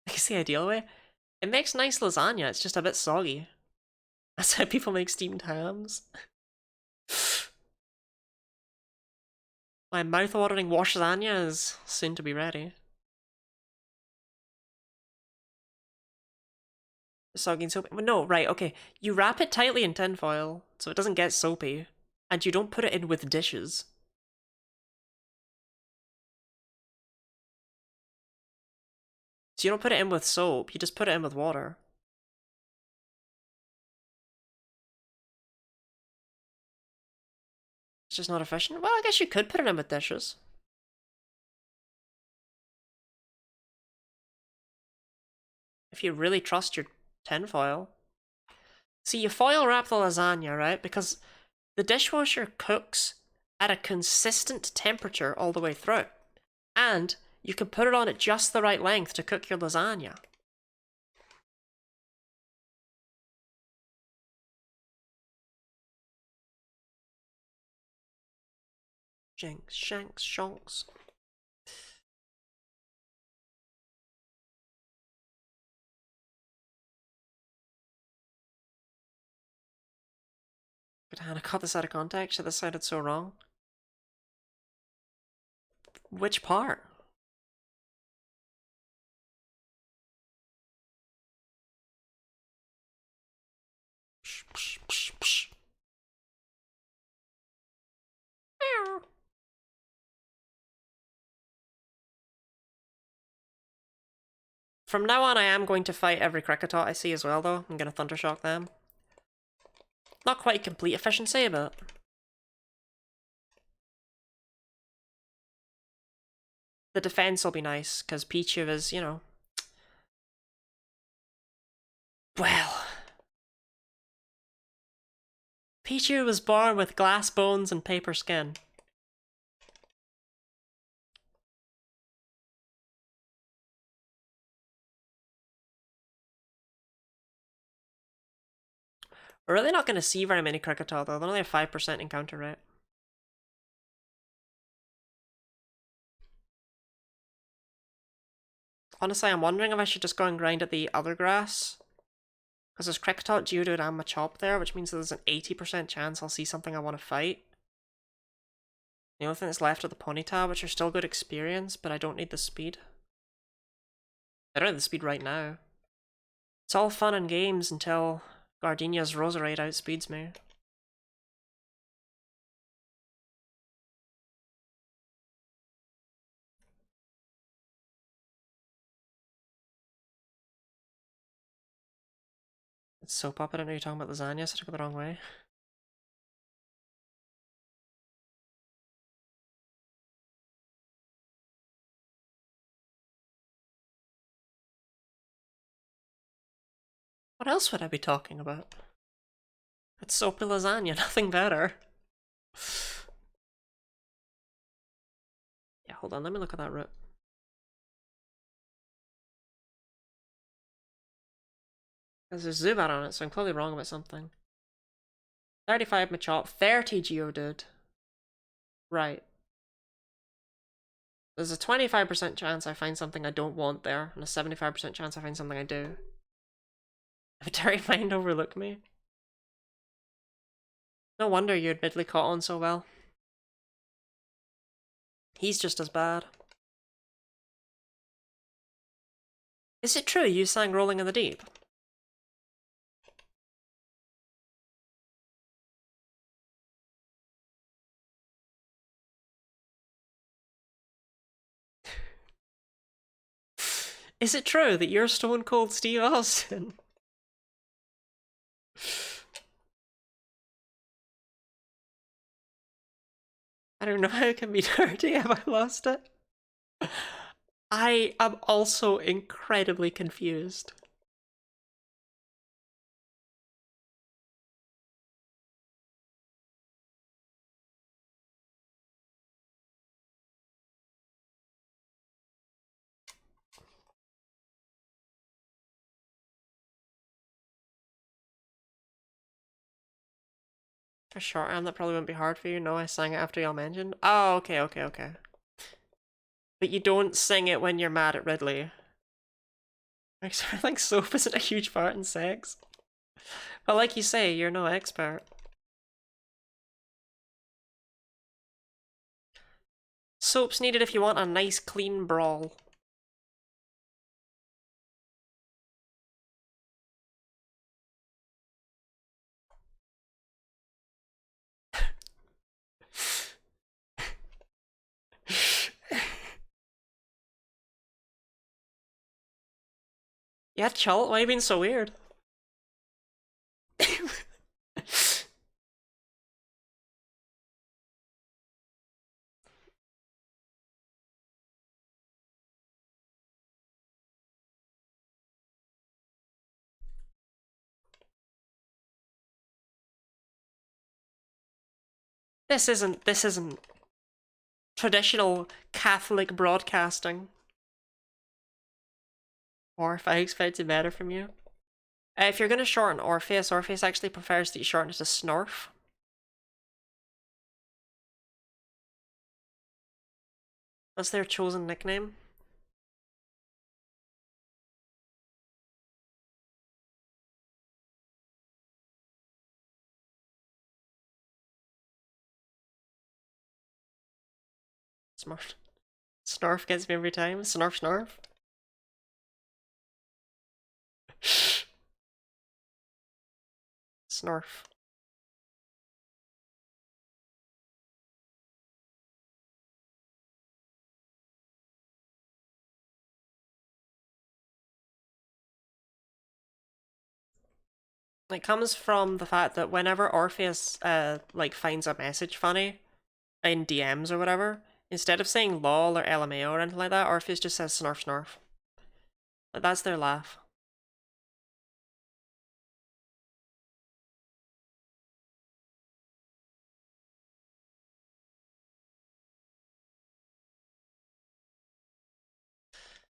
I guess the ideal way. It makes nice lasagna, it's just a bit soggy. That's how people make steamed hams. My mouth-watering wash lasagna is soon to be ready. Soggy and soapy. No, right, okay. You wrap it tightly in tinfoil so it doesn't get soapy, and you don't put it in with dishes. So you don't put it in with soap, you just put it in with water. It's just not efficient? Well, I guess you could put it in with dishes. If you really trust your tinfoil. See, you foil wrap the lasagna, right? Because the dishwasher cooks at a consistent temperature all the way through. And you can put it on at just the right length to cook your lasagna. Jinx, shanks, shonks. But Hannah cut this out of context, so this sounded so wrong. Which part? Psh, psh, psh, psh. From now on, I am going to fight every Kricketot I see as well, though. I'm going to Thundershock them. Not quite complete efficiency, but the defense will be nice, because Pichu is, you know... Well... Pichu was born with glass bones and paper skin. We're really not going to see very many Kricketot though, they only have 5% encounter rate. Honestly, I'm wondering if I should just go and grind at the other grass. Because there's Kricketot, Geodude, and Machop there, which means there's an 80% chance I'll see something I want to fight. The only thing that's left are the Ponyta, which are still good experience, but I don't need the speed. I don't need the speed right now. It's all fun and games until Gardenia's Roserade outspeeds me. It's Soap Up, I don't know you're talking about lasagna, so I took it the wrong way. What else would I be talking about? It's soapy lasagna, nothing better. Yeah, hold on, let me look at that route. Because there's Zubat on it, so I'm clearly wrong about something. 35 Machop, 30 Geodude. Right. There's a 25% chance I find something I don't want there, and a 75% chance I find something I do. If Terry Mind overlook me? No wonder you admittedly caught on so well. He's just as bad. Is it true you sang Rolling in the Deep? Is it true that you're Stone Cold Steve Austin? I don't know how it can be dirty. Have I lost it? I am also incredibly confused. For short arm, that probably wouldn't be hard for you. No, I sang it after y'all mentioned. Oh, okay, okay, okay. But you don't sing it when you're mad at Ridley. I think soap isn't a huge part in sex. But like you say, you're no expert. Soap's needed if you want a nice clean brawl. Yeah, Chult, why are you being so weird? This isn't traditional Catholic broadcasting. Or if I expected better from you. If you're gonna shorten Orpheus, Orpheus actually prefers that you shorten it to Snorf. That's their chosen nickname. Smart. Snorf gets me every time. Snorf, Snorf. Snorf. It comes from the fact that whenever Orpheus like finds a message funny in DMs or whatever, Instead of saying lol or LMAO or anything like that, Orpheus just says snarf snarf. Like, that's their laugh.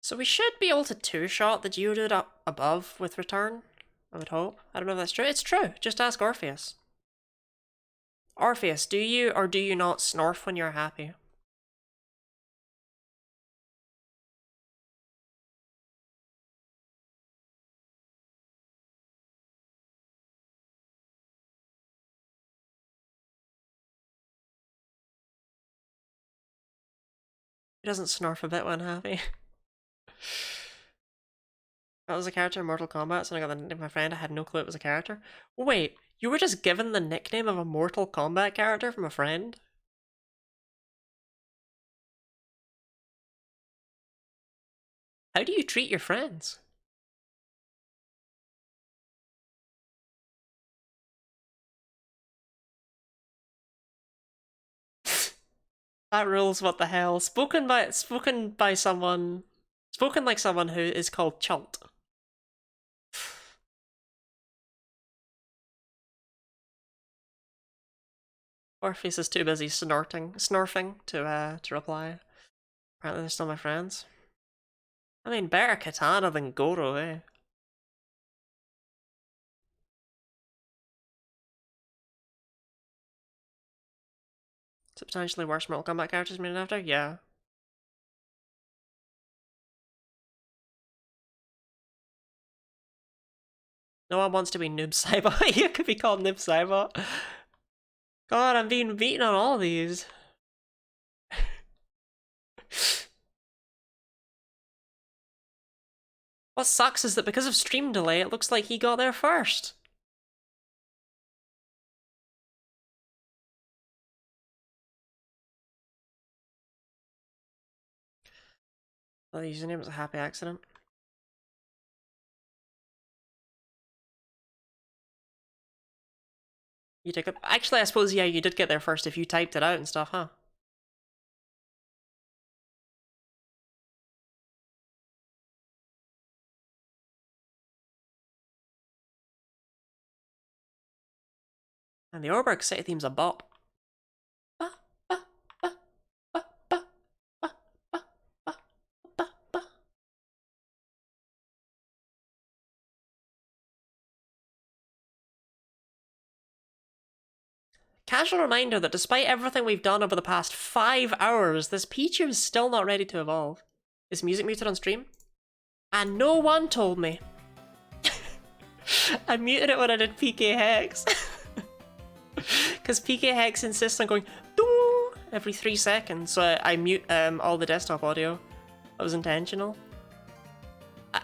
So we should be able to two-shot the Geodude up above with return, I would hope. I don't know if that's true. It's true. Just ask Orpheus. Orpheus, do you or do you not snarf when you're happy? He doesn't snarf a bit when happy. That was a character in Mortal Kombat, so I got the nickname of my friend. I had no clue it was a character. Wait, you were just given the nickname of a Mortal Kombat character from a friend? How do you treat your friends? That rules, what the hell. Spoken by someone, spoken like someone who is called Chult. Orpheus is too busy snarfing to reply. Apparently they're still my friends. I mean, better Katana than Goro, eh? Is it potentially worse Mortal Kombat characters made after? Yeah. No one wants to be Noob Saibot. You could be called Noob Saibot. God, I'm being beaten on all these. What sucks is that because of stream delay, it looks like he got there first. Well, the username was a happy accident. You took it. Actually, I suppose, yeah, you did get there first if you typed it out and stuff, huh? And the Orberg City theme's a bop. Casual reminder that despite everything we've done over the past 5 hours, this Pichu is still not ready to evolve. Is music muted on stream? And no one told me. I muted it when I did PK Hex. Because PK Hex insists on going doo every 3 seconds, so I mute all the desktop audio. That was intentional.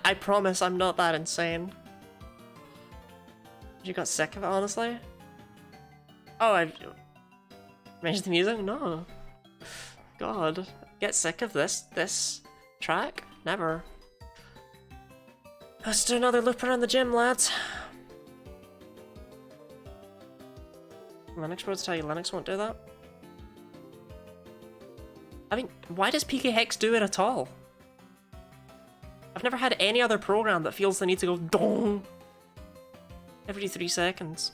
I promise I'm not that insane. You got sick of it, honestly? Oh, I've mentioned the music? No. God, get sick of this track? Never. Let's do another loop around the gym, lads. Linux Bros tell you Linux won't do that? I mean, why does PK Hex do it at all? I've never had any other program that feels the need to go dong every 3 seconds.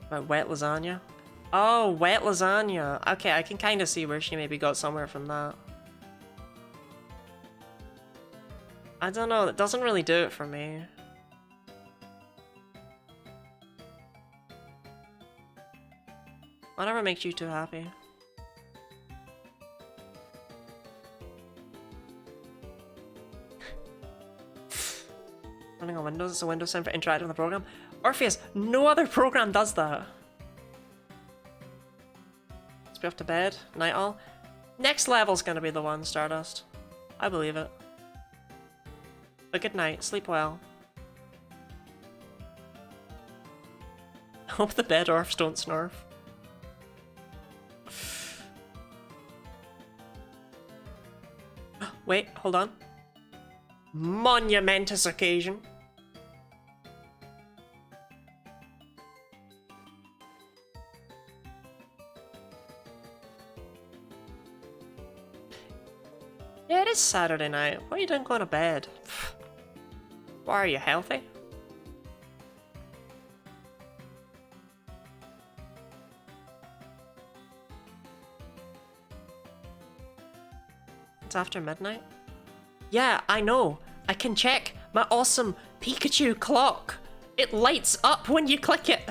About wet lasagna? Oh, wet lasagna. Okay, I can kind of see where she maybe got somewhere from that. I don't know, it doesn't really do it for me. Whatever makes you two happy. Running on Windows, it's a Windows sound for interacting with the program. Orpheus, no other program does that. Let's be off to bed. Night all. Next level's gonna be the one, Stardust. I believe it. But good night, sleep well. Hope the bed orphs don't snarf. Wait, hold on. Monumentous occasion. Saturday night. What are you doing going to bed? Why, are you healthy? It's after midnight? Yeah, I know. I can check my awesome Pikachu clock. It lights up when you click it.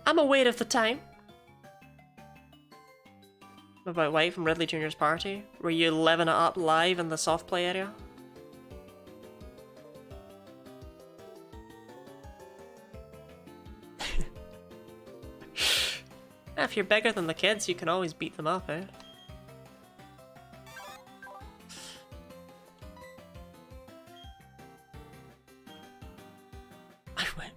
I'm aware of the time. About White from Ridley Jr.'s party? Were you living it up live in the soft play area? If you're bigger than the kids, you can always beat them up, eh? I went.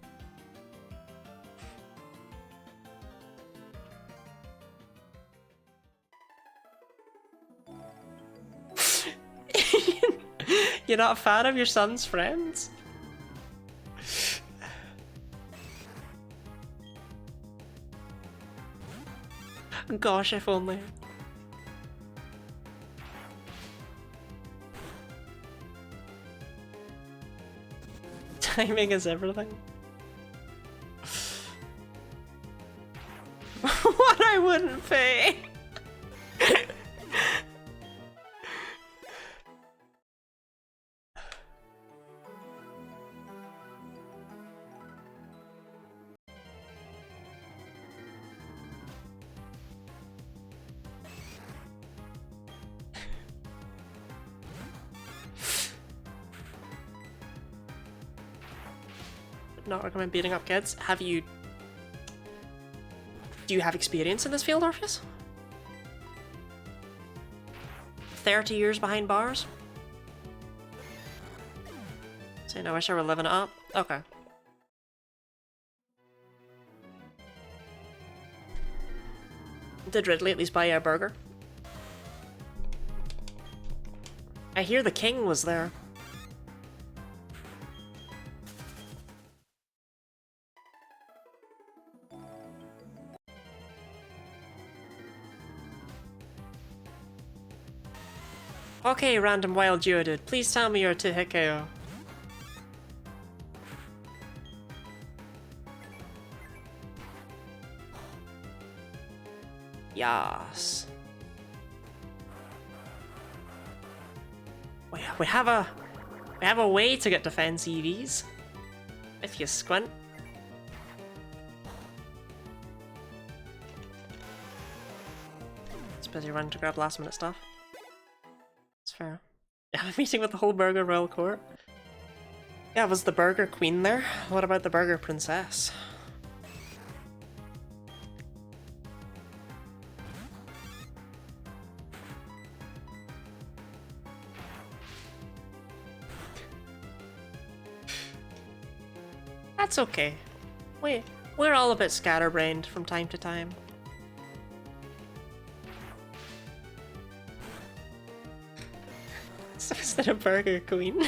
You're not a fan of your son's friends? Gosh, if only. Timing is everything. What I wouldn't pay. Not recommend beating up kids. Do you have experience in this field, Orpheus? 30 years behind bars? Saying I wish I were living it up? Okay. Did Ridley at least buy you a burger? I hear the king was there. Okay, random wild Geodude, please tell me you're a 2-hit KO. Yas. We have a way to get defense EVs. If you squint. It's busy running to grab last minute stuff. It's fair. You have a meeting with the whole Burger Royal Court? Yeah, was the Burger Queen there? What about the Burger Princess? That's okay. We're all a bit scatterbrained from time to time. So is that a Burger Queen?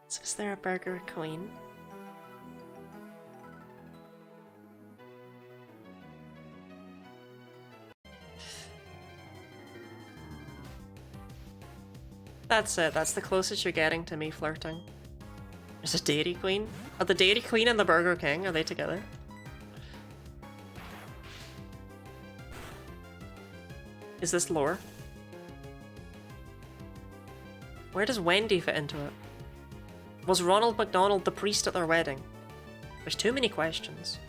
So is there a Burger Queen? That's it, that's the closest you're getting to me flirting. There's a Dairy Queen? Are the Dairy Queen and the Burger King, are they together? Is this lore? Where does Wendy fit into it? Was Ronald McDonald the priest at their wedding? There's too many questions.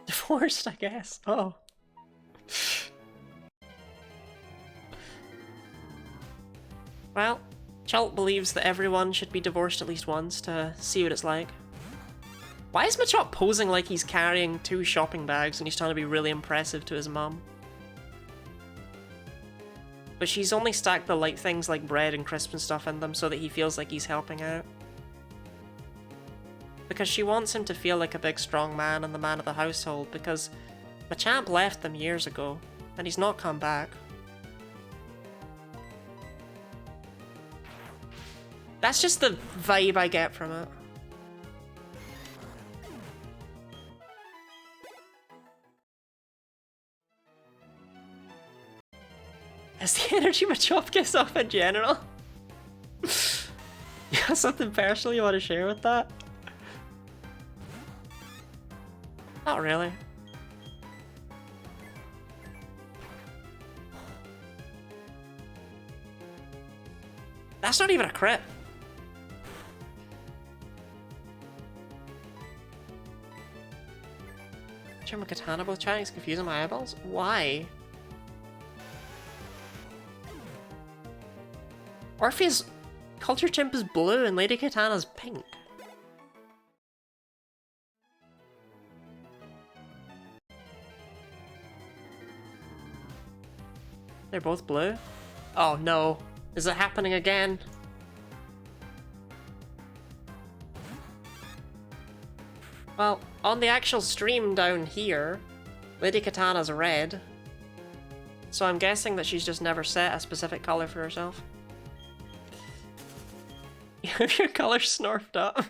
Divorced, I guess. Oh. Well, Chult believes that everyone should be divorced at least once to see what it's like. Why is Machop posing like he's carrying 2 shopping bags and he's trying to be really impressive to his mum? But she's only stacked the light things like bread and crisps and stuff in them so that he feels like he's helping out. Because she wants him to feel like a big strong man and the man of the household, because Machamp left them years ago. And he's not come back. That's just the vibe I get from it. Is the energy my job gives off in general? You have something personal you want to share with that? Not really. That's not even a crit. Turn my katana both chatting is confusing my eyeballs? Why? Orpheus Culture Chimp is blue and Lady Katana's pink. They're both blue? Oh no. Is it happening again? Well, on the actual stream down here, Lady Katana's red. So I'm guessing that she's just never set a specific color for herself. You have your color snorfed up.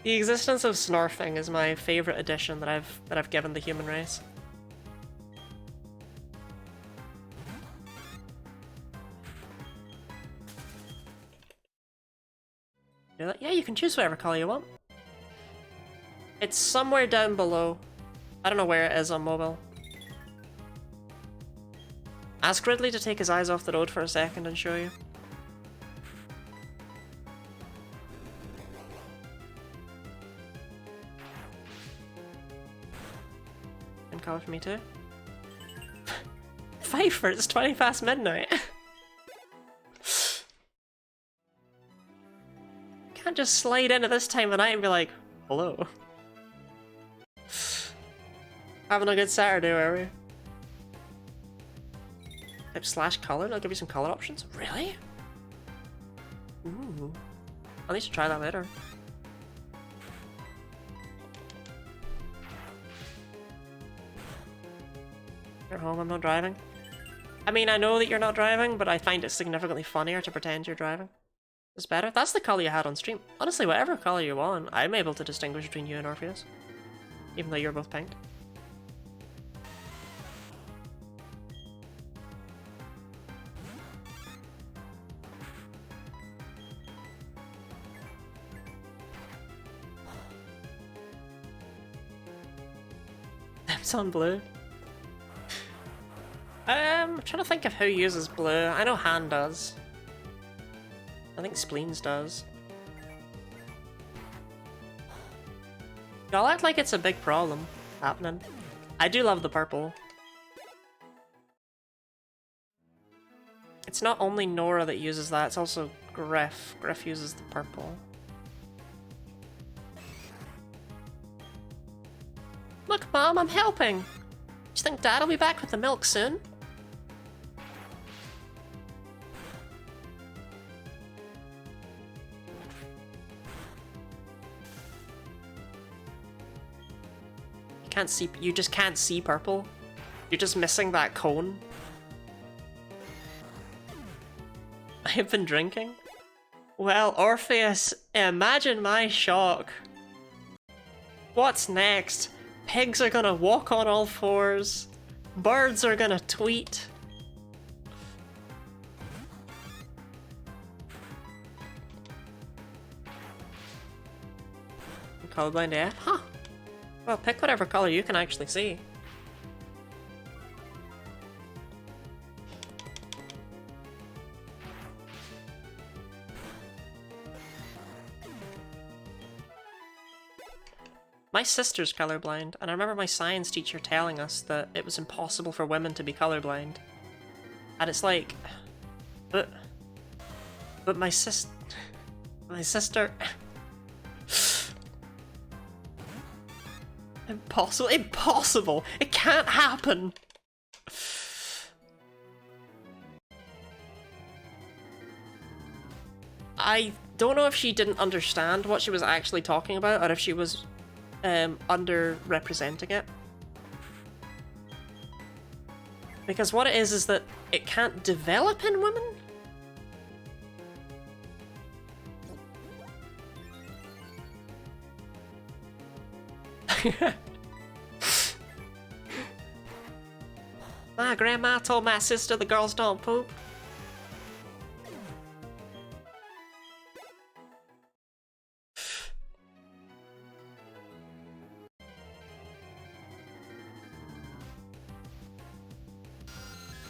The existence of snorfing is my favorite addition that I've given the human race. Yeah, you can choose whatever color you want. It's somewhere down below. I don't know where it is on mobile. Ask Ridley to take his eyes off the road for a second and show you. And color for me too. 5 for it's 20 past midnight. Can't just slide in at this time of night and be like, hello. Having a good Saturday, are we? Type slash color, I'll give you some color options. Really? Ooh. I'll need to try that later. You're home, I'm not driving. I mean, I know that you're not driving, but I find it significantly funnier to pretend you're driving. It's better. That's the color you had on stream. Honestly, whatever color you want, I'm able to distinguish between you and Orpheus. Even though you're both pink. It's on blue. I'm trying to think of who uses blue. I know Han does. I think Spleens does. Y'all act like it's a big problem happening. I do love the purple. It's not only Nora that uses that, it's also Griff. Griff uses the purple. Look, Mom, I'm helping! Do you think Dad'll be back with the milk soon? Can't see. You just can't see purple. You're just missing that cone. I have been drinking. Well, Orpheus, imagine my shock. What's next? Pigs are gonna walk on all fours. Birds are gonna tweet. Colorblind AF? Huh. Well, pick whatever color you can actually see. My sister's colorblind, and I remember my science teacher telling us that it was impossible for women to be colorblind. And it's like, but my sister, impossible, impossible, it can't happen. I don't know if she didn't understand what she was actually talking about, or if she was underrepresenting it. Because what it is that it can't develop in women? My grandma told my sister the girls don't poop.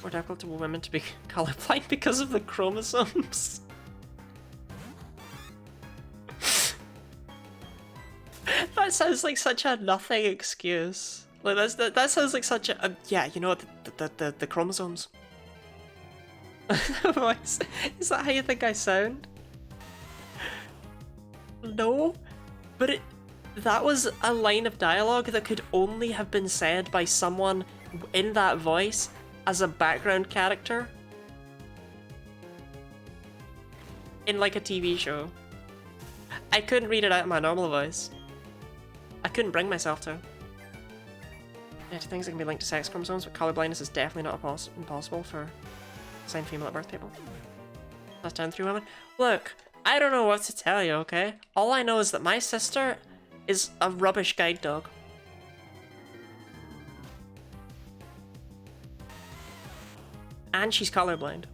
More difficult for women to be colorblind because of the chromosomes. That sounds like such a nothing excuse. Like that sounds like such a yeah. You know the chromosomes. Is that how you think I sound? No, but that was a line of dialogue that could only have been said by someone in that voice as a background character in like a TV show. I couldn't read it out in my normal voice. I couldn't bring myself to. Yeah, to things that can be linked to sex chromosomes, but color blindness is definitely not impossible for assigned female at birth people. That's down 3 women. Look, I don't know what to tell you, okay? All I know is that my sister is a rubbish guide dog. And she's colorblind.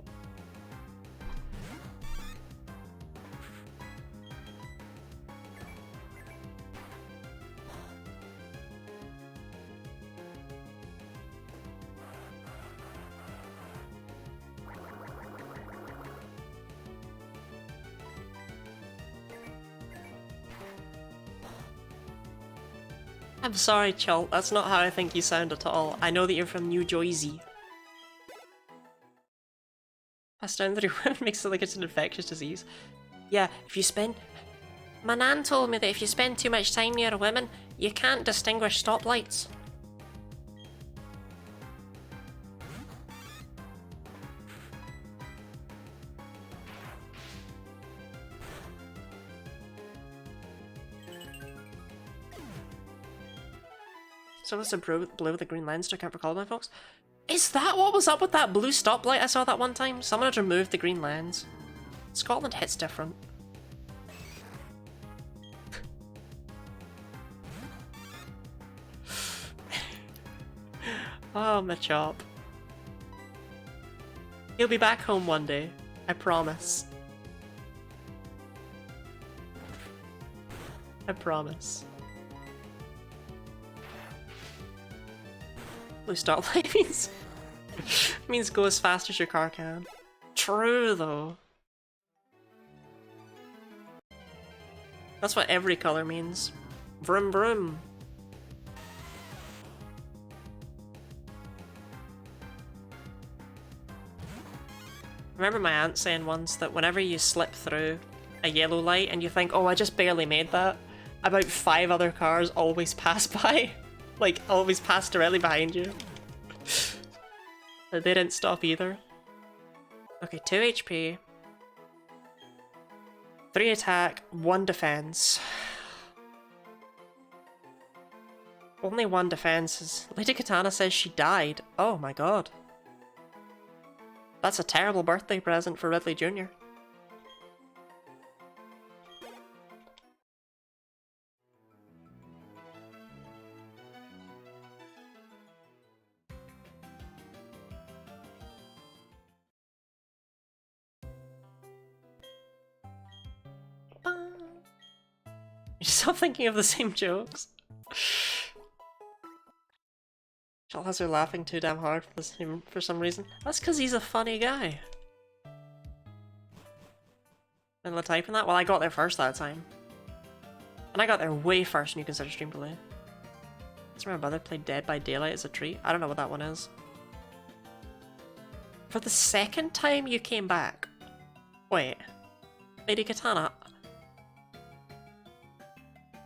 I'm sorry, Chult, that's not how I think you sound at all. I know that you're from New Jersey. Passed down through women makes it like it's an infectious disease. Yeah, if you spend... My nan told me that if you spend too much time near a woman, you can't distinguish stoplights. So it's a blue with a green lens to account for colorblind folks. Is that what was up with that blue stoplight I saw that one time? Someone had removed the green lens. Scotland hits different. Oh, my chop. He'll be back home one day. I promise. I promise. Blue stoplight means go as fast as your car can. True though. That's what every color means. Vroom vroom. I remember my aunt saying once that whenever you slip through a yellow light and you think, oh, I just barely made that, about 5 other cars always pass by. Like, always pass directly behind you. They didn't stop either. Okay, 2 HP. 3 attack, 1 defense. Only 1 defense. Lady Katana says she died. Oh my god. That's a terrible birthday present for Ridley Jr. Stop thinking of the same jokes. Chult has her laughing too damn hard for some reason. That's because he's a funny guy. And the typing that? Well, I got there first that time. And I got there way first when you consider stream delay. That's where my brother played Dead by Daylight as a treat. I don't know what that one is. For the second time you came back? Wait. Lady Katana,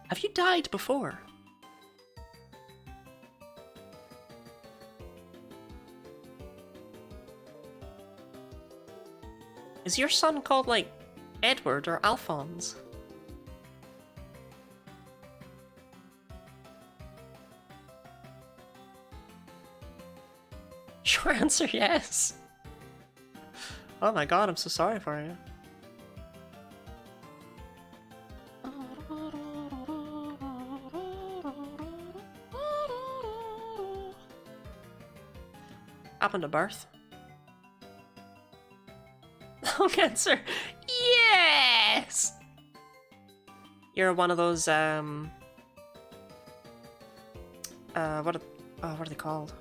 have you died before? Is your son called, like, Edward or Alphonse? Short answer, yes. Oh my god, I'm so sorry for you. Happened to birth. Lung cancer. Yes! You're one of those, what are they called?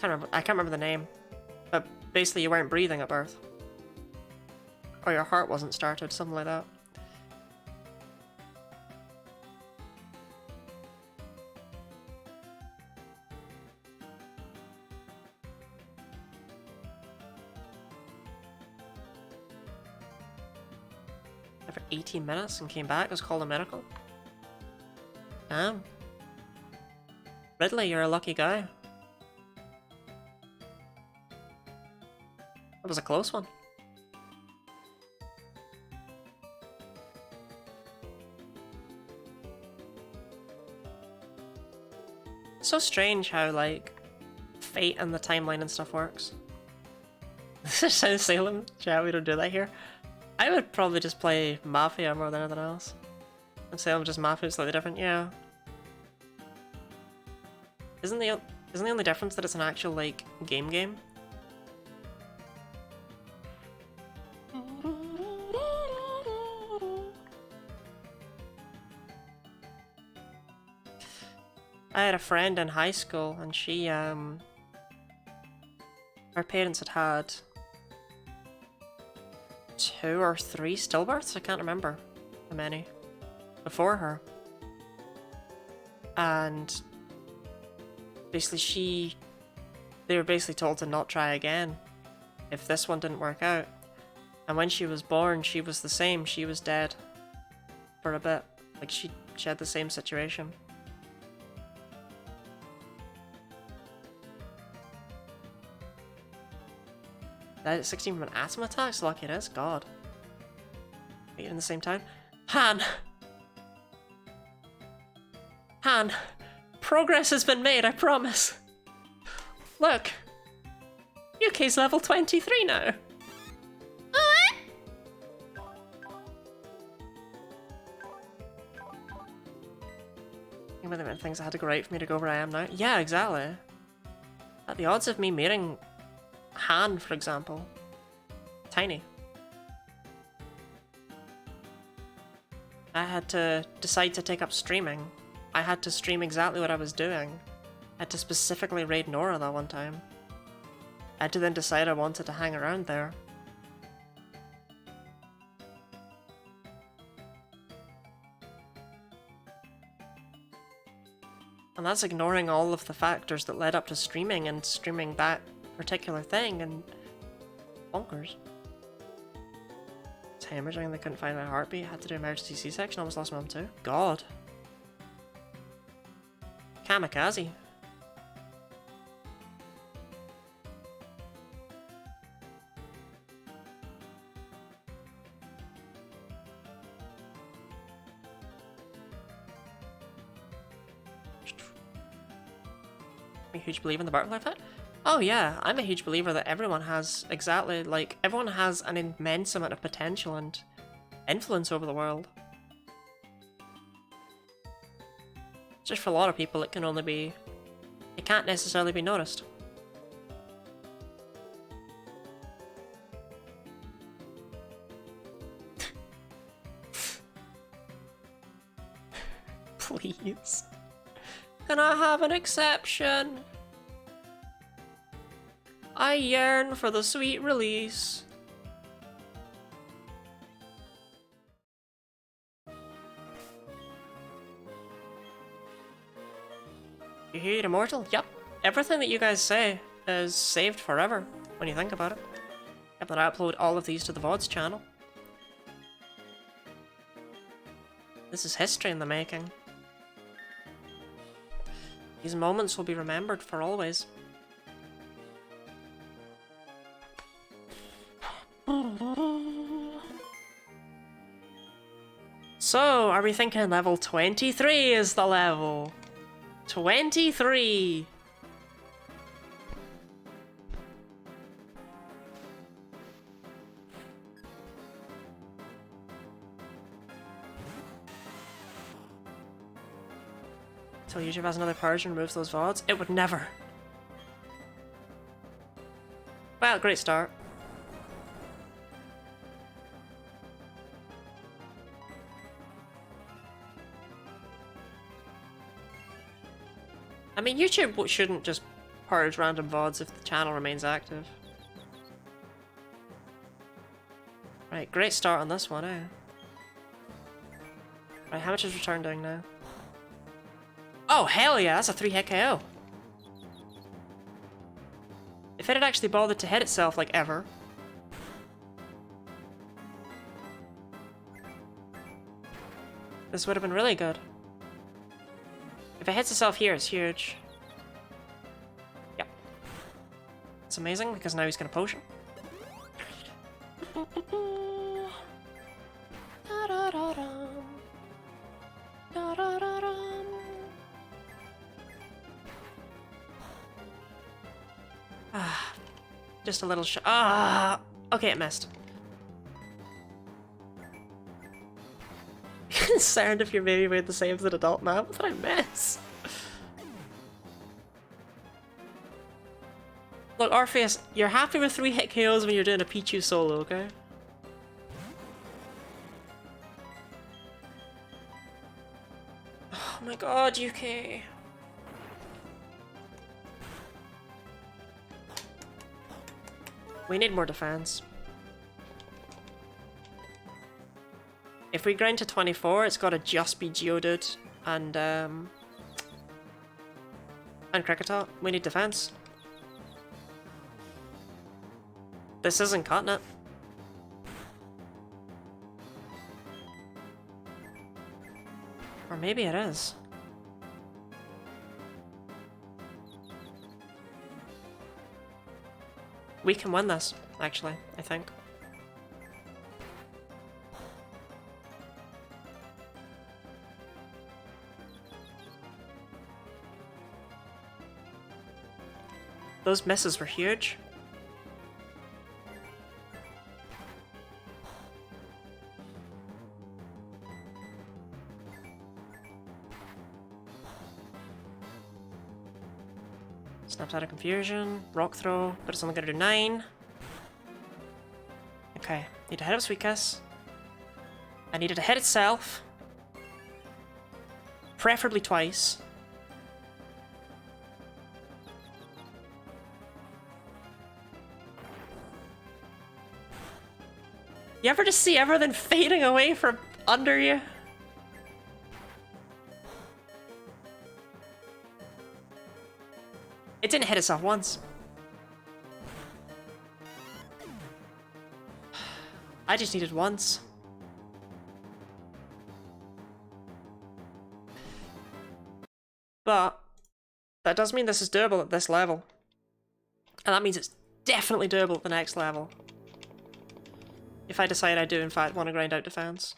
I can't remember the name. But basically you weren't breathing at birth. Or your heart wasn't started, something like that. For 18 minutes and came back, it was called a miracle. Damn. Ridley, you're a lucky guy. That was a close one. It's so strange how, like, fate and the timeline and stuff works. This is South Salem. Yeah, we don't do that here. I would probably just play Mafia more than anything else. And Salem just Mafia is slightly different, yeah. Isn't the only difference that it's an actual, like, game? I had a friend in high school and she, her parents had 2 or 3 stillbirths, I can't remember how many, before her. And basically they were basically told to not try again if this one didn't work out. And when she was born, she was the same, she was dead for a bit. Like she had the same situation. Died at 16 from an asthma attack? So lucky it is. God. Wait, in the same time? Han! Han! Progress has been made, I promise! Look! UK's level 23 now! Think about the things that had to go right for me to go where I am now. Yeah, exactly. At the odds of me meeting Han, for example. Tiny. I had to decide to take up streaming. I had to stream exactly what I was doing. I had to specifically raid Nora that one time. I had to then decide I wanted to hang around there. And that's ignoring all of the factors that led up to streaming and streaming that particular thing, and bonkers. It's hemorrhaging, they couldn't find my heartbeat, had to do emergency C-section, almost lost my mum too. God. Kamikaze. I'm a huge believer in the butterfly effect. Oh yeah, I'm a huge believer that everyone has exactly, like, everyone has an immense amount of potential and influence over the world. Just for a lot of people, it can't necessarily be noticed. Please. Can I have an exception? I yearn for the sweet release. You hear immortal? Yep. Everything that you guys say is saved forever when you think about it. Yep, then I upload all of these to the VODs channel. This is history in the making. These moments will be remembered for always. So, are we thinking level 23 is the level? 23! YouTube has another purge and removes those VODs? It would never. Well, great start. I mean, YouTube shouldn't just purge random VODs if the channel remains active. Right, great start on this one, eh? Right, how much is return doing now? Oh, hell yeah, that's a 3-hit KO. If it had actually bothered to hit itself, like, ever. This would have been really good. If it hits itself here, it's huge. Yep. It's amazing, because now he's gonna potion. Ah, just a little shot. Ah, okay, it missed. Concerned if your baby made the same as an adult man. What did I miss? Look, Orpheus, you're happy with 3-hit KOs when you're doing a Pichu solo, okay? Oh my god, UK. We need more defense. If we grind to 24, it's gotta just be Geodude and Kricketot. We need defense. This isn't cutting it. Or maybe it is. We can win this, actually, I think. Those misses were huge. Snaps out of confusion. Rock throw, but it's only gonna do 9. Okay, need to hit up Sweet Kiss. I needed to hit itself. Preferably twice. You ever just see everything fading away from under you? It didn't hit itself once. I just needed once. But that does mean this is doable at this level. And that means it's definitely doable at the next level. If I decide I do in fact want to grind out defense.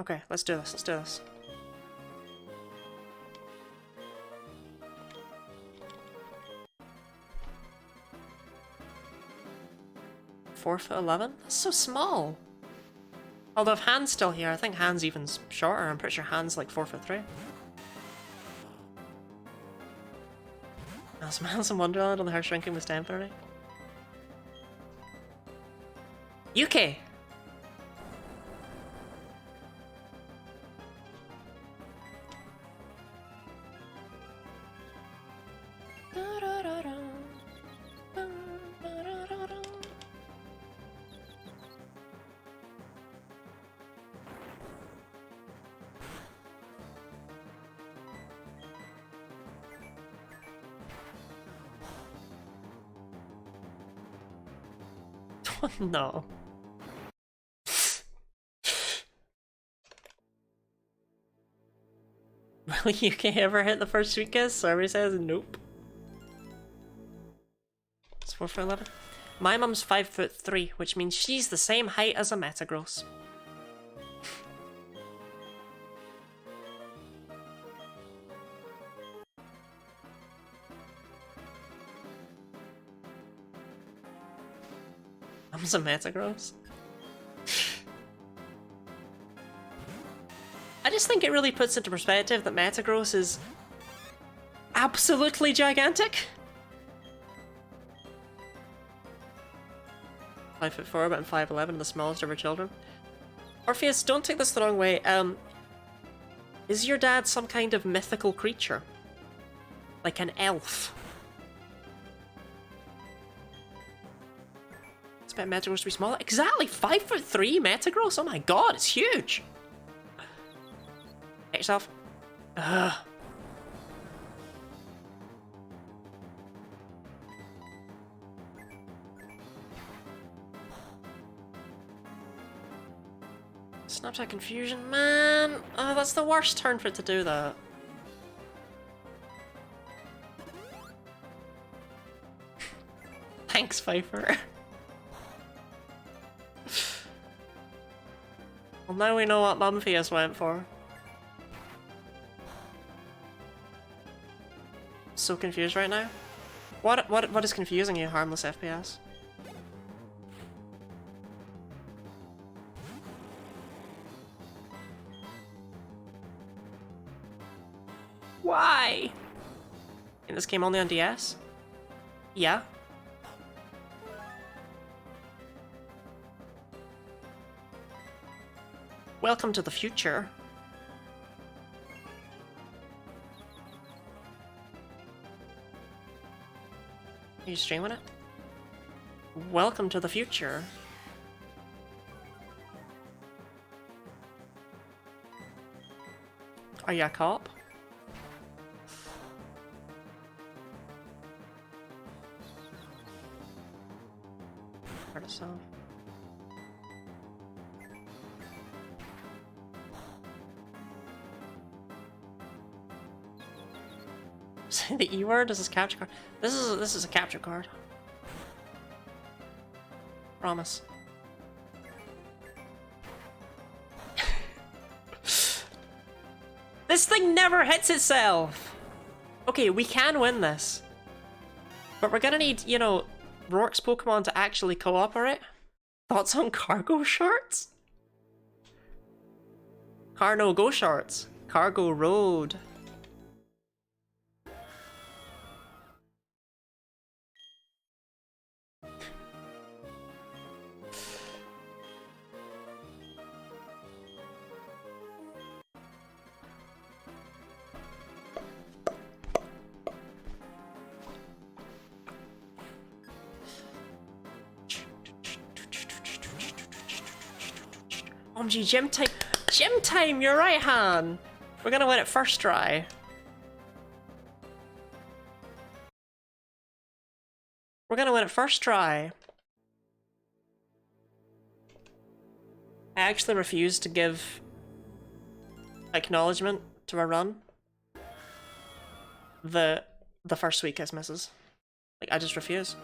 Okay, let's do this, let's do this. Four foot 11? That's so small. Although if Han's still here, I think Han's even shorter. I'm pretty sure Han's like 4'3". Oh, some Alice in Wonderland on the her shrinking was temporary. UK! No. Will UK ever hit the first Sweet Kiss? Everybody says nope. It's 4 foot 11. My mum's 5'3", which means she's the same height as a Metagross. Mum's a Metagross? I just think it really puts into perspective that Metagross is absolutely gigantic. 5'4", but I'm 5'11", the smallest of her children. Orpheus, don't take this the wrong way. Is your dad some kind of mythical creature? Like an elf? Expect Metagross to be smaller? Exactly! 5'3" Metagross? Oh my god, it's huge! Hit yourself. Ugh. Snapchat confusion, man! Oh, that's the worst turn for it to do that. Thanks, Pfeiffer. Well, now we know what Mumfius went for. So confused right now. What is confusing you, harmless FPS? Why? And this game only on DS? Yeah. Welcome to the future. Are you streaming it? Welcome to the future. Are you a cop? Heard it so. Say the E word? This is capture card. This is a capture card. Promise. This thing never hits itself! Okay, we can win this. But we're gonna need, you know, Rourke's Pokemon to actually cooperate. Thoughts on cargo shorts? Carno go shorts. Cargo road. OMG, gym time! Gym time, you're right, Han! We're gonna win it first try. We're gonna win it first try. I actually refuse to give acknowledgement to a run the first week as misses. Like, I just refuse.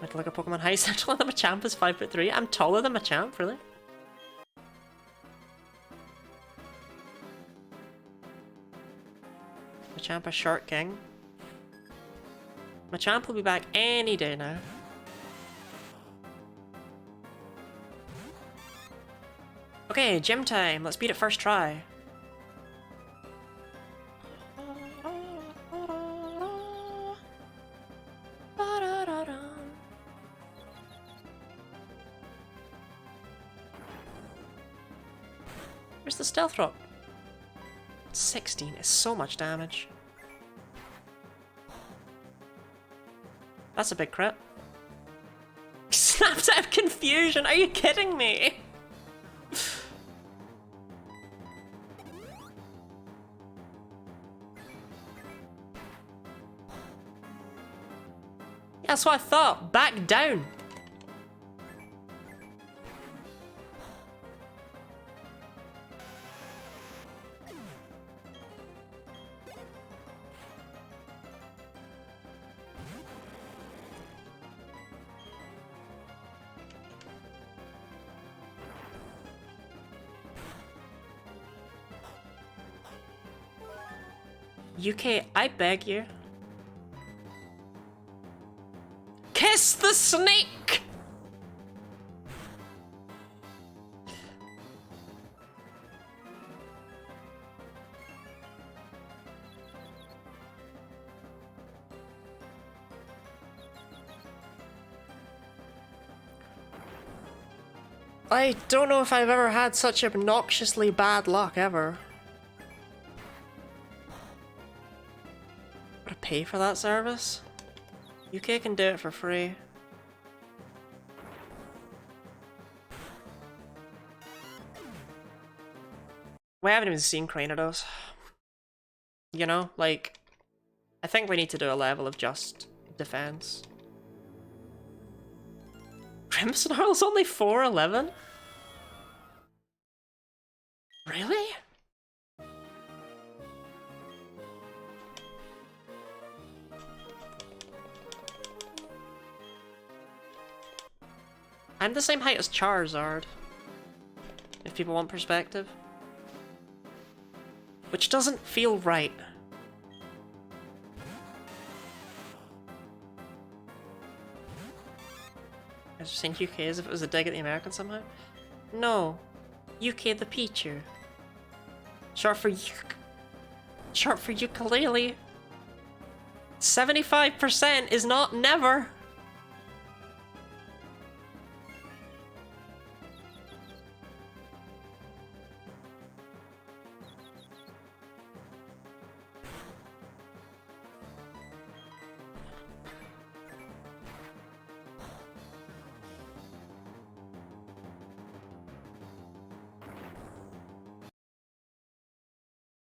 I'd look at Pokemon High Central and the Machamp is 5'3". I'm taller than Machamp, really? Machamp a short king. Machamp will be back any day now. Okay, gym time. Let's beat it first try. Where's the stealth drop? 16 is so much damage. That's a big crit. Snapped out of confusion, are you kidding me? Yeah, that's what I thought. Back down. UK, I beg you. Kiss the snake! I don't know if I've ever had such obnoxiously bad luck ever. Gotta pay for that service? UK can do it for free. We haven't even seen Cranidos. You know, like, I think we need to do a level of just defense. Grimmsnarl's only 411? Really? I'm the same height as Charizard, if people want perspective. Which doesn't feel right. I was just saying UK as if it was a dig at the Americans somehow. No. UK the Pichu. Short for ukulele. 75% is not never.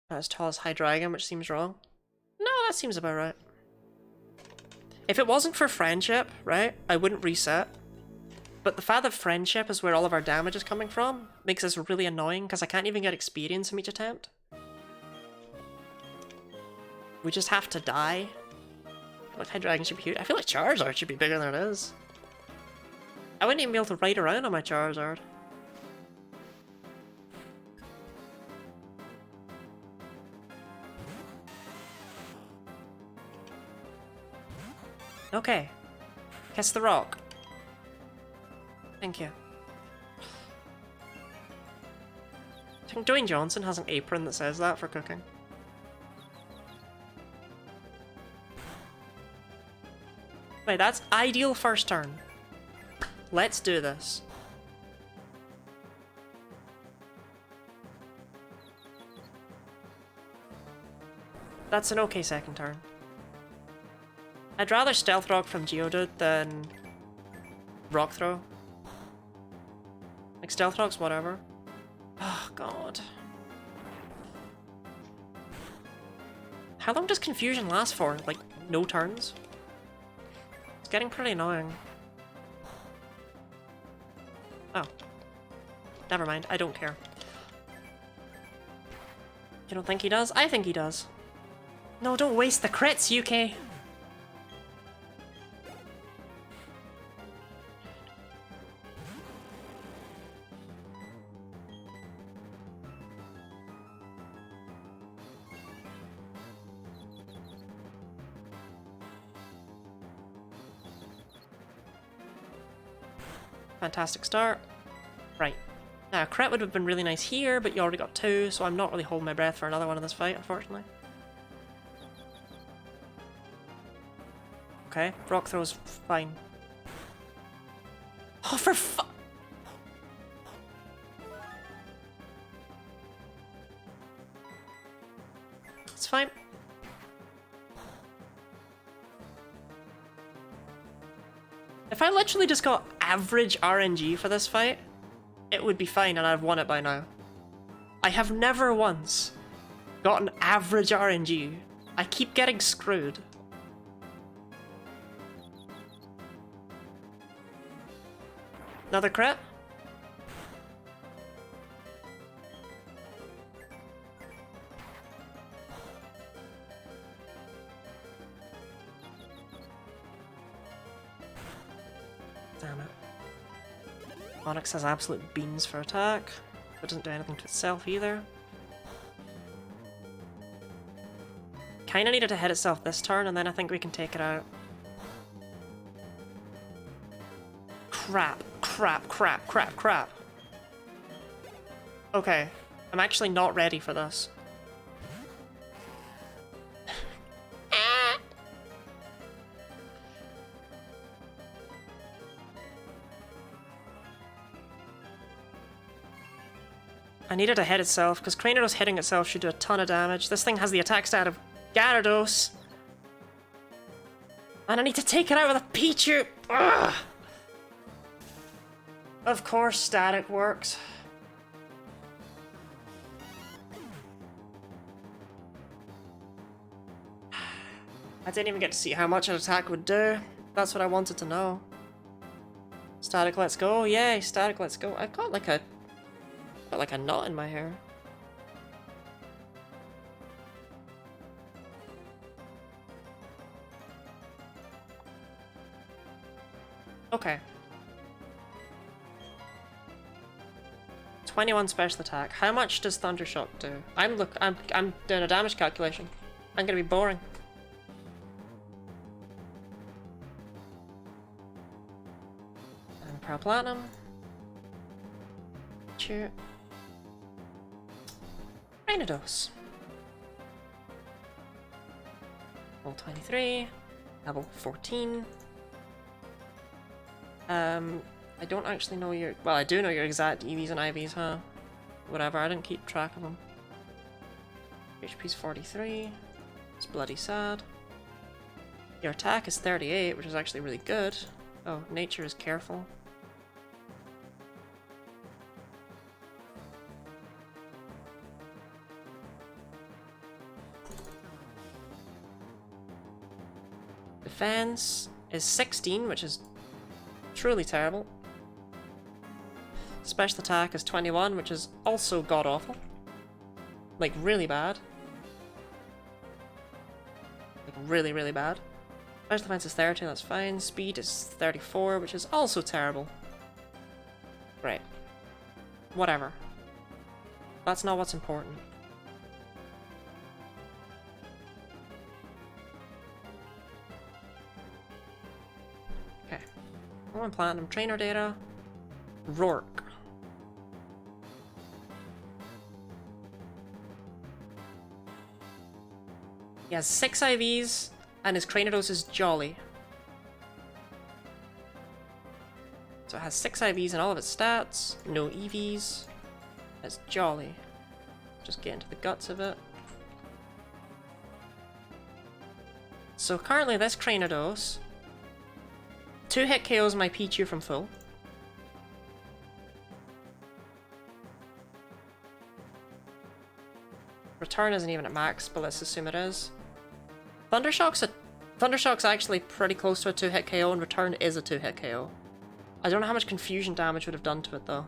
Not as tall as Hydreigon, which seems wrong. No, that seems about right. If it wasn't for friendship, right, I wouldn't reset. But the fact that friendship is where all of our damage is coming from makes this really annoying because I can't even get experience from each attempt. We just have to die. I feel like Hydreigon should be huge. I feel like Charizard should be bigger than it is. I wouldn't even be able to ride around on my Charizard. Okay. Kiss the rock. Thank you. I think Dwayne Johnson has an apron that says that for cooking. Right, that's ideal first turn. Let's do this. That's an okay second turn. I'd rather Stealth Rock from Geodude than Rock Throw. Like, Stealth Rock's whatever. Oh, God. How long does Confusion last for? Like, no turns? It's getting pretty annoying. Oh. Never mind, I don't care. You don't think he does? I think he does. No, don't waste the crits, UK! Fantastic start. Right. Now, a crit would have been really nice here, but you already got two, so I'm not really holding my breath for another one in this fight, unfortunately. Okay, Rock Throw's fine. Oh, for fu- It's fine. If I literally just got average RNG for this fight, it would be fine and I've won it by now. I have never once gotten average RNG. I keep getting screwed. Another crit? Damn it. Onyx has absolute beans for attack, but doesn't do anything to itself either. Kinda needed to hit itself this turn, and then I think we can take it out. Crap, crap, crap, crap, crap. Okay, I'm actually not ready for this. I need it to hit itself, because Cranidos hitting itself should do a ton of damage. This thing has the attack stat of Gyarados. And I need to take it out with a Pichu! Ugh. Of course static works. I didn't even get to see how much an attack would do. That's what I wanted to know. Static, let's go. Yay, static, let's go. I got like a knot in my hair. Okay. 21 special attack. How much does Thundershock do? I'm doing a damage calculation. I'm gonna be boring. And Pearl Platinum. Pichu. Gyarados. Level 23. Level 14. I don't actually know your... Well, I do know your exact EVs and IVs, huh? Whatever, I didn't keep track of them. HP's 43. It's bloody sad. Your attack is 38, which is actually really good. Oh, nature is careful. Defense is 16, which is truly terrible. Special attack is 21, which is also god-awful. Like, really bad. Like, really, really bad. Special defense is 30, that's fine. Speed is 34, which is also terrible. Great. Whatever. That's not what's important. Okay. I'm on Platinum Trainer data. Rourke. He has 6 IVs, and his Cranidos is Jolly. So it has 6 IVs in all of its stats, no EVs. It's Jolly. Just get into the guts of it. So currently this Cranidos, 2 hit KOs my Pichu from full. Return isn't even at max, but let's assume it is. Thundershock's actually pretty close to a 2-hit KO, and Return is a 2-hit KO. I don't know how much confusion damage would have done to it though.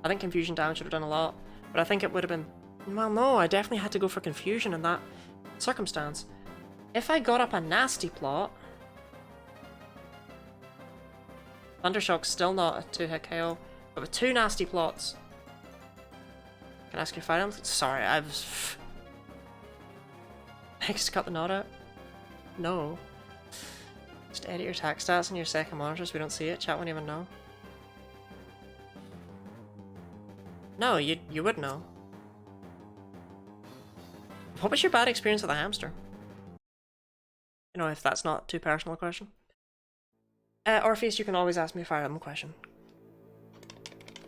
I think confusion damage would have done a lot, but I think it would have been... Well, no, I definitely had to go for confusion in that circumstance. If I got up a nasty plot... Thundershock's still not a 2-hit KO, but with 2 nasty plots... Can I ask you to fight him? Sorry, I was... I just cut the knot out. No. Just edit your attack stats in your second monitor so we don't see it. Chat won't even know. No, you would know. What was your bad experience with the hamster? You know, if that's not too personal a question. Orpheus, you can always ask me a Fire Emblem question.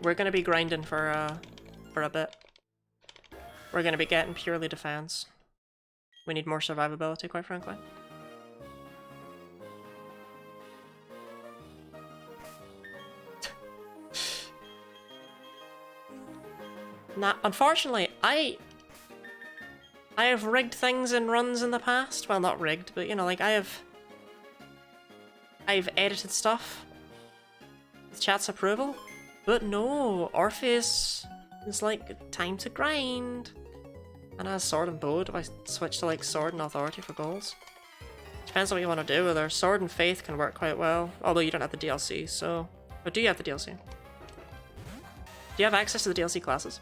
We're gonna be grinding for a bit. We're gonna be getting purely defense. We need more survivability, quite frankly. Nah, unfortunately, I have rigged things in runs in the past. Well, not rigged, but you know, like I've edited stuff with chat's approval. But no, Orpheus is like time to grind. And as Sword and Bow, do I switch to like Sword and Authority for goals? Depends on what you want to do with her. Sword and Faith can work quite well, although you don't have the DLC, so... Or do you have the DLC? Do you have access to the DLC classes?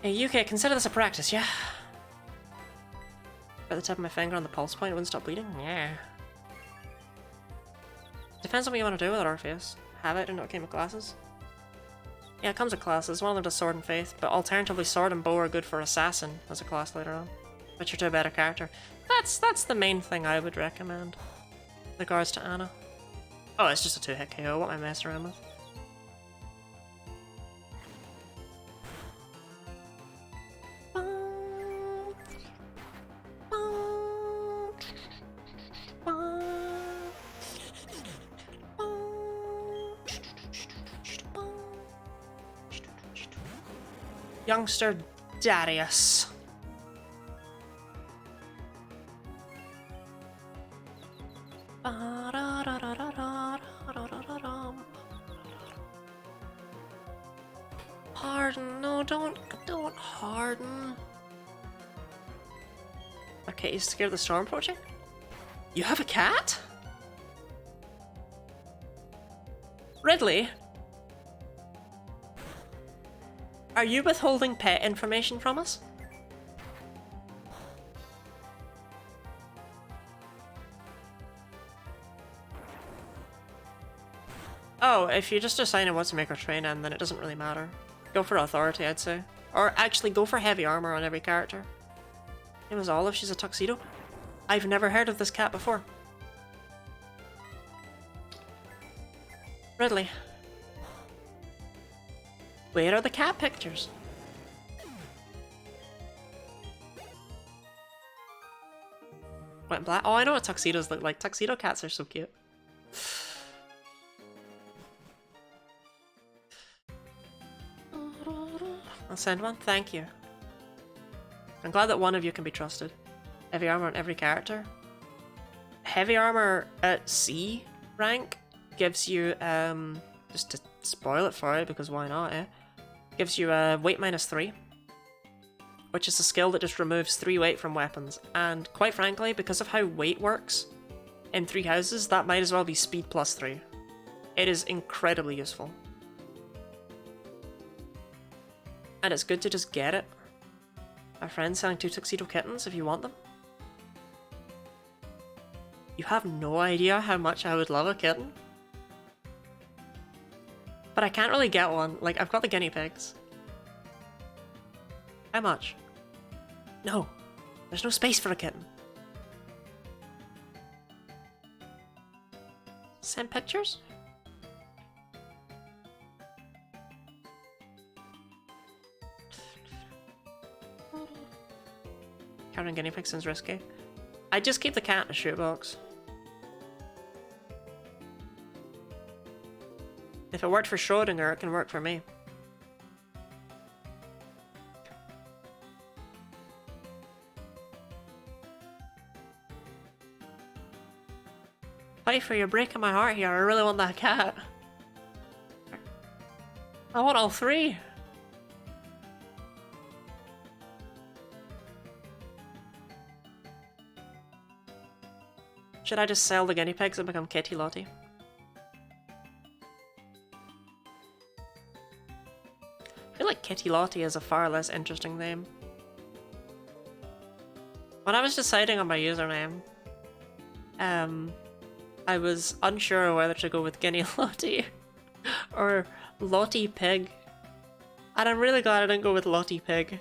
Hey UK, consider this a practice, yeah? At the tip of my finger on the pulse point, it wouldn't stop bleeding? Yeah. Depends on what you want to do with it, Orpheus. Have it or not game with classes? Yeah, it comes with classes. One of them does Sword and Faith, but alternatively Sword and Bow are good for Assassin as a class later on. But you're to a better character. That's the main thing I would recommend. regards to Anna. Oh, it's just a 2-hit KO. What am I messing around with? Youngster Darius. Harden, no, don't harden. Okay, he's scared of the storm approaching? You have a cat? Ridley? Are you withholding pet information from us? Oh, if you just decide what to make her train in, then it doesn't really matter. Go for authority, I'd say. Or actually, go for heavy armor on every character. Name is Olive, she's a tuxedo. I've never heard of this cat before. Ridley. Where are the cat pictures? Went black. Oh, I know what tuxedos look like. Tuxedo cats are so cute. I'll send one. Thank you. I'm glad that one of you can be trusted. Heavy armor on every character. Heavy armor at C rank gives you, just to spoil it for you, because why not, eh? Gives you a weight -3, which is a skill that just removes 3 weight from weapons. And quite frankly, because of how weight works in 3 houses, that might as well be speed +3. It is incredibly useful. And it's good to just get it. Our friend's selling 2 tuxedo kittens if you want them. You have no idea how much I would love a kitten. But I can't really get one. Like, I've got the guinea pigs. How much? No. There's no space for a kitten. Send pictures? Carrying guinea pigs seems risky. I just keep the cat in a shoebox. If it worked for Schrodinger, it can work for me. Pfeiffer, you're breaking my heart here. I really want that cat. I want all 3. Should I just sell the guinea pigs and become Kitty Lottie? I feel like Kitty Lottie is a far less interesting name. When I was deciding on my username, I was unsure whether to go with Guinea Lottie or Lottie Pig. And I'm really glad I didn't go with Lottie Pig.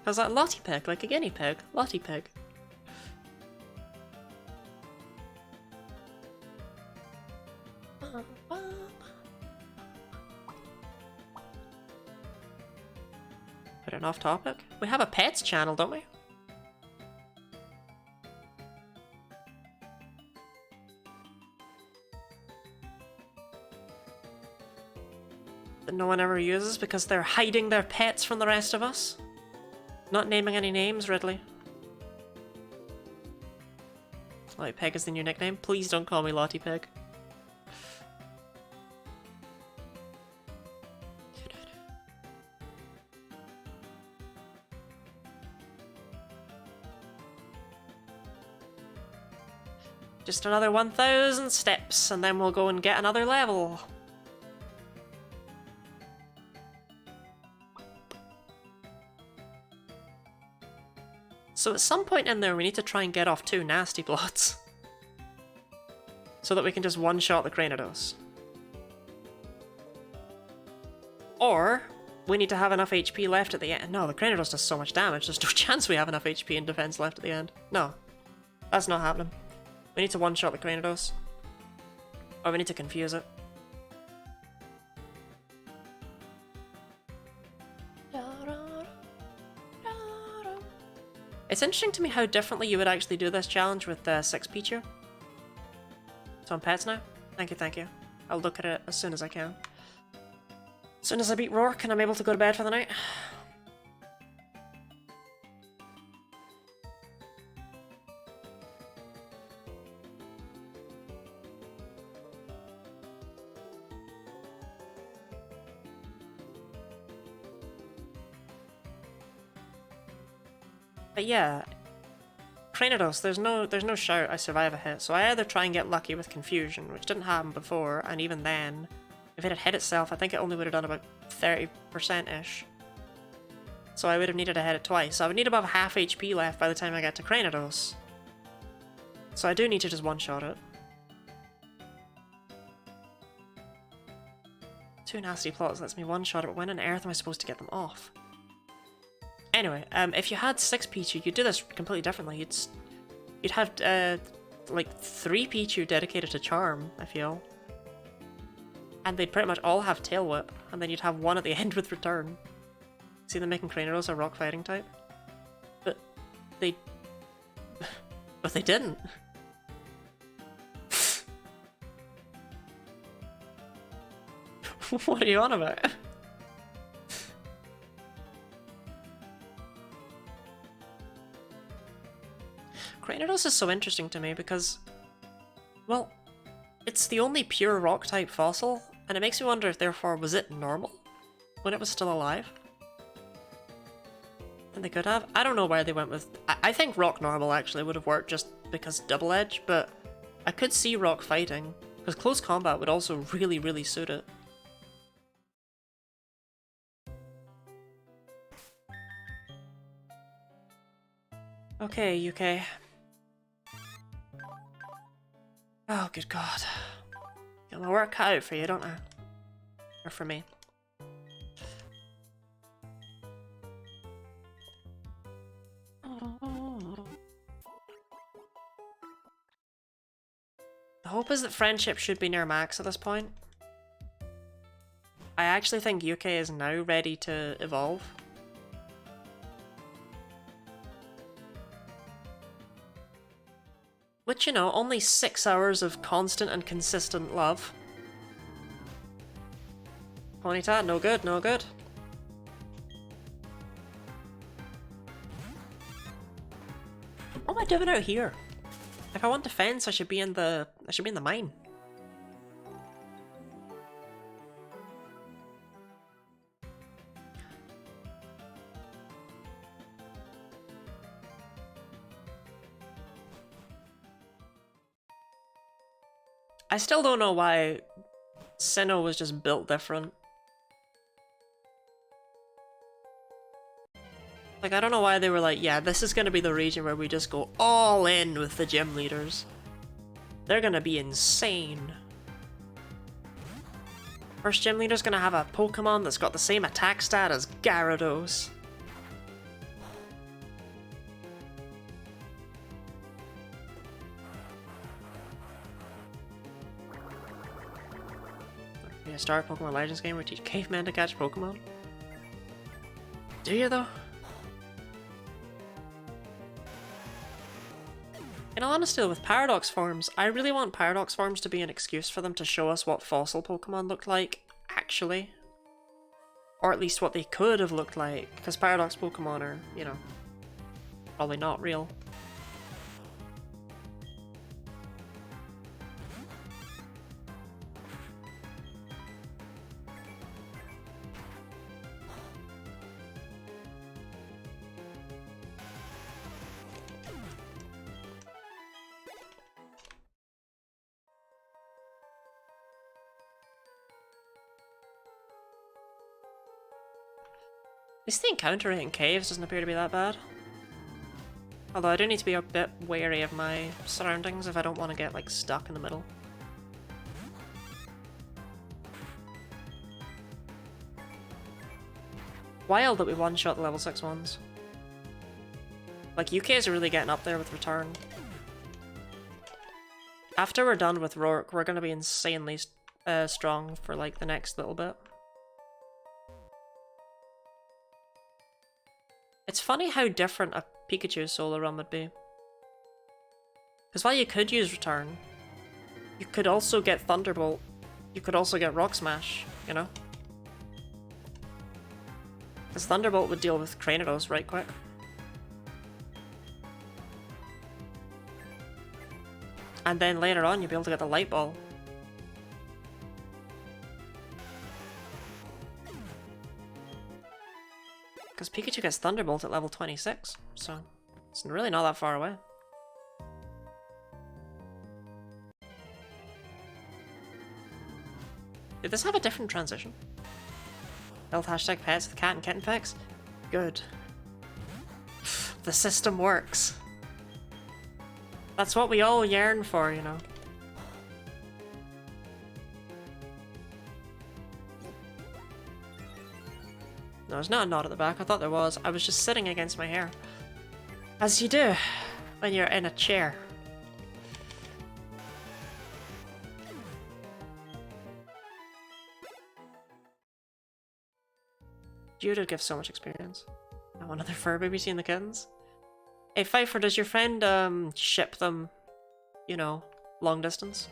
I was like, Lottie Pig, like a guinea pig. Lottie Pig. Bit an off topic. We have a pets channel, don't we? That no one ever uses because they're hiding their pets from the rest of us. Not naming any names, Ridley. Lottie Pig is the new nickname. Please don't call me Lottie Pig. Just another 1,000 steps, and then we'll go and get another level. So at some point in there, we need to try and get off 2 nasty plots. So that we can just one-shot the Cranidos. Or, we need to have enough HP left at the end. No, the Cranidos does so much damage, there's no chance we have enough HP and defense left at the end. No. That's not happening. We need to one-shot the Cranidos. Or we need to confuse it. It's interesting to me how differently you would actually do this challenge with 6 Pichu. So I'm pets now? Thank you, thank you. I'll look at it as soon as I can. As soon as I beat Rourke and I'm able to go to bed for the night. But yeah, Cranidos, there's no shout I survive a hit, so I either try and get lucky with confusion, which didn't happen before, and even then, if it had hit itself, I think it only would have done about 30%-ish. So I would have needed to hit it twice, so I would need about half HP left by the time I get to Cranidos. So I do need to just one-shot it. 2 nasty plots lets me one-shot it, but when on earth am I supposed to get them off? Anyway, if you had 6 Pichu, you'd do this completely differently. You'd have like 3 Pichu dedicated to Charm, I feel, and they'd pretty much all have Tail Whip, and then you'd have one at the end with Return. See them making Cranidos a rock fighting type, but they didn't. What are you on about? Cranidos is so interesting to me because, well, it's the only pure rock-type fossil, and it makes me wonder if therefore was it normal when it was still alive? And they could have. I don't know why they went with... I think rock normal actually would have worked just because double edge, but I could see rock fighting, because close combat would also really, really suit it. Okay, UK. Oh, good God. Got my work cut out for you, don't I? Or for me. The hope is that friendship should be near max at this point. I actually think UK is now ready to evolve. Which, you know, only 6 hours of constant and consistent love. Ponyta, no good, no good. What am I doing out here? If I want defense, I should be in the mine. I still don't know why Sinnoh was just built different. Like, I don't know why they were like, yeah, this is gonna be the region where we just go all in with the gym leaders. They're gonna be insane. First gym leader's gonna have a Pokemon that's got the same attack stat as Gyarados. Yeah, start a Pokemon Legends game where we teach cavemen to catch Pokemon. Do you though? In all honesty, with Paradox forms, I really want Paradox forms to be an excuse for them to show us what fossil Pokemon looked like, actually. Or at least what they could have looked like, because Paradox Pokemon are, you know, probably not real. At least the encounter rate in caves doesn't appear to be that bad. Although I do need to be a bit wary of my surroundings if I don't want to get, like, stuck in the middle. Wild that we one-shot the level 6 ones. Like, UK's are really getting up there with Return. After we're done with Rourke, we're gonna be insanely strong for like the next little bit. It's funny how different a Pikachu solo run would be. Because while you could use Return, you could also get Thunderbolt. You could also get Rock Smash, you know? Because Thunderbolt would deal with Cranidos right quick. And then later on, you'll be able to get the Light Ball. Because Pikachu gets Thunderbolt at level 26, so it's really not that far away. Did this have a different transition? Build hashtag pets with cat and kitten pics? Good. The system works. That's what we all yearn for, you know. No, there's not a knot at the back. I thought there was. I was just sitting against my hair. As you do when you're in a chair. Judo gives so much experience. Oh, another fur baby seeing the kittens? Hey Pfeiffer, does your friend ship them, you know, long distance?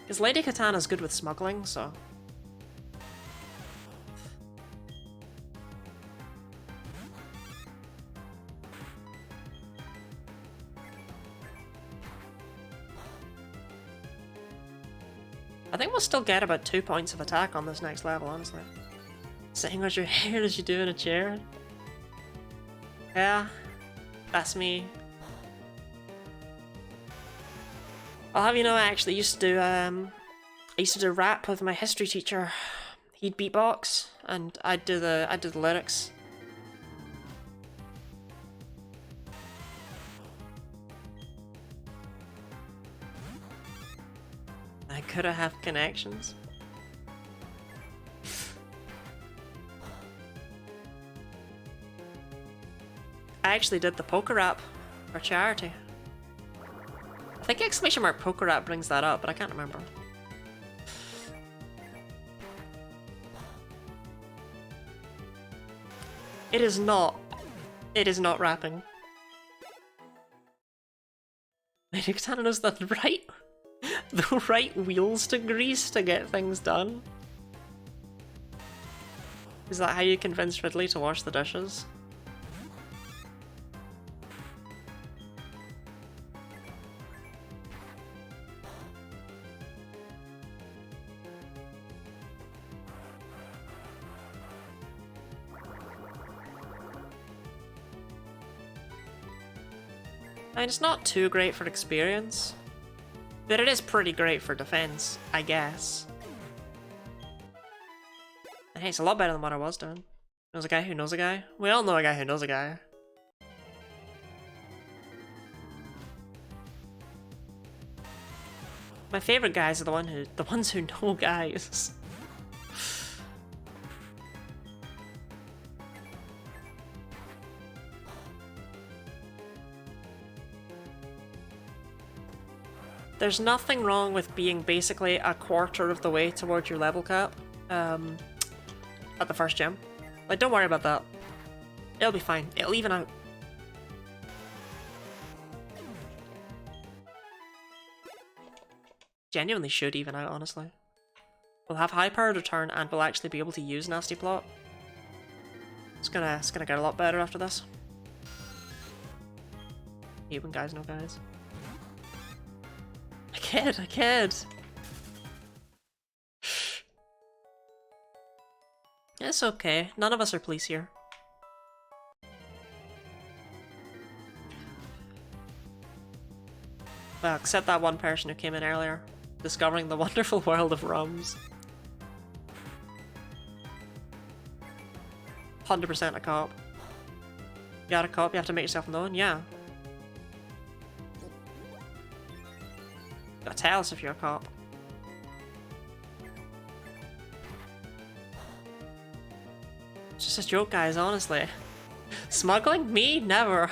Because Lady Katana's good with smuggling, so... I think we'll still get about 2 points of attack on this next level, honestly. Sitting with your hair as you do in a chair? Yeah, that's me. I'll have you know, I actually used to do rap with my history teacher. He'd beatbox, and I'd do the lyrics. I could have connections. I actually did the poker rap for charity. I think exclamation mark poker rap brings that up, but I can't remember. It is not. It is not rapping. Lady Katana knows the right wheels to grease to get things done. Is that how you convince Ridley to wash the dishes? I mean, it's not too great for experience, but it is pretty great for defense, I guess. And hey, it's a lot better than what I was doing. Knows a guy who knows a guy? We all know a guy who knows a guy. My favorite guys are the ones who know guys. There's nothing wrong with being basically a quarter of the way towards your level cap at the first gym. Like, don't worry about that. It'll be fine. It'll even out. Genuinely should even out, honestly. We'll have high powered return and we'll actually be able to use Nasty Plot. It's gonna get a lot better after this. Hate when guys know guys. I kid. It's okay. None of us are police here. Well, except that one person who came in earlier, discovering the wonderful world of Rums. 100% a cop. You got a cop, you have to make yourself known? Yeah. Gotta tell us if you're a cop. It's just a joke, guys, honestly. Smuggling? Me? Never.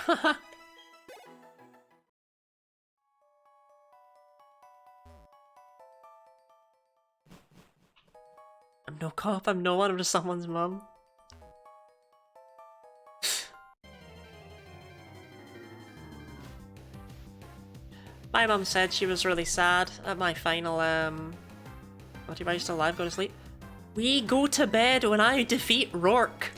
I'm no cop, I'm no one, I'm just someone's mum. My mum said she was really sad at my final, what do you still alive? Go to sleep? We go to bed when I defeat Rourke.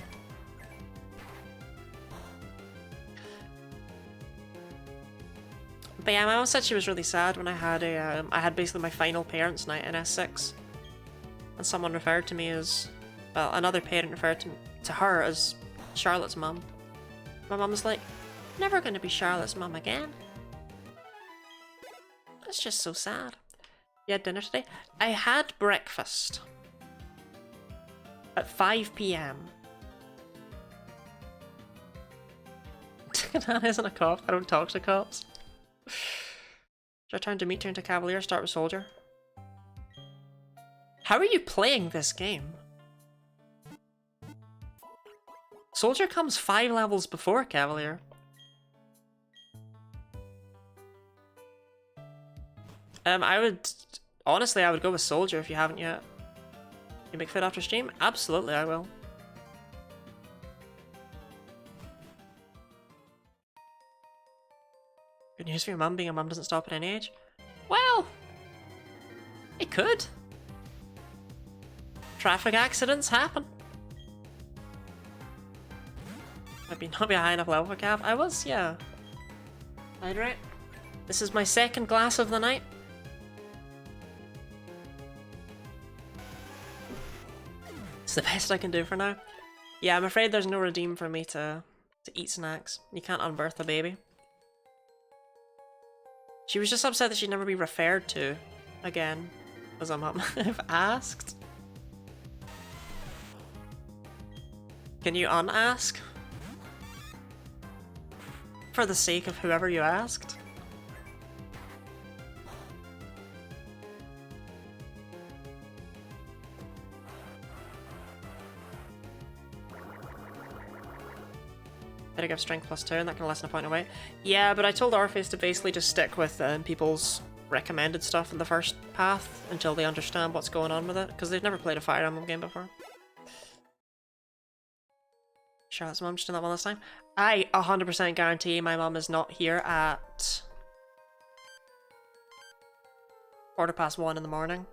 But yeah, my mum said she was really sad when I had basically my final parents' night in S6. And someone referred to me as, well, another parent referred to her as Charlotte's mum. My mum was like, never gonna be Charlotte's mum again. That's just so sad. You had dinner today? I had breakfast. At 5 PM. That isn't a cop. I don't talk to cops. Should I turn to meat, turn to Cavalier, start with Soldier? How are you playing this game? Soldier comes 5 levels before Cavalier. Honestly, I would go with Soldier if you haven't yet. You make fit after stream? Absolutely, I will. Good news for your mum, being a mum doesn't stop at any age. Well, it could. Traffic accidents happen. Maybe not be a high enough level for Cav. I was, yeah. Hydrate. This is my second glass of the night. It's the best I can do for now. Yeah, I'm afraid there's no redeem for me to eat snacks. You can't unbirth a baby. She was just upset that she'd never be referred to again as a mum. If asked. Can you unask? For the sake of whoever you asked? Better give strength +2 and that can lessen a point away. Yeah, but I told Orpheus to basically just stick with people's recommended stuff in the first path until they understand what's going on with it, because they've never played a Fire Emblem game before. Charlotte's mum just did that one last time. I 100% guarantee my mum is not here at 1:15 in the morning.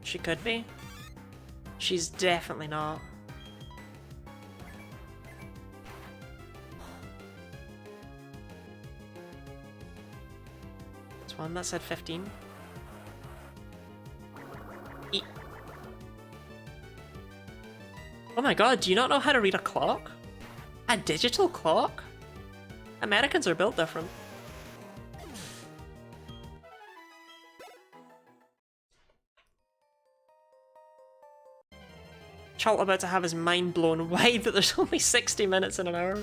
She could be. She's definitely not. That's one that said 15. Oh my god, do you not know how to read a clock? A digital clock? Americans are built different. Chult about to have his mind blown wide that there's only 60 minutes in an hour.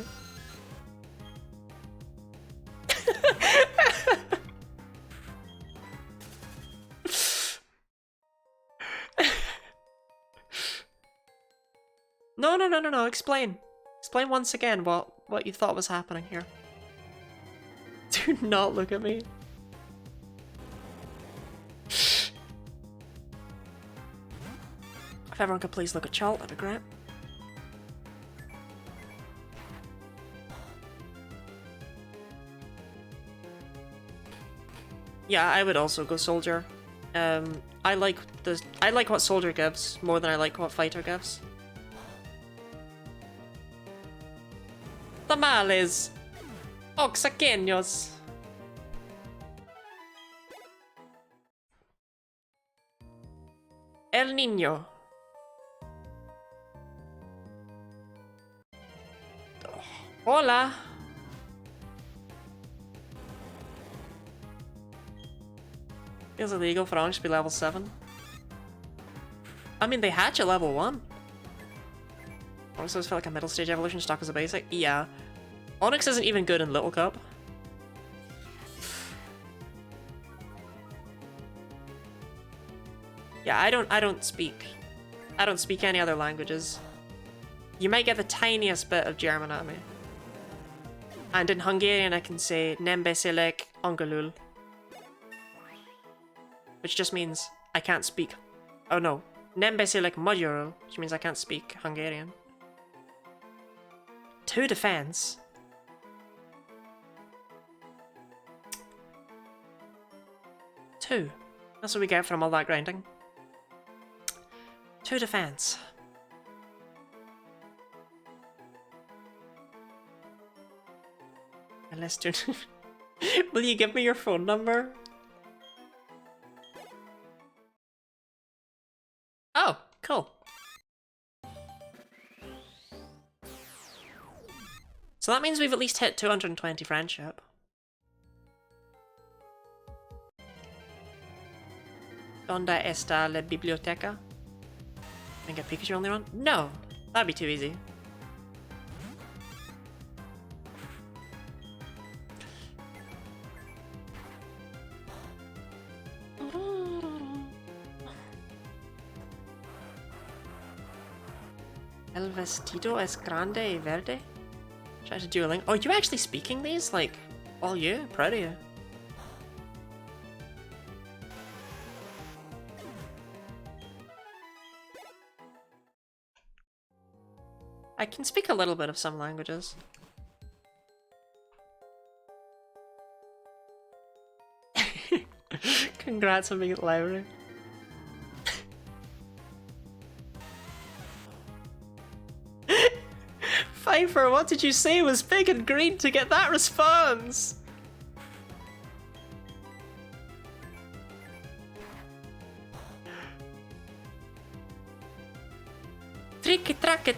No, explain. Explain once again what you thought was happening here. Do not look at me. If everyone could please look at Chult, that'd be great. Yeah, I would also go Soldier. I like what Soldier gives more than I like what Fighter gives. Tamales! Oaxaqueños! El Niño. Hola! Feels illegal for Onyx to be level 7. I mean, they hatch at level 1. Onyx does feel like a middle stage evolution stock as a basic. Yeah. Onyx isn't even good in Little Cup. Yeah, I don't speak any other languages. You might get the tiniest bit of German out of me. And in Hungarian I can say Nem beszélek angolul. Which just means I can't speak. Oh no. Nem beszélek magyarul, which means I can't speak Hungarian. 2 defense. Two. That's what we get from all that grinding. 2 defense. And let's do. Will you give me your phone number? Oh, cool. So that means we've at least hit 220 friendship. ¿Dónde está la biblioteca? Can I get Pikachu on the run? No! That'd be too easy. El vestido es grande y verde? Try to do a link. Oh, you actually speaking these? Like, all you? Proud of you. I can speak a little bit of some languages. Congrats on being at the library. Pfeiffer, what did you say was big and green to get that response? Triquetracatelas.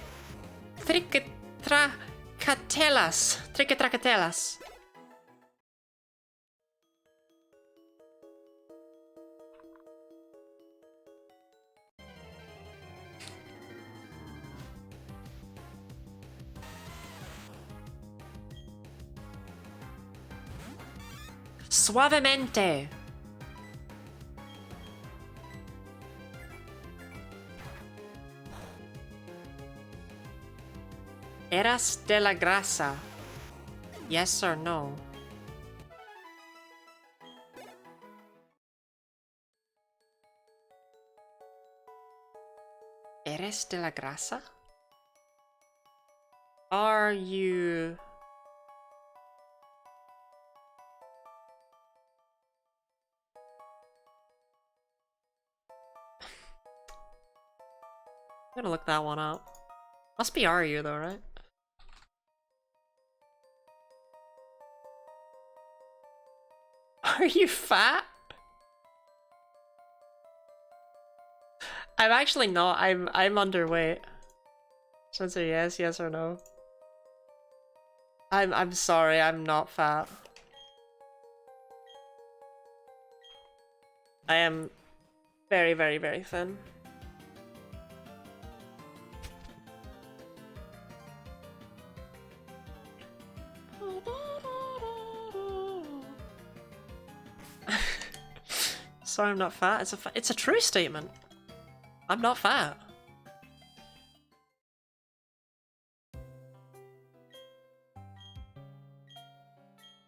Triquetracatelas. Suavemente. Eras de la grasa. Yes or no? Eres de la grasa? Are you... I'm gonna look that one up. Must be are you though, right? Are you fat? I'm actually not. I'm underweight. So answer yes, yes or no. I'm sorry, I'm not fat. I am very, very, very thin. Sorry, I'm not fat. It's a true statement. I'm not fat.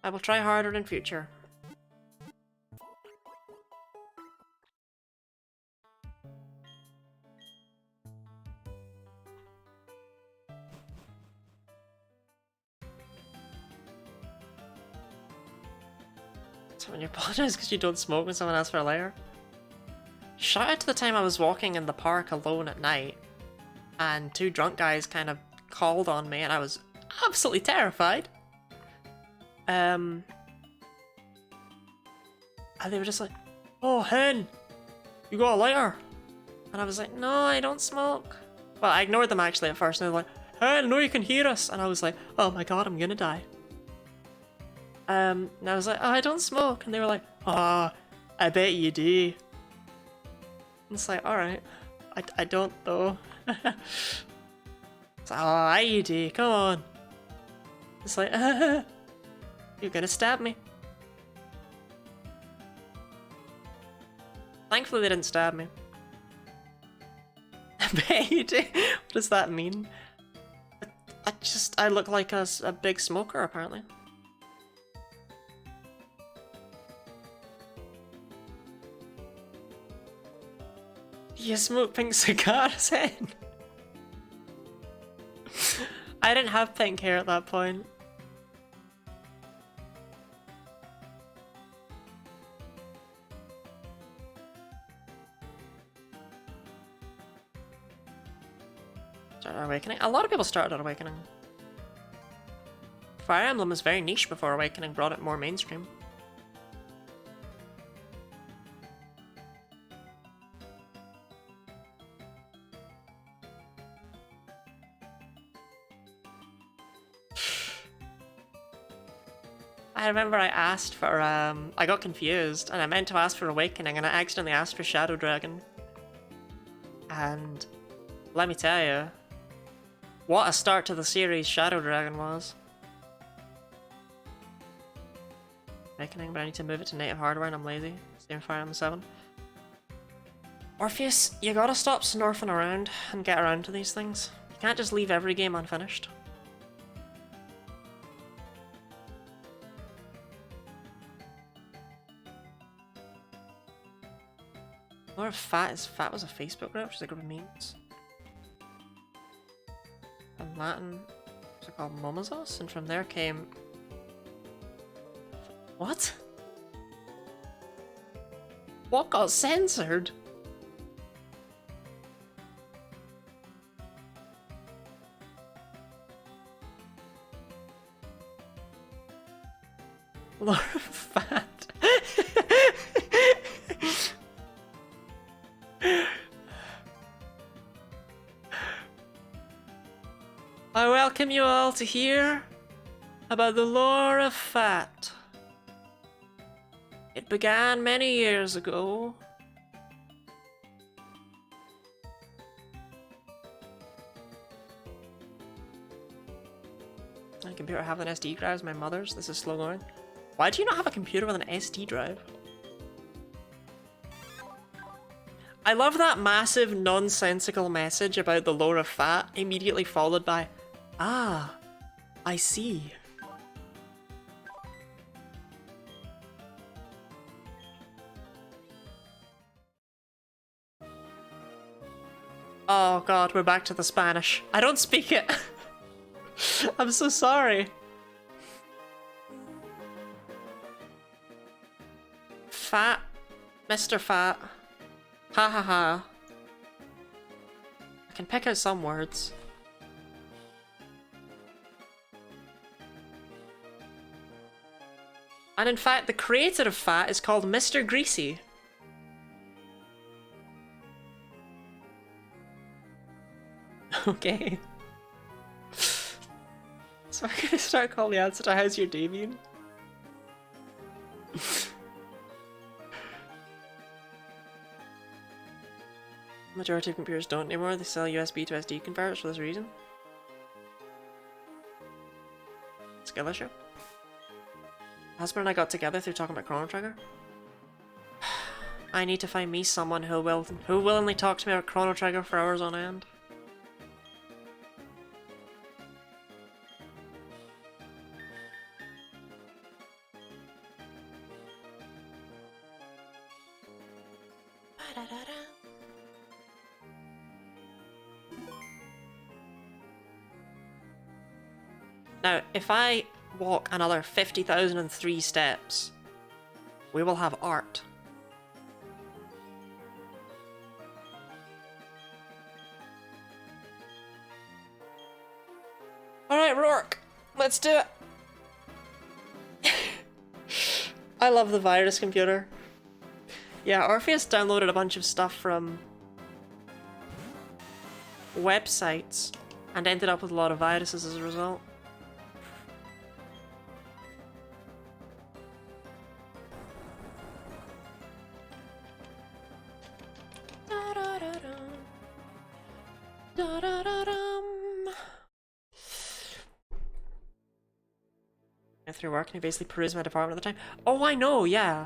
I will try harder in future. So when you apologize because you don't smoke when someone asks for a layer. Shout out to the time I was walking in the park alone at night and 2 drunk guys kind of called on me and I was absolutely terrified. And they were just like, "Oh, hen, you got a lighter?" And I was like, "No, I don't smoke." Well, I ignored them actually at first and they were like, "Hen, I know you can hear us." And I was like, "Oh my god, I'm gonna die." And I was like, "Oh, I don't smoke." And they were like, "Oh, I bet you do." And it's like, alright. I don't though. It's like, "Oh, you do, come on." It's like, you're gonna stab me. Thankfully they didn't stab me. I bet you do. What does that mean? I look like a big smoker, apparently. You smoke pink cigars, then? I didn't have pink hair at that point. Started Awakening? A lot of people started at Awakening. Fire Emblem was very niche before Awakening brought it more mainstream. I remember I asked for, I got confused, and I meant to ask for Awakening, and I accidentally asked for Shadow Dragon. And let me tell you, what a start to the series Shadow Dragon was. Awakening, but I need to move it to native hardware and I'm lazy. Same Fire Emblem 7. Orpheus, you gotta stop snorfing around and get around to these things. You can't just leave every game unfinished. Lore of Fat is Fat was a Facebook group, which is a group of memes. In Latin, what's it called? Momazos? And from there came... What? What got censored? Lore of Fat. I welcome you all to hear about the lore of Fat. It began many years ago. My computer have an SD drive as my mother's. This is slow going. Why do you not have a computer with an SD drive? I love that massive nonsensical message about the lore of Fat, immediately followed by, ah, I see. Oh god, we're back to the Spanish. I don't speak it. I'm so sorry. Fat. Mr. Fat. Ha ha ha. I can pick out some words. And in fact, the creator of Fat is called Mr. Greasy. Okay. So I'm gonna start calling the answer to how's your day been? Majority of computers don't anymore, they sell USB to SD converters for this reason. Skill issue. Husband and I got together through talking about Chrono Trigger. I need to find me someone who will willingly talk to me about Chrono Trigger for hours on end. Now, if I walk another 50,003 steps, we will have art. Alright, Rourke, let's do it! I love the virus computer. Yeah, Orpheus downloaded a bunch of stuff from websites and ended up with a lot of viruses as a result. Through work and he basically perused my department at the time. Oh, I know, yeah.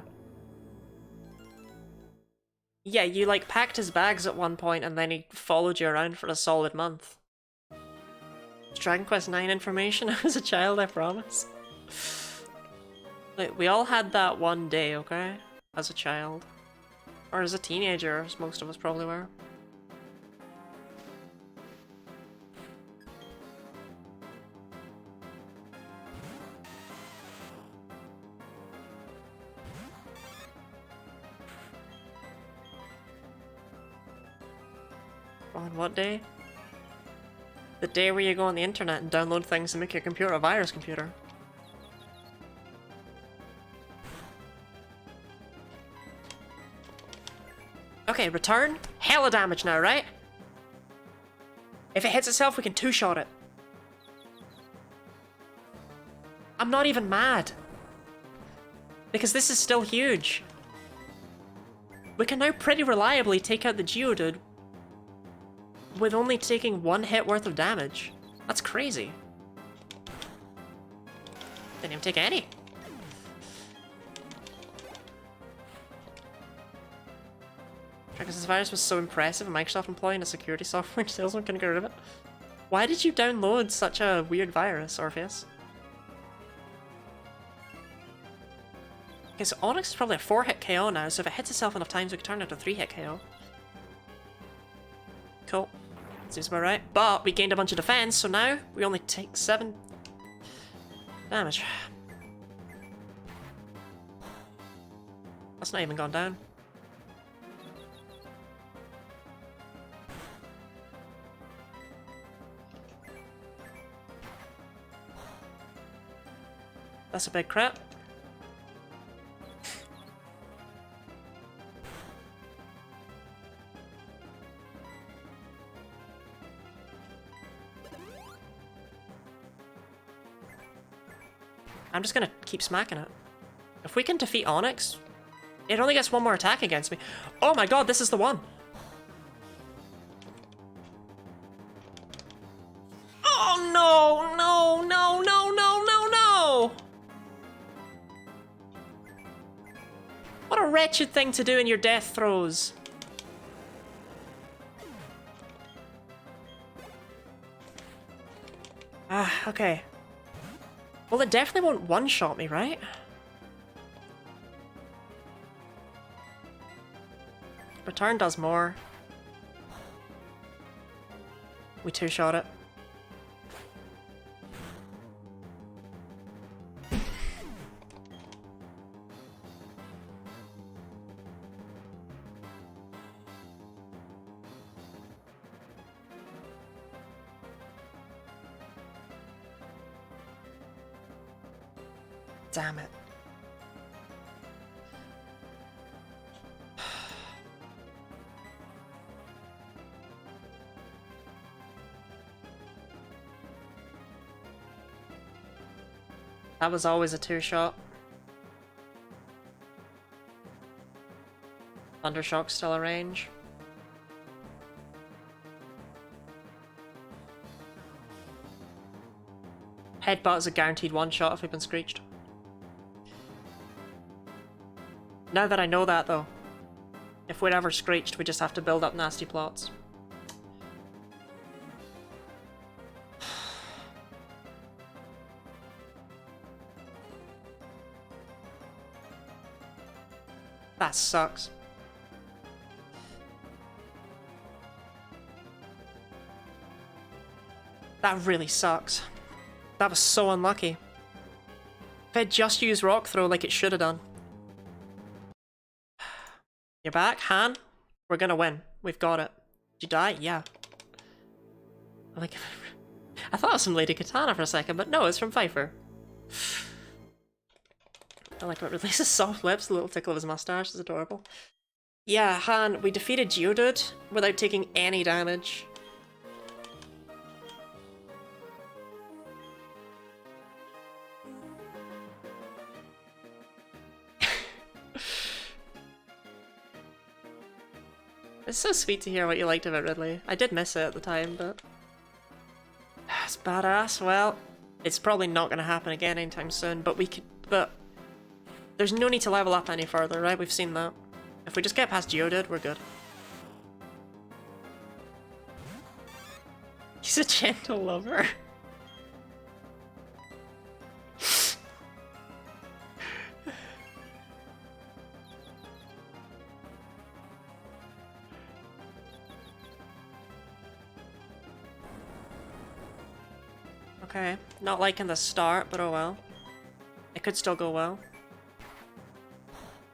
Yeah, you like packed his bags at one point and then he followed you around for a solid month. Dragon Quest 9 information? I was a child, I promise. Like, we all had that one day, okay? As a child. Or as a teenager, as most of us probably were. On what day? The day where you go on the internet and download things and make your computer a virus computer. Okay, return. Hella damage now, right? If it hits itself, we can two-shot it. I'm not even mad. Because this is still huge. We can now pretty reliably take out the Geodude with only taking one hit worth of damage. That's crazy. Didn't even take any. Because this virus was so impressive, a Microsoft employee and a security software salesman couldn't get rid of it. Why did you download such a weird virus, Orpheus? Okay, so Onyx is probably a 4-hit KO now, so if it hits itself enough times, we can turn it into a 3-hit KO. Cool. Seems about right. But we gained a bunch of defense, so now we only take 7 damage. That's not even gone down. That's a big crit. I'm just gonna keep smacking it. If we can defeat Onyx, it only gets one more attack against me. Oh my god, this is the one! Oh no, no, no, no, no, no, no! What a wretched thing to do in your death throes. Ah, okay. Well, it definitely won't one-shot me, right? Return does more. We two-shot it. Damn it. That was always a two-shot. Thundershock's still a range. Headbutt is a guaranteed one-shot if we've been screeched. Now that I know that, though, if we're ever screeched, we just have to build up nasty plots. That sucks. That really sucks. That was so unlucky. If it just used Rock Throw like it should have done. You're back, Han? We're gonna win. We've got it. Did you die? Yeah. Like, I thought it was from Lady Katana for a second, but no, it's from Pfeiffer. I like what releases soft lips, the little tickle of his mustache is adorable. Yeah, Han, we defeated Geodude without taking any damage. It's so sweet to hear what you liked about Ridley. I did miss it at the time, but... It's badass. Well, it's probably not going to happen again anytime soon, but we could... But... There's no need to level up any further, right? We've seen that. If we just get past Geodude, we're good. He's a gentle lover. Okay, not liking the start, but oh well. It could still go well.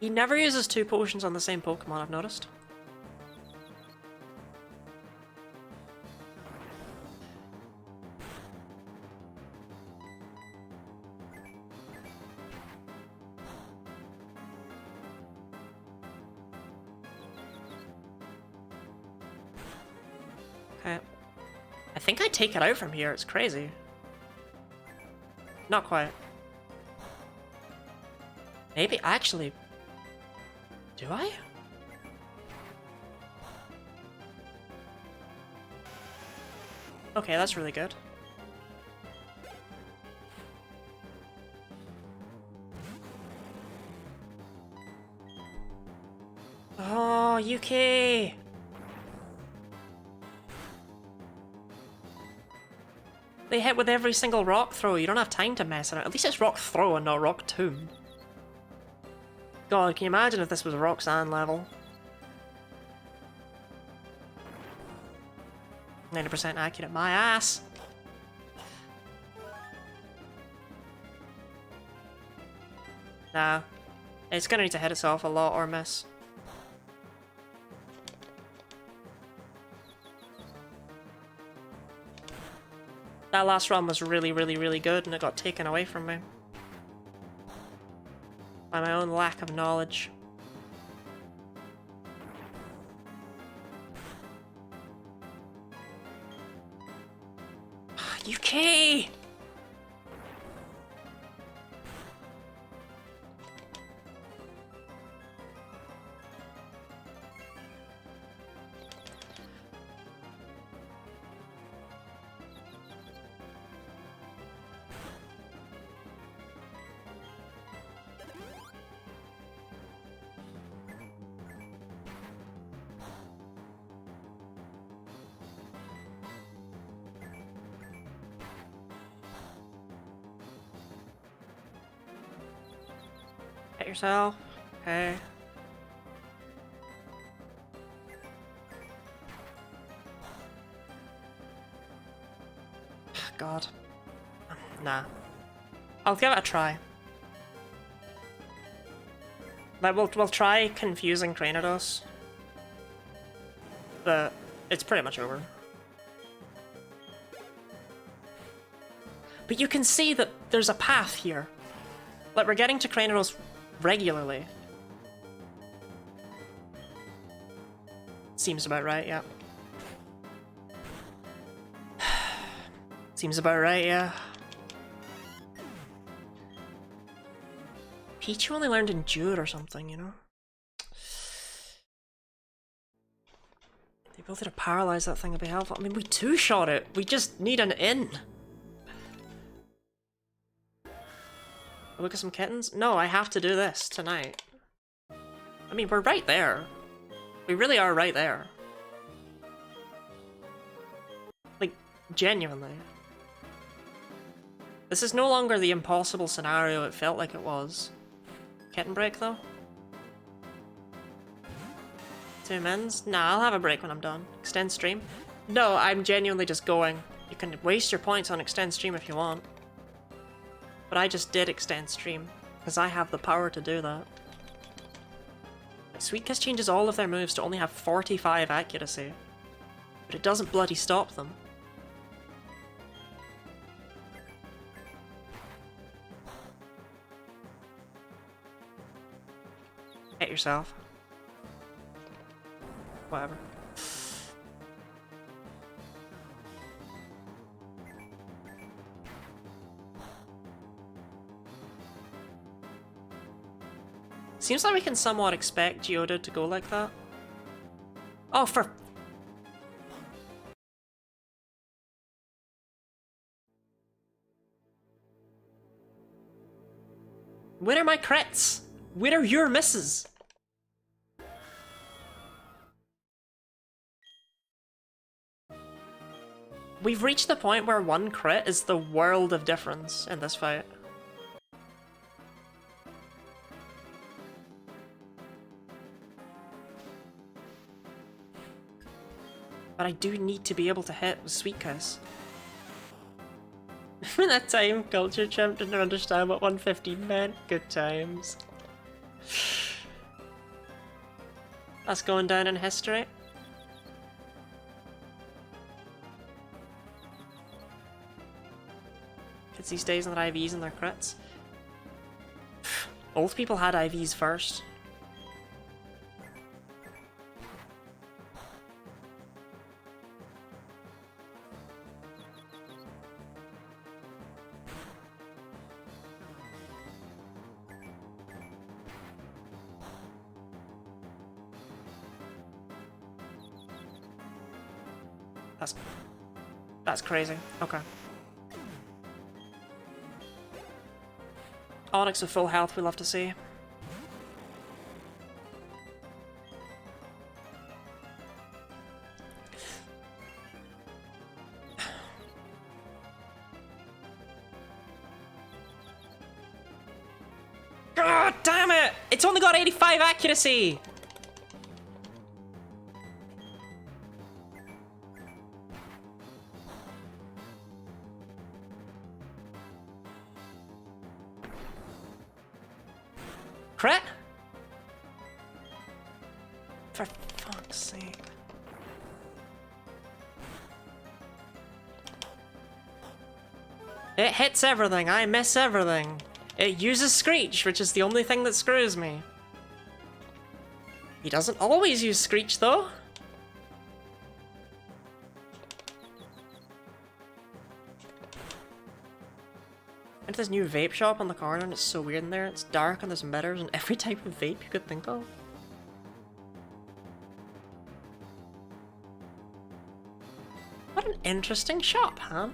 He never uses 2 potions on the same Pokemon, I've noticed. Okay. I think I take it out from here, it's crazy. Not quite. Maybe, actually... Do I? Okay, that's really good. Oh, Yuki! They hit with every single rock throw, you don't have time to mess around. At least it's rock throw and not rock tomb. God, can you imagine if this was Roxanne level? 90% accurate, my ass! Nah. It's gonna need to hit itself a lot or miss. That last run was really, really, really good and it got taken away from me. By my own lack of knowledge. UK! Hit yourself. Okay. God. Nah. I'll give it a try. Like, we'll try confusing Cranidos. But it's pretty much over. But you can see that there's a path here. Like, we're getting to Cranidos regularly. Seems about right, yeah. Seems about right, yeah. Pichu only learned Endure or something, you know? The ability to paralyze that thing would be helpful. I mean, we two-shot it. We just need an in. Look at some kittens? No, I have to do this tonight. I mean, we're right there. We really are right there. Like, genuinely. This is no longer the impossible scenario it felt like it was. Kitten break, though? 2 mins? Nah, I'll have a break when I'm done. Extend stream? No, I'm genuinely just going. You can waste your points on extend stream if you want. But I just did extend stream, because I have the power to do that. Sweet Kiss changes all of their moves to only have 45 accuracy, but it doesn't bloody stop them. Hit yourself. Whatever. Seems like we can somewhat expect Geodude to go like that. Oh, for... Where are my crits? Where are your misses? We've reached the point where 1 crit is the world of difference in this fight. But I do need to be able to hit with Sweet Kiss. That time culture chimp didn't understand what 150 meant. Good times. That's going down in history. Kids these days on their IVs and their crits. Old people had IVs first. That's crazy. Okay. Onyx with full health we love to see. God damn it! It's only got 85 accuracy! Crit? For fuck's sake. It hits everything, I miss everything. It uses Screech, which is the only thing that screws me. He doesn't always use Screech though. Went to this new vape shop on the corner and it's so weird in there. It's dark and there's mirrors and every type of vape you could think of. What an interesting shop, huh?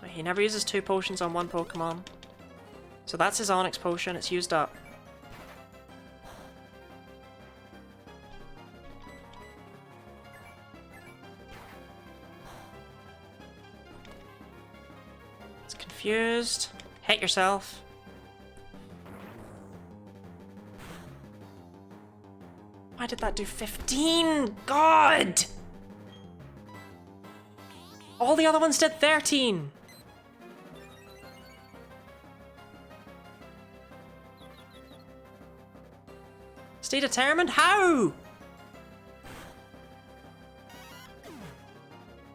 He never uses 2 potions on one Pokemon. So that's his Onyx potion, it's used up. Confused. Hit yourself. Why did that do 15? God! All the other ones did 13. Stay determined? How?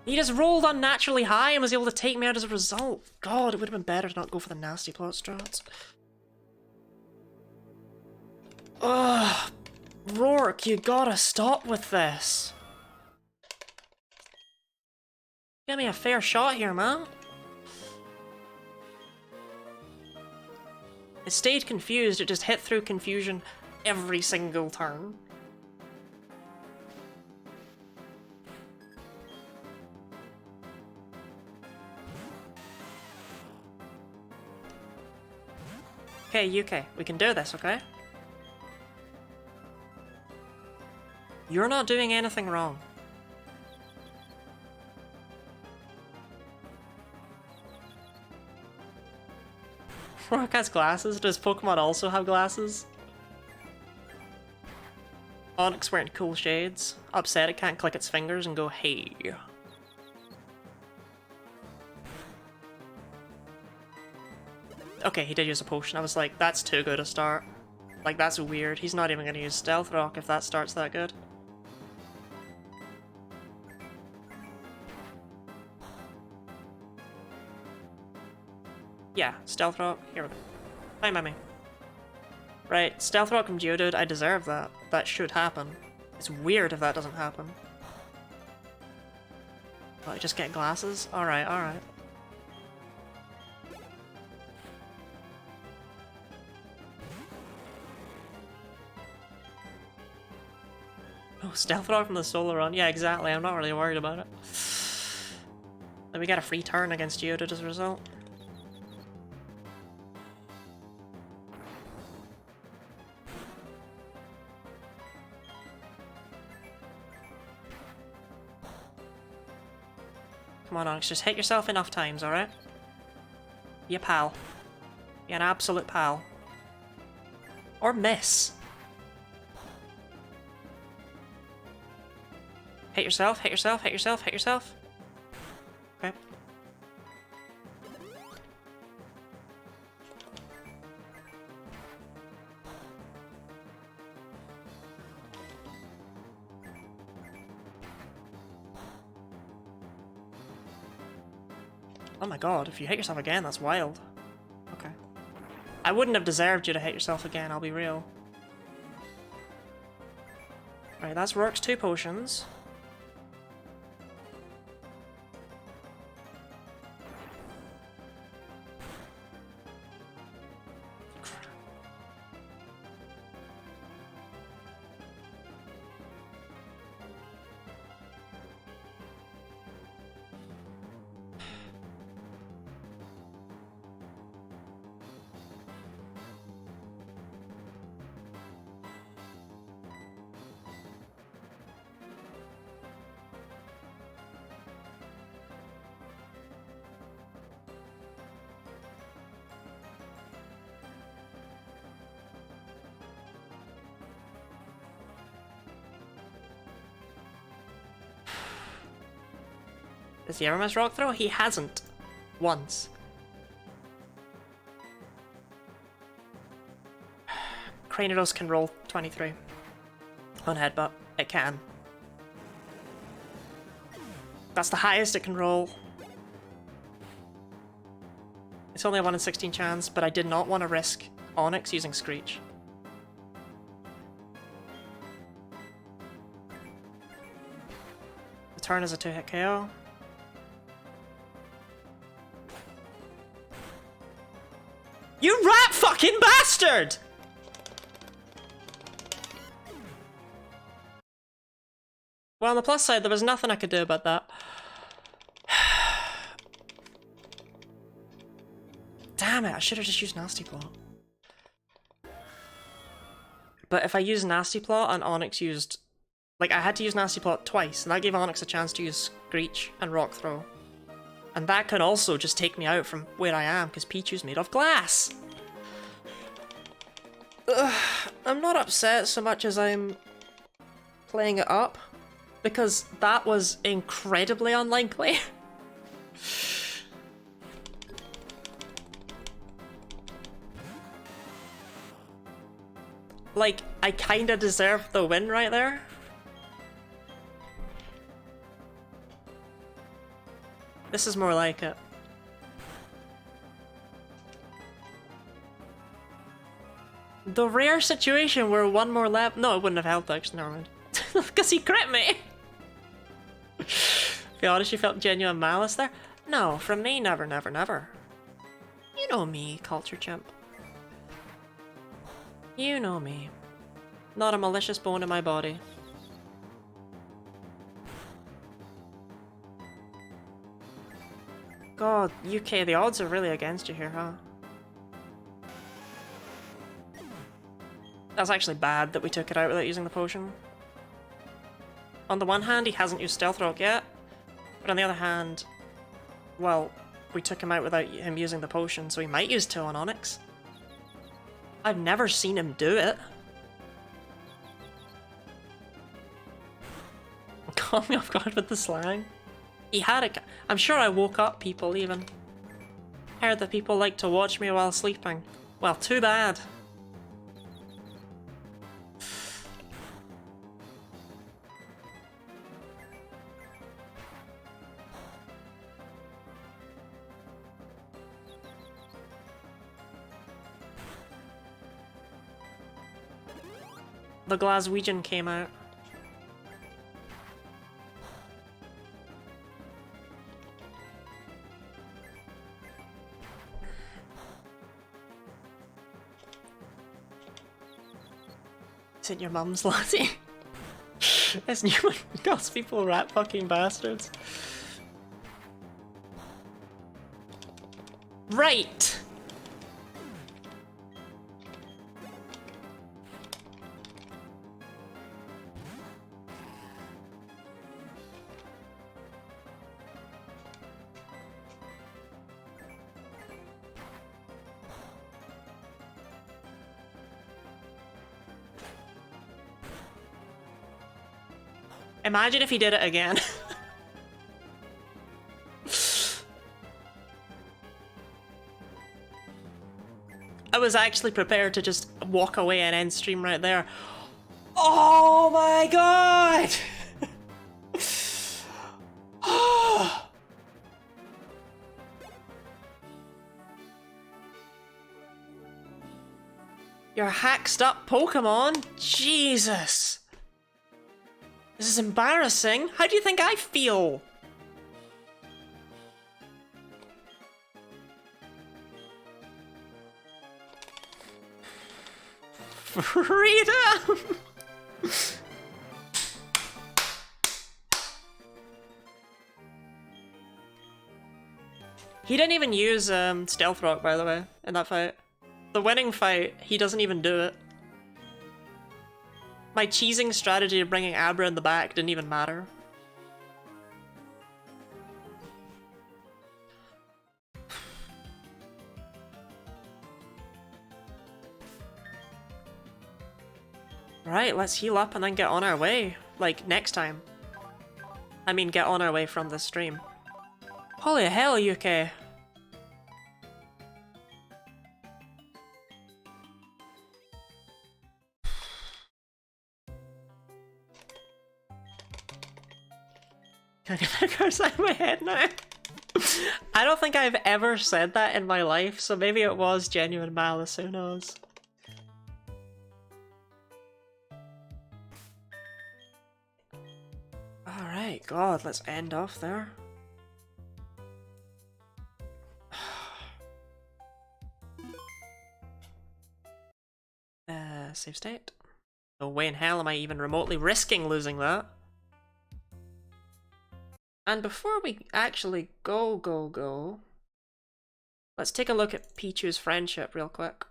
He just rolled unnaturally high and was able to take me out as a result. God, it would have been better to not go for the nasty plot strats. Ugh. Rourke, you gotta stop with this. Give me a fair shot here, man. It stayed confused, it just hit through confusion every single turn. Okay, UK, we can do this, okay? You're not doing anything wrong. Rourke has glasses? Does Pokemon also have glasses? Onyx wearing cool shades. Upset it can't click its fingers and go, hey. Okay, he did use a potion. I was like, that's too good a start. Like, that's weird. He's not even gonna use Stealth Rock if that starts that good. Yeah, Stealth Rock. Here we go. Hi, Mummy. Right, Stealth Rock from Geodude, I deserve that. That should happen. It's weird if that doesn't happen. Oh, I just get glasses? Alright, alright. Oh, Stealth Rock from the Solar Run. Yeah, exactly. I'm not really worried about it. Then we get a free turn against Geodude as a result. Come on, Onyx, just hit yourself enough times, alright? Be a pal. Be an absolute pal. Or miss. Hit yourself, hit yourself, hit yourself, hit yourself. Okay. Oh my god, if you hit yourself again, that's wild. Okay. I wouldn't have deserved you to hit yourself again, I'll be real. Right, that's Rourke's 2 potions. Has he ever missed rock throw? He hasn't. Once. Cranidos can roll 23 on headbutt. It can. That's the highest it can roll. It's only a 1 in 16 chance, but I did not want to risk Onyx using Screech. The turn is a 2-hit KO. You rat fucking bastard! Well, on the plus side, there was nothing I could do about that. Damn it, I should have just used Nasty Plot. But if I use Nasty Plot and Onyx used... Like, I had to use Nasty Plot twice, and that gave Onyx a chance to use Screech and Rock Throw. And that could also just take me out from where I am, because Pichu's made of glass! Ugh, I'm not upset so much as I'm playing it up, because that was incredibly unlikely. Like, I kinda deserved the win right there. This is more like it. The rare situation where one more lap— no, it wouldn't have helped actually, never mind. Because he crit me! To be honest, you felt genuine malice there? No, from me, never, never, never. You know me, culture chimp. You know me. Not a malicious bone in my body. God, UK, the odds are really against you here, huh? That's actually bad that we took it out without using the potion. On the one hand, he hasn't used Stealth Rock yet, but on the other hand, well, we took him out without him using the potion, so he might use 2 on Onyx. I've never seen him do it. Caught me off guard with the slang. He had it. I'm sure I woke up people even. Heard that people like to watch me while sleeping. Well, too bad. The Glaswegian came out. Is it your mum's laddie? This new one calls people rat fucking bastards. Right! Imagine if he did it again. I was actually prepared to just walk away and end stream right there. Oh my god! You're hacked up Pokemon? Jesus! This is embarrassing. How do you think I feel? Freedom! He didn't even use Stealth Rock, by the way, in that fight. The winning fight, he doesn't even do it. My cheesing strategy of bringing Abra in the back didn't even matter. Right, let's heal up and then get on our way. Like, next time. I mean, get on our way from this stream. Holy hell, UK! Can I get that curse out of my head now? I don't think I've ever said that in my life, so maybe it was genuine malice, who knows? Alright, God, let's end off there. Save state. No way in hell am I even remotely risking losing that. And before we actually go, let's take a look at Pichu's friendship real quick.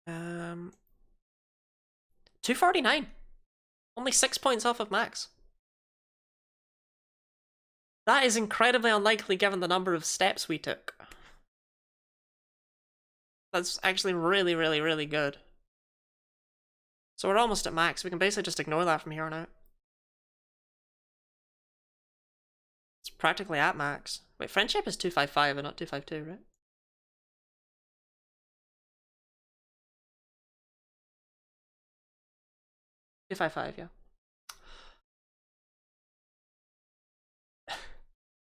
Um, 249. Only 6 points off of max. That is incredibly unlikely given the number of steps we took. That's actually really, really, really good. So we're almost at max. We can basically just ignore that from here on out. It's practically at max. Wait, friendship is 255 and not 252, right? $255, yeah.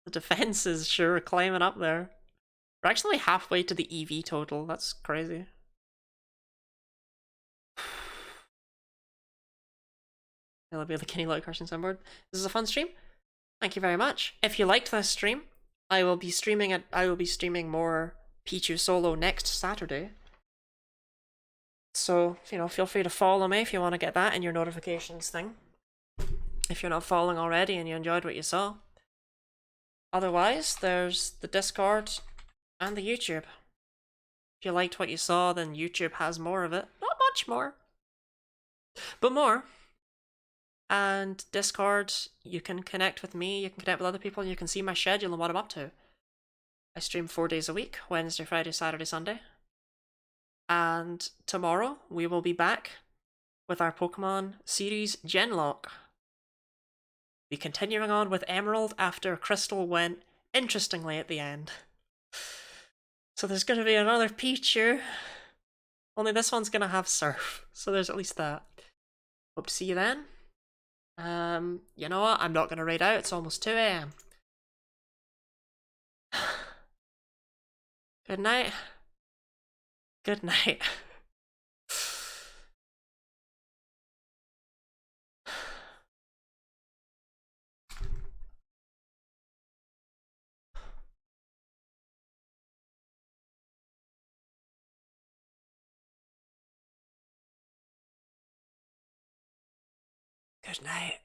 The defense is sure climbing up there. We're actually halfway to the EV total. That's crazy. That'll be the Kenny Light question soundboard. This is a fun stream. Thank you very much. If you liked this stream, I will be streaming more Pichu solo next Saturday. So, you know, feel free to follow me if you want to get that in your notifications thing. If you're not following already and you enjoyed what you saw. Otherwise, there's the Discord and the YouTube. If you liked what you saw, then YouTube has more of it. Not much more, but more. And Discord, you can connect with me, you can connect with other people, you can see my schedule and what I'm up to. I stream 4 days a week, Wednesday, Friday, Saturday, Sunday. And tomorrow, we will be back with our Pokemon series Genlock. Be continuing on with Emerald after Crystal went interestingly at the end. So there's going to be another Pichu. Only this one's going to have Surf. So there's at least that. Hope to see you then. You know what? I'm not going to raid out. It's almost 2 AM. Good night. Good night. Good night.